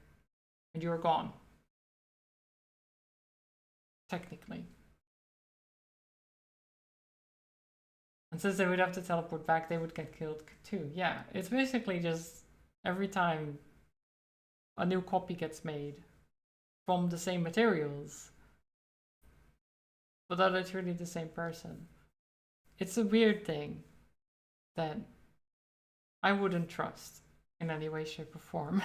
and you're gone. Technically. And since they would have to teleport back, they would get killed too. Yeah, it's basically just every time a new copy gets made from the same materials, but that are truly the same person. It's a weird thing that I wouldn't trust in any way, shape, or form.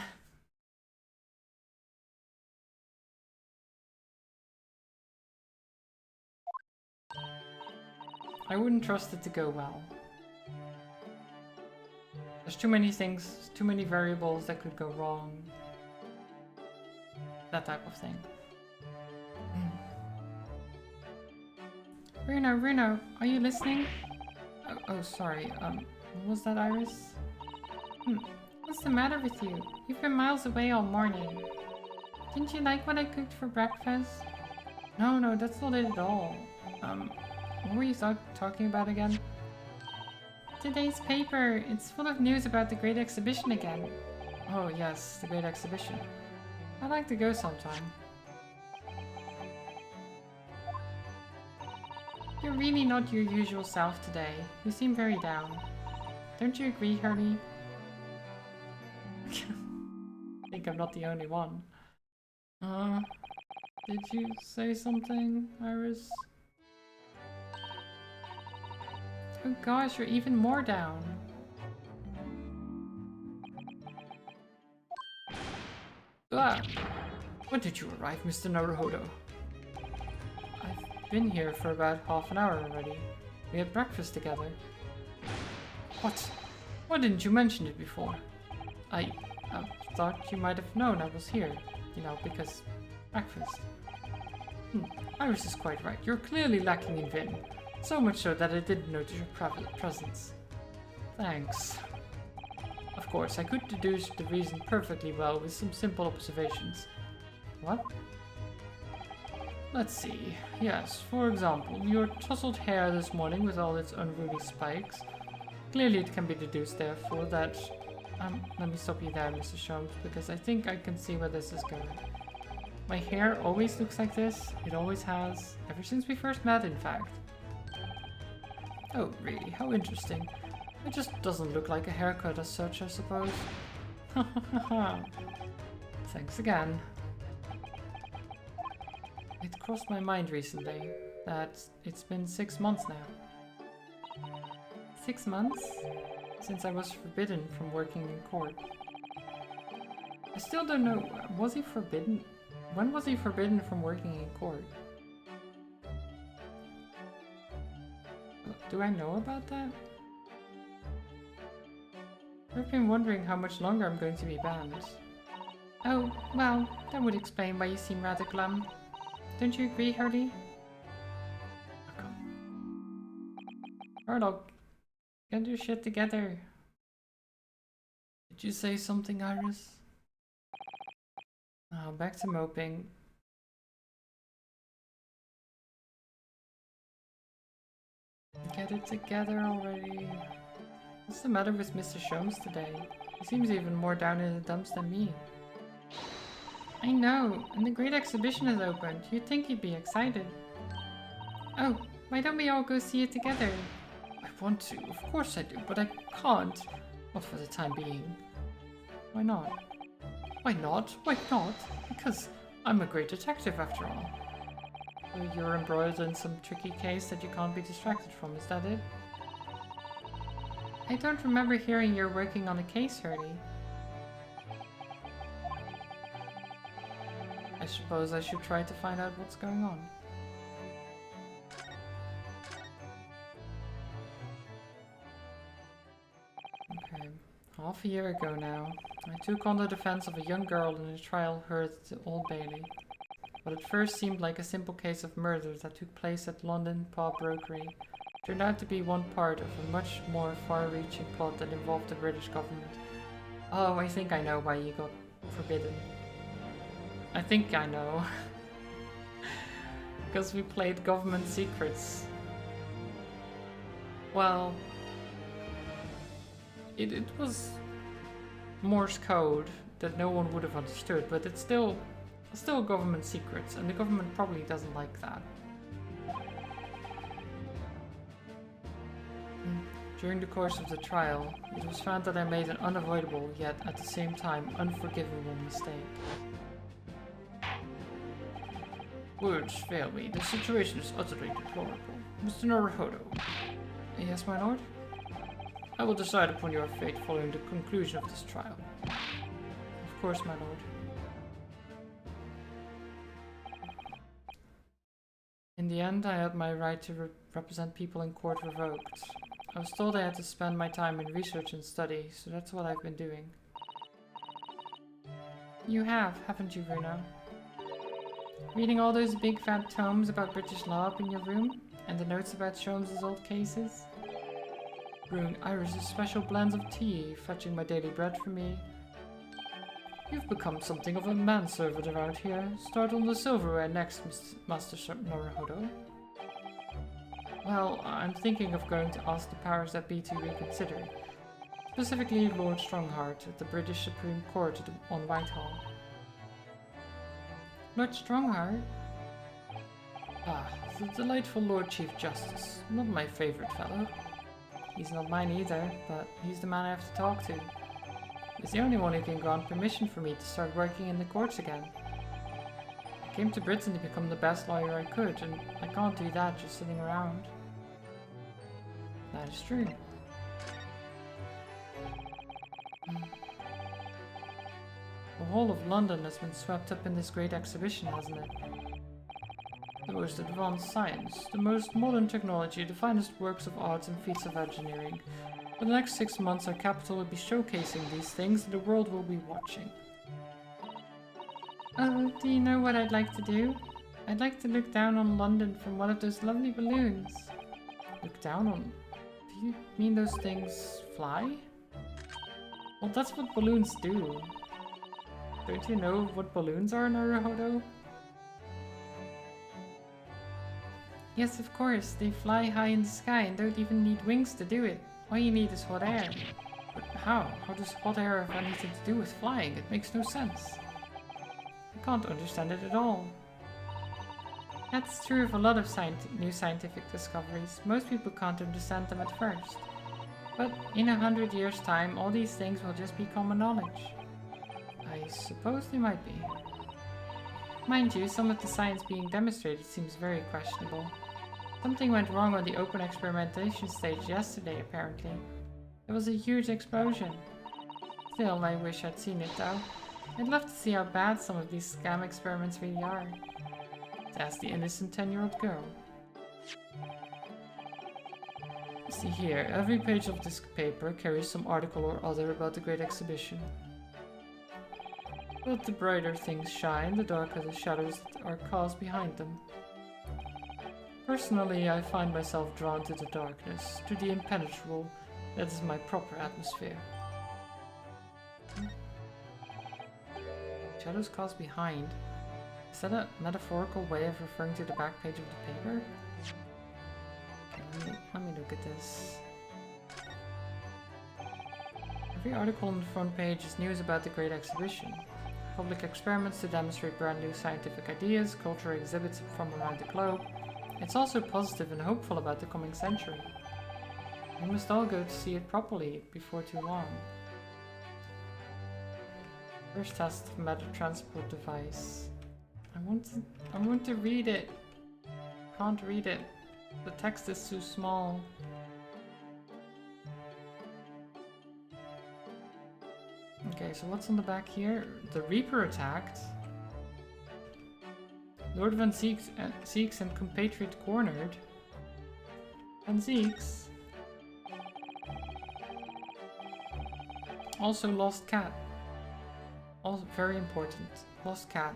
I wouldn't trust it to go well. There's too many things, too many variables that could go wrong. That type of thing. Runo, are you listening? Oh, sorry. What was that, Iris? What's the matter with you? You've been miles away all morning. Didn't you like what I cooked for breakfast? No, that's not it at all. What were you talking about again? Today's paper. It's full of news about the Great Exhibition again. Oh yes, the Great Exhibition. I'd like to go sometime. You're really not your usual self today. You seem very down. Don't you agree, Hurley? I think I'm not the only one. Did you say something, Iris? Oh gosh, you're even more down. Ah! When did you arrive, Mr. Naruhodo? I've been here for about half an hour already. We had breakfast together. What? Why didn't you mention it before? I thought you might have known I was here. You know, because breakfast. Iris is quite right. You're clearly lacking in vim. So much so that I didn't notice your presence. Thanks. Of course, I could deduce the reason perfectly well with some simple observations. What? Let's see. Yes, for example, your tousled hair this morning with all its unruly spikes. Clearly it can be deduced, therefore, that... let me stop you there, Mr. Sholmes, because I think I can see where this is going. My hair always looks like this. It always has. Ever since we first met, in fact. Oh, really? How interesting. It just doesn't look like a haircut as such, I suppose. Thanks again. It crossed my mind recently that it's been 6 months now. 6 months? Since I was forbidden from working in court. I still don't know, was he forbidden? When was he forbidden from working in court? Do I know about that? I've been wondering how much longer I'm going to be banned. Oh, well, that would explain why you seem rather glum. Don't you agree, Hurley? Harlock, get your shit together. Did you say something, Iris? Oh, back to moping. Get it together already. What's the matter with Mr. Sholmes today? He seems even more down in the dumps than me. I know, and the Great Exhibition has opened. You'd think he'd be excited. Oh, why don't we all go see it together? I want to, of course I do, but I can't. Not for the time being. Why not? Why not? Why not? Because I'm a great detective after all. So you're embroiled in some tricky case that you can't be distracted from, is that it? I don't remember hearing you're working on a case, Hurley. I suppose I should try to find out what's going on. Okay, half a year ago now, I took on the defense of a young girl in a trial heard at the Old Bailey. What at first seemed like a simple case of murder that took place at London Pub Rookery turned out to be one part of a much more far-reaching plot that involved the British government. Oh, I think I know why you got forbidden. I think I know. Because we played government secrets. Well, it was Morse code that no one would have understood, but it's still government secrets, and the government probably doesn't like that. During the course of the trial, it was found that I made an unavoidable, yet at the same time unforgivable mistake. Words fail me. The situation is utterly deplorable. Mr. Naruhodo. Yes, my lord? I will decide upon your fate following the conclusion of this trial. Of course, my lord. In the end, I had my right to represent people in court revoked. I was told I had to spend my time in research and study, so that's what I've been doing. You have, haven't you, Bruno? Reading all those big fat tomes about British law up in your room? And the notes about Sholmes' old cases? Brewing Iris's special blends of tea, fetching my daily bread for me. You've become something of a manservant around here. Start on the silverware next, Master Naruhodo. Well, I'm thinking of going to ask the powers that be to reconsider. Specifically Lord Strongheart at the British Supreme Court on Whitehall. Lord Strongheart? Ah, the delightful Lord Chief Justice. Not my favorite fellow. He's not mine either, but he's the man I have to talk to. He's the only one who can grant permission for me to start working in the courts again. I came to Britain to become the best lawyer I could, and I can't do that just sitting around. That is true. The whole of London has been swept up in this great exhibition, hasn't it? the most advanced science, the most modern technology, the finest works of art and feats of engineering. For the next 6 months, our capital will be showcasing these things and the world will be watching. Oh, do you know what I'd like to do? I'd like to look down on London from one of those lovely balloons. Look down on... Do you mean those things fly? Well, that's what balloons do. Don't you know what balloons are, Naruhodo? Yes, of course. They fly high in the sky and don't even need wings to do it. All you need is hot air. But how? How does hot air have anything to do with flying? It makes no sense. I can't understand it at all. That's true of a lot of new scientific discoveries. Most people can't understand them at first. But in 100 years' time, all these things will just be common knowledge. I suppose they might be. Mind you, some of the science being demonstrated seems very questionable. Something went wrong on the open experimentation stage yesterday, apparently. There was a huge explosion. Still, I wish I'd seen it though. I'd love to see how bad some of these scam experiments really are. Ask the innocent 10-year-old girl. See here, every page of this paper carries some article or other about the Great Exhibition. But the brighter things shine, the darker the shadows that are cast behind them. Personally, I find myself drawn to the darkness, to the impenetrable. That is my proper atmosphere. Shadows cast behind? Is that a metaphorical way of referring to the back page of the paper? Okay, let me look at this. Every article on the front page is news about the Great Exhibition. Public experiments to demonstrate brand new scientific ideas, cultural exhibits from around the globe. It's also positive and hopeful about the coming century. We must all go to see it properly before too long. First test of meta transport device. I want to read it. Can't read it. The text is too small. Okay, so what's on the back here? The Reaper attacked. Lord Van Zeeks and compatriot cornered. Van Zeeks. Also lost cat. Also very important. Lost cat.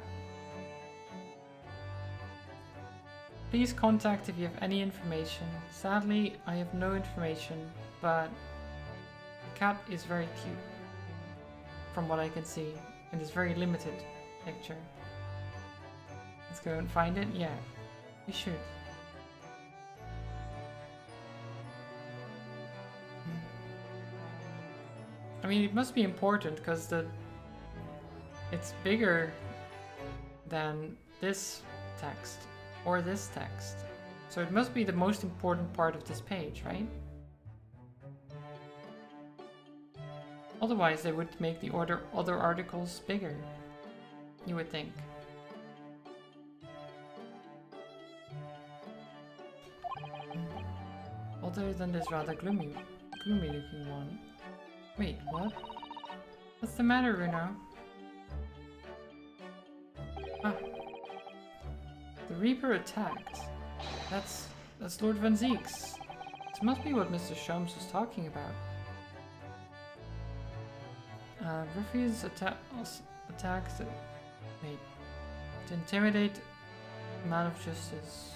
Please contact if you have any information. Sadly, I have no information, but the cat is very cute. From what I can see, in this very limited picture. Let's go and find it. Yeah, we should. I mean, it must be important because it's bigger than this text or this text. So it must be the most important part of this page, right? Otherwise, they would make the other articles bigger, you would think. Other than this rather gloomy looking one. Wait, what? What's the matter, Runo? Ah. The Reaper attacked. That's Lord Van Zeeks. This must be what Mr. Sholmes was talking about. Ruffians attacked... Wait. To intimidate a man of justice.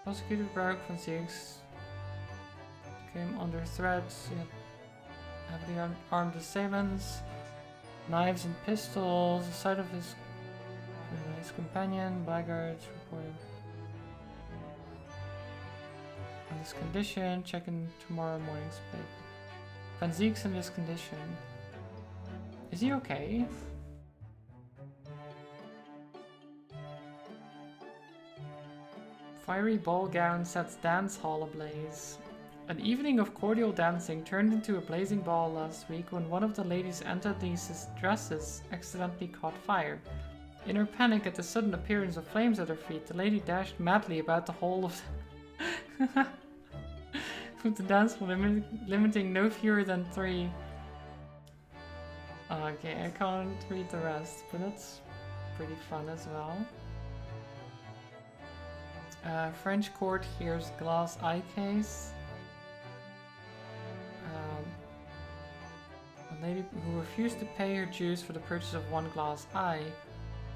Prosecutor Barak Van Zeeks came under threat. He had heavily armed assailants, knives and pistols. The sight of his companion, blackguards, reported on this condition. Check in tomorrow morning's paper. Van Zeeks in this condition. Is he okay? Fiery ball gown sets dance hall ablaze. An evening of cordial dancing turned into a blazing ball last week when one of the ladies' Antonice's dresses accidentally caught fire. In her panic at the sudden appearance of flames at her feet, the lady dashed madly about the whole of the dance hall, limiting no fewer than 3. Okay, I can't read the rest, but that's pretty fun as well. French court hears glass eye case. A lady who refused to pay her dues for the purchase of one glass eye.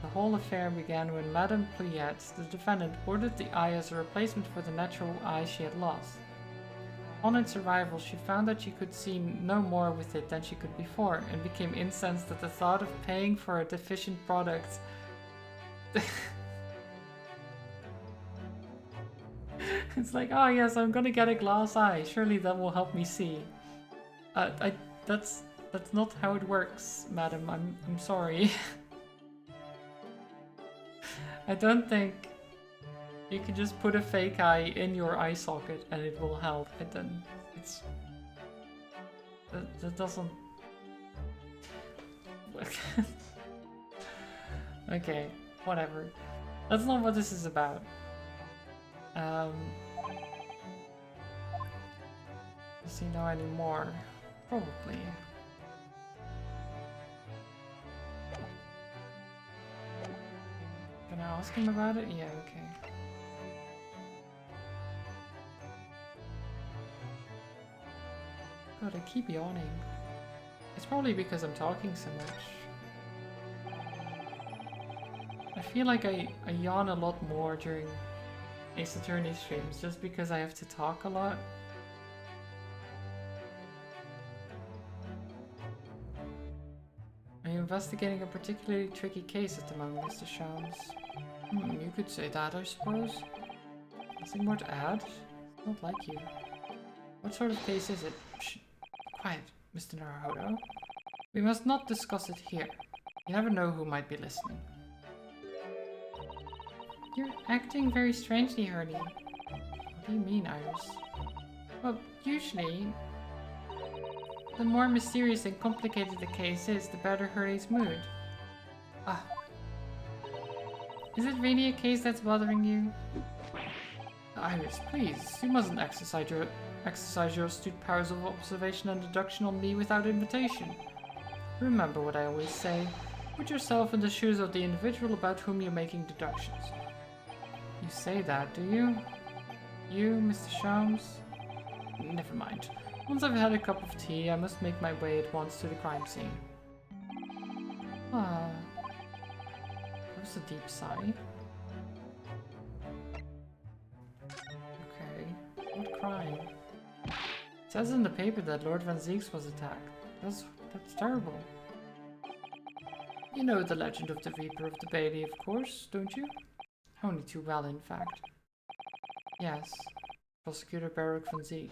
The whole affair began when Madame Pliette, the defendant, ordered the eye as a replacement for the natural eye she had lost. On its arrival, she found that she could see no more with it than she could before, and became incensed at the thought of paying for a deficient product. It's like, oh yes, I'm gonna get a glass eye. Surely that will help me see. That's not how it works, madam. I'm sorry. I don't think you can just put a fake eye in your eye socket and it will help. That doesn't. Okay, whatever. That's not what this is about. Does he know any more? Probably. Can I ask him about it? Yeah, okay. God, I keep yawning. It's probably because I'm talking so much. I feel like I yawn a lot more during Ace Attorney streams just because I have to talk a lot. Are you investigating a particularly tricky case at the moment, Mr. Sholmes? You could say that, I suppose. Nothing more to add? It's not like you. What sort of case is it? Shh. Quiet, Mr. Naruhodo. We must not discuss it here. You never know who might be listening. You're acting very strangely, Hurley. What do you mean, Iris? Well, usually, the more mysterious and complicated the case is, the better Hurley's mood. Ah. Is it really a case that's bothering you? Iris, please, you mustn't exercise your astute powers of observation and deduction on me without invitation. Remember what I always say. Put yourself in the shoes of the individual about whom you're making deductions. You say that, do you? You, Mr. Sholmes? Never mind. Once I've had a cup of tea, I must make my way at once to the crime scene. Ah. That was a deep sigh. Okay. What crime? It says in the paper that Lord Van Zieks was attacked. That's terrible. You know the legend of the Reaper of the Bailey, of course, don't you? Only too well, in fact. Yes. Prosecutor Baruch Van Zieks.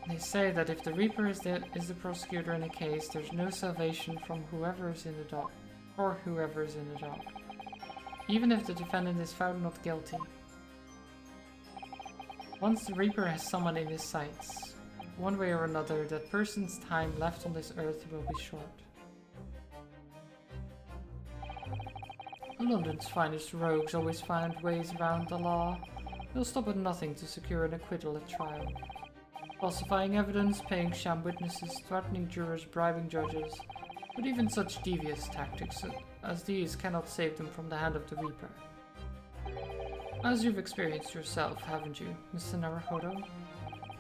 They say that if the Reaper is the prosecutor in a case, there's no salvation from whoever is in the dock, or whoever is in the dock, even if the defendant is found not guilty. Once the Reaper has someone in his sights, one way or another, that person's time left on this earth will be short. London's finest rogues always find ways around the law. They'll stop at nothing to secure an acquittal at trial. Falsifying evidence, paying sham witnesses, threatening jurors, bribing judges. But even such devious tactics as these cannot save them from the hand of the Reaper. As you've experienced yourself, haven't you, Mr. Naruhodo?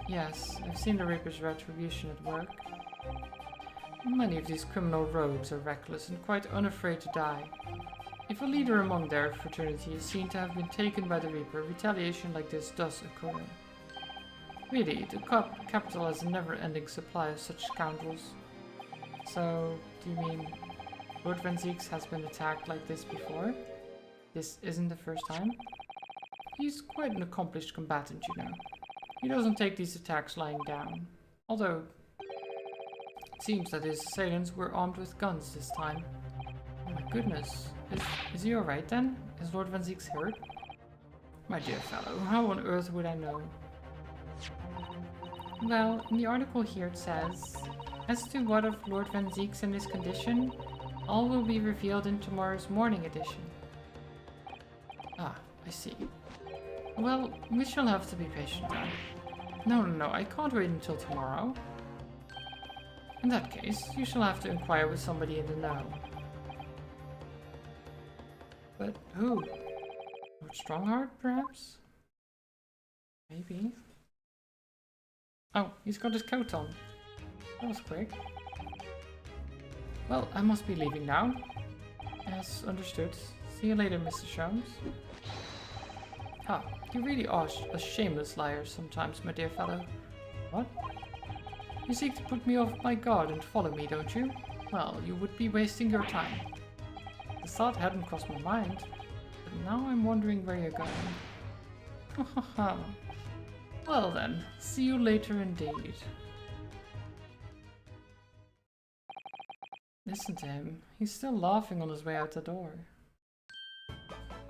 Yes, I've seen the Reaper's retribution at work. Many of these criminal rogues are reckless and quite unafraid to die. If a leader among their fraternity is seen to have been taken by the Reaper, retaliation like this does occur. Really, the capital has a never-ending supply of such scoundrels. So, do you mean Lord Van Zieks has been attacked like this before? This isn't the first time? He's quite an accomplished combatant, you know. He doesn't take these attacks lying down. Although, it seems that his assailants were armed with guns this time. Oh my goodness. Is he alright then? Is Lord Van Zieks hurt? My dear fellow, how on earth would I know? Well, in the article here it says, as to what of Lord Van Zieks and his condition, all will be revealed in tomorrow's morning edition. Ah, I see. Well, we shall have to be patient then. No, I can't wait until tomorrow. In that case, you shall have to inquire with somebody in the know. But who? Lord Strongheart, perhaps? Maybe. Oh, he's got his coat on. That was quick. Well, I must be leaving now. Yes, understood. See you later, Mr. Sholmes. Ha, you really are a shameless liar sometimes, my dear fellow. What? You seek to put me off my guard and follow me, don't you? Well, you would be wasting your time. The thought hadn't crossed my mind, but now I'm wondering where you're going. Ha ha. Well then, see you later indeed. Listen to him. He's still laughing on his way out the door.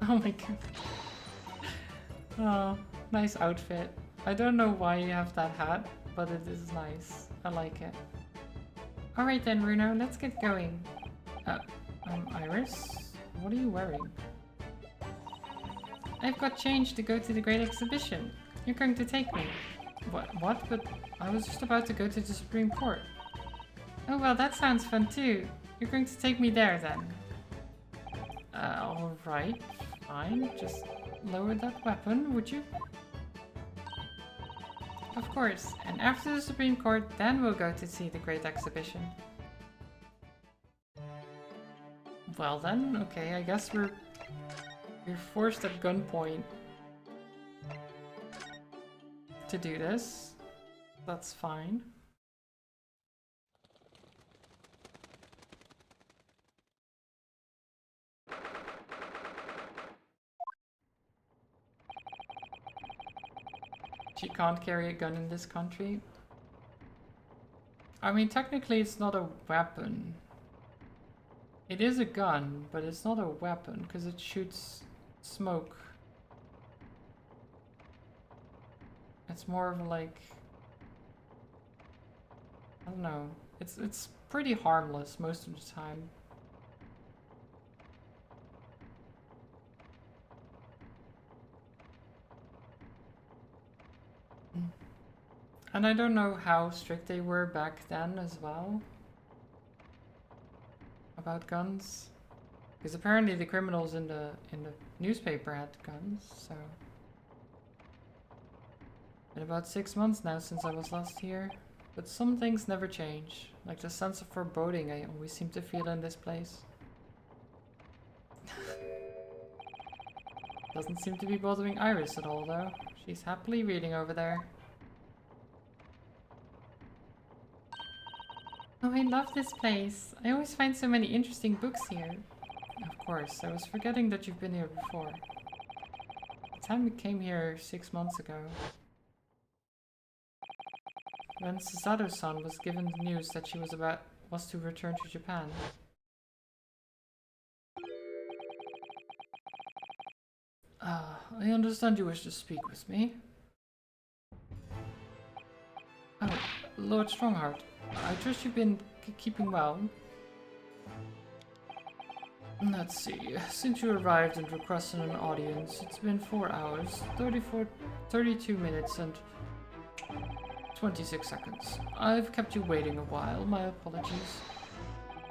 Oh my god. Oh, nice outfit. I don't know why you have that hat, but it is nice. I like it. Alright then, Bruno, let's get going. Iris? What are you wearing? I've got change to go to the Great Exhibition. You're going to take me. What? But I was just about to go to the Supreme Court. Oh well, that sounds fun too. You're going to take me there then. Alright. Fine. Just lower that weapon, would you? Of course. And after the Supreme Court, then we'll go to see the Great Exhibition. Well then, okay, I guess we're forced at gunpoint to do this. That's fine. She can't carry a gun in this country. I mean, technically it's not a weapon. It is a gun, but it's not a weapon because it shoots smoke. It's more of like, I don't know. It's pretty harmless most of the time. And I don't know how strict they were back then as well about guns, because apparently the criminals in the newspaper had guns. So, been about 6 months now since I was last here, but some things never change, like the sense of foreboding I always seem to feel in this place. Doesn't seem to be bothering Iris at all though. She's happily reading over there. Oh, I love this place. I always find so many interesting books here. Of course, I was forgetting that you've been here before. The time we came here 6 months ago. When Susato-san was given the news that she was to return to Japan. I understand you wish to speak with me. Oh, Lord Strongheart. I trust you've been keeping well. Let's see. Since you arrived and requested an audience, it's been 4 hours, 32 minutes and 26 seconds. I've kept you waiting a while. My apologies.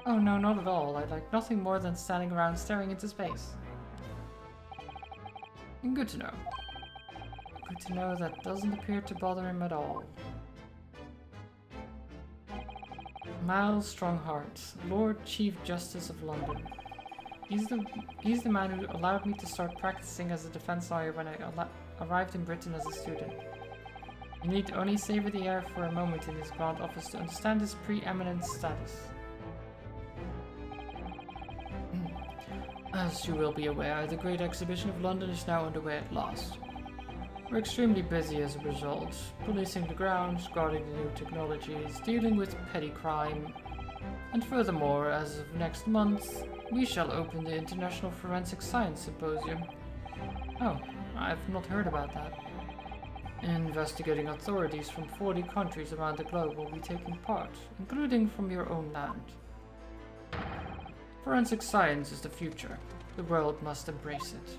Oh no, not at all. I'd like nothing more than standing around staring into space. Good to know. Good to know that doesn't appear to bother him at all. Miles Strongheart, Lord Chief Justice of London. He's the man who allowed me to start practicing as a defense lawyer when I arrived in Britain as a student. You need only savor the air for a moment in his grand office to understand his preeminent status. As you will be aware, the Great Exhibition of London is now underway at last. We're extremely busy as a result, policing the grounds, guarding the new technologies, dealing with petty crime, and furthermore, as of next month, we shall open the International Forensic Science Symposium. Oh, I've not heard about that. Investigating authorities from 40 countries around the globe will be taking part, including from your own land. Forensic science is the future. The world must embrace it.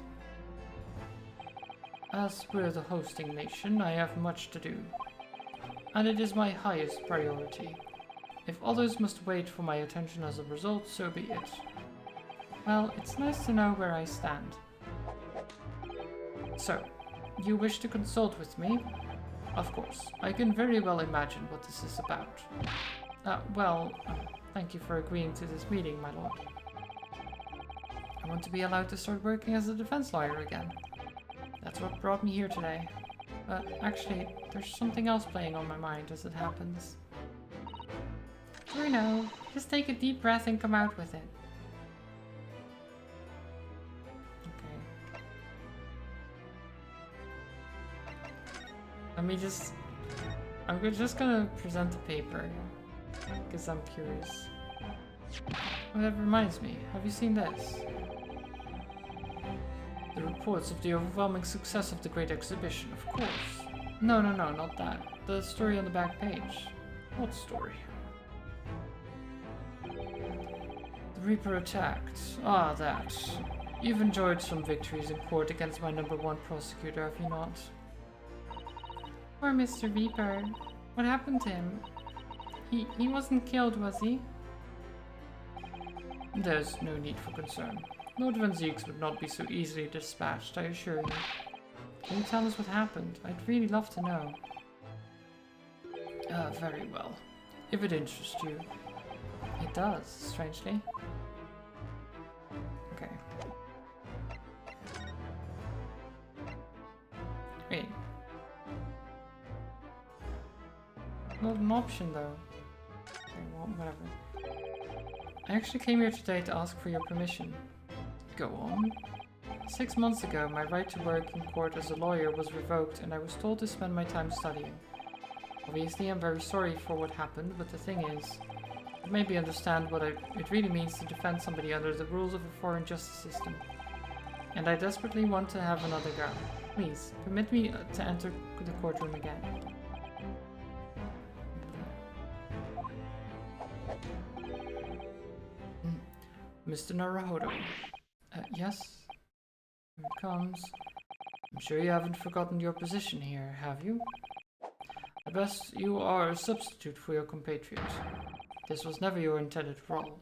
As we're the hosting nation, I have much to do, and it is my highest priority. If others must wait for my attention as a result, so be it. Well, it's nice to know where I stand. So, you wish to consult with me? Of course, I can very well imagine what this is about. Thank you for agreeing to this meeting, my lord. I want to be allowed to start working as a defense lawyer again. That's what brought me here today. But actually, there's something else playing on my mind as it happens. Bruno, just take a deep breath and come out with it. Okay. I'm just gonna present the paper, because I'm curious. Oh, that reminds me, have you seen this? The reports of the overwhelming success of the Great Exhibition, of course. No, not that. The story on the back page. What story? The Reaper attacked. Ah, that. You've enjoyed some victories in court against my #1 prosecutor, have you not? Poor Mr. Reaper. What happened to him? He wasn't killed, was he? There's no need for concern. Lord Van Zieks would not be so easily dispatched, I assure you. Can you tell us what happened? I'd really love to know. Very well. If it interests you. It does, strangely. Okay. Wait. Not an option, though. Okay, well, whatever. I actually came here today to ask for your permission. Go on. 6 months ago, my right to work in court as a lawyer was revoked and I was told to spend my time studying. Obviously, I'm very sorry for what happened, but the thing is, you maybe understand what it really means to defend somebody under the rules of a foreign justice system. And I desperately want to have another go. Please, permit me to enter the courtroom again. Mr. Naruhodo. Yes? Here it comes. I'm sure you haven't forgotten your position here, have you? At best, you are a substitute for your compatriot. This was never your intended role.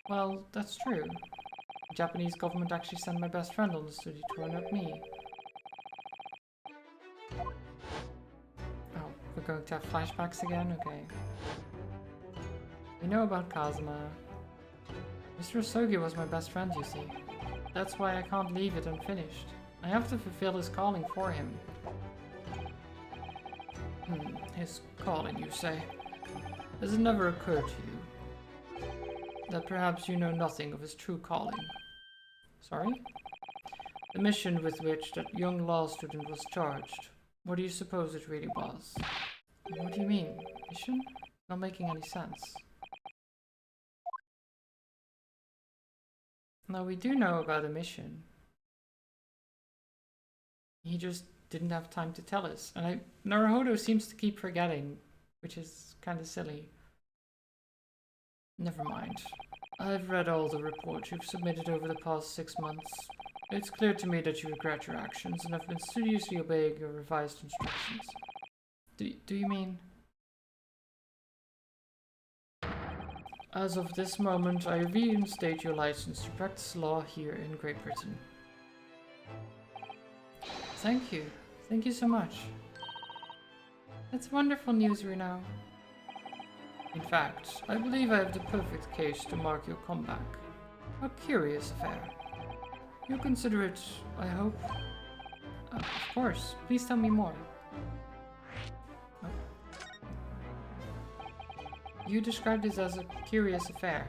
Well, that's true. The Japanese government actually sent my best friend on the study tour, not me. Oh, we're going to have flashbacks again? Okay. We know about Kazuma. Mr. Osogi was my best friend, you see. That's why I can't leave it unfinished. I have to fulfill his calling for him. His calling, you say? Has it never occurred to you that perhaps you know nothing of his true calling? Sorry? The mission with which that young law student was charged. What do you suppose it really was? What do you mean? Mission? Not making any sense. Now, we do know about a mission. He just didn't have time to tell us. And Naruhodo seems to keep forgetting, which is kind of silly. Never mind. I've read all the reports you've submitted over the past 6 months. It's clear to me that you regret your actions and have been studiously obeying your revised instructions. Do you mean? As of this moment, I reinstate your license to practice law here in Great Britain. Thank you. Thank you so much. That's wonderful news, Runo. In fact, I believe I have the perfect case to mark your comeback. A curious affair. You'll consider it, I hope? Of course. Please tell me more. You described this as a curious affair.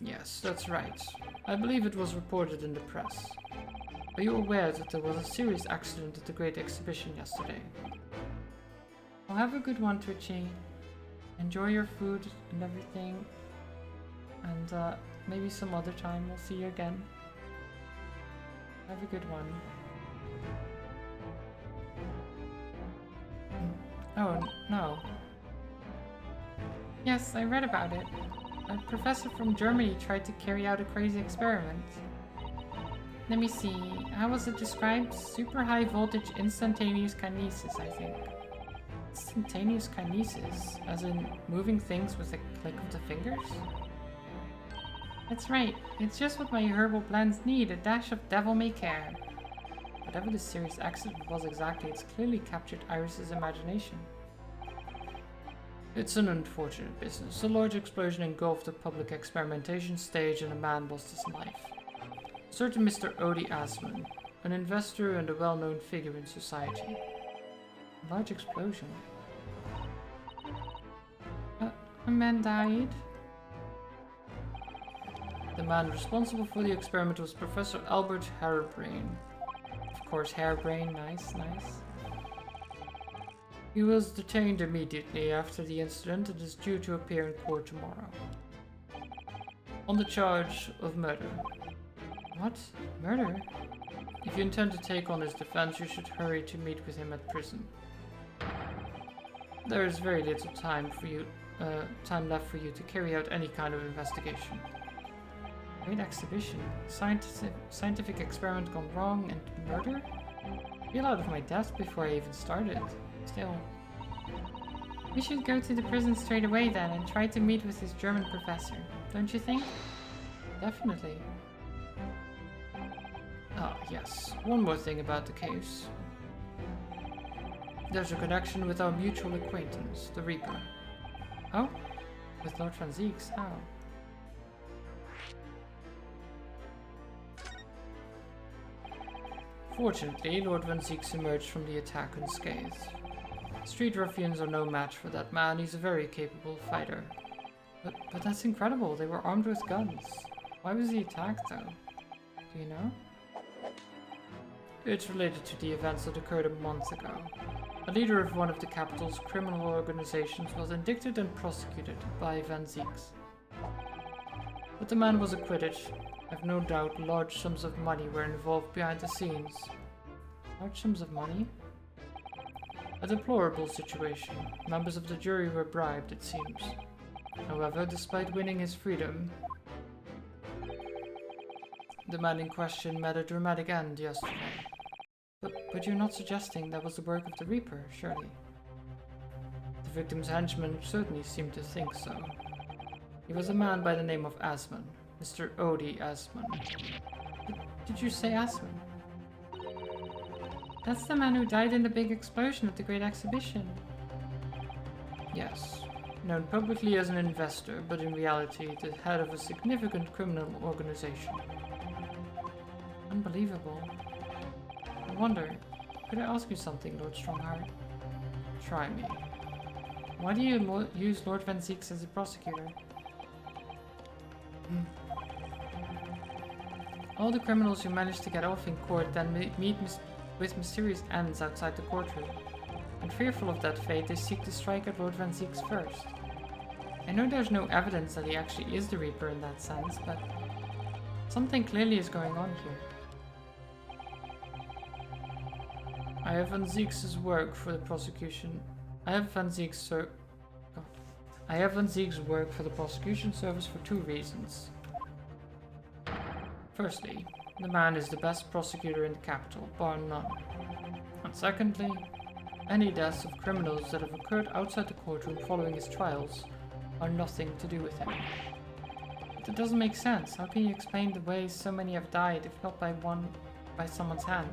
Yes, that's right. I believe it was reported in the press. Are you aware that there was a serious accident at the Great Exhibition yesterday? Well, have a good one, Twitchy. Enjoy your food and everything. And maybe some other time we'll see you again. Have a good one. Oh, no. Yes, I read about it. A professor from Germany tried to carry out a crazy experiment. Let me see. How was it described? Super high voltage instantaneous kinesis, I think. Instantaneous kinesis? As in moving things with a click of the fingers? That's right. It's just what my herbal blends need, a dash of devil-may-care. Whatever this serious accident was exactly, it's clearly captured Iris's imagination. It's an unfortunate business. A large explosion engulfed the public experimentation stage and a man lost his life. A certain Mr. Odie Asman, an investor and a well-known figure in society. A large explosion. A man died? The man responsible for the experiment was Professor Albert Harebrain. Of course, Harebrain, nice. He was detained immediately after the incident and is due to appear in court tomorrow. On the charge of murder. What? Murder? If you intend to take on his defense, you should hurry to meet with him at prison. There is very little time left for you to carry out any kind of investigation. Great exhibition. Scientific experiment gone wrong and murder? Feel out of my depth before I even started. Still. We should go to the prison straight away then and try to meet with this German professor, don't you think? Definitely. Ah, yes. One more thing about the case. There's a connection with our mutual acquaintance, the Reaper. Oh? With Lord Van Zieks? How? Fortunately, Lord Van Zieks emerged from the attack unscathed. Street ruffians are no match for that man. He's a very capable fighter. But that's incredible. They were armed with guns. Why was he attacked, though? Do you know? It's related to the events that occurred a month ago. A leader of one of the capital's criminal organizations was indicted and prosecuted by Van Zieks. But the man was acquitted. I've no doubt large sums of money were involved behind the scenes. Large sums of money? A deplorable situation. Members of the jury were bribed, it seems. However, despite winning his freedom, the man in question met a dramatic end yesterday. But you're not suggesting that was the work of the Reaper, surely? The victim's henchmen certainly seemed to think so. He was a man by the name of Asman, Mr. Odie Asman. Did you say Asman? That's the man who died in the big explosion at the Great Exhibition. Yes. Known publicly as an investor, but in reality the head of a significant criminal organization. Unbelievable. I wonder, could I ask you something, Lord Strongheart? Try me. Why do you use Lord Van Zieks as a prosecutor? All the criminals who manage to get off in court then meet with mysterious ends outside the courtroom. And fearful of that fate, they seek to strike at Lord Van Zieks first. I know there's no evidence that he actually is the Reaper in that sense, but something clearly is going on here. I have Van Zieks' work for the prosecution. I have Van Zieks' work for the prosecution service for two reasons. Firstly, the man is the best prosecutor in the capital, bar none. And secondly, any deaths of criminals that have occurred outside the courtroom following his trials are nothing to do with him. But that doesn't make sense. How can you explain the way so many have died, if not by someone's hand?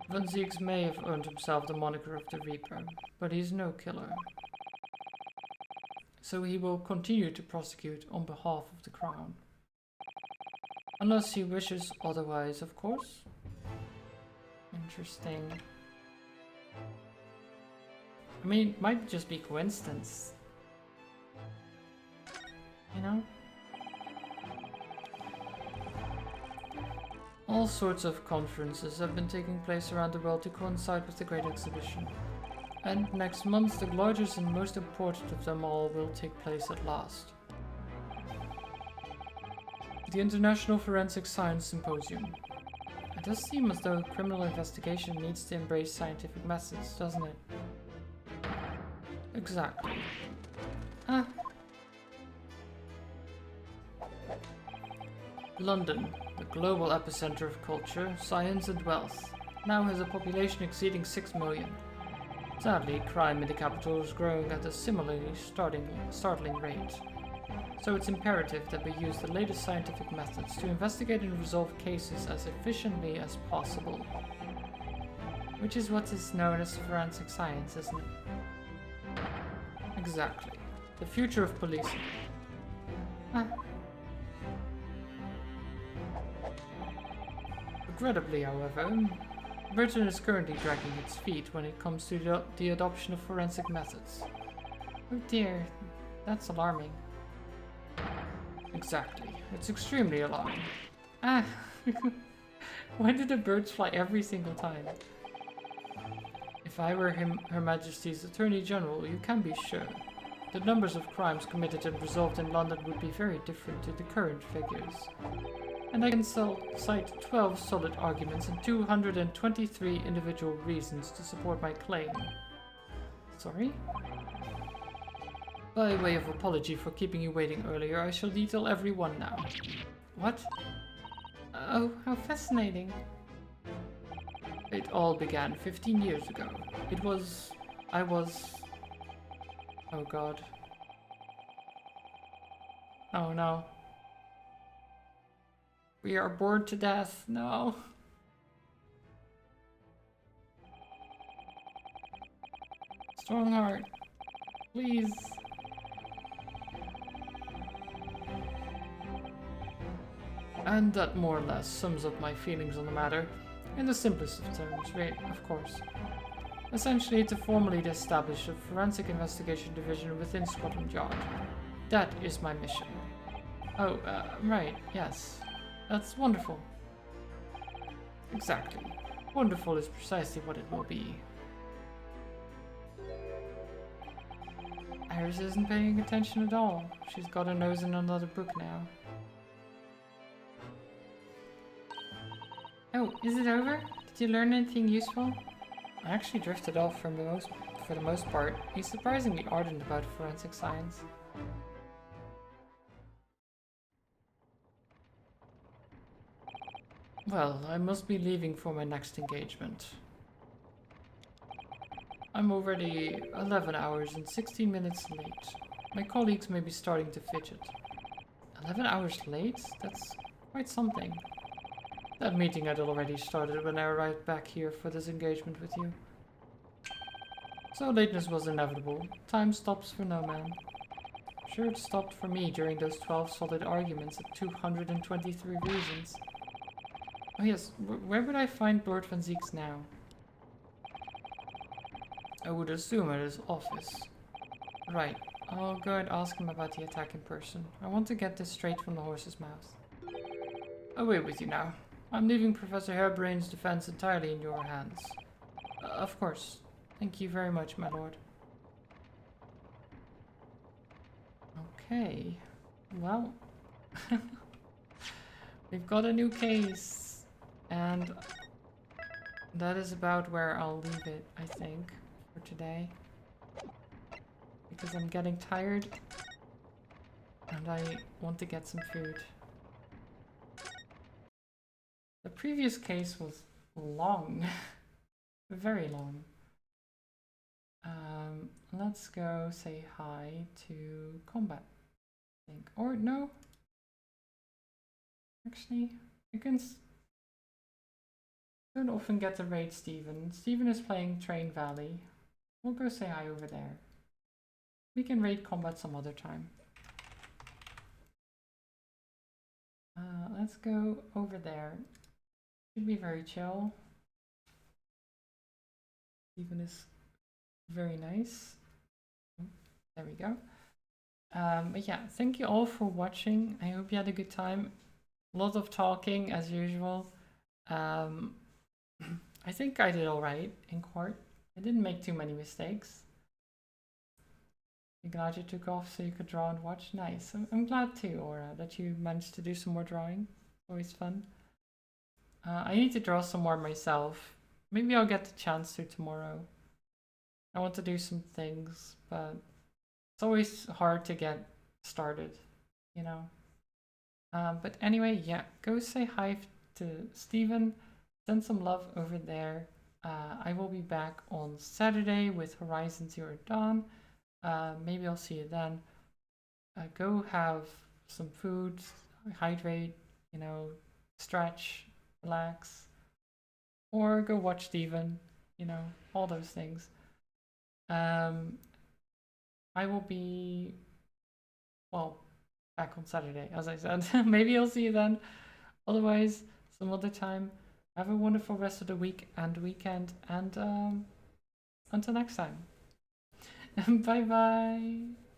Van Zieks may have earned himself the moniker of the Reaper, but he's no killer. So he will continue to prosecute on behalf of the Crown. Unless he wishes otherwise, of course. Interesting. I mean, it might just be coincidence. You know? All sorts of conferences have been taking place around the world to coincide with the Great Exhibition. And next month, the largest and most important of them all will take place at last. The International Forensic Science Symposium. It does seem as though criminal investigation needs to embrace scientific methods, doesn't it? Exactly. London, the global epicenter of culture, science and wealth, now has a population exceeding 6 million. Sadly, crime in the capital is growing at a similarly startling rate. So it's imperative that we use the latest scientific methods to investigate and resolve cases as efficiently as possible. Which is what is known as forensic science, isn't it? Exactly. The future of policing. Ah. Regrettably, however, Britain is currently dragging its feet when it comes to the adoption of forensic methods. Oh dear, that's alarming. Exactly. It's extremely alarming. Ah! Why do the birds fly every single time? If I were Her Majesty's Attorney General, you can be sure the numbers of crimes committed and resolved in London would be very different to the current figures. And I can cite 12 solid arguments and 223 individual reasons to support my claim. Sorry? By way of apology for keeping you waiting earlier, I shall detail every one now. What? Oh, how fascinating. It all began 15 years ago. I was... Oh god. Oh no. We are bored to death. No. Strong heart. Please. And that more or less sums up my feelings on the matter, in the simplest of terms, right, of course. Essentially, to formally establish a forensic investigation division within Scotland Yard. That is my mission. Oh, right, yes. That's wonderful. Exactly. Wonderful is precisely what it will be. Iris isn't paying attention at all. She's got her nose in another book now. Oh, is it over? Did you learn anything useful? I actually drifted off for the most part. He's surprisingly ardent about forensic science. Well, I must be leaving for my next engagement. I'm already 11 hours and 16 minutes late. My colleagues may be starting to fidget. 11 hours late? That's quite something. That meeting had already started when I arrived back here for this engagement with you. So lateness was inevitable. Time stops for no man. Sure, it stopped for me during those 12 solid arguments at 223 reasons. Oh yes, where would I find Lord Van Zieks now? I would assume at his office. Right, I'll go and ask him about the attack in person. I want to get this straight from the horse's mouth. Away with you now. I'm leaving Professor Harebrain's defense entirely in your hands. Of course. Thank you very much, my lord. Okay. Well, we've got a new case. And that is about where I'll leave it, I think, for today. Because I'm getting tired. And I want to get some food. The previous case was long. Very long. Let's go say hi to combat, I think. Or no. Actually, you can... don't often get to raid Steven. Steven is playing Train Valley. We'll go say hi over there. We can raid combat some other time. Let's go over there. Should be very chill. Steven is very nice. There we go. But yeah, thank you all for watching. I hope you had a good time. A lot of talking as usual. I think I did alright in court. I didn't make too many mistakes. Ignacio took off so you could draw and watch. Nice. I'm glad too, Aura, that you managed to do some more drawing. Always fun. I need to draw some more myself. Maybe I'll get the chance to tomorrow. I want to do some things, but it's always hard to get started, you know. But anyway, yeah, go say hi to Steven. Send some love over there. I will be back on Saturday with Horizon Zero Dawn. Maybe I'll see you then. go have some food, hydrate, you know, stretch, relax, or go watch Steven, you know, all those things. I will be, well, back on Saturday, as I said. Maybe I'll see you then. Otherwise, some other time. Have a wonderful rest of the week and weekend, and until next time. Bye bye.